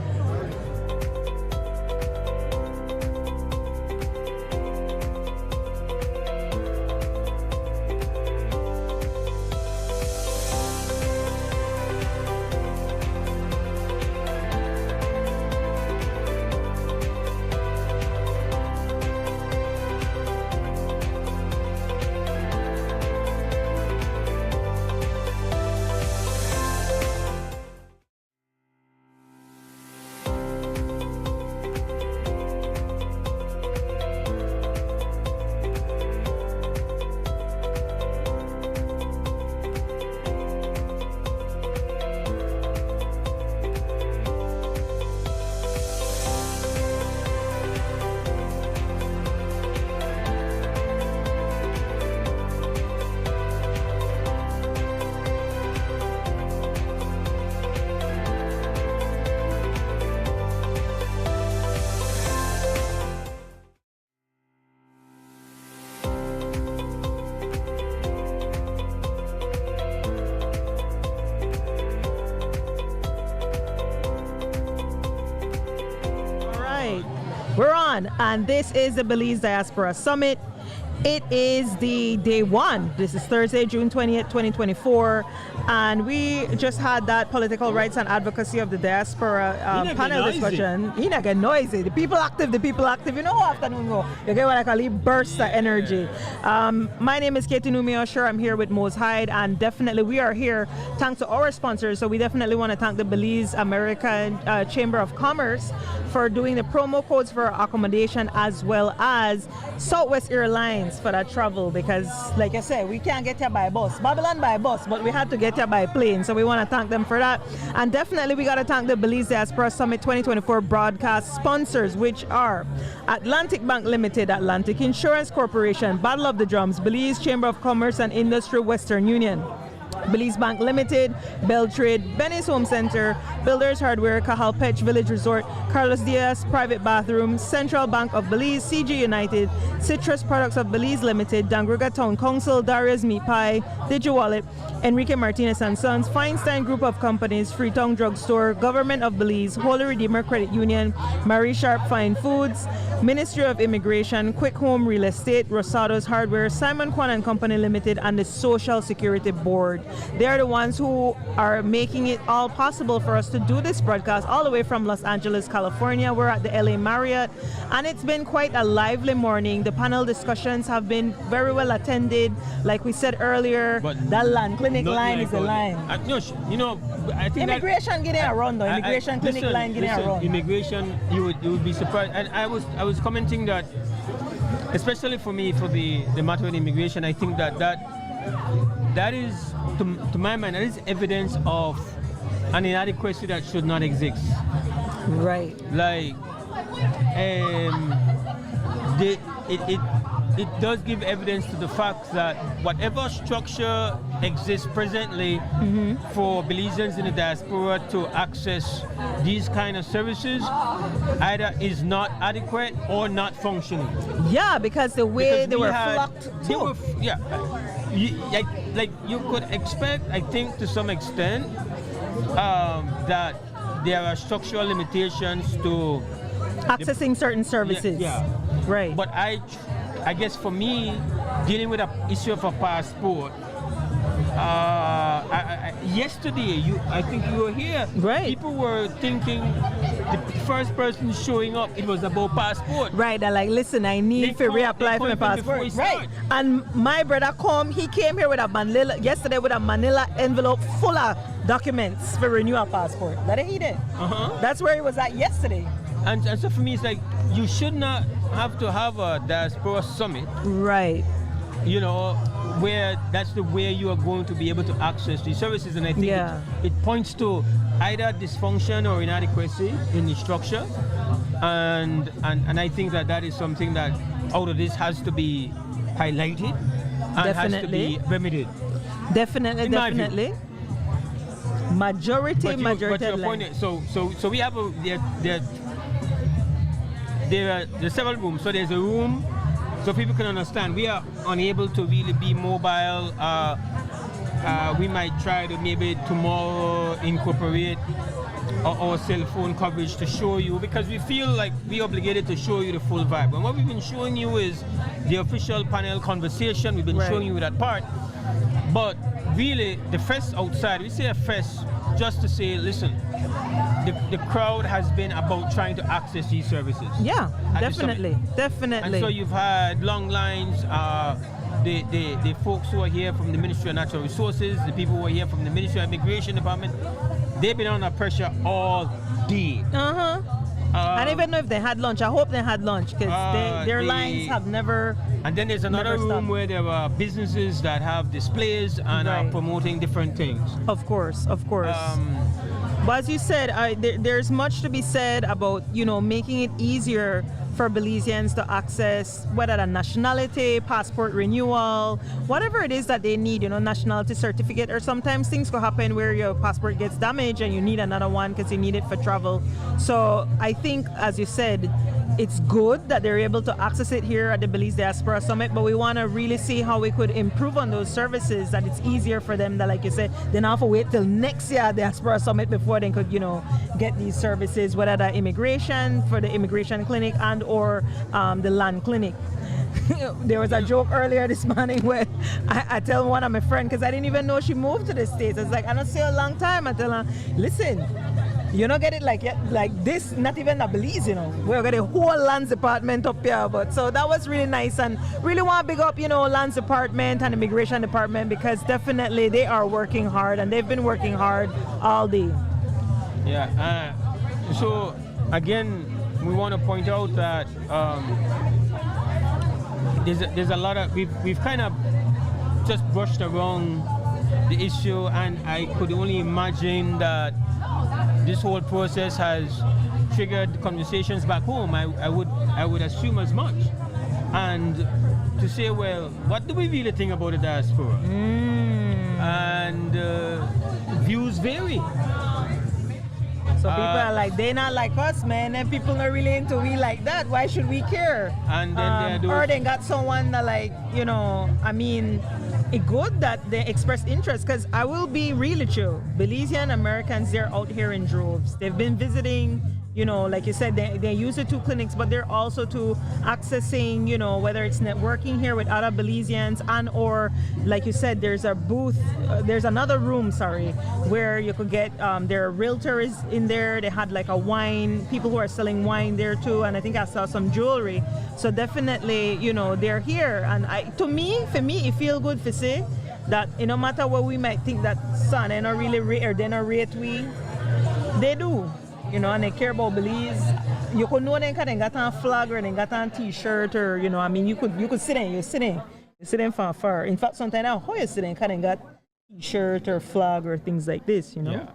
[SPEAKER 2] We're on, and this is the Belize Diaspora Summit. It is the day one. This is Thursday, June 20th, 2024, and we just had that political rights and advocacy of the diaspora panel discussion. You not get noisy. The people active. You know how afternoon go. You get what I call it, burst of energy. My name is Numi Usher. I'm here with Mose Hyde, and definitely we are here thanks to our sponsors. So we definitely want to thank the Belize American Chamber of Commerce for doing the promo codes for accommodation, as well as Southwest Airlines for that travel, because like I said, we can't get here by bus. Babylon by bus, but we had to get here by plane. So we want to thank them for that. And definitely we got to thank the Belize Diaspora Summit 2024 broadcast sponsors, which are Atlantic Bank Limited, Atlantic Insurance Corporation, Battle of the Drums, Belize Chamber of Commerce and Industry, Western Union, Belize Bank Limited, Beltrade, Benny's Home Center, Builders Hardware, Cahal Pech Village Resort, Carlos Diaz Private Bathroom, Central Bank of Belize, CG United, Citrus Products of Belize Limited, Dangruga Town Council, Darius Meat Pie, DigiWallet, Enrique Martinez and Sons, Feinstein Group of Companies, Freetown Drugstore, Government of Belize, Holy Redeemer Credit Union, Marie Sharp Fine Foods, Ministry of Immigration, Quick Home Real Estate, Rosado's Hardware, Simon Kwan and Company Limited, and the Social Security Board. They are the ones who are making it all possible for us to do this broadcast all the way from Los Angeles, California. We're at the LA Marriott, and it's been quite a lively morning. The panel discussions have been very well attended. Like we said earlier, but that land clinic line is the line.
[SPEAKER 7] I think
[SPEAKER 2] immigration getting around though. Immigration clinic line getting around.
[SPEAKER 7] Immigration, you would be surprised. And I was commenting that, especially for me, for the matter of immigration, I think that is, to my mind, that is evidence of an inadequacy that should not exist.
[SPEAKER 2] Right.
[SPEAKER 7] Like, it does give evidence to the fact that whatever structure exists presently for Belizeans in the diaspora to access these kind of services either is not adequate or not functioning.
[SPEAKER 2] Yeah, because the way they were flocked too.
[SPEAKER 7] Like you could expect, I think, to some extent, that there are structural limitations to
[SPEAKER 2] accessing certain services.
[SPEAKER 7] Yeah.
[SPEAKER 2] Right.
[SPEAKER 7] But I guess for me, dealing with an issue of a passport, Yesterday, I think you were here.
[SPEAKER 2] Right.
[SPEAKER 7] People were thinking the first person showing up, it was about passport.
[SPEAKER 2] Right, they're like, listen, I need to reapply for my passport. Right. And my brother he came here with yesterday with a manila envelope full of documents for renew a passport. That he did. That's where he was at yesterday.
[SPEAKER 7] And so for me, it's like, you should not have to have a diaspora summit.
[SPEAKER 2] Right.
[SPEAKER 7] You know, where that's the way you are going to be able to access these services. And I think it points to either dysfunction or inadequacy in the structure. And I think that is something that out of this has to be highlighted and has to be remedied.
[SPEAKER 2] Definitely. Majority.
[SPEAKER 7] But your point is, so we have there are several rooms. So there's a room, so people can understand we are unable to really be mobile. We might try to maybe tomorrow incorporate our cell phone coverage to show you, because we feel like we're obligated to show you the full vibe. And what we've been showing you is the official panel conversation. We've been showing you that part. But really, the fest outside, we say a fest just to say, listen, the crowd has been about trying to access these services.
[SPEAKER 2] Yeah, definitely.
[SPEAKER 7] And so you've had long lines. The folks who are here from the Ministry of Natural Resources, the people who are here from the Ministry of Immigration Department, they've been under pressure all day.
[SPEAKER 2] I don't even know if they had lunch. I hope they had lunch, because their lines have never.
[SPEAKER 7] And then there's another room where there are businesses that have displays and are promoting different things.
[SPEAKER 2] Of course. But as you said, there's much to be said about, making it easier for Belizeans to access whether a nationality, passport renewal, whatever it is that they need, nationality certificate, or sometimes things could happen where your passport gets damaged and you need another one because you need it for travel. So I think, as you said, it's good that they're able to access it here at the Belize Diaspora Summit, but we want to really see how we could improve on those services, that it's easier for them, that, like you said, they don't have to wait till next year at the Diaspora Summit before they could, get these services, whether the immigration, for the immigration clinic and or the land clinic. There was a joke earlier this morning where I tell one of my friends, because I didn't even know she moved to the States. I was like, I don't see her a long time. I tell her, listen, you don't get it like this, not even a Belize, We've got a whole lands department up here. But so that was really nice, and really want to big up, lands department and immigration department, because definitely they are working hard, and they've been working hard all day.
[SPEAKER 7] Yeah. So again, we want to point out that there's a lot of we've kind of just brushed around the issue, and I could only imagine that this whole process has triggered conversations back home. I would assume as much, and to say, well, what do we really think about the diaspora? And views vary.
[SPEAKER 2] So people are like, they're not like us, man, and people not really into we like that. Why should we care?
[SPEAKER 7] And then
[SPEAKER 2] or they got someone that, like, it's good that they express interest, because I will be really true. Belizean Americans, they're out here in droves. They've been visiting, like you said, they use the 2 clinics, but they're also to accessing, whether it's networking here with other Belizeans, and or, like you said, there's a booth, there's another room, where you could get, there are realtors in there. They had like a wine, people who are selling wine there too, and I think I saw some jewelry. So definitely, they're here, and for me, it feels good to say that no matter what we might think that son, they not really rate, or they not rate we, they do. And they care about Belize. You could know they got on flag, or they got on t-shirt, or you could sit in, you sit in from afar. In fact, sometimes how you sit in, got t-shirt or flag or things like this,
[SPEAKER 7] Yeah.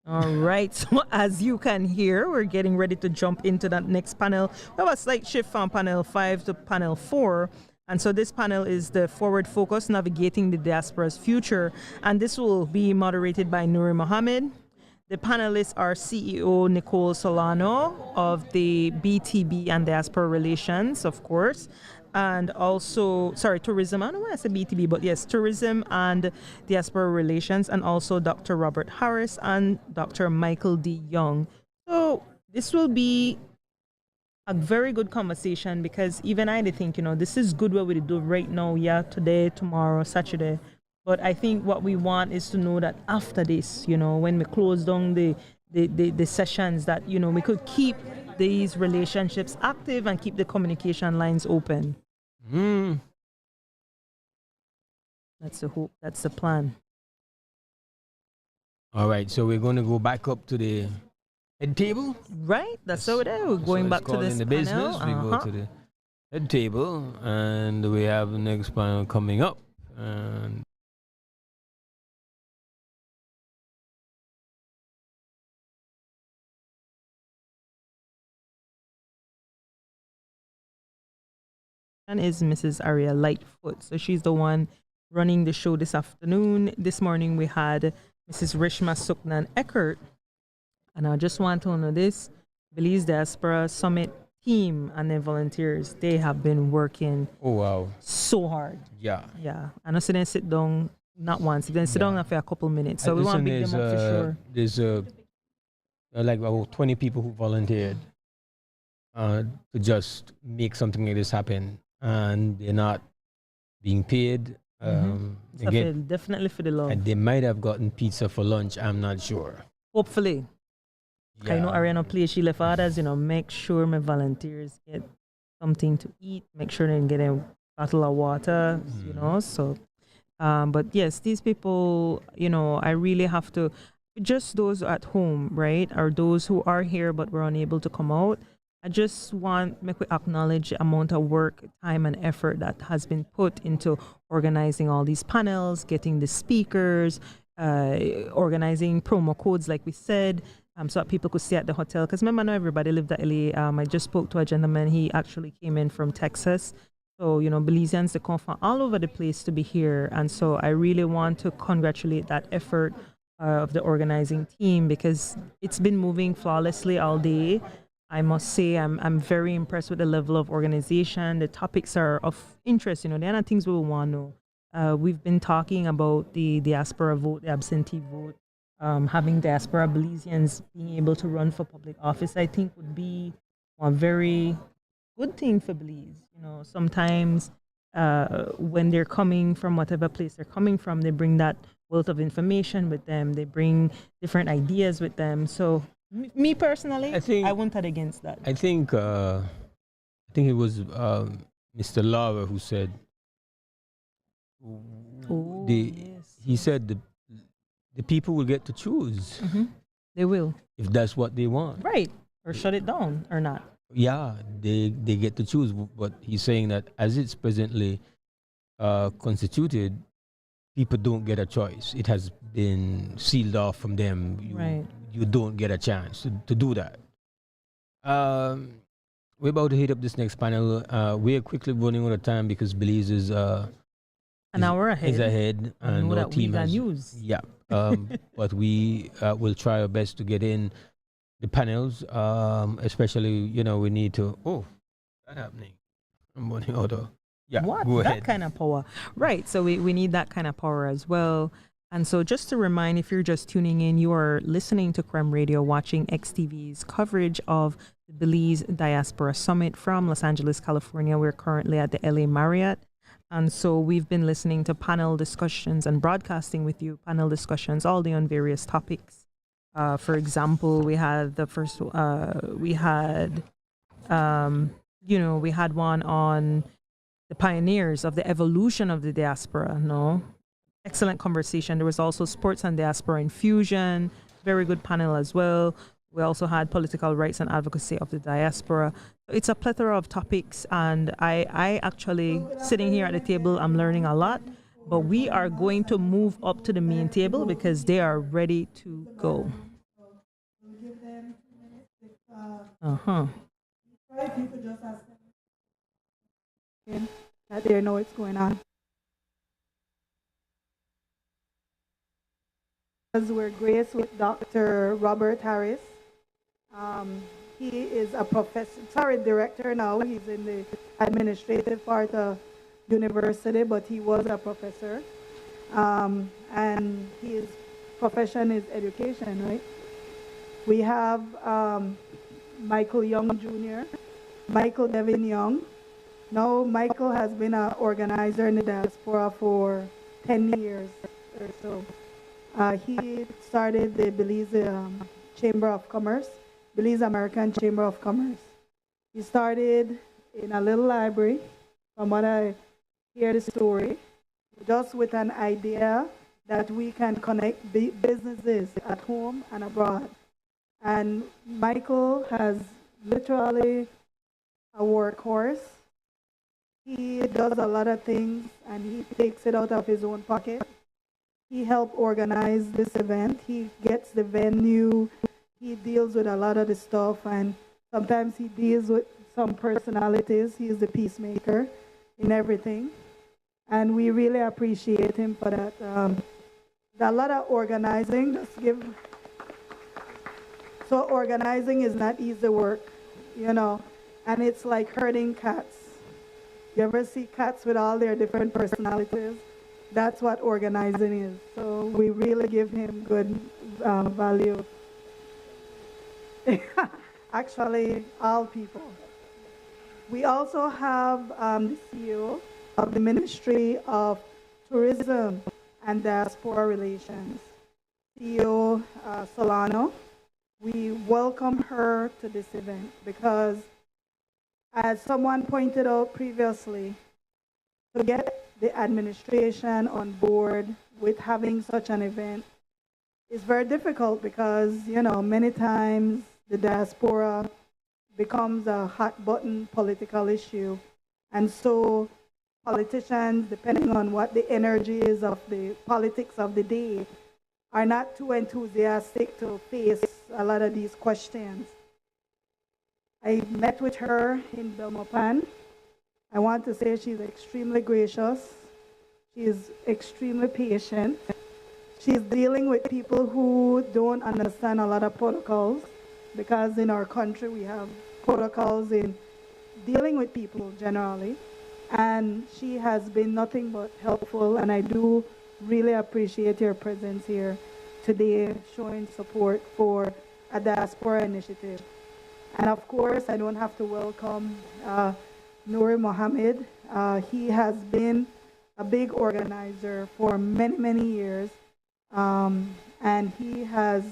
[SPEAKER 2] All right, so as you can hear, we're getting ready to jump into that next panel. We have a slight shift from panel 5 to panel 4. And so this panel is the Forward Focus, Navigating the Diaspora's Future. And this will be moderated by Nuri Mohammed. The panelists are CEO Nicole Solano of the BTB and Diaspora Relations, of course, and also, tourism. I don't know why I said BTB, but yes, tourism and Diaspora Relations, and also Dr. Robert Harris and Dr. Michael D. Young. So this will be a very good conversation, because even I think, this is good what we do right now, today, tomorrow, Saturday. But I think what we want is to know that after this, when we close down the sessions, that, we could keep these relationships active and keep the communication lines open. That's the hope. That's the plan.
[SPEAKER 7] All right, so we're going to go back up to the head table.
[SPEAKER 2] Right, that's how it is. We're going back to this
[SPEAKER 7] in the
[SPEAKER 2] panel.
[SPEAKER 7] business. We go to the head table, and we have the next panel coming up. And
[SPEAKER 2] is Mrs. Aria Lightfoot. So she's the one running the show this afternoon. This morning we had Mrs. Rishma Suknan Eckert. And I just want to know this, Belize Diaspora Summit team and their volunteers, they have been working so hard.
[SPEAKER 7] Yeah.
[SPEAKER 2] And I see them sit down not once, then sit down for a couple minutes. So we want to pick them up for sure.
[SPEAKER 7] There's like about 20 people who volunteered to just make something like this happen. And they're not being paid.
[SPEAKER 2] Definitely for the love.
[SPEAKER 7] And they might have gotten pizza for lunch. I'm not sure.
[SPEAKER 2] Hopefully.
[SPEAKER 7] Yeah.
[SPEAKER 2] I know Ariana plays. She left others, make sure my volunteers get something to eat. Make sure they get a bottle of water, So, but yes, these people, I really have to, just those at home, right? Or those who are here but were unable to come out. I just want to acknowledge the amount of work, time, and effort that has been put into organizing all these panels, getting the speakers, organizing promo codes, like we said, so that people could stay at the hotel. Because remember, not everybody lived at LA. I just spoke to a gentleman. He actually came in from Texas. So, Belizeans, they come from all over the place to be here. And so I really want to congratulate that effort of the organizing team, because it's been moving flawlessly all day. I must say I'm very impressed with the level of organization. The topics are of interest. They're not things we want to know. We've been talking about the diaspora vote, the absentee vote, having diaspora Belizeans being able to run for public office. I think would be a very good thing for Belize. Sometimes when they're coming from whatever place they're coming from, they bring that wealth of information with them. They bring different ideas with them. So. Me personally, I wouldn't have against that.
[SPEAKER 7] I think it was Mr. Lara who said he said the people will get to choose.
[SPEAKER 2] They will,
[SPEAKER 7] if that's what they want,
[SPEAKER 2] right? Or shut it down or not.
[SPEAKER 7] Yeah, they get to choose. But he's saying that as it's presently constituted, people don't get a choice. It has been sealed off from them.
[SPEAKER 2] Right.
[SPEAKER 7] You don't get a chance to do that. We're about to hit up this next panel. We're quickly running out of time because Belize is
[SPEAKER 2] an hour ahead.
[SPEAKER 7] Is ahead, and our team has
[SPEAKER 2] news.
[SPEAKER 7] Yeah, but we will try our best to get in the panels. Especially, we need to. Oh, that's happening. I'm running out of. Yeah,
[SPEAKER 2] what?
[SPEAKER 7] Go ahead.
[SPEAKER 2] That kind of power, right? So we need that kind of power as well. And so just to remind, if you're just tuning in, you are listening to Creme Radio, watching XTV's coverage of the Belize Diaspora Summit from Los Angeles, California. We're currently at the LA Marriott. And so we've been listening to panel discussions and broadcasting with you panel discussions all day on various topics. For example, we had the first, we had one on the pioneers of the evolution of the diaspora, Excellent conversation. There was also sports and diaspora infusion, very good panel as well. We also had political rights and advocacy of the diaspora. It's a plethora of topics, and I actually, sitting here at the table, I'm learning a lot, but we are going to move up to the main table because they are ready to go.
[SPEAKER 10] That they know what's going on. We're graced with Dr. Robert Harris. He is a director now. He's in the administrative part of university, but he was a professor. And his profession is education, right? We have Michael Young Jr., Michael Devin Young. Now, Michael has been an organizer in the diaspora for 10 years or so. He started the Belize Chamber of Commerce, Belize American Chamber of Commerce. He started in a little library, from what I hear the story, just with an idea that we can connect businesses at home and abroad. And Michael has literally a workhorse. He does a lot of things and he takes it out of his own pocket. He helped organize this event. He gets the venue. He deals with a lot of the stuff, and sometimes he deals with some personalities. He's the peacemaker in everything. And we really appreciate him for that. A lot of organizing, so organizing is not easy work, you know, and it's like herding cats. You ever see cats with all their different personalities? That's what organizing is. So we really give him good value. Actually, all people. We also have the CEO of the Ministry of Tourism and Diaspora Relations, CEO Solano. We welcome her to this event because, as someone pointed out previously, to get the administration on board with having such an event is very difficult because, you know, many times the diaspora becomes a hot button political issue. And so politicians, depending on what the energy is of the politics of the day, are not too enthusiastic to face a lot of these questions. I met with her in Belmopan. I want to say she's extremely gracious. She's extremely patient. She's dealing with people who don't understand a lot of protocols, because in our country we have protocols in dealing with people generally. And she has been nothing but helpful, and I do really appreciate your presence here today, showing support for a diaspora initiative. And of course, I don't have to welcome Nuri Mohammed. He has been a big organizer for many, many years, and he has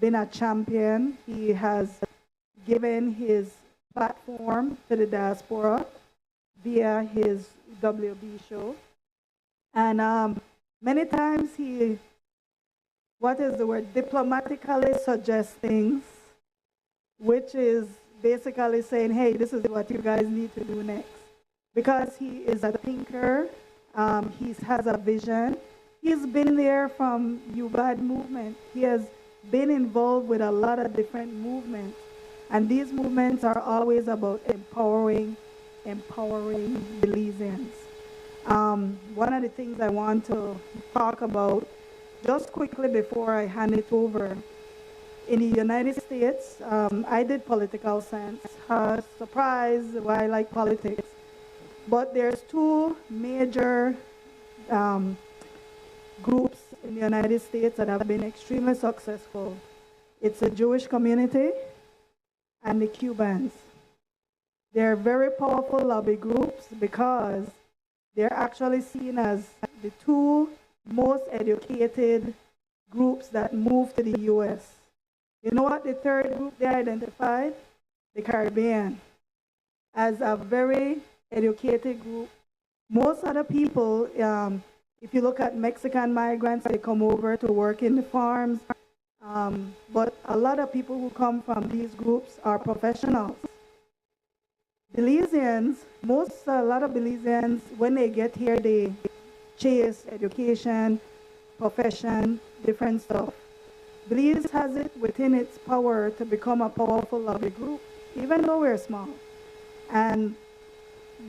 [SPEAKER 10] been a champion. He has given his platform to the diaspora via his WB show. And many times he, diplomatically suggests things, which is basically saying, hey, this is what you guys need to do next. Because he is a thinker, he has a vision. He's been there from UBAD movement. He has been involved with a lot of different movements. And these movements are always about empowering Belizeans. One of the things I want to talk about just quickly before I hand it over, in the United States, I did political science. Surprise, why I like politics. But there's two major groups in the United States that have been extremely successful. It's the Jewish community and the Cubans. They're very powerful lobby groups because they're actually seen as the two most educated groups that moved to the U.S. You know what the third group they identified? The Caribbean, as a very educated group. Most other people, if you look at Mexican migrants, they come over to work in the farms. But a lot of people who come from these groups are professionals. Belizeans, a lot of Belizeans, when they get here, they chase education, profession, different stuff. Belize has it within its power to become a powerful lobby group, even though we're small. And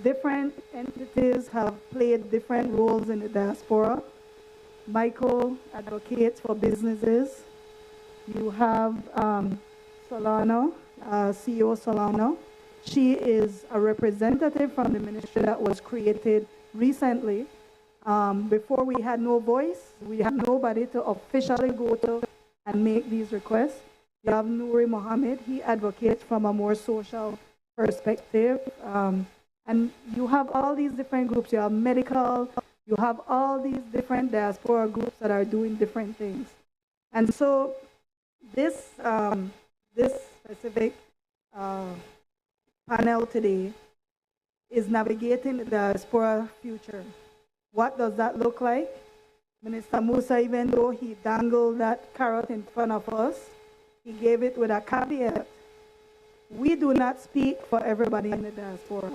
[SPEAKER 10] different entities have played different roles in the diaspora. Michael advocates for businesses. You have Solano, CEO Solano. She is a representative from the ministry that was created recently. Before we had no voice, we had nobody to officially go to and make these requests. You have Nuri Mohammed. He advocates from a more social perspective. And you have all these different groups. You have medical, You have all these different diaspora groups that are doing different things. And so this, this specific panel today is navigating the diaspora future. What does that look like? Minister Mose, even though he dangled that carrot in front of us, he gave it with a caveat. We do not speak for everybody in the diaspora.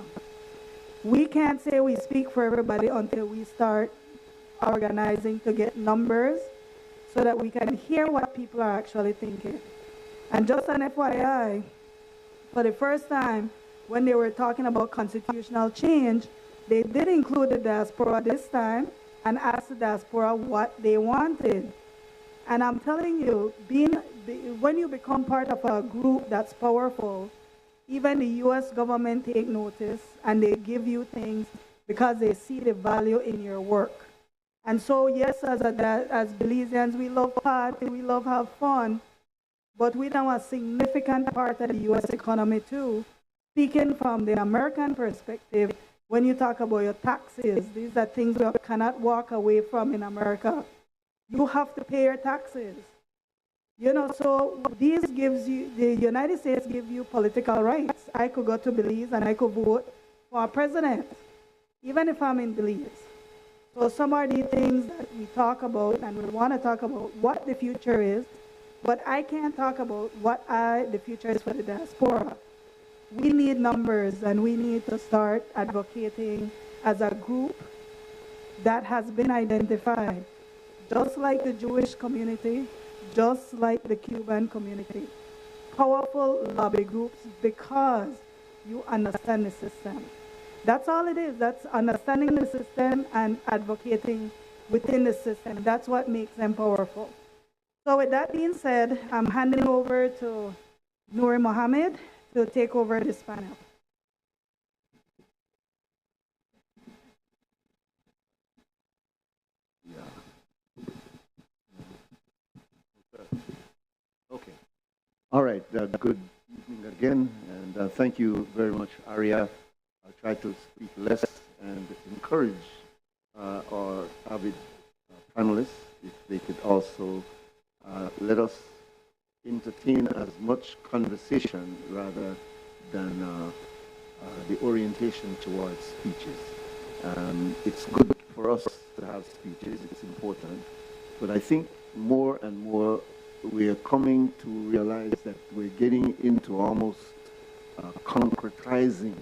[SPEAKER 10] We can't say we speak for everybody until we start organizing to get numbers so that we can hear what people are actually thinking. And just an FYI, for the first time, when they were talking about constitutional change, they did include the diaspora this time and asked the diaspora what they wanted. And I'm telling you, when you become part of a group that's powerful, even the U.S. government take notice and they give you things because they see the value in your work. And so, yes, as Belizeans, we love party, we love have fun, but we know a significant part of the U.S. economy too. Speaking from the American perspective, when you talk about your taxes, these are things we cannot walk away from in America. You have to pay your taxes. You know, so these gives you, the United States gives you political rights. I could go to Belize and I could vote for a president, even if I'm in Belize. So some of the things that we talk about, and we want to talk about what the future is, but I can't talk about what the future is for the diaspora. We need numbers, and we need to start advocating as a group that has been identified, just like the Jewish community, just like the Cuban community. Powerful lobby groups because you understand the system. That's all it is. That's understanding the system and advocating within the system. That's what makes them powerful. So with that being said, I'm handing over to Nuri Mohammed to take over this panel.
[SPEAKER 4] Okay. All right. Good evening again, and thank you very much, Aria. I'll try to speak less and encourage our avid panelists if they could also let us entertain as much conversation rather than the orientation towards speeches. It's good for us to have speeches, it's important, but I think more and more we are coming to realize that we're getting into almost concretizing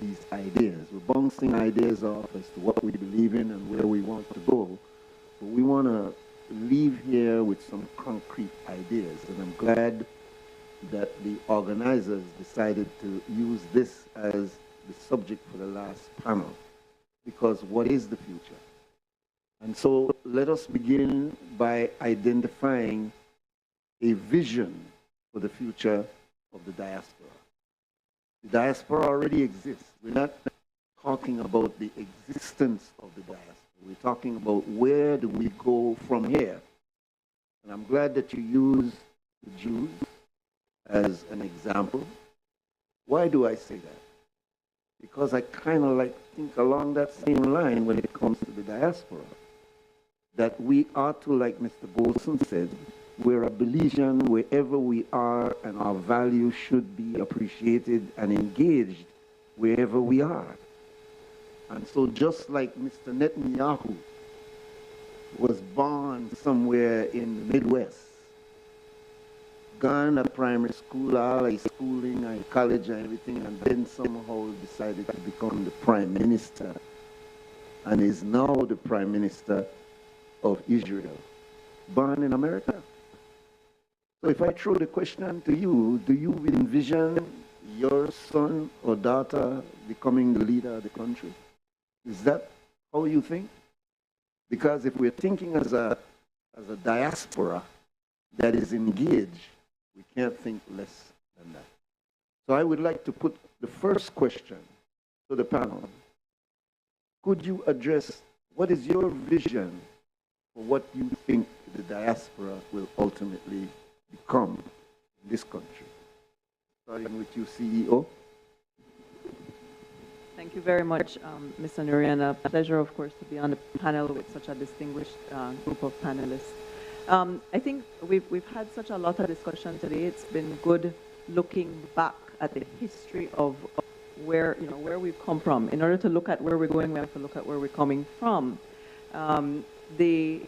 [SPEAKER 4] these ideas. We're bouncing ideas off as to what we believe in and where we want to go, but we want to leave here with some concrete ideas. And I'm glad that the organizers decided to use this as the subject for the last panel, because what is the future? And so let us begin by identifying a vision for the future of the diaspora. The diaspora already exists. We're not talking about the existence of the diaspora. We're talking about where do we go from here. And I'm glad that you use the Jews as an example. Why do I say that? Because I kind of think along that same line when it comes to the diaspora, that we ought to, like Mr. Bolson said, we're a Belizean wherever we are, and our values should be appreciated and engaged wherever we are. And so just like Mr. Netanyahu was born somewhere in the Midwest, gone to primary school, all his schooling and college and everything, and then somehow decided to become the prime minister, and is now the prime minister of Israel, born in America. So if I throw the question to you, do you envision your son or daughter becoming the leader of the country? Is that how you think? Because if we're thinking as a diaspora that is engaged, we can't think less than that. So I would like to put the first question to the panel. Could you address what is your vision for what you think the diaspora will ultimately become in this country? Starting with you, CEO.
[SPEAKER 5] Thank you very much, Mr. Nuri, and a pleasure, of course, to be on the panel with such a distinguished group of panelists. I think we've had such a lot of discussion today. It's been good looking back at the history of where we've come from. In order to look at where we're going, we have to look at where we're coming from. The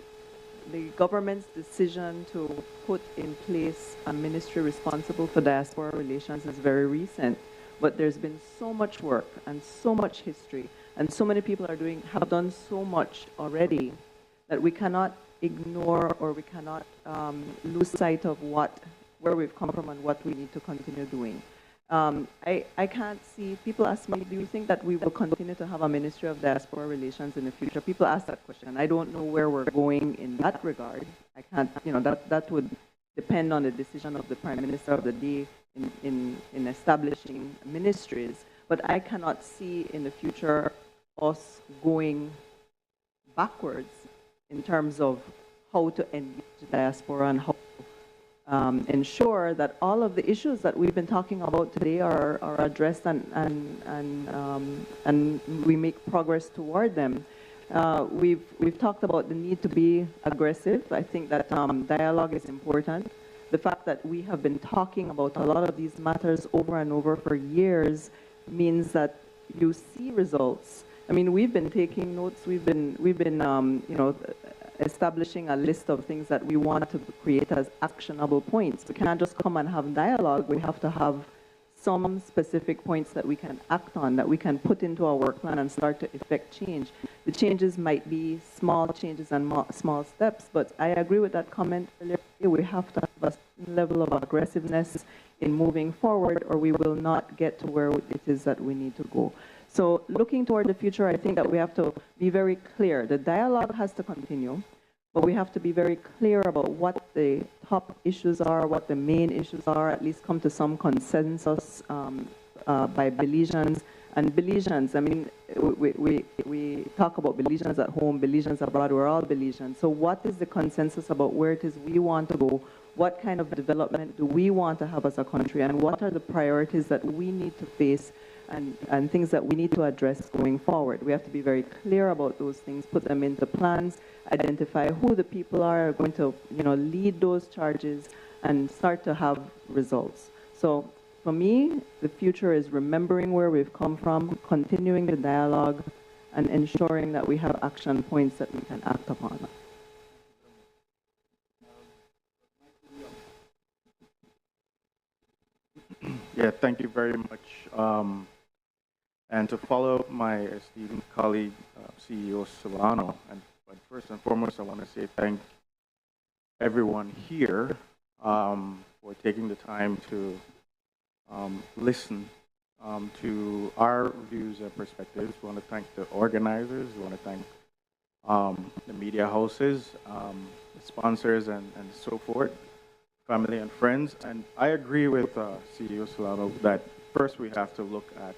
[SPEAKER 5] government's decision to put in place a ministry responsible for diaspora relations is very recent. But there's been so much work and so much history, and so many people have done so much already that we cannot ignore or we cannot lose sight of where we've come from and what we need to continue doing. I can't see, people ask me, do you think that we will continue to have a Ministry of Diaspora Relations in the future? People ask that question. I don't know where we're going in that regard. I can't, that would depend on the decision of the Prime Minister of the day in establishing ministries, but I cannot see in the future us going backwards in terms of how to engage diaspora and how to ensure that all of the issues that we've been talking about today are addressed and we make progress toward them. We've talked about the need to be aggressive. I think that dialogue is important. The fact that we have been talking about a lot of these matters over and over for years means that you see results. I mean, we've been taking notes. We've been establishing a list of things that we want to create as actionable points. We can't just come and have dialogue. We have to have some specific points that we can act on, that we can put into our work plan and start to effect change. The changes might be small changes and small steps, but I agree with that comment earlier. We have to have a level of aggressiveness in moving forward, or we will not get to where it is that we need to go. So looking toward the future, I think that we have to be very clear. The dialogue has to continue, but we have to be very clear about what the top issues are, what the main issues are, at least come to some consensus by Belizeans. And Belizeans, I mean, we talk about Belizeans at home, Belizeans abroad, we're all Belizeans. So what is the consensus about where it is we want to go? What kind of development do we want to have as a country? And what are the priorities that we need to face and things that we need to address going forward? We have to be very clear about those things, put them into plans, identify who the people are going to lead those charges, and start to have results. So for me, the future is remembering where we've come from, continuing the dialogue, and ensuring that we have action points that we can act upon.
[SPEAKER 11] Yeah, thank you very much. And to follow up my esteemed colleague, CEO Solano, but first and foremost, I want to say thank everyone here for taking the time to listen to our views and perspectives. We want to thank the organizers. We want to thank the media houses, the sponsors, and so forth, family and friends. And I agree with CEO Solano that first we have to look at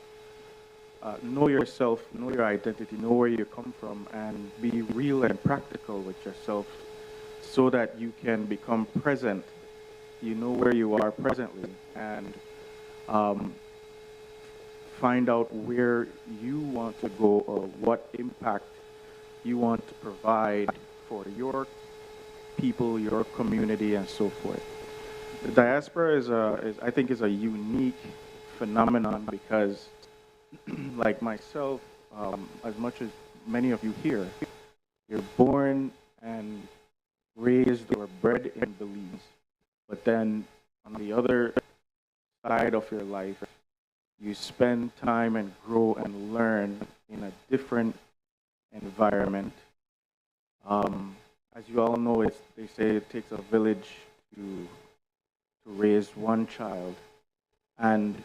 [SPEAKER 11] know yourself, know your identity, know where you come from, and be real and practical with yourself so that you can become present. You know where you are presently, and find out where you want to go or what impact you want to provide for your people, your community, and so forth. The diaspora I think is a unique phenomenon because like myself, as much as many of you here, you're born and raised or bred in Belize, but then on the other side of your life, you spend time and grow and learn in a different environment. As you all know, they say it takes a village to raise one child, and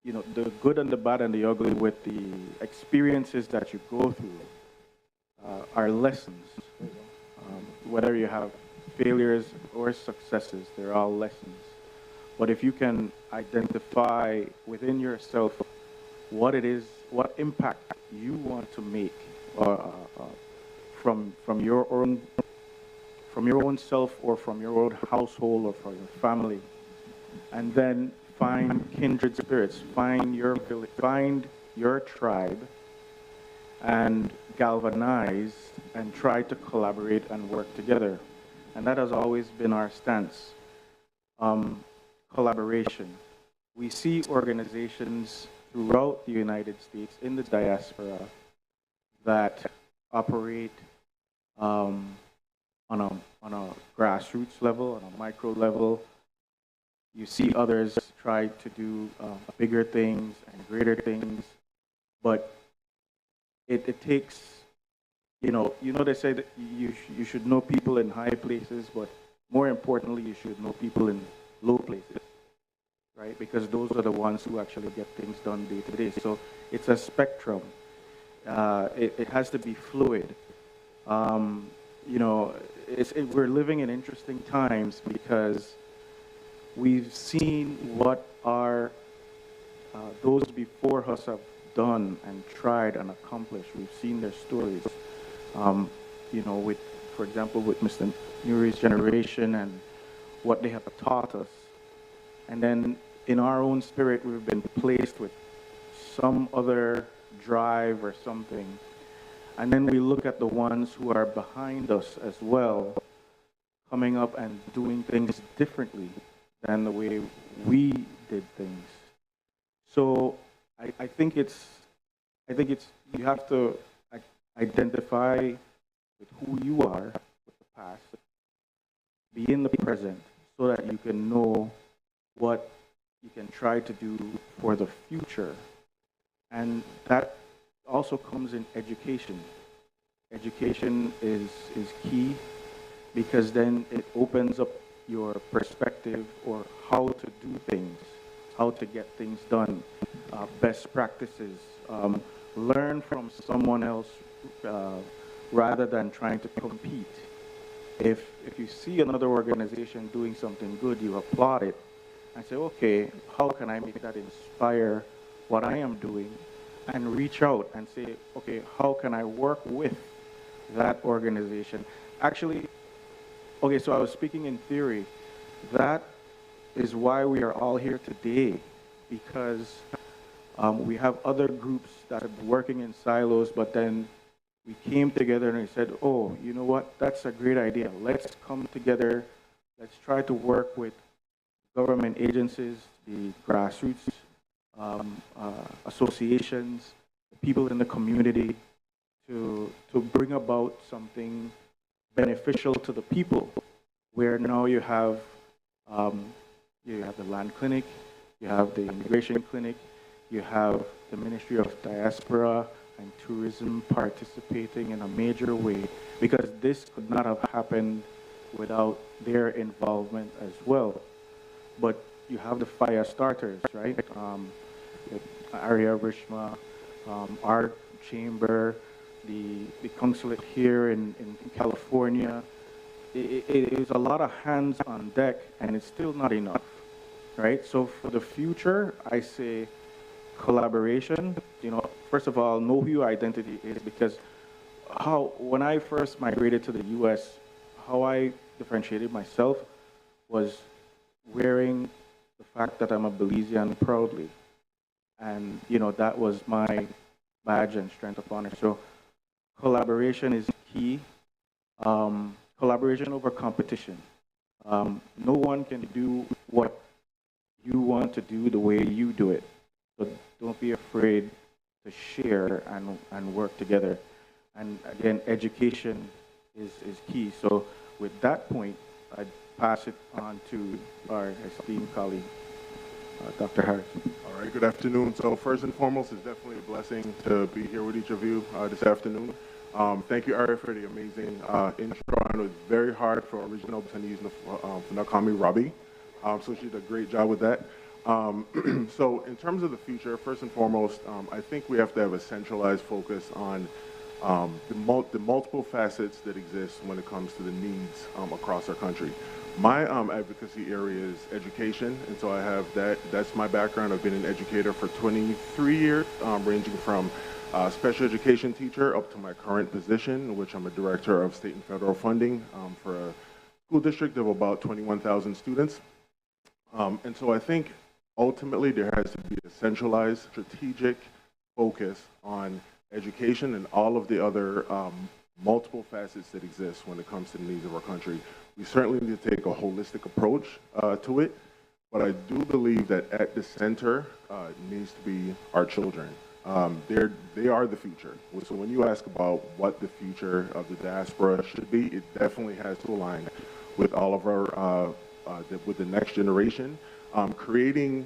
[SPEAKER 11] the good and the bad and the ugly with the experiences that you go through are lessons. Whether you have failures or successes, they're all lessons. But if you can identify within yourself what it is, what impact you want to make from your own self or from your own household or from your family, and then find kindred spirits, find your village, find your tribe and galvanize and try to collaborate and work together. And that has always been our stance. Collaboration. We see organizations throughout the United States in the diaspora that operate on a grassroots level, on a micro level. You see others try to do bigger things and greater things, but it takes, they say that you should know people in high places, but more importantly, you should know people in low places, right? Because those are the ones who actually get things done day to day. So it's a spectrum. It has to be fluid. We're living in interesting times because we've seen what those before us have done and tried and accomplished. We've seen their stories. For example, with Mr. Numi's generation and what they have taught us. And then in our own spirit, we've been placed with some other drive or something. And then we look at the ones who are behind us as well, coming up and doing things differently than the way we did things. So I think it's you have to identify with who you are, with the past, be in the present, so that you can know what you can try to do for the future. And that also comes in education. Education is key because then it opens up your perspective or how to do things, how to get things done, best practices. Learn from someone else rather than trying to compete. If you see another organization doing something good, you applaud it and say, okay, how can I make that inspire what I am doing? And reach out and say, okay, how can I work with that organization? Actually, okay, so I was speaking in theory. That is why we are all here today, because we have other groups that are working in silos, but then we came together and we said, oh, you know what, that's a great idea. Let's come together. Let's try to work with government agencies, the grassroots associations, people in the community to bring about something beneficial to the people, where now you have the land clinic, you have the immigration clinic, you have the Ministry of Diaspora and Tourism participating in a major way, because this could not have happened without their involvement as well. But you have the fire starters, right? Area Rishma, our chamber, the consulate here in California. It is a lot of hands on deck, and it's still not enough, right? So for the future, I say collaboration. First of all, know who your identity is, because when I first migrated to the U.S., how I differentiated myself was wearing the fact that I'm a Belizean proudly. And, that was my badge and strength of honor. So collaboration is key. Collaboration over competition. No one can do what you want to do the way you do it. So don't be afraid to share and work together. And again, education is key. So with that point, I'd pass it on to our esteemed colleague, Dr. Harris.
[SPEAKER 19] All right, good afternoon. So first and foremost, it's definitely a blessing to be here with each of you this afternoon. Thank you, Ari, for the amazing intro. I know it's very hard for original Belizeans to not call me Robbie. So she did a great job with that. So in terms of the future, first and foremost, I think we have to have a centralized focus on the multiple facets that exist when it comes to the needs across our country. My advocacy area is education, and so I have that's my background. I've been an educator for 23 years, ranging from special education teacher up to my current position, in which I'm a director of state and federal funding for a school district of about 21,000 students. And so I think ultimately there has to be a centralized, strategic focus on education and all of the other multiple facets that exist when it comes to the needs of our country. We certainly need to take a holistic approach to it, but I do believe that at the center needs to be our children. They are the future. So when you ask about what the future of the diaspora should be, it definitely has to align with all of our, with the next generation, creating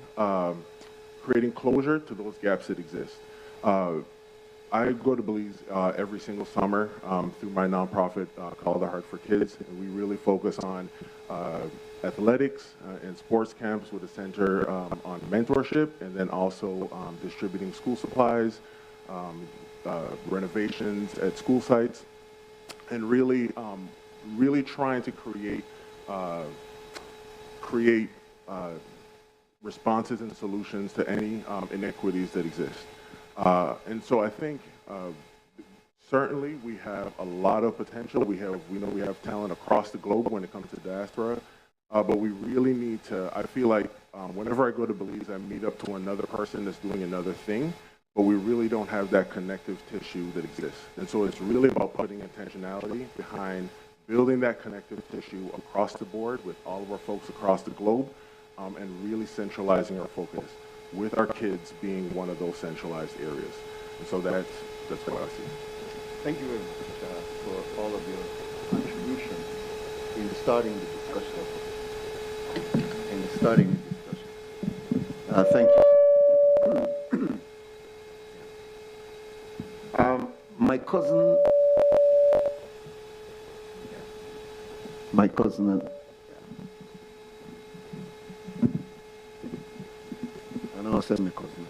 [SPEAKER 19] closure to those gaps that exist. I go to Belize every single summer through my nonprofit called The Heart for Kids, and we really focus on athletics and sports camps with a center on mentorship, and then also distributing school supplies, renovations at school sites, and really trying to create responses and solutions to any inequities that exist. And so I think certainly we have a lot of potential. We know we have talent across the globe when it comes to diaspora, but we really need to, I feel like whenever I go to Belize, I meet up to another person that's doing another thing, but we really don't have that connective tissue that exists. And so it's really about putting intentionality behind building that connective tissue across the board with all of our folks across the globe, and really centralizing our focus, with our kids being one of those centralized areas. And so that's what I see.
[SPEAKER 4] Thank you very much for all of your contribution in starting the discussion. Thank you. My cousin, I know I said my cousin.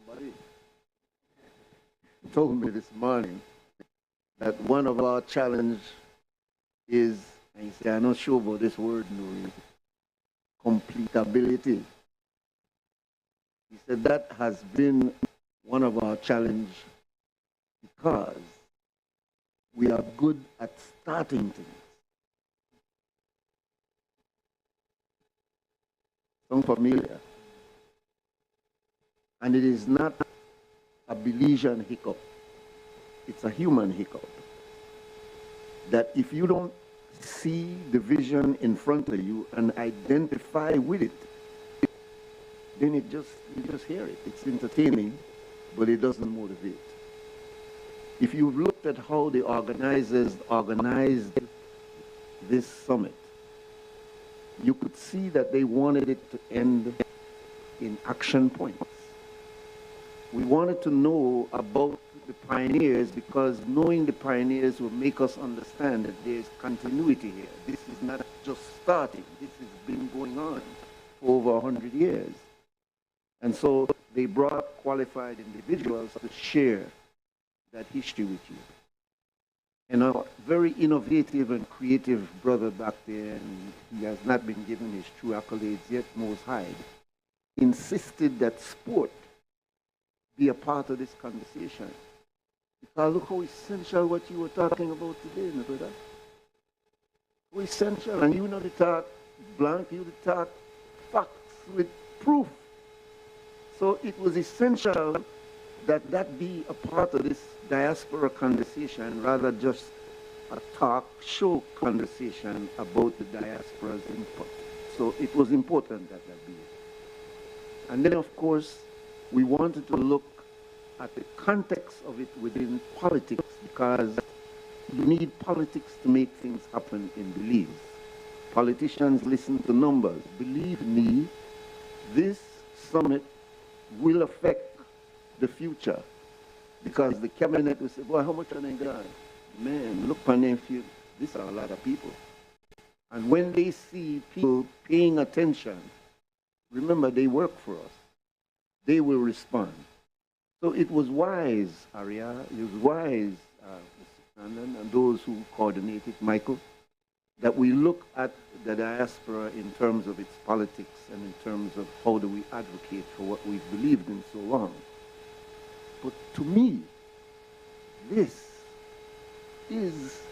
[SPEAKER 4] Somebody told me this morning that one of our challenges is, and he said, I'm not sure about this word, Numi, completability. He said that has been one of our challenges because we are good at starting things. Sound familiar? And it is not a Belizean hiccup. It's a human hiccup. That if you don't see the vision in front of you and identify with it, then you just hear it. It's entertaining, but it doesn't motivate. If you've looked at how the organizers organized this summit, you could see that they wanted it to end in action points. We wanted to know about the pioneers because knowing the pioneers will make us understand that there's continuity here. This is not just starting. This has been going on for over 100 years. And so they brought qualified individuals to share that history with you. And a very innovative and creative brother back there, and he has not been given his true accolades yet, Mose Hyde, insisted that sport be a part of this conversation. Because look how essential what you were talking about today, my brother. So essential, and you know the talk blank, you the talk facts with proof. So it was essential that that be a part of this diaspora conversation rather just a talk show conversation about the diaspora's input. So it was important that that be it. And then of course, we wanted to look at the context of it within politics because you need politics to make things happen in Belize. Politicians listen to numbers. Believe me, this summit will affect the future because the cabinet will say, boy, how much are they got? Man, look on them field. These are a lot of people. And when they see people paying attention, remember they work for us. They will respond. So it was wise, Aria, it was wise, Mr. Brandon, and those who coordinated, Michael, that we look at the diaspora in terms of its politics and in terms of how do we advocate for what we've believed in so long. But to me, this is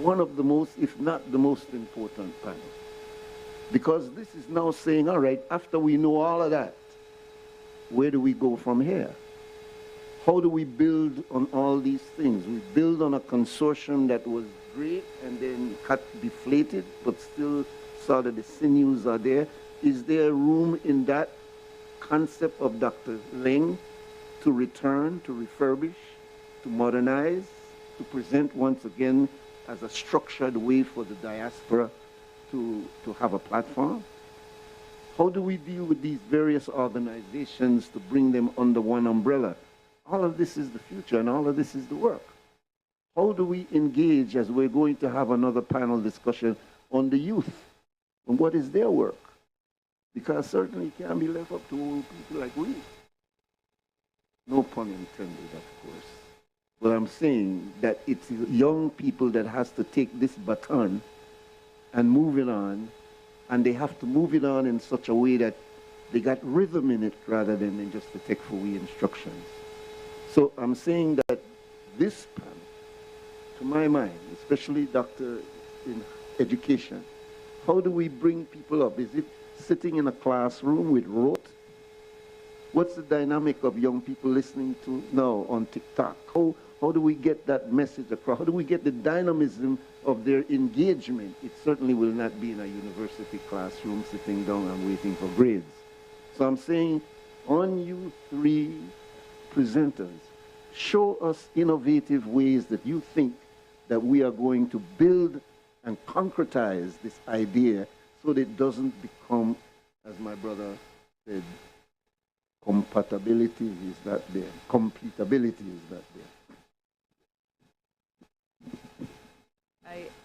[SPEAKER 4] one of the most, if not the most important panels. Because this is now saying, all right, after we know all of that, where do we go from here? How do we build on all these things? We build on a consortium that was great and then got deflated, but still saw that the sinews are there. Is there room in that concept of Dr. Ling to return, to refurbish, to modernize, to present once again as a structured way for the diaspora to have a platform? How do we deal with these various organizations to bring them under one umbrella? All of this is the future and all of this is the work. How do we engage, as we're going to have another panel discussion on the youth and what is their work? Because certainly it can't be left up to old people like we. No pun intended, of course. But I'm saying that it's young people that has to take this baton and move it on, and they have to move it on in such a way that they got rhythm in it rather than just the take-for-we instructions. So I'm saying that this panel, to my mind, especially Doctor in education, how do we bring people up? Is it sitting in a classroom with rote? What's the dynamic of young people listening to now on TikTok? How do we get that message across? How do we get the dynamism of their engagement? It certainly will not be in a university classroom sitting down and waiting for grades. So I'm saying, on you three presenters, show us innovative ways that you think that we are going to build and concretize this idea so that it doesn't become, as my brother said, compatibility is not there, completability is not there.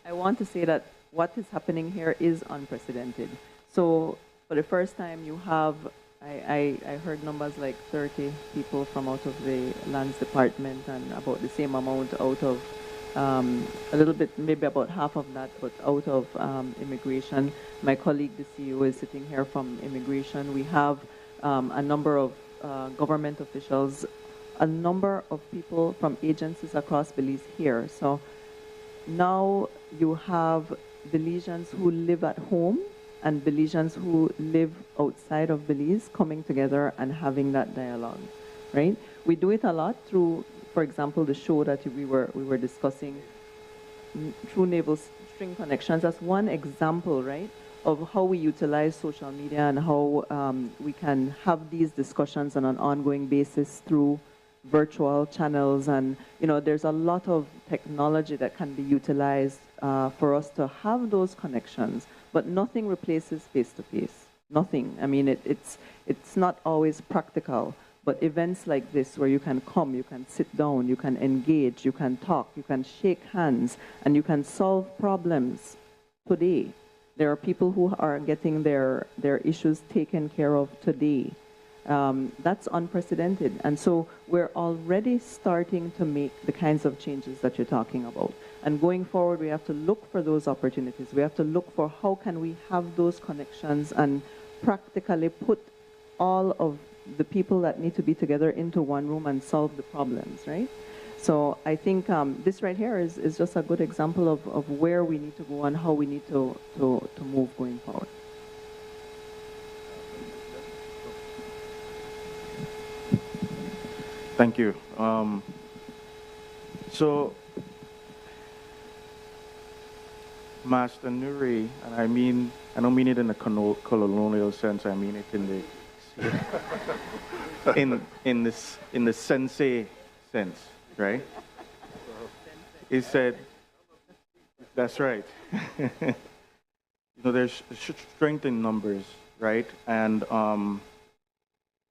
[SPEAKER 5] I want to say that what is happening here is unprecedented. So for the first time you have, I heard numbers like 30 people from out of the lands department and about the same amount out of, a little bit, maybe about half of that, but out of immigration. My colleague, the CEO, is sitting here from immigration. We have a number of government officials, a number of people from agencies across Belize here. So now you have Belizeans who live at home and Belizeans who live outside of Belize coming together and having that dialogue, right? We do it a lot through, for example, the show that we were discussing, True Naval String Connections. That's one example, right, of how we utilize social media and how we can have these discussions on an ongoing basis through virtual channels. And there's a lot of technology that can be utilized for us to have those connections, but nothing replaces face-to-face. Nothing. I mean, it's not always practical, but events like this where you can come, you can sit down, you can engage, you can talk, you can shake hands, and you can solve problems today. There are people who are getting their issues taken care of today. That's unprecedented. And so we're already starting to make the kinds of changes that you're talking about. And going forward, we have to look for those opportunities. We have to look for how can we have those connections and practically put all of the people that need to be together into one room and solve the problems, right? So I think this right here is just a good example of where we need to go and how we need to move going forward.
[SPEAKER 11] Thank you. So, Master Nuri, and I don't mean it in a colonial sense. I mean it in the sensei sense, right? He said, "That's right." There's strength in numbers, right? And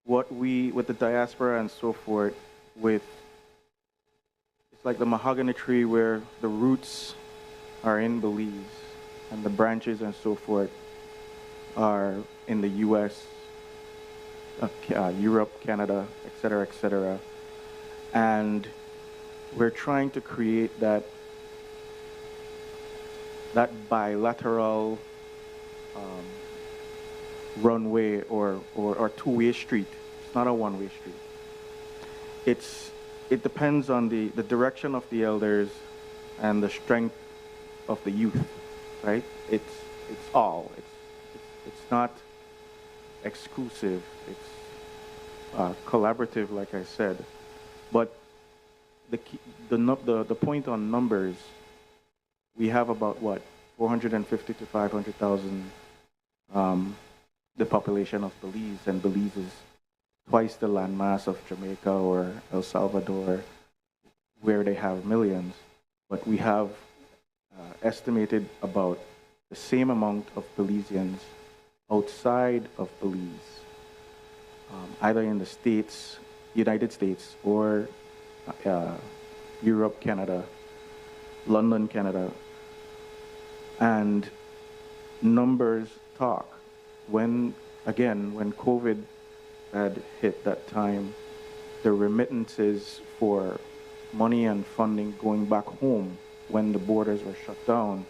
[SPEAKER 11] with the diaspora and so forth, it's like the mahogany tree where the roots are in Belize and the branches and so forth are in the US, Europe, Canada, etc. And we're trying to create that bilateral runway or two-way street. It's not a one-way street. It depends on the direction of the elders and the strength of the youth, right? It's It's not exclusive. It's collaborative, like I said. But the point on numbers, we have about what, 450 to 500,000 the population of Belize, and Belize is twice the landmass of Jamaica or El Salvador, where they have millions. But we have estimated about the same amount of Belizeans outside of Belize, either in the States, United States, or Europe, Canada, London, Canada. And numbers talk. When COVID had hit that time, the remittances for money and funding going back home when the borders were shut down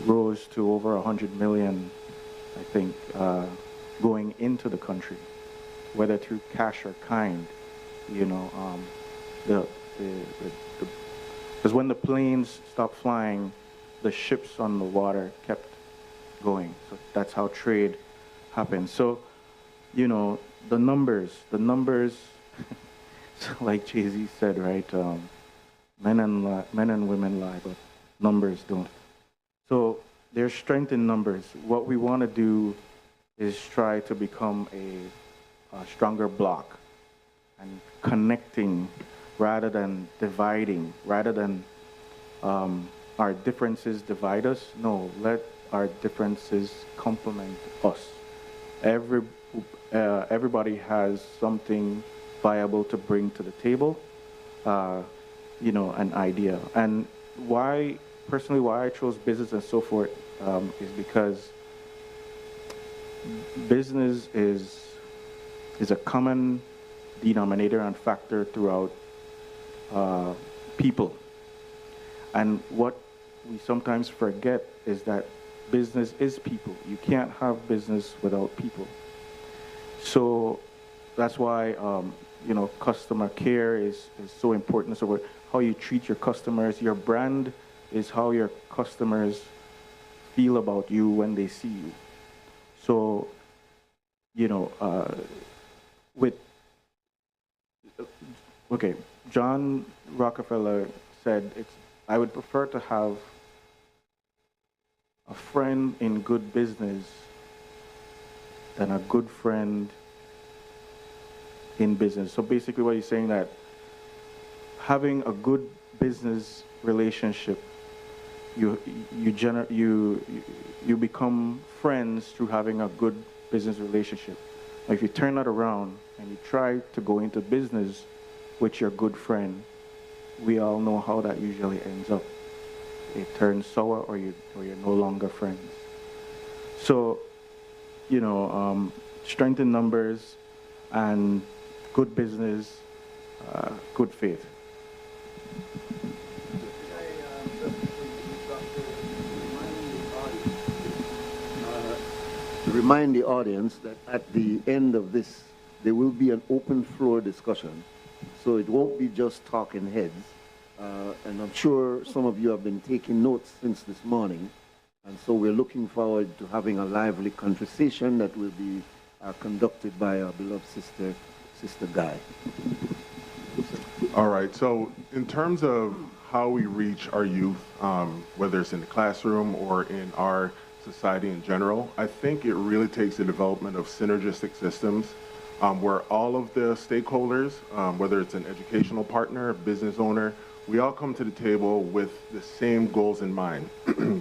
[SPEAKER 11] rose to over 100 million, I think, going into the country, whether through cash or kind, because when the planes stopped flying, the ships on the water kept going. So that's how trade happened. So, the numbers, like Jay-Z said, right? Men and women lie, but numbers don't. So there's strength in numbers. What we want to do is try to become a stronger block and connecting rather than dividing, rather than our differences divide us. No, let our differences complement us. Everybody has something viable to bring to the table, an idea. And why I chose business and so forth is because business is a common denominator and factor throughout people. And what we sometimes forget is that business is people. You can't have business without people. So that's why customer care is so important. So how you treat your customers, your brand is how your customers feel about you when they see you. So, John Rockefeller said, I would prefer to have a friend in good business than a good friend in business. So basically what he's saying that having a good business relationship, you become friends through having a good business relationship. If you turn that around and you try to go into business with your good friend, we all know how that usually ends up. It turns sour, or you're no longer friends. So, strength in numbers and good business, good faith.
[SPEAKER 4] Remind the audience that at the end of this, there will be an open floor discussion. So it won't be just talking heads. And I'm sure some of you have been taking notes since this morning. And so we're looking forward to having a lively conversation that will be conducted by our beloved Sister Guy.
[SPEAKER 19] All right, so in terms of how we reach our youth, whether it's in the classroom or in our society in general, I think it really takes the development of synergistic systems where all of the stakeholders, whether it's an educational partner, a business owner, we all come to the table with the same goals in mind,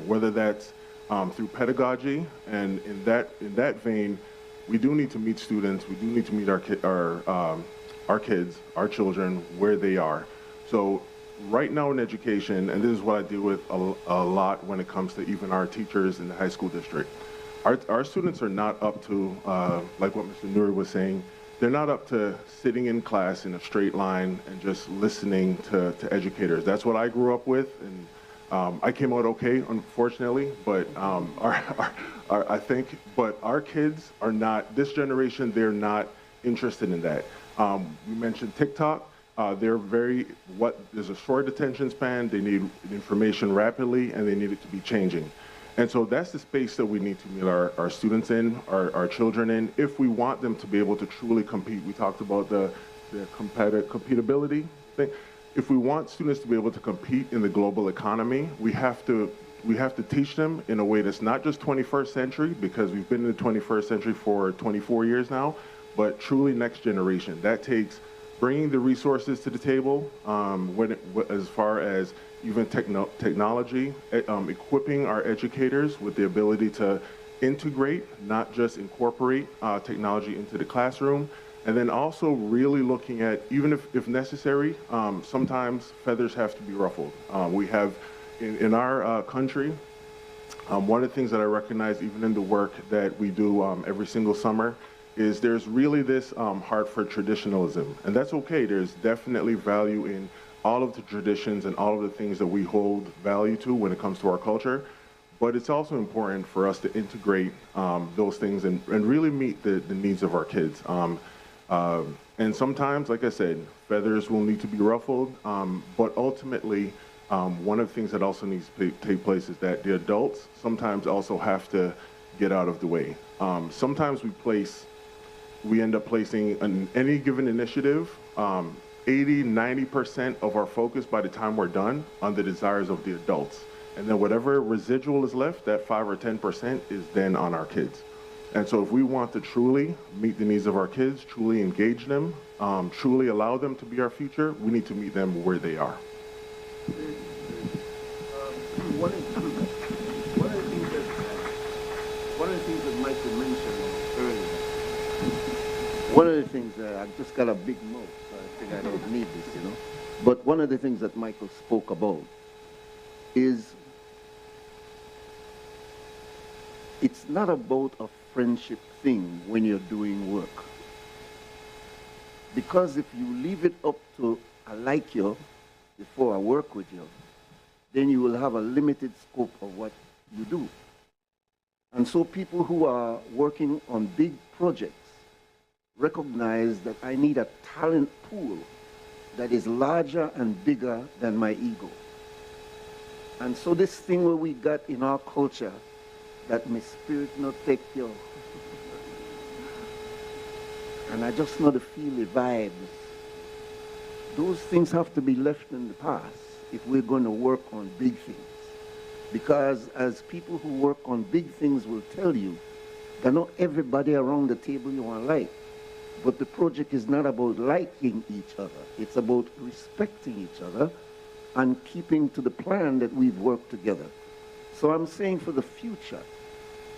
[SPEAKER 19] whether that's through pedagogy, and in that vein, we do need to meet students, we do need to meet our kids, our children, where they are. So right now in education, and this is what I deal with a lot when it comes to even our teachers in the high school district, our students are not up to, like what Mr. Nuri was saying, they're not up to sitting in class in a straight line and just listening to educators. That's what I grew up with, and I came out okay, unfortunately, but I think our kids are not, this generation, they're not interested in that. We mentioned TikTok. There's a short attention span, they need information rapidly, and they need it to be changing. And so that's the space that we need to meet our students in, our children in, if we want them to be able to truly compete. We talked about the compatibility thing. If we want students to be able to compete in the global economy, we have to teach them in a way that's not just 21st century, because we've been in the 21st century for 24 years now, but truly next generation. That takes bringing the resources to the table, as far as even technology, equipping our educators with the ability to integrate, not just incorporate technology into the classroom, and then also really looking at, even if necessary, sometimes feathers have to be ruffled. We have, in our country, one of the things that I recognize even in the work that we do every single summer is there's really this heart for traditionalism, and that's okay. There's definitely value in all of the traditions and all of the things that we hold value to when it comes to our culture, but it's also important for us to integrate those things and really meet the needs of our kids. And sometimes, like I said, feathers will need to be ruffled, but ultimately, one of the things that also needs to take place is that the adults sometimes also have to get out of the way. Sometimes we end up placing on any given initiative 80–90% of our focus by the time we're done on the desires of the adults. And then whatever residual is left, that 5 or 10% is then on our kids. And so if we want to truly meet the needs of our kids, truly engage them, truly allow them to be our future, we need to meet them where they are.
[SPEAKER 4] One of the things that Michael mentioned earlier, one of the things, I've just got a big mouth, so I think I don't need this, you know. But one of the things that Michael spoke about is it's not about a friendship thing when you're doing work. Because if you leave it up to I like you before I work with you, then you will have a limited scope of what you do. And so people who are working on big projects recognize that I need a talent pool that is larger and bigger than my ego. And so this thing where we got in our culture, that my spirit not take you, and I just know to feel the vibes, those things have to be left in the past if we're going to work on big things. Because as people who work on big things will tell you, that not everybody around the table you want to like. But the project is not about liking each other. It's about respecting each other and keeping to the plan that we've worked together. So I'm saying for the future,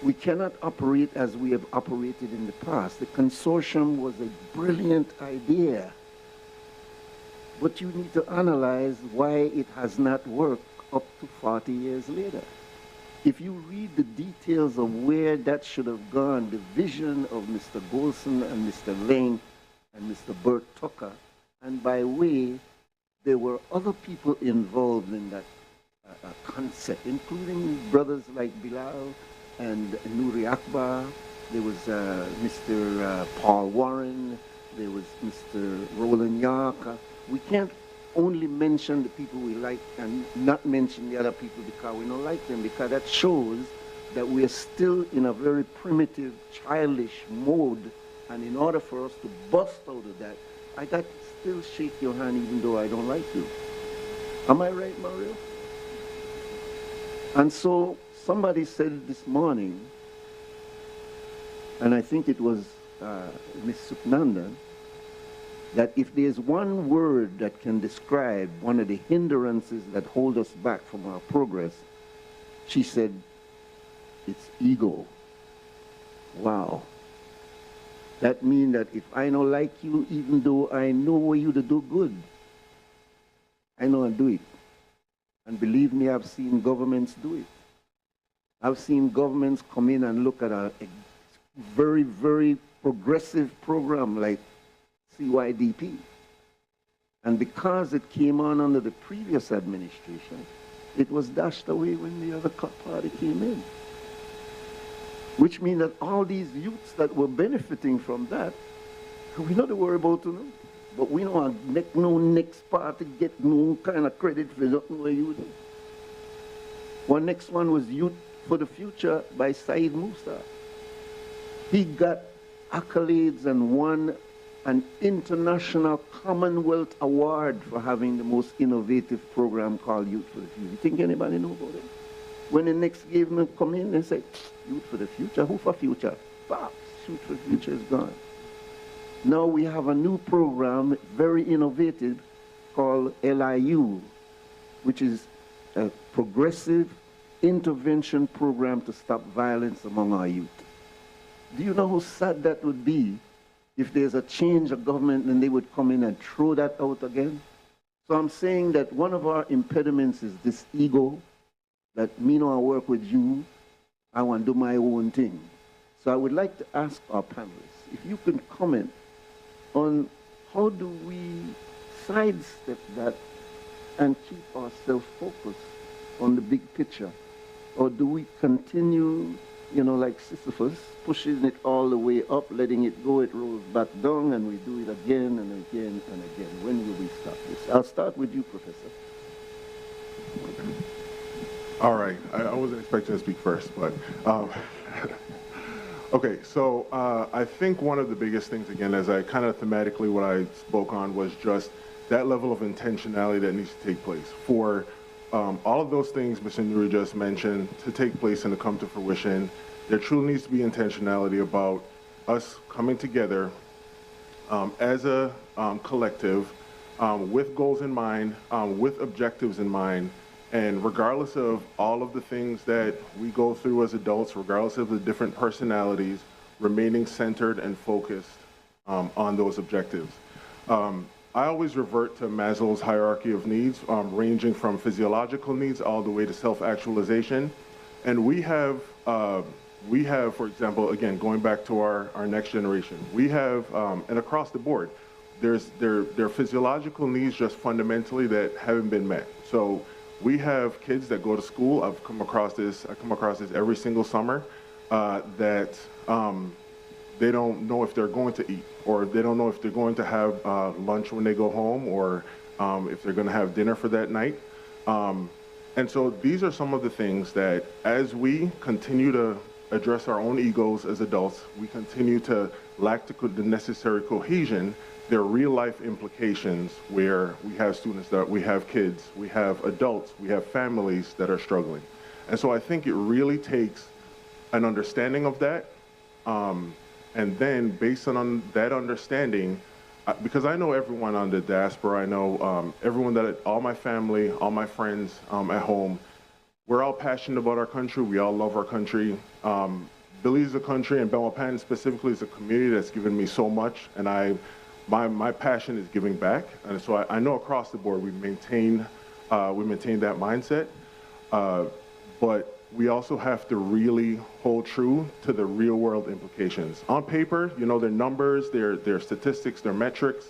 [SPEAKER 4] we cannot operate as we have operated in the past. The consortium was a brilliant idea. But you need to analyze why it has not worked up to 40 years later. If you read the details of where that should have gone, the vision of Mr. Golson and Mr. Lane and Mr. Burt Tucker, and by way, there were other people involved in that concept, including brothers like Bilal and Nuri Akbar. There was Mr. Paul Warren. There was Mr. Roland Yark. We can't only mention the people we like and not mention the other people because we don't like them, because that shows that we are still in a very primitive, childish mode. And in order for us to bust out of that, I got to still shake your hand even though I don't like you. Am I right, Mario? And so somebody said this morning, and I think it was Ms. Suknanda, that if there's one word that can describe one of the hindrances that hold us back from our progress, she said, it's ego. Wow. That means that if I don't like you, even though I know where you to do good, I know and do it. And believe me, I've seen governments do it. I've seen governments come in and look at a very, very progressive program like CYDP. And because it came on under the previous administration, it was dashed away when the other party came in. Which means that all these youths that were benefiting from that, we not to worry about them, but we don't make no next party get no kind of credit for nothing what you do. One next one was youth for the Future by Saeed Musa. He got accolades and won an international Commonwealth Award for having the most innovative program called Youth for the Future. You think anybody know about it? When the next government come in, they say, Youth for the Future? Who for future? Bah, Youth for the Future is gone. Now we have a new program, very innovative, called LIU, which is a progressive intervention program to stop violence among our youth. Do you know how sad that would be if there's a change of government and they would come in and throw that out again? So I'm saying that one of our impediments is this ego, that me know I work with you, I want to do my own thing. So I would like to ask our panelists, if you can comment on how do we sidestep that and keep ourselves focused on the big picture? Or do we continue, you know, like Sisyphus, pushing it all the way up, letting it go, it rolls back down, and we do it again and again and again? When will we stop this? I'll start with you, Professor.
[SPEAKER 19] All right. I wasn't expecting to speak first, but okay. So I think one of the biggest things, again, as I kind of thematically what I spoke on was just that level of intentionality that needs to take place for all of those things Mr. Nuri just mentioned to take place and to come to fruition. There truly needs to be intentionality about us coming together as a collective with goals in mind, with objectives in mind, and regardless of all of the things that we go through as adults, regardless of the different personalities, remaining centered and focused on those objectives. I always revert to Maslow's hierarchy of needs, ranging from physiological needs all the way to self-actualization. And we have, for example, again, going back to our next generation, we have, and across the board, there are physiological needs just fundamentally that haven't been met. So we have kids that go to school. I come across this every single summer, that they don't know if they're going to eat, or they don't know if they're going to have lunch when they go home, or if they're going to have dinner for that night. And so these are some of the things that, as we continue to address our own egos as adults, we continue to lack the necessary cohesion. There are real life implications where we have students, that we have kids, we have adults, we have families that are struggling. And so I think it really takes an understanding of that. And then based on that understanding, because I know everyone on the diaspora, I know everyone all my family, all my friends at home, we're all passionate about our country. We all love our country. Belize is a country, and Belmopan specifically is a community that's given me so much, and my passion is giving back. And so I know across the board we maintain that mindset, but we also have to really hold true to the real world implications. On paper, you know, they're numbers, they're statistics, they're metrics,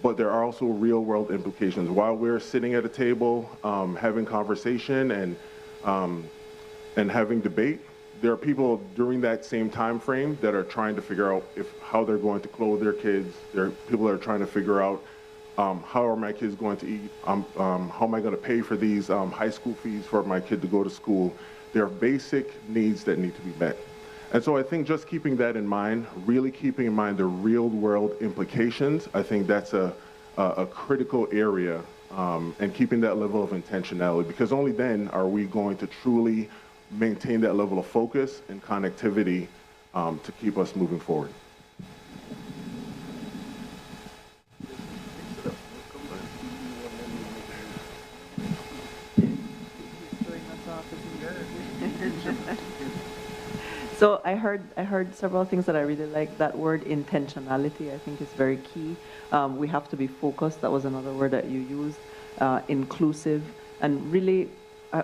[SPEAKER 19] but there are also real world implications. While we're sitting at a table having conversation and having debate, there are people during that same time frame that are trying to figure out how they're going to clothe their kids. There are people that are trying to figure out how are my kids going to eat? How am I going to pay for these high school fees for my kid to go to school? There are basic needs that need to be met. And so I think just keeping that in mind, really keeping in mind the real world implications, I think that's a critical area, and keeping that level of intentionality, because only then are we going to truly maintain that level of focus and connectivity to keep us moving forward.
[SPEAKER 5] So I heard several things that I really like. That word intentionality, I think, is very key. We have to be focused. That was another word that you used. Inclusive, and really,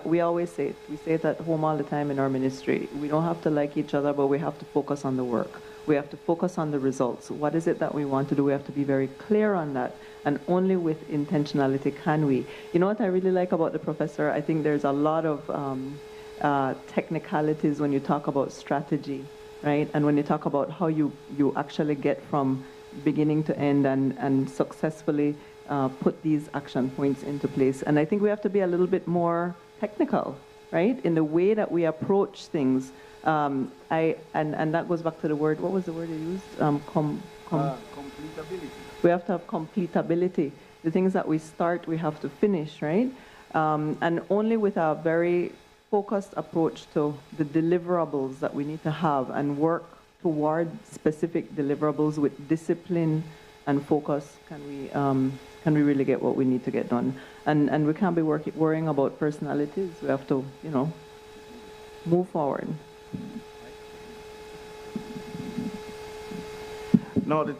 [SPEAKER 5] we always say it. We say it at home all the time in our ministry. We don't have to like each other, but we have to focus on the work. We have to focus on the results. What is it that we want to do? We have to be very clear on that. And only with intentionality can we. You know what I really like about the professor? I think there's a lot of technicalities when you talk about strategy, right? And when you talk about how you actually get from beginning to end and successfully put these action points into place. And I think we have to be a little bit more technical, right? In the way that we approach things. And that goes back to the word, what was the word you used?
[SPEAKER 4] Completability.
[SPEAKER 5] We have to have completability. The things that we start, we have to finish, right? And only with a very focused approach to the deliverables that we need to have and work toward specific deliverables with discipline and focus can we really get what we need to get done. And we can't be worrying about personalities. We have to, move forward.
[SPEAKER 11] No,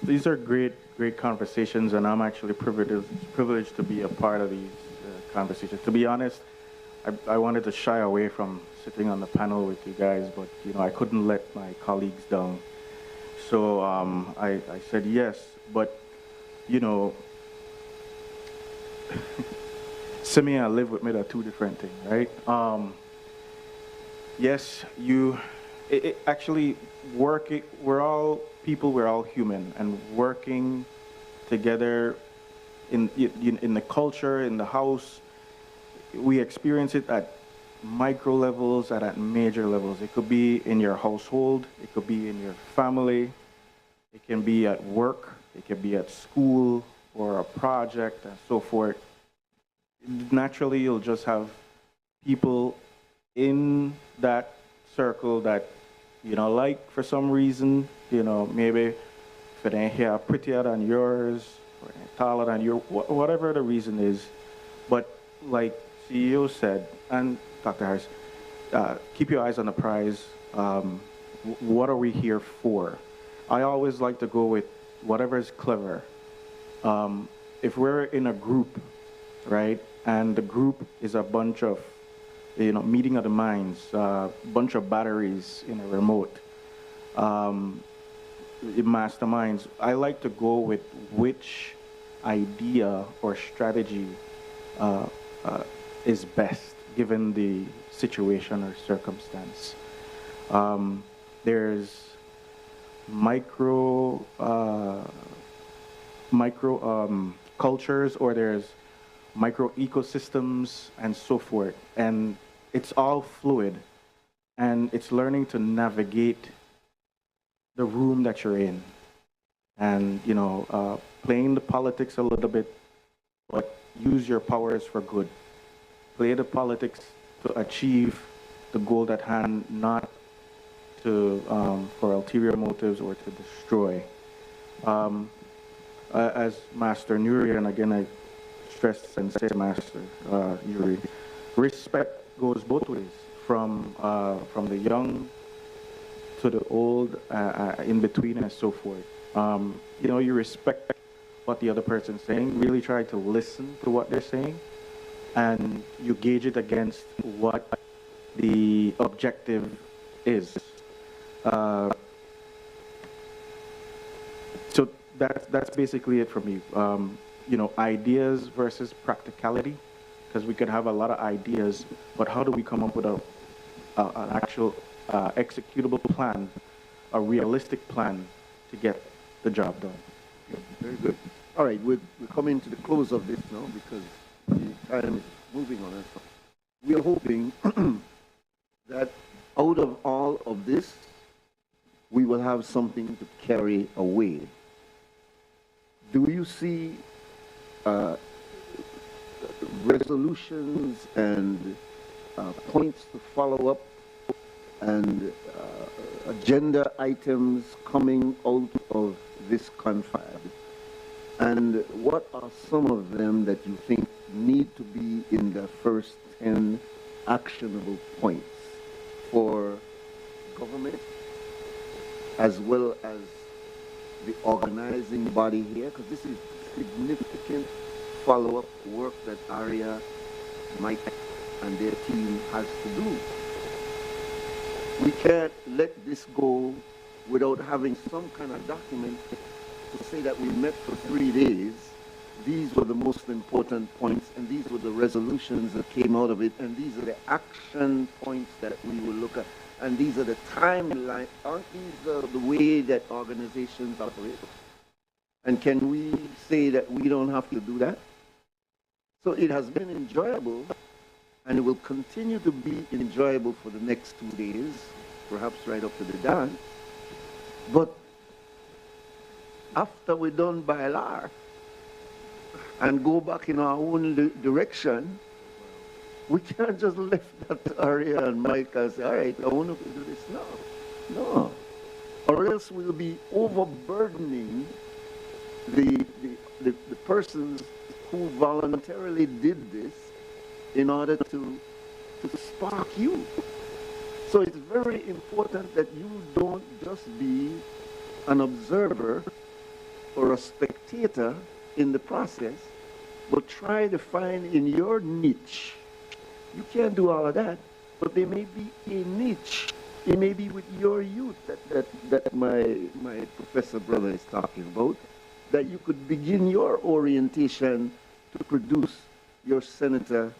[SPEAKER 11] these are great conversations, and I'm actually privileged to be a part of these conversations. To be honest, I wanted to shy away from sitting on the panel with you guys, but I couldn't let my colleagues down. So I said yes, but Simi and live with me are two different things, right? Yes, actually working. We're all people. We're all human, and working together in the culture, in the house. We experience it at micro levels and at major levels. It could be in your household, it could be in your family, it can be at work, it can be at school or a project and so forth. Naturally, you'll just have people in that circle that like for some reason, maybe if it ain't here prettier than yours or taller than yours, whatever the reason is. But like CEO said, and Dr. Harris, keep your eyes on the prize. What are we here for? I always like to go with whatever is clever. If we're in a group, right, and the group is a bunch of, meeting of the minds, a bunch of batteries in a remote, masterminds, I like to go with which idea or strategy is best given the situation or circumstance. There's micro cultures, or there's micro ecosystems and so forth, and it's all fluid, and it's learning to navigate the room that you're in, and playing the politics a little bit, but use your powers for good. Play the politics to achieve the goal at hand, not to for ulterior motives or to destroy. As Master Nuri, and again I stress and say Master Nuri, respect goes both ways, from the young to the old, in between and so forth. You respect what the other person's saying, really try to listen to what they're saying, and you gauge it against what the objective is. So that's basically it for me. Ideas versus practicality, because we could have a lot of ideas, but how do we come up with an actual executable plan, a realistic plan to get the job done?
[SPEAKER 4] Very good. All right, we're coming to the close of this now because the time is moving on us. We are hoping that out of all of this, we will have something to carry away. Do you see resolutions and points to follow up and agenda items coming out of this confab? And what are some of them that you think need to be in the first 10 actionable points for government as well as the organizing body here? Because this is significant follow-up work that ARIA, Mike, and their team has to do. We can't let this go without having some kind of document to say that we met for 3 days. These were the most important points, and these were the resolutions that came out of it, and these are the action points that we will look at, and these are the timeline. Aren't these the way that organizations operate? And can we say that we don't have to do that? So it has been enjoyable and it will continue to be enjoyable for the next 2 days, perhaps right up to the dance. But after we're done by law and go back in our own direction, we can't just left that area and Mike and say, all right, I want to do this now. No. Or else we'll be overburdening the persons who voluntarily did this in order to spark you. So it's very important that you don't just be an observer or a spectator in the process, but try to find in your niche. You can't do all of that, but there may be a niche. It may be with your youth that my professor brother is talking about, that you could begin your orientation to produce your senator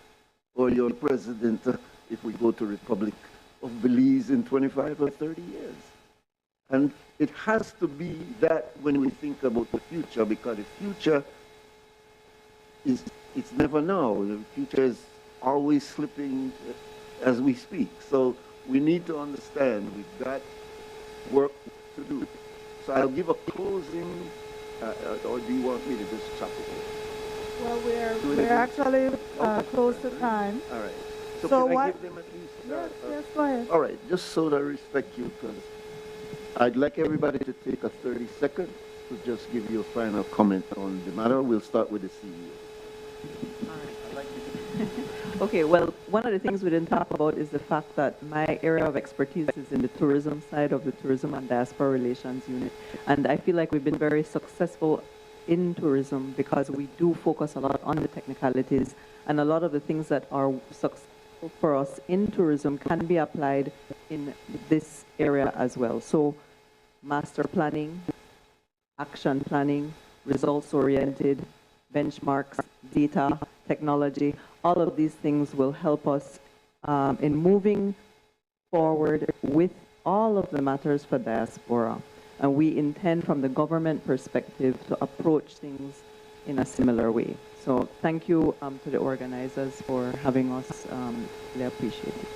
[SPEAKER 4] or your president if we go to Republic of Belize in 25 or 30 years. And it has to be that when we think about the future, because the future it's never now. The future is always slipping as we speak. So we need to understand we've got work to do. So I'll give a closing, or do you want me to just chop it?
[SPEAKER 10] Well, we're actually close to time.
[SPEAKER 4] All right. So can I give them at least?
[SPEAKER 10] Yes, go ahead.
[SPEAKER 4] All right, just so that I respect you, because I'd like everybody to take a 30 seconds to just give you a final comment on the matter. We'll start with the CEO.
[SPEAKER 5] Okay, well, one of the things we didn't talk about is the fact that my area of expertise is in the tourism side of the Tourism and Diaspora Relations Unit. And I feel like we've been very successful in tourism because we do focus a lot on the technicalities, and a lot of the things that are successful for us in tourism can be applied in this area as well. So master planning, action planning, results-oriented, benchmarks, data, technology, all of these things will help us in moving forward with all of the matters for diaspora. And we intend from the government perspective to approach things in a similar way. So thank you to the organizers for having us. Really appreciate it.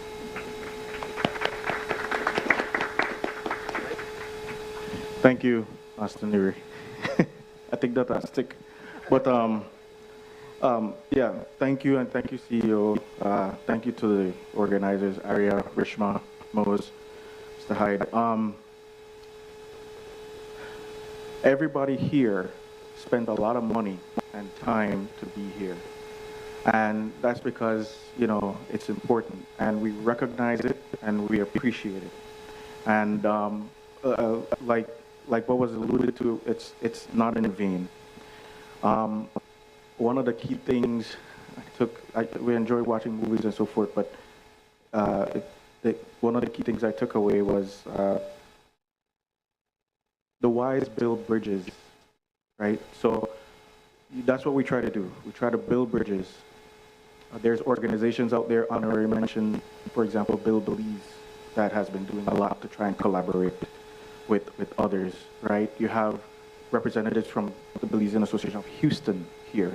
[SPEAKER 11] Thank you, Master Nuri. I think that I stick. But yeah, thank you, and thank you, CEO. Thank you to the organizers, Aria, Rishma, Mose, Mr. Hyde. Everybody here spent a lot of money and time to be here. And that's because, you know, it's important, and we recognize it, and we appreciate it. And like what was alluded to, it's not in vain. One of the key things we enjoy watching movies and so forth, but one of the key things I took away was the wise build bridges, right? So that's what we try to do. We try to build bridges. There's organizations out there, honorary mention, for example, Belize, that has been doing a lot to try and collaborate with others, right? You have representatives from the Belizean Association of Houston here.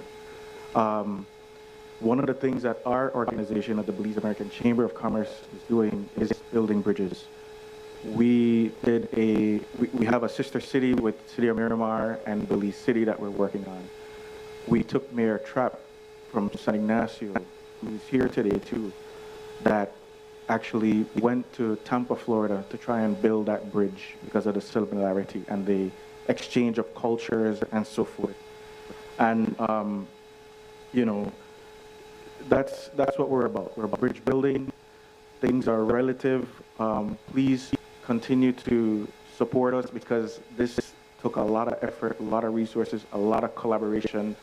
[SPEAKER 11] One of the things that our organization at the Belize American Chamber of Commerce is doing is building bridges. We have a sister city with City of Miramar and Belize City that we're working on. We took Mayor Trapp from San Ignacio, who's here today too, that actually went to Tampa, Florida to try and build that bridge because of the similarity and the exchange of cultures and so forth. And you know, that's what we're about. We're about bridge building. Things are relative. Please continue to support us because this took a lot of effort, a lot of resources, a lot of collaboration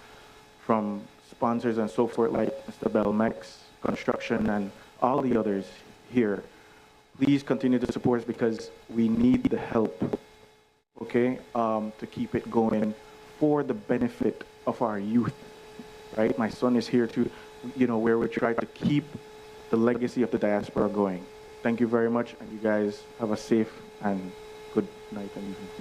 [SPEAKER 11] from sponsors and so forth, like Mr. Belmex Construction and all the others here. Please continue to support us because we need the help, okay, to keep it going for the benefit of our youth, right? My son is here too, you know, where we try to keep the legacy of the diaspora going. Thank you very much, and you guys have a safe and good night and evening.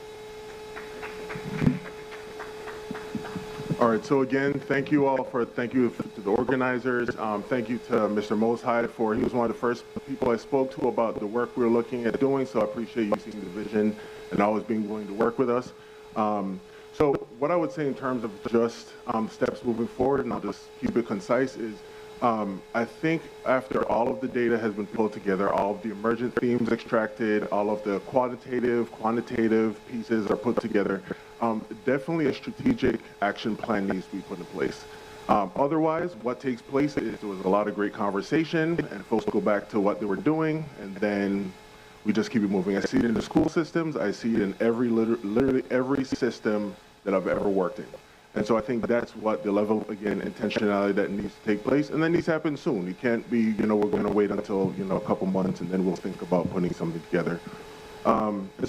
[SPEAKER 19] All right, so again, thank you to the organizers. Thank you to Mr. Mose Hyde he was one of the first people I spoke to about the work we were looking at doing, so I appreciate you seeing the vision and always being willing to work with us. So what I would say in terms of just steps moving forward, and I'll just keep it concise, is I think after all of the data has been pulled together, all of the emergent themes extracted, all of the quantitative pieces are put together, definitely a strategic action plan needs to be put in place. Otherwise, what takes place is there was a lot of great conversation, and folks go back to what they were doing, and then we just keep it moving. I see it in the school systems. I see it in literally every system that I've ever worked in. And so I think that's what the level, again, intentionality that needs to take place, and that needs to happen soon. It can't be, we're going to wait until, a couple months and then we'll think about putting something together.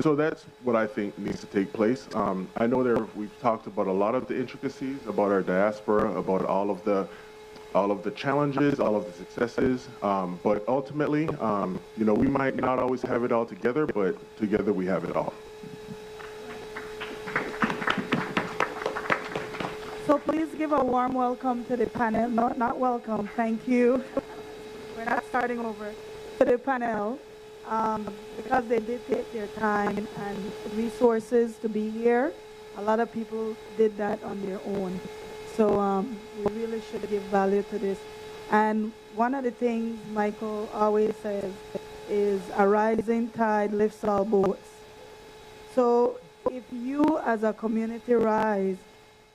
[SPEAKER 19] So that's what I think needs to take place. I know we've talked about a lot of the intricacies about our diaspora, about all of the challenges, all of the successes, but ultimately, we might not always have it all together, but together we have it all.
[SPEAKER 10] So please give a warm welcome to the panel. No, not welcome, thank you. We're not starting over. To the panel, because they did take their time and resources to be here. A lot of people did that on their own. So we really should give value to this. And one of the things Michael always says is a rising tide lifts all boats. So if you as a community rise,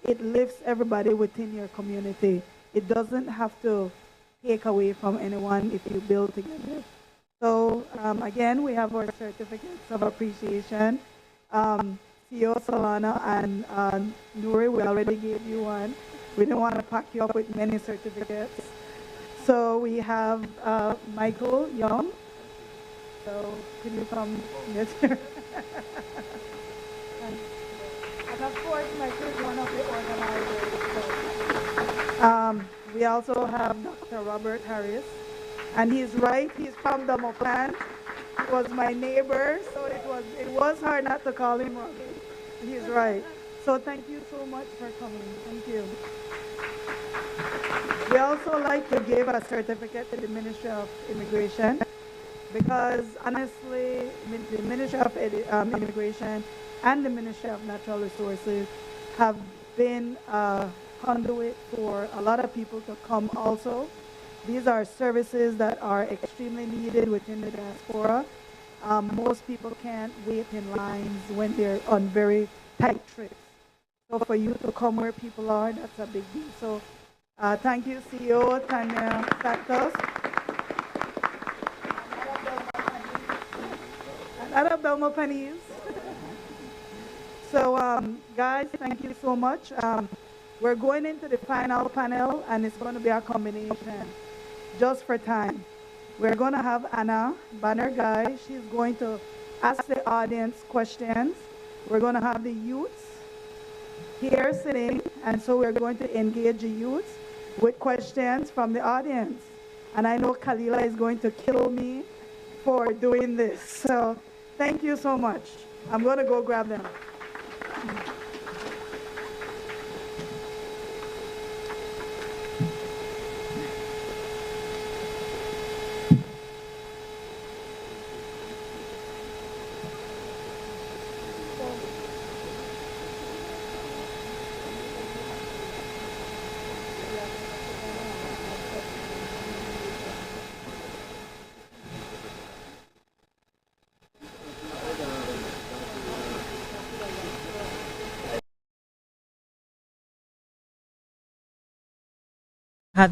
[SPEAKER 10] it lifts everybody within your community. It doesn't have to take away from anyone if you build together. So again, we have our certificates of appreciation. CEO Solana and Nuri, we already gave you one. We didn't want to pack you up with many certificates. So we have Michael Young. So can you come get here? And of course, Michael is one of the organizers. We also have Dr. Robert Harris. And he's right, he's from the Moplan. He was my neighbor, so it was hard not to call him Robert. He's right. So thank you so much for coming. Thank you. We also like to give a certificate to the Ministry of Immigration because honestly, the Ministry of Immigration and the Ministry of Natural Resources have been a conduit for a lot of people to come also. These are services that are extremely needed within the diaspora. Most people can't wait in lines when they're on very tight trips. So for you to come where people are, that's a big deal. So thank you, CEO Tanya Santos. And other Belmo Pennies. So guys, thank you so much. We're going into the final panel, and it's going to be a combination. Just for time, we're going to have Anna Banner Guy. She's going to ask the audience questions. We're going to have the youths here sitting, and so we're going to engage the youths with questions from the audience. And I know Kalila is going to kill me for doing this. So thank you so much. I'm going to go grab them.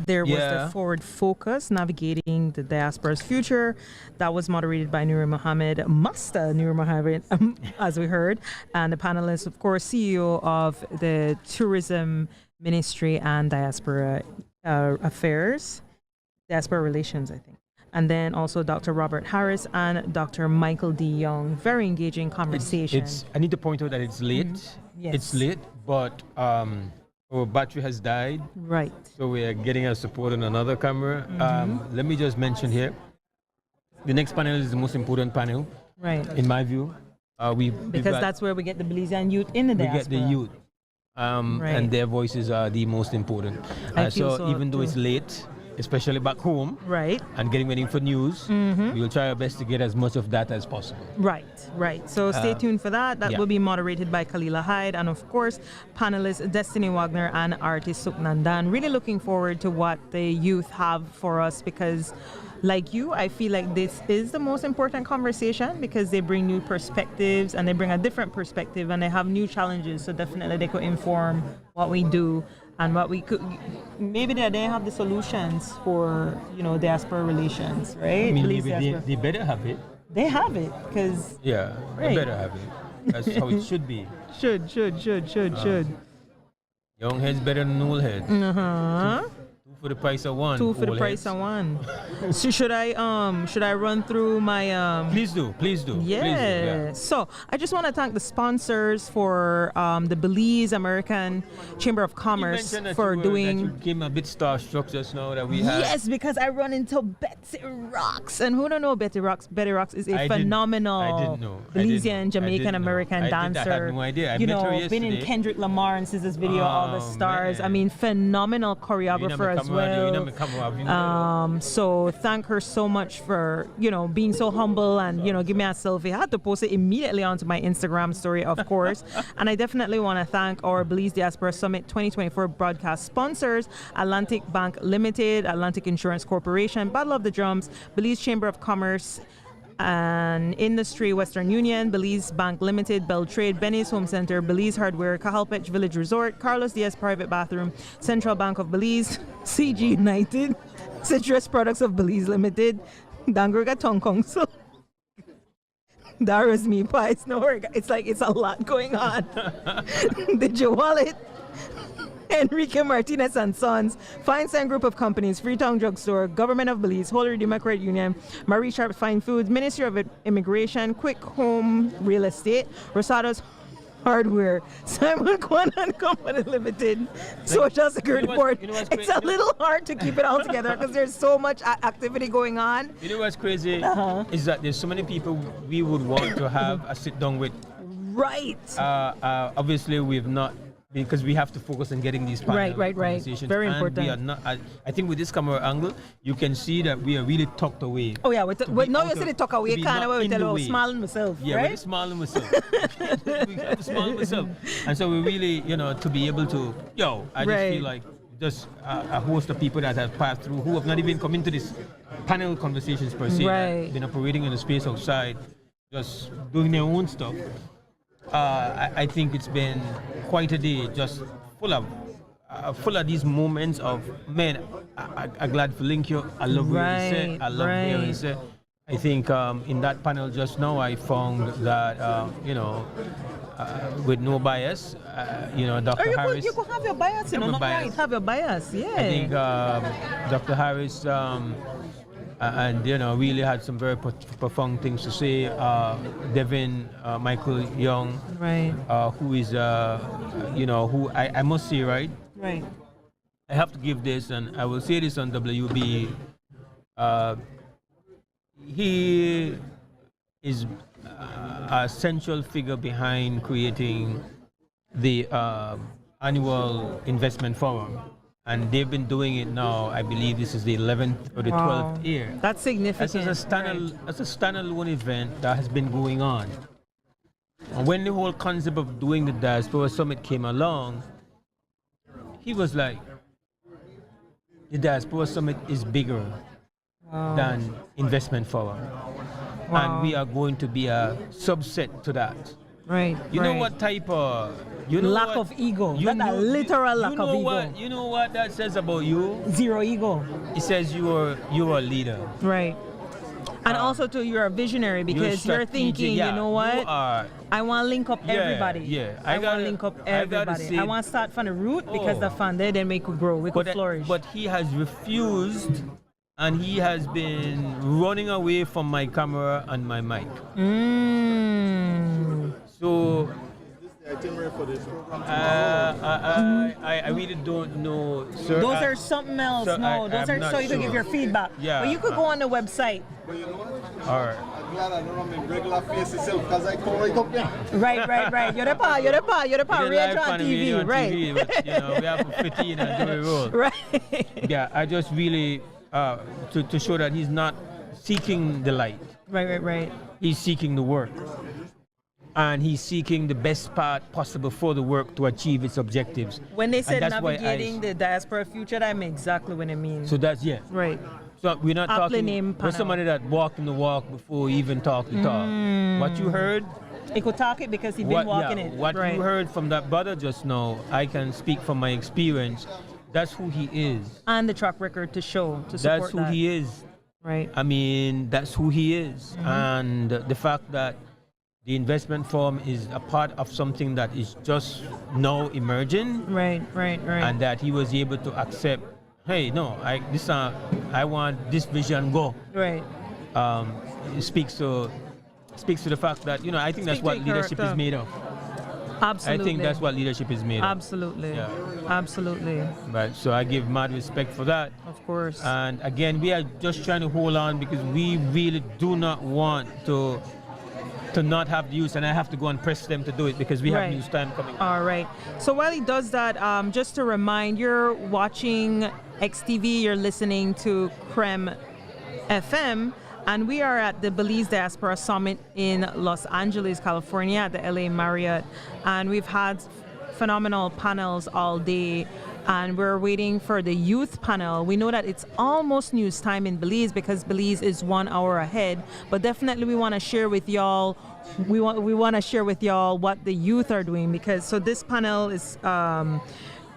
[SPEAKER 2] There was the Forward Focus, Navigating the Diaspora's Future. That was moderated by Nuri Mohammed, Master Nuri Mohammed, as we heard. And the panelist, of course, CEO of the Tourism Ministry and Diaspora Affairs, Diaspora Relations, I think. And then also Dr. Robert Harris and Dr. Michael D. Young. Very engaging conversation.
[SPEAKER 7] I need to point out that it's late.
[SPEAKER 2] Yes.
[SPEAKER 7] It's late, but our battery has died.
[SPEAKER 2] Right.
[SPEAKER 7] So we are getting our support on another camera. Let me just mention here, the next panel is the most important panel.
[SPEAKER 2] Right.
[SPEAKER 7] In my view.
[SPEAKER 2] Because that's where we get the Belizean youth in the diaspora.
[SPEAKER 7] We get the youth. and their voices are the most important.
[SPEAKER 2] I feel so
[SPEAKER 7] even though
[SPEAKER 2] too.
[SPEAKER 7] it's late, especially back home,
[SPEAKER 2] right,
[SPEAKER 7] and getting ready for news, we will try our best to get as much of that as possible.
[SPEAKER 2] Right. So stay tuned for that. That
[SPEAKER 7] yeah.
[SPEAKER 2] will be moderated by Kalila Hyde and, of course, panelist Destiny Wagner and artist Suknandan. Really looking forward to what the youth have for us because, like you, I feel like this is the most important conversation because they bring new perspectives and they bring a different perspective and they have new challenges. So definitely they could inform what we do and what we could. Maybe they have the solutions for, diaspora relations, right?
[SPEAKER 7] I mean,
[SPEAKER 2] Belize
[SPEAKER 7] maybe
[SPEAKER 2] diaspora.
[SPEAKER 7] they better have it.
[SPEAKER 2] They have it because
[SPEAKER 7] Yeah,
[SPEAKER 2] right.
[SPEAKER 7] they better have it. That's how it should be.
[SPEAKER 2] Should.
[SPEAKER 7] Young heads better than old heads. Two for the price of one.
[SPEAKER 2] Two for the
[SPEAKER 7] old
[SPEAKER 2] price
[SPEAKER 7] heads.
[SPEAKER 2] of one. So should I run through my
[SPEAKER 7] Please do.
[SPEAKER 2] Yeah.
[SPEAKER 7] Please do, yeah.
[SPEAKER 2] So I just want to thank the sponsors for the Belize American Chamber of Commerce for doing.
[SPEAKER 7] That you came a bit starstruck just now that we had.
[SPEAKER 2] Yes, because I run into Betty Rocks, and who don't know Betty Rocks? Betty Rocks is a phenomenal
[SPEAKER 7] I didn't know.
[SPEAKER 2] Belizean Jamaican American dancer.
[SPEAKER 7] I had no idea. I
[SPEAKER 2] met
[SPEAKER 7] her
[SPEAKER 2] been
[SPEAKER 7] yesterday.
[SPEAKER 2] in Kendrick Lamar and SZA's video, All the Stars.
[SPEAKER 7] Man.
[SPEAKER 2] I mean, phenomenal choreographer as well. So thank her so much for being so humble and give me a selfie. I had to post it immediately onto my Instagram story, of course. And I definitely want to thank our Belize Diaspora Summit 2024 broadcast sponsors: Atlantic Bank Limited, Atlantic Insurance Corporation, Battle of the Drums, Belize Chamber of Commerce and Industry, Western Union, Belize Bank Limited, Beltrade, Benny's Home Center, Belize Hardware, Cajalpech Village Resort, Carlos Diaz Private Bathroom, Central Bank of Belize, CG United, Citrus Products of Belize Limited, Dangurga Tong Council, Dara's Me Pies. It's like it's a lot going on. Digi Wallet, Enrique Martinez and Sons, Feinstein Group of Companies, Freetown Drugstore, Government of Belize, Holy Redeemer Credit Union, Marie Sharp Fine Foods, Ministry of Immigration, Quick Home Real Estate, Rosado's Hardware, Simon Kwan and Company Limited, Social Security Board. It's a little hard to keep it all together because there's so much activity going on.
[SPEAKER 7] You know what's crazy is that there's so many people we would want to have a sit down with.
[SPEAKER 2] Right.
[SPEAKER 7] Obviously, we've not. Because we have to focus on getting these panel conversations.
[SPEAKER 2] Very
[SPEAKER 7] and
[SPEAKER 2] important.
[SPEAKER 7] We are not. I think with this camera angle, you can see that we are really tucked away.
[SPEAKER 2] Oh yeah, no, you said talk away. Kind of way tell smiling myself.
[SPEAKER 7] Yeah,
[SPEAKER 2] right?
[SPEAKER 7] we're smiling myself. We have to smile myself, and so we really, to be able to, I just feel like just a host of people that have passed through who have not even come into this panel conversations per se. That been operating in the space outside, just doing their own stuff. I think it's been quite a day, just full of these moments of, man, I'm glad to link you. I love what you said. I love what you said. I think in that panel just now, I found that, with no bias, Dr. Harris.
[SPEAKER 2] You could have your bias, not right. Have your bias, yeah.
[SPEAKER 7] I think Dr. Harris and really had some very profound things to say. Devin Michael Young, who is who I must say, right, I have to give this, and I will say this on WB. He is a central figure behind creating the annual investment forum. And they've been doing it now. I believe this is the 11th or the 12th year.
[SPEAKER 2] That's significant.
[SPEAKER 7] That's a standalone event that has been going on. And when the whole concept of doing the Diaspora Summit came along, he was like, the Diaspora Summit is bigger than Investment Forum. And we are going to be a subset to that.
[SPEAKER 2] Right.
[SPEAKER 7] You know what type of
[SPEAKER 2] lack of ego. That's a literal lack of ego.
[SPEAKER 7] You know what that says about you?
[SPEAKER 2] Zero ego.
[SPEAKER 7] It says you are a leader.
[SPEAKER 2] Right. And also too, you're a visionary because you're thinking, you know what? I want to link up everybody.
[SPEAKER 7] Yeah.
[SPEAKER 2] I want to link up everybody. I want to start from the root because the fund there, then we could grow, we could flourish.
[SPEAKER 7] But he has refused, and he has been running away from my camera and my mic. So
[SPEAKER 19] itinerary for this program?
[SPEAKER 7] I really don't know, sir.
[SPEAKER 2] Those are something else.
[SPEAKER 7] So
[SPEAKER 2] no, those are so you can give your feedback.
[SPEAKER 7] Yeah.
[SPEAKER 2] But you could go on the website.
[SPEAKER 19] But you know what?
[SPEAKER 7] All right.
[SPEAKER 19] I'm glad I don't know my regular face itself because I come right up here.
[SPEAKER 2] Right. You're the part radio on TV, right?
[SPEAKER 7] TV, but, you know, we have to fit in and do a role.
[SPEAKER 2] Right.
[SPEAKER 7] Yeah, I just really, to show that he's not seeking the light.
[SPEAKER 2] Right.
[SPEAKER 7] He's seeking the work. And he's seeking the best part possible for the work to achieve its objectives.
[SPEAKER 2] When they said
[SPEAKER 7] And that's why
[SPEAKER 2] navigating the diaspora future, I mean exactly what I mean.
[SPEAKER 7] So that's, yeah.
[SPEAKER 2] Right.
[SPEAKER 7] So we're not
[SPEAKER 2] Aptly
[SPEAKER 7] talking
[SPEAKER 2] named
[SPEAKER 7] with somebody that walked in the walk before even talk the talk. What you heard,
[SPEAKER 2] he could talk it because he's been walking it.
[SPEAKER 7] What
[SPEAKER 2] right.
[SPEAKER 7] you heard from that brother just now, I can speak from my experience. That's who he is.
[SPEAKER 2] And the track record to show, to support
[SPEAKER 7] That's who
[SPEAKER 2] that.
[SPEAKER 7] he is.
[SPEAKER 2] Right.
[SPEAKER 7] I mean, that's who he is. And the fact that the investment firm is a part of something that is just now emerging.
[SPEAKER 2] Right.
[SPEAKER 7] And that he was able to accept, hey, no, I want this vision go.
[SPEAKER 2] Right.
[SPEAKER 7] It speaks to the fact that, you know, I think that's what leadership is made of.
[SPEAKER 2] Absolutely.
[SPEAKER 7] I think that's what leadership is made of.
[SPEAKER 2] Absolutely.
[SPEAKER 7] Yeah.
[SPEAKER 2] Absolutely.
[SPEAKER 7] Right. So I give mad respect for that.
[SPEAKER 2] Of course.
[SPEAKER 7] And again, we are just trying to hold on because we really do not want to not have the use, and I have to go and press them to do it because we have news time coming.
[SPEAKER 2] All right. So while he does that, just to remind, you're watching XTV, you're listening to Creme FM, and we are at the Belize Diaspora Summit in Los Angeles, California, at the LA Marriott, and we've had phenomenal panels all day, and we're waiting for the youth panel. We know that it's almost news time in Belize because Belize is 1 hour ahead, but definitely we want to share with y'all we want to share with y'all what the youth are doing, because so this panel is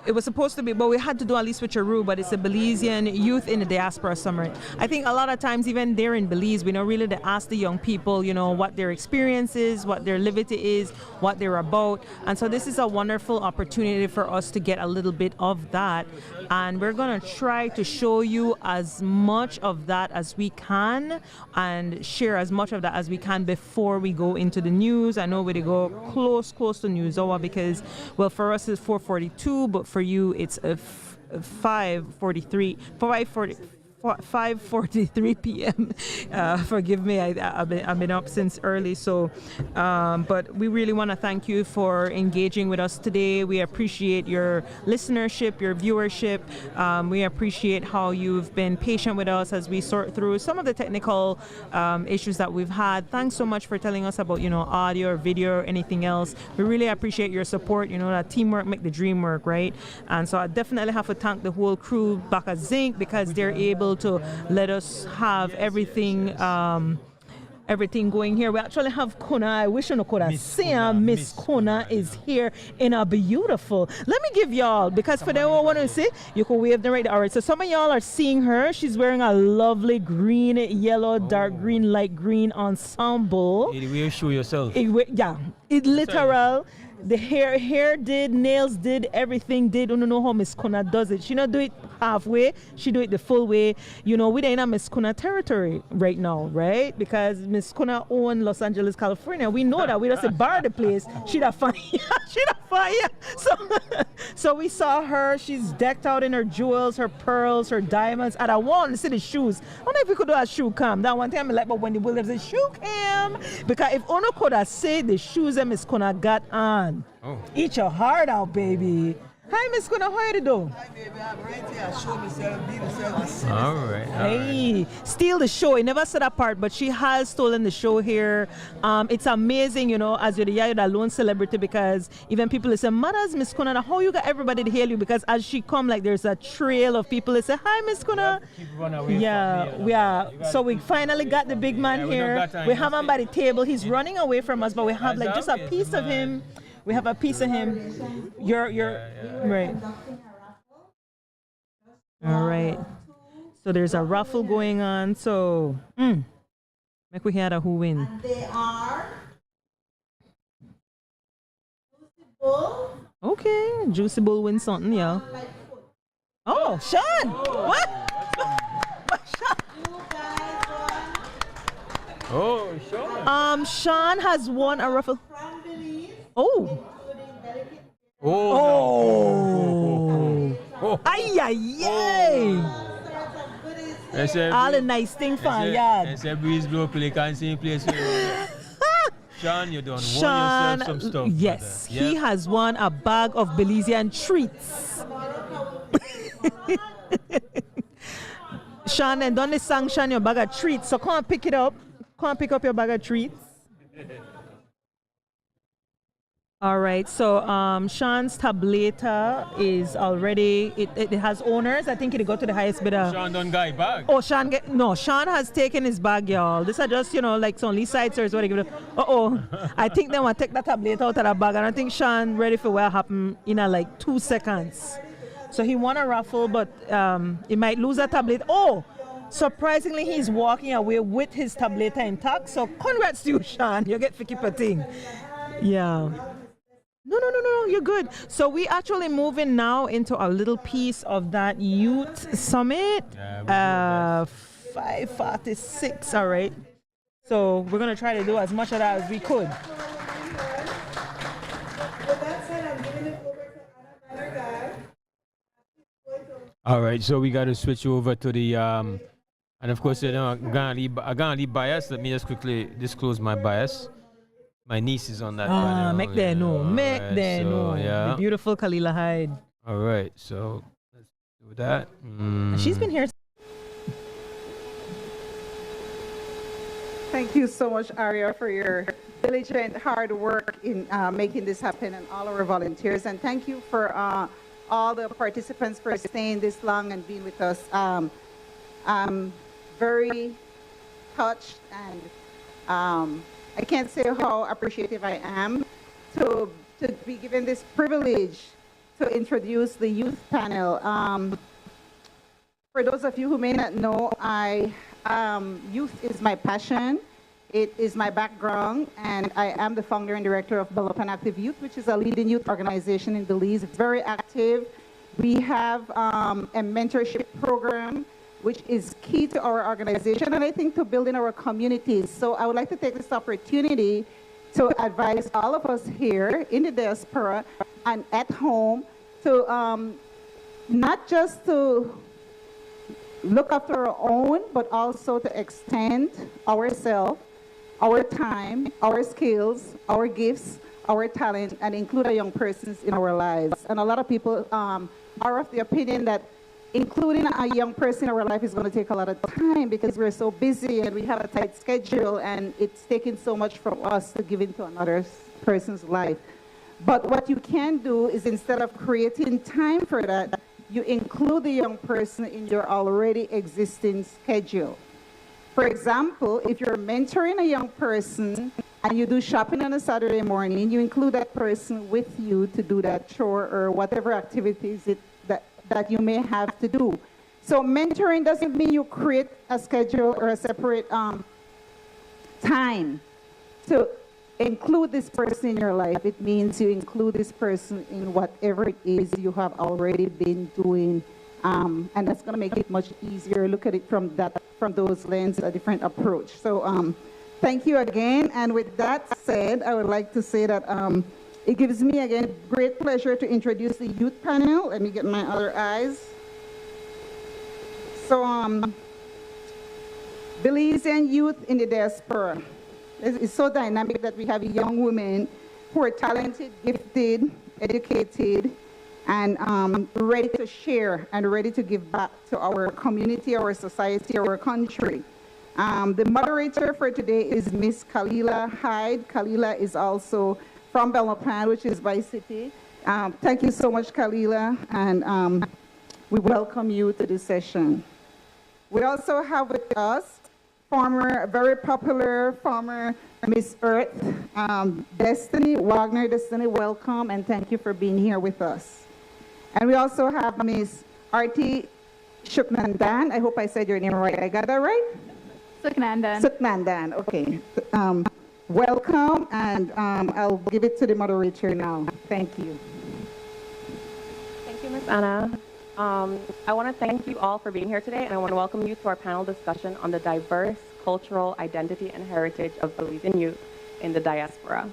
[SPEAKER 2] it was supposed to be, but we had to do at least with Charu, but it's a Belizean Youth in the Diaspora Summit. I think a lot of times, even there in Belize, we don't really ask the young people, you know, what their experience is, what their liberty is, what they're about. And so this is a wonderful opportunity for us to get a little bit of that. And we're going to try to show you as much of that as we can and share as much of that as we can before we go into the news. I know we go close to news hour because, well, for us it's 4:42, but for you it's a 5:43 p.m. Forgive me, I've been up since early. So, but we really want to thank you for engaging with us today. We appreciate your listenership, your viewership. We appreciate how you've been patient with us as we sort through some of the technical issues that we've had. Thanks so much for telling us about, you know, audio or video or anything else. We really appreciate your support. You know, that teamwork make the dream work, right? And so I definitely have to thank the whole crew back at Zinc because they're able to let us have everything going here. We actually have Kuna. I wish you could have seen Miss Kuna is here in a beautiful. Let me give y'all, because for them who want to see, you can wave them right there. All right, so some of y'all are seeing her. She's wearing a lovely green, yellow, dark green, light green ensemble.
[SPEAKER 7] You show yourself.
[SPEAKER 2] It literal. The hair did, nails did, everything did. You don't know how Miss Kuna does it. She not do it halfway, she do it the full way. You know, we're in a Miss Kuna territory right now, right? Because Miss Kuna own Los Angeles, California. We know that. We just say bar the place. She'd have fire. So we saw her. She's decked out in her jewels, her pearls, her diamonds. And I want to see the shoes. I wonder if we could do a shoe cam. That one time I like, but when the Williams said shoe cam, because if Ono could have said the shoes that Miss Kuna got on.
[SPEAKER 7] Oh.
[SPEAKER 2] Eat your heart out, baby. Hi, Miss Kuna, how are you doing?
[SPEAKER 13] Hi, baby. I'm right here. Show myself, be myself.
[SPEAKER 7] All right.
[SPEAKER 2] Hey, steal the show. He never said apart, but she has stolen the show here. It's amazing, you know, as you're the lone celebrity, because even people say, "Mother's Miss Kuna, how you got everybody to hail you?" Because as she come, like there's a trail of people that say, "Hi, Miss Kuna." So we finally got the big man here. We have him by the table. He's running away from us, but we have like just a piece of him. We have a piece of him. Right. All right. So there's a raffle going on. So, make we hear who win.
[SPEAKER 13] And they are Juicy Bull.
[SPEAKER 2] Okay, Juicy Bull wins something, yeah. Oh, Sean! What?
[SPEAKER 7] Oh, Sean.
[SPEAKER 2] Sean has won a raffle. Oh. Ay, ay, ay. All the nice thing for yard.
[SPEAKER 7] And say breeze blow pelican same place. Sean, you don't
[SPEAKER 2] Sean,
[SPEAKER 7] want yourself some stuff.
[SPEAKER 2] yes,
[SPEAKER 7] brother.
[SPEAKER 2] he has won a bag of Belizean treats. Sean, and don't sanction your bag of treats. So come and pick it up. Come and pick up your bag of treats. All right, so Sean's tableta is already, it has owners. I think it go to the highest bidder.
[SPEAKER 7] Sean don't got a bag.
[SPEAKER 2] Oh, Sean has taken his bag, y'all. These are just, like some lease sites or what they give it. I think they want to take that tableta out of the bag. And I think Sean ready for what happened in like 2 seconds. So he won a raffle, but he might lose a tablet. Oh, surprisingly, he's walking away with his tableta intact. So congrats to you, Sean. You get 50 per thing. Yeah. No, you're good. So we actually moving now into a little piece of that youth summit. 5:46, all right. So we're going to try to do as much of that as we could.
[SPEAKER 10] With that said, I'm giving it over to Anna Guy.
[SPEAKER 7] All right, so we got to switch over to the and of course, I'm gonna leave bias. Let me just quickly disclose my bias. My niece is on that panel.
[SPEAKER 2] Make them know.
[SPEAKER 7] Yeah.
[SPEAKER 2] The beautiful Kalila Hyde.
[SPEAKER 7] All right, so let's do that.
[SPEAKER 2] She's been here.
[SPEAKER 14] Thank you so much, Aria, for your diligent hard work in making this happen, and all our volunteers. And thank you for all the participants for staying this long and being with us. I'm very touched, and I can't say how appreciative I am to be given this privilege to introduce the youth panel. For those of you who may not know, youth is my passion. It is my background, and I am the founder and director of Belize Active Youth, which is a leading youth organization in Belize. It's very active. We have a mentorship program, which is key to our organization, and I think to building our communities. So I would like to take this opportunity to advise all of us here in the diaspora and at home to not just to look after our own, but also to extend ourselves, our time, our skills, our gifts, our talent, and include our young persons in our lives. And a lot of people are of the opinion that including a young person in our life is going to take a lot of time because we're so busy and we have a tight schedule, and it's taking so much from us to give into another person's life. But what you can do is, instead of creating time for that, you include the young person in your already existing schedule. For example, if you're mentoring a young person and you do shopping on a Saturday morning, you include that person with you to do that chore or whatever activities that you may have to do. So mentoring doesn't mean you create a schedule or a separate time to include this person in your life. It means you include this person in whatever it is you have already been doing, and that's going to make it much easier. Look at it from those lenses, a different approach. So thank you again. And with that said, I would like to say that it gives me, again, great pleasure to introduce the youth panel. Let me get my other eyes. So, Belizean youth in the diaspora. It's so dynamic that we have young women who are talented, gifted, educated, and ready to share and ready to give back to our community, our society, our country. The moderator for today is Miss Kalila Hyde. Kalila is also from Belize, which is Vice City. Thank you so much, Kalila, and we welcome you to this session. We also have with us very popular former Miss Earth, Destiny Wagner. Destiny, welcome, and thank you for being here with us. And we also have Miss Arti Shuknandan. I hope I said your name right. I got that right?
[SPEAKER 16] Suknandan.
[SPEAKER 14] Suknandan, okay. Welcome, and I'll give it to the moderator now. Thank you.
[SPEAKER 16] Thank you, Ms. Anna. I want to thank you all for being here today, and I want to welcome you to our panel discussion on the diverse cultural identity and heritage of Belizean youth in the diaspora.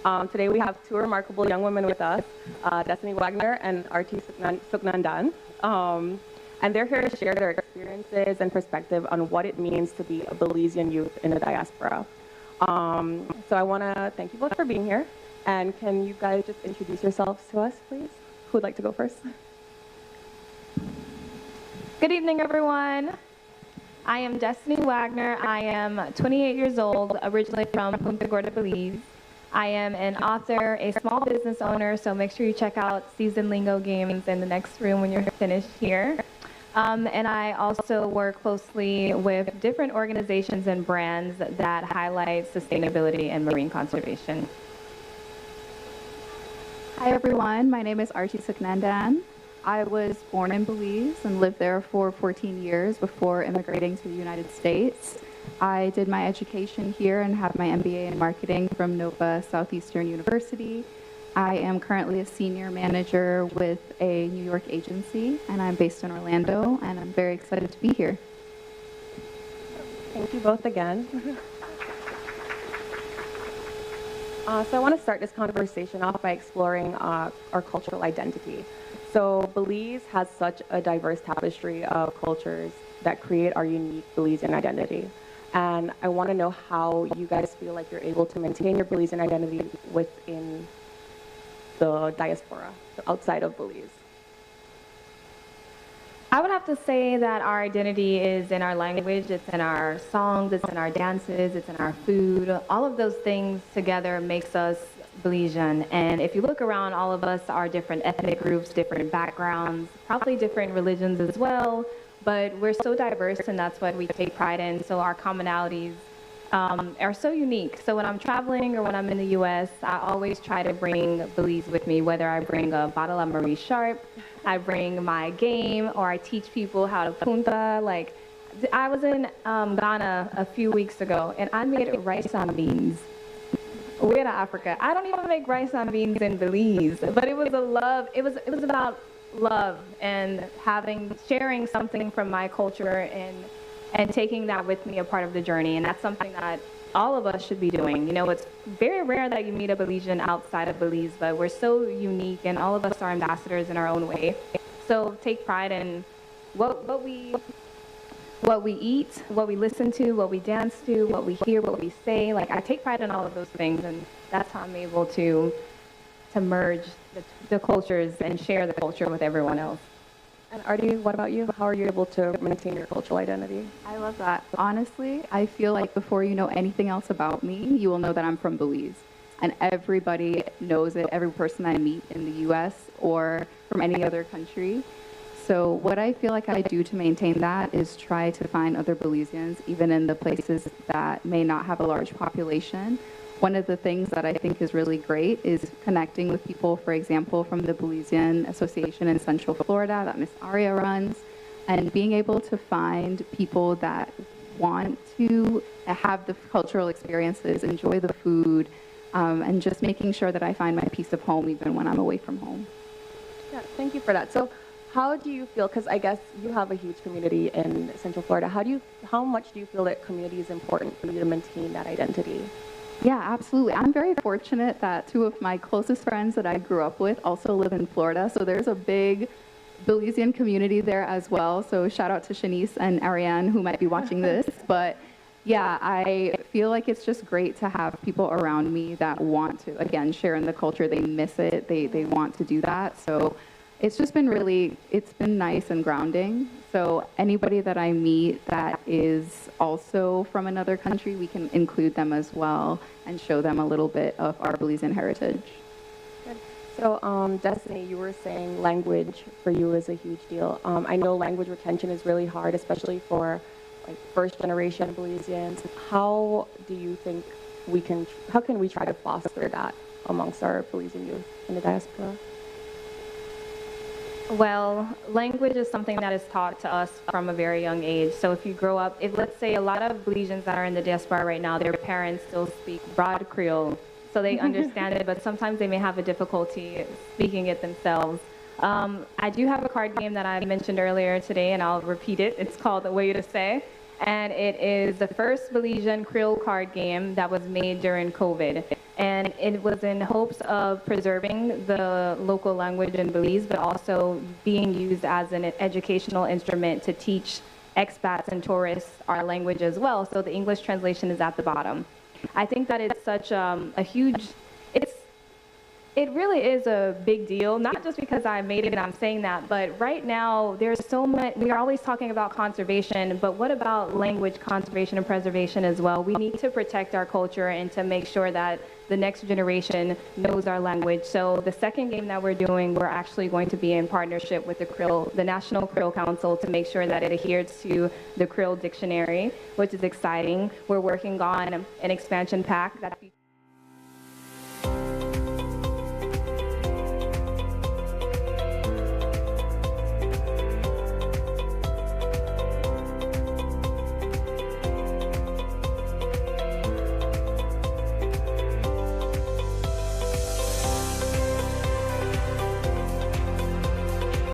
[SPEAKER 16] Today we have two remarkable young women with us, Destiny Wagner and Arti Suknandan. And they're here to share their experiences and perspective on what it means to be a Belizean youth in the diaspora. So I want to thank you both for being here. And can you guys just introduce yourselves to us, please? Who would like to go first?
[SPEAKER 9] Good evening, everyone. I am Destiny Wagner. I am 28 years old, originally from Punta Gorda, Belize. I am an author, a small business owner, so make sure you check out Season Lingo Games in the next room when you're finished here. And I also work closely with different organizations and brands that highlight sustainability and marine conservation.
[SPEAKER 17] Hi, everyone. My name is Arti Suknandan. I was born in Belize and lived there for 14 years before immigrating to the United States. I did my education here and have my MBA in marketing from Nova Southeastern University. I am currently a senior manager with a New York agency, and I'm based in Orlando, and I'm very excited to be here.
[SPEAKER 16] Thank you both again. So I want to start this conversation off by exploring our cultural identity. So Belize has such a diverse tapestry of cultures that create our unique Belizean identity. And I want to know how you guys feel like you're able to maintain your Belizean identity within the diaspora, outside of Belize.
[SPEAKER 9] I would have to say that our identity is in our language, it's in our songs, it's in our dances, it's in our food. All of those things together makes us Belizean. And if you look around, all of us are different ethnic groups, different backgrounds, probably different religions as well, but we're so diverse and that's what we take pride in. So our commonalities are so unique. So when I'm traveling or when I'm in the US, I always try to bring Belize with me, whether I bring a bottle of Marie Sharp, I bring my game, or I teach people how to punta. Like, I was in Ghana a few weeks ago and I made rice and beans. We're in Africa. I don't even make rice and beans in Belize, but it was a love. It was about love and sharing something from my culture and taking that with me a part of the journey. And that's something that all of us should be doing. You know, it's very rare that you meet a Belizean outside of Belize, but we're so unique and all of us are ambassadors in our own way. So take pride in what we eat, what we listen to, what we dance to, what we hear, what we say. Like, I take pride in all of those things, and that's how I'm able to merge the cultures and share the culture with everyone else.
[SPEAKER 16] And Arti, what about you? How are you able to maintain your cultural identity?
[SPEAKER 17] I love that. Honestly, I feel like before you know anything else about me, you will know that I'm from Belize. And everybody knows it, every person I meet in the US or from any other country. So what I feel like I do to maintain that is try to find other Belizeans, even in the places that may not have a large population. One of the things that I think is really great is connecting with people, for example, from the Belizean Association in Central Florida that Miss Aria runs, and being able to find people that want to have the cultural experiences, enjoy the food, and just making sure that I find my peace of home even when I'm away from home.
[SPEAKER 16] Yeah, thank you for that. So how do you feel, because I guess you have a huge community in Central Florida, how much do you feel that community is important for you to maintain that identity?
[SPEAKER 17] Yeah, absolutely. I'm very fortunate that two of my closest friends that I grew up with also live in Florida. So there's a big Belizean community there as well. So shout out to Shanice and Ariane who might be watching this. But yeah, I feel like it's just great to have people around me that want to, again, share in the culture. They miss it. They want to do that. So it's just been it's been nice and grounding. So anybody that I meet that is also from another country, we can include them as well and show them a little bit of our Belizean heritage.
[SPEAKER 16] Good. So Destiny, you were saying language for you is a huge deal. I know language retention is really hard, especially for like first generation Belizeans. How do you think how can we try to foster that amongst our Belizean youth in the diaspora?
[SPEAKER 9] Well, language is something that is taught to us from a very young age. So if you grow up, let's say a lot of Belizeans that are in the diaspora right now, their parents still speak broad Creole, so they understand it, but sometimes they may have a difficulty speaking it themselves. I do have a card game that I mentioned earlier today, and I'll repeat it. It's called The Way to Say, and it is the first Belizean Creole card game that was made during COVID. And it was in hopes of preserving the local language in Belize, but also being used as an educational instrument to teach expats and tourists our language as well. So the English translation is at the bottom. I think that it's such a huge, it really is a big deal, not just because I made it and I'm saying that, but right now there's so much, we are always talking about conservation, but what about language conservation and preservation as well? We need to protect our culture and to make sure that the next generation knows our language. So the second game that we're doing, we're actually going to be in partnership with the National Creole Council to make sure that it adheres to the Creole Dictionary, which is exciting. We're working on an expansion pack that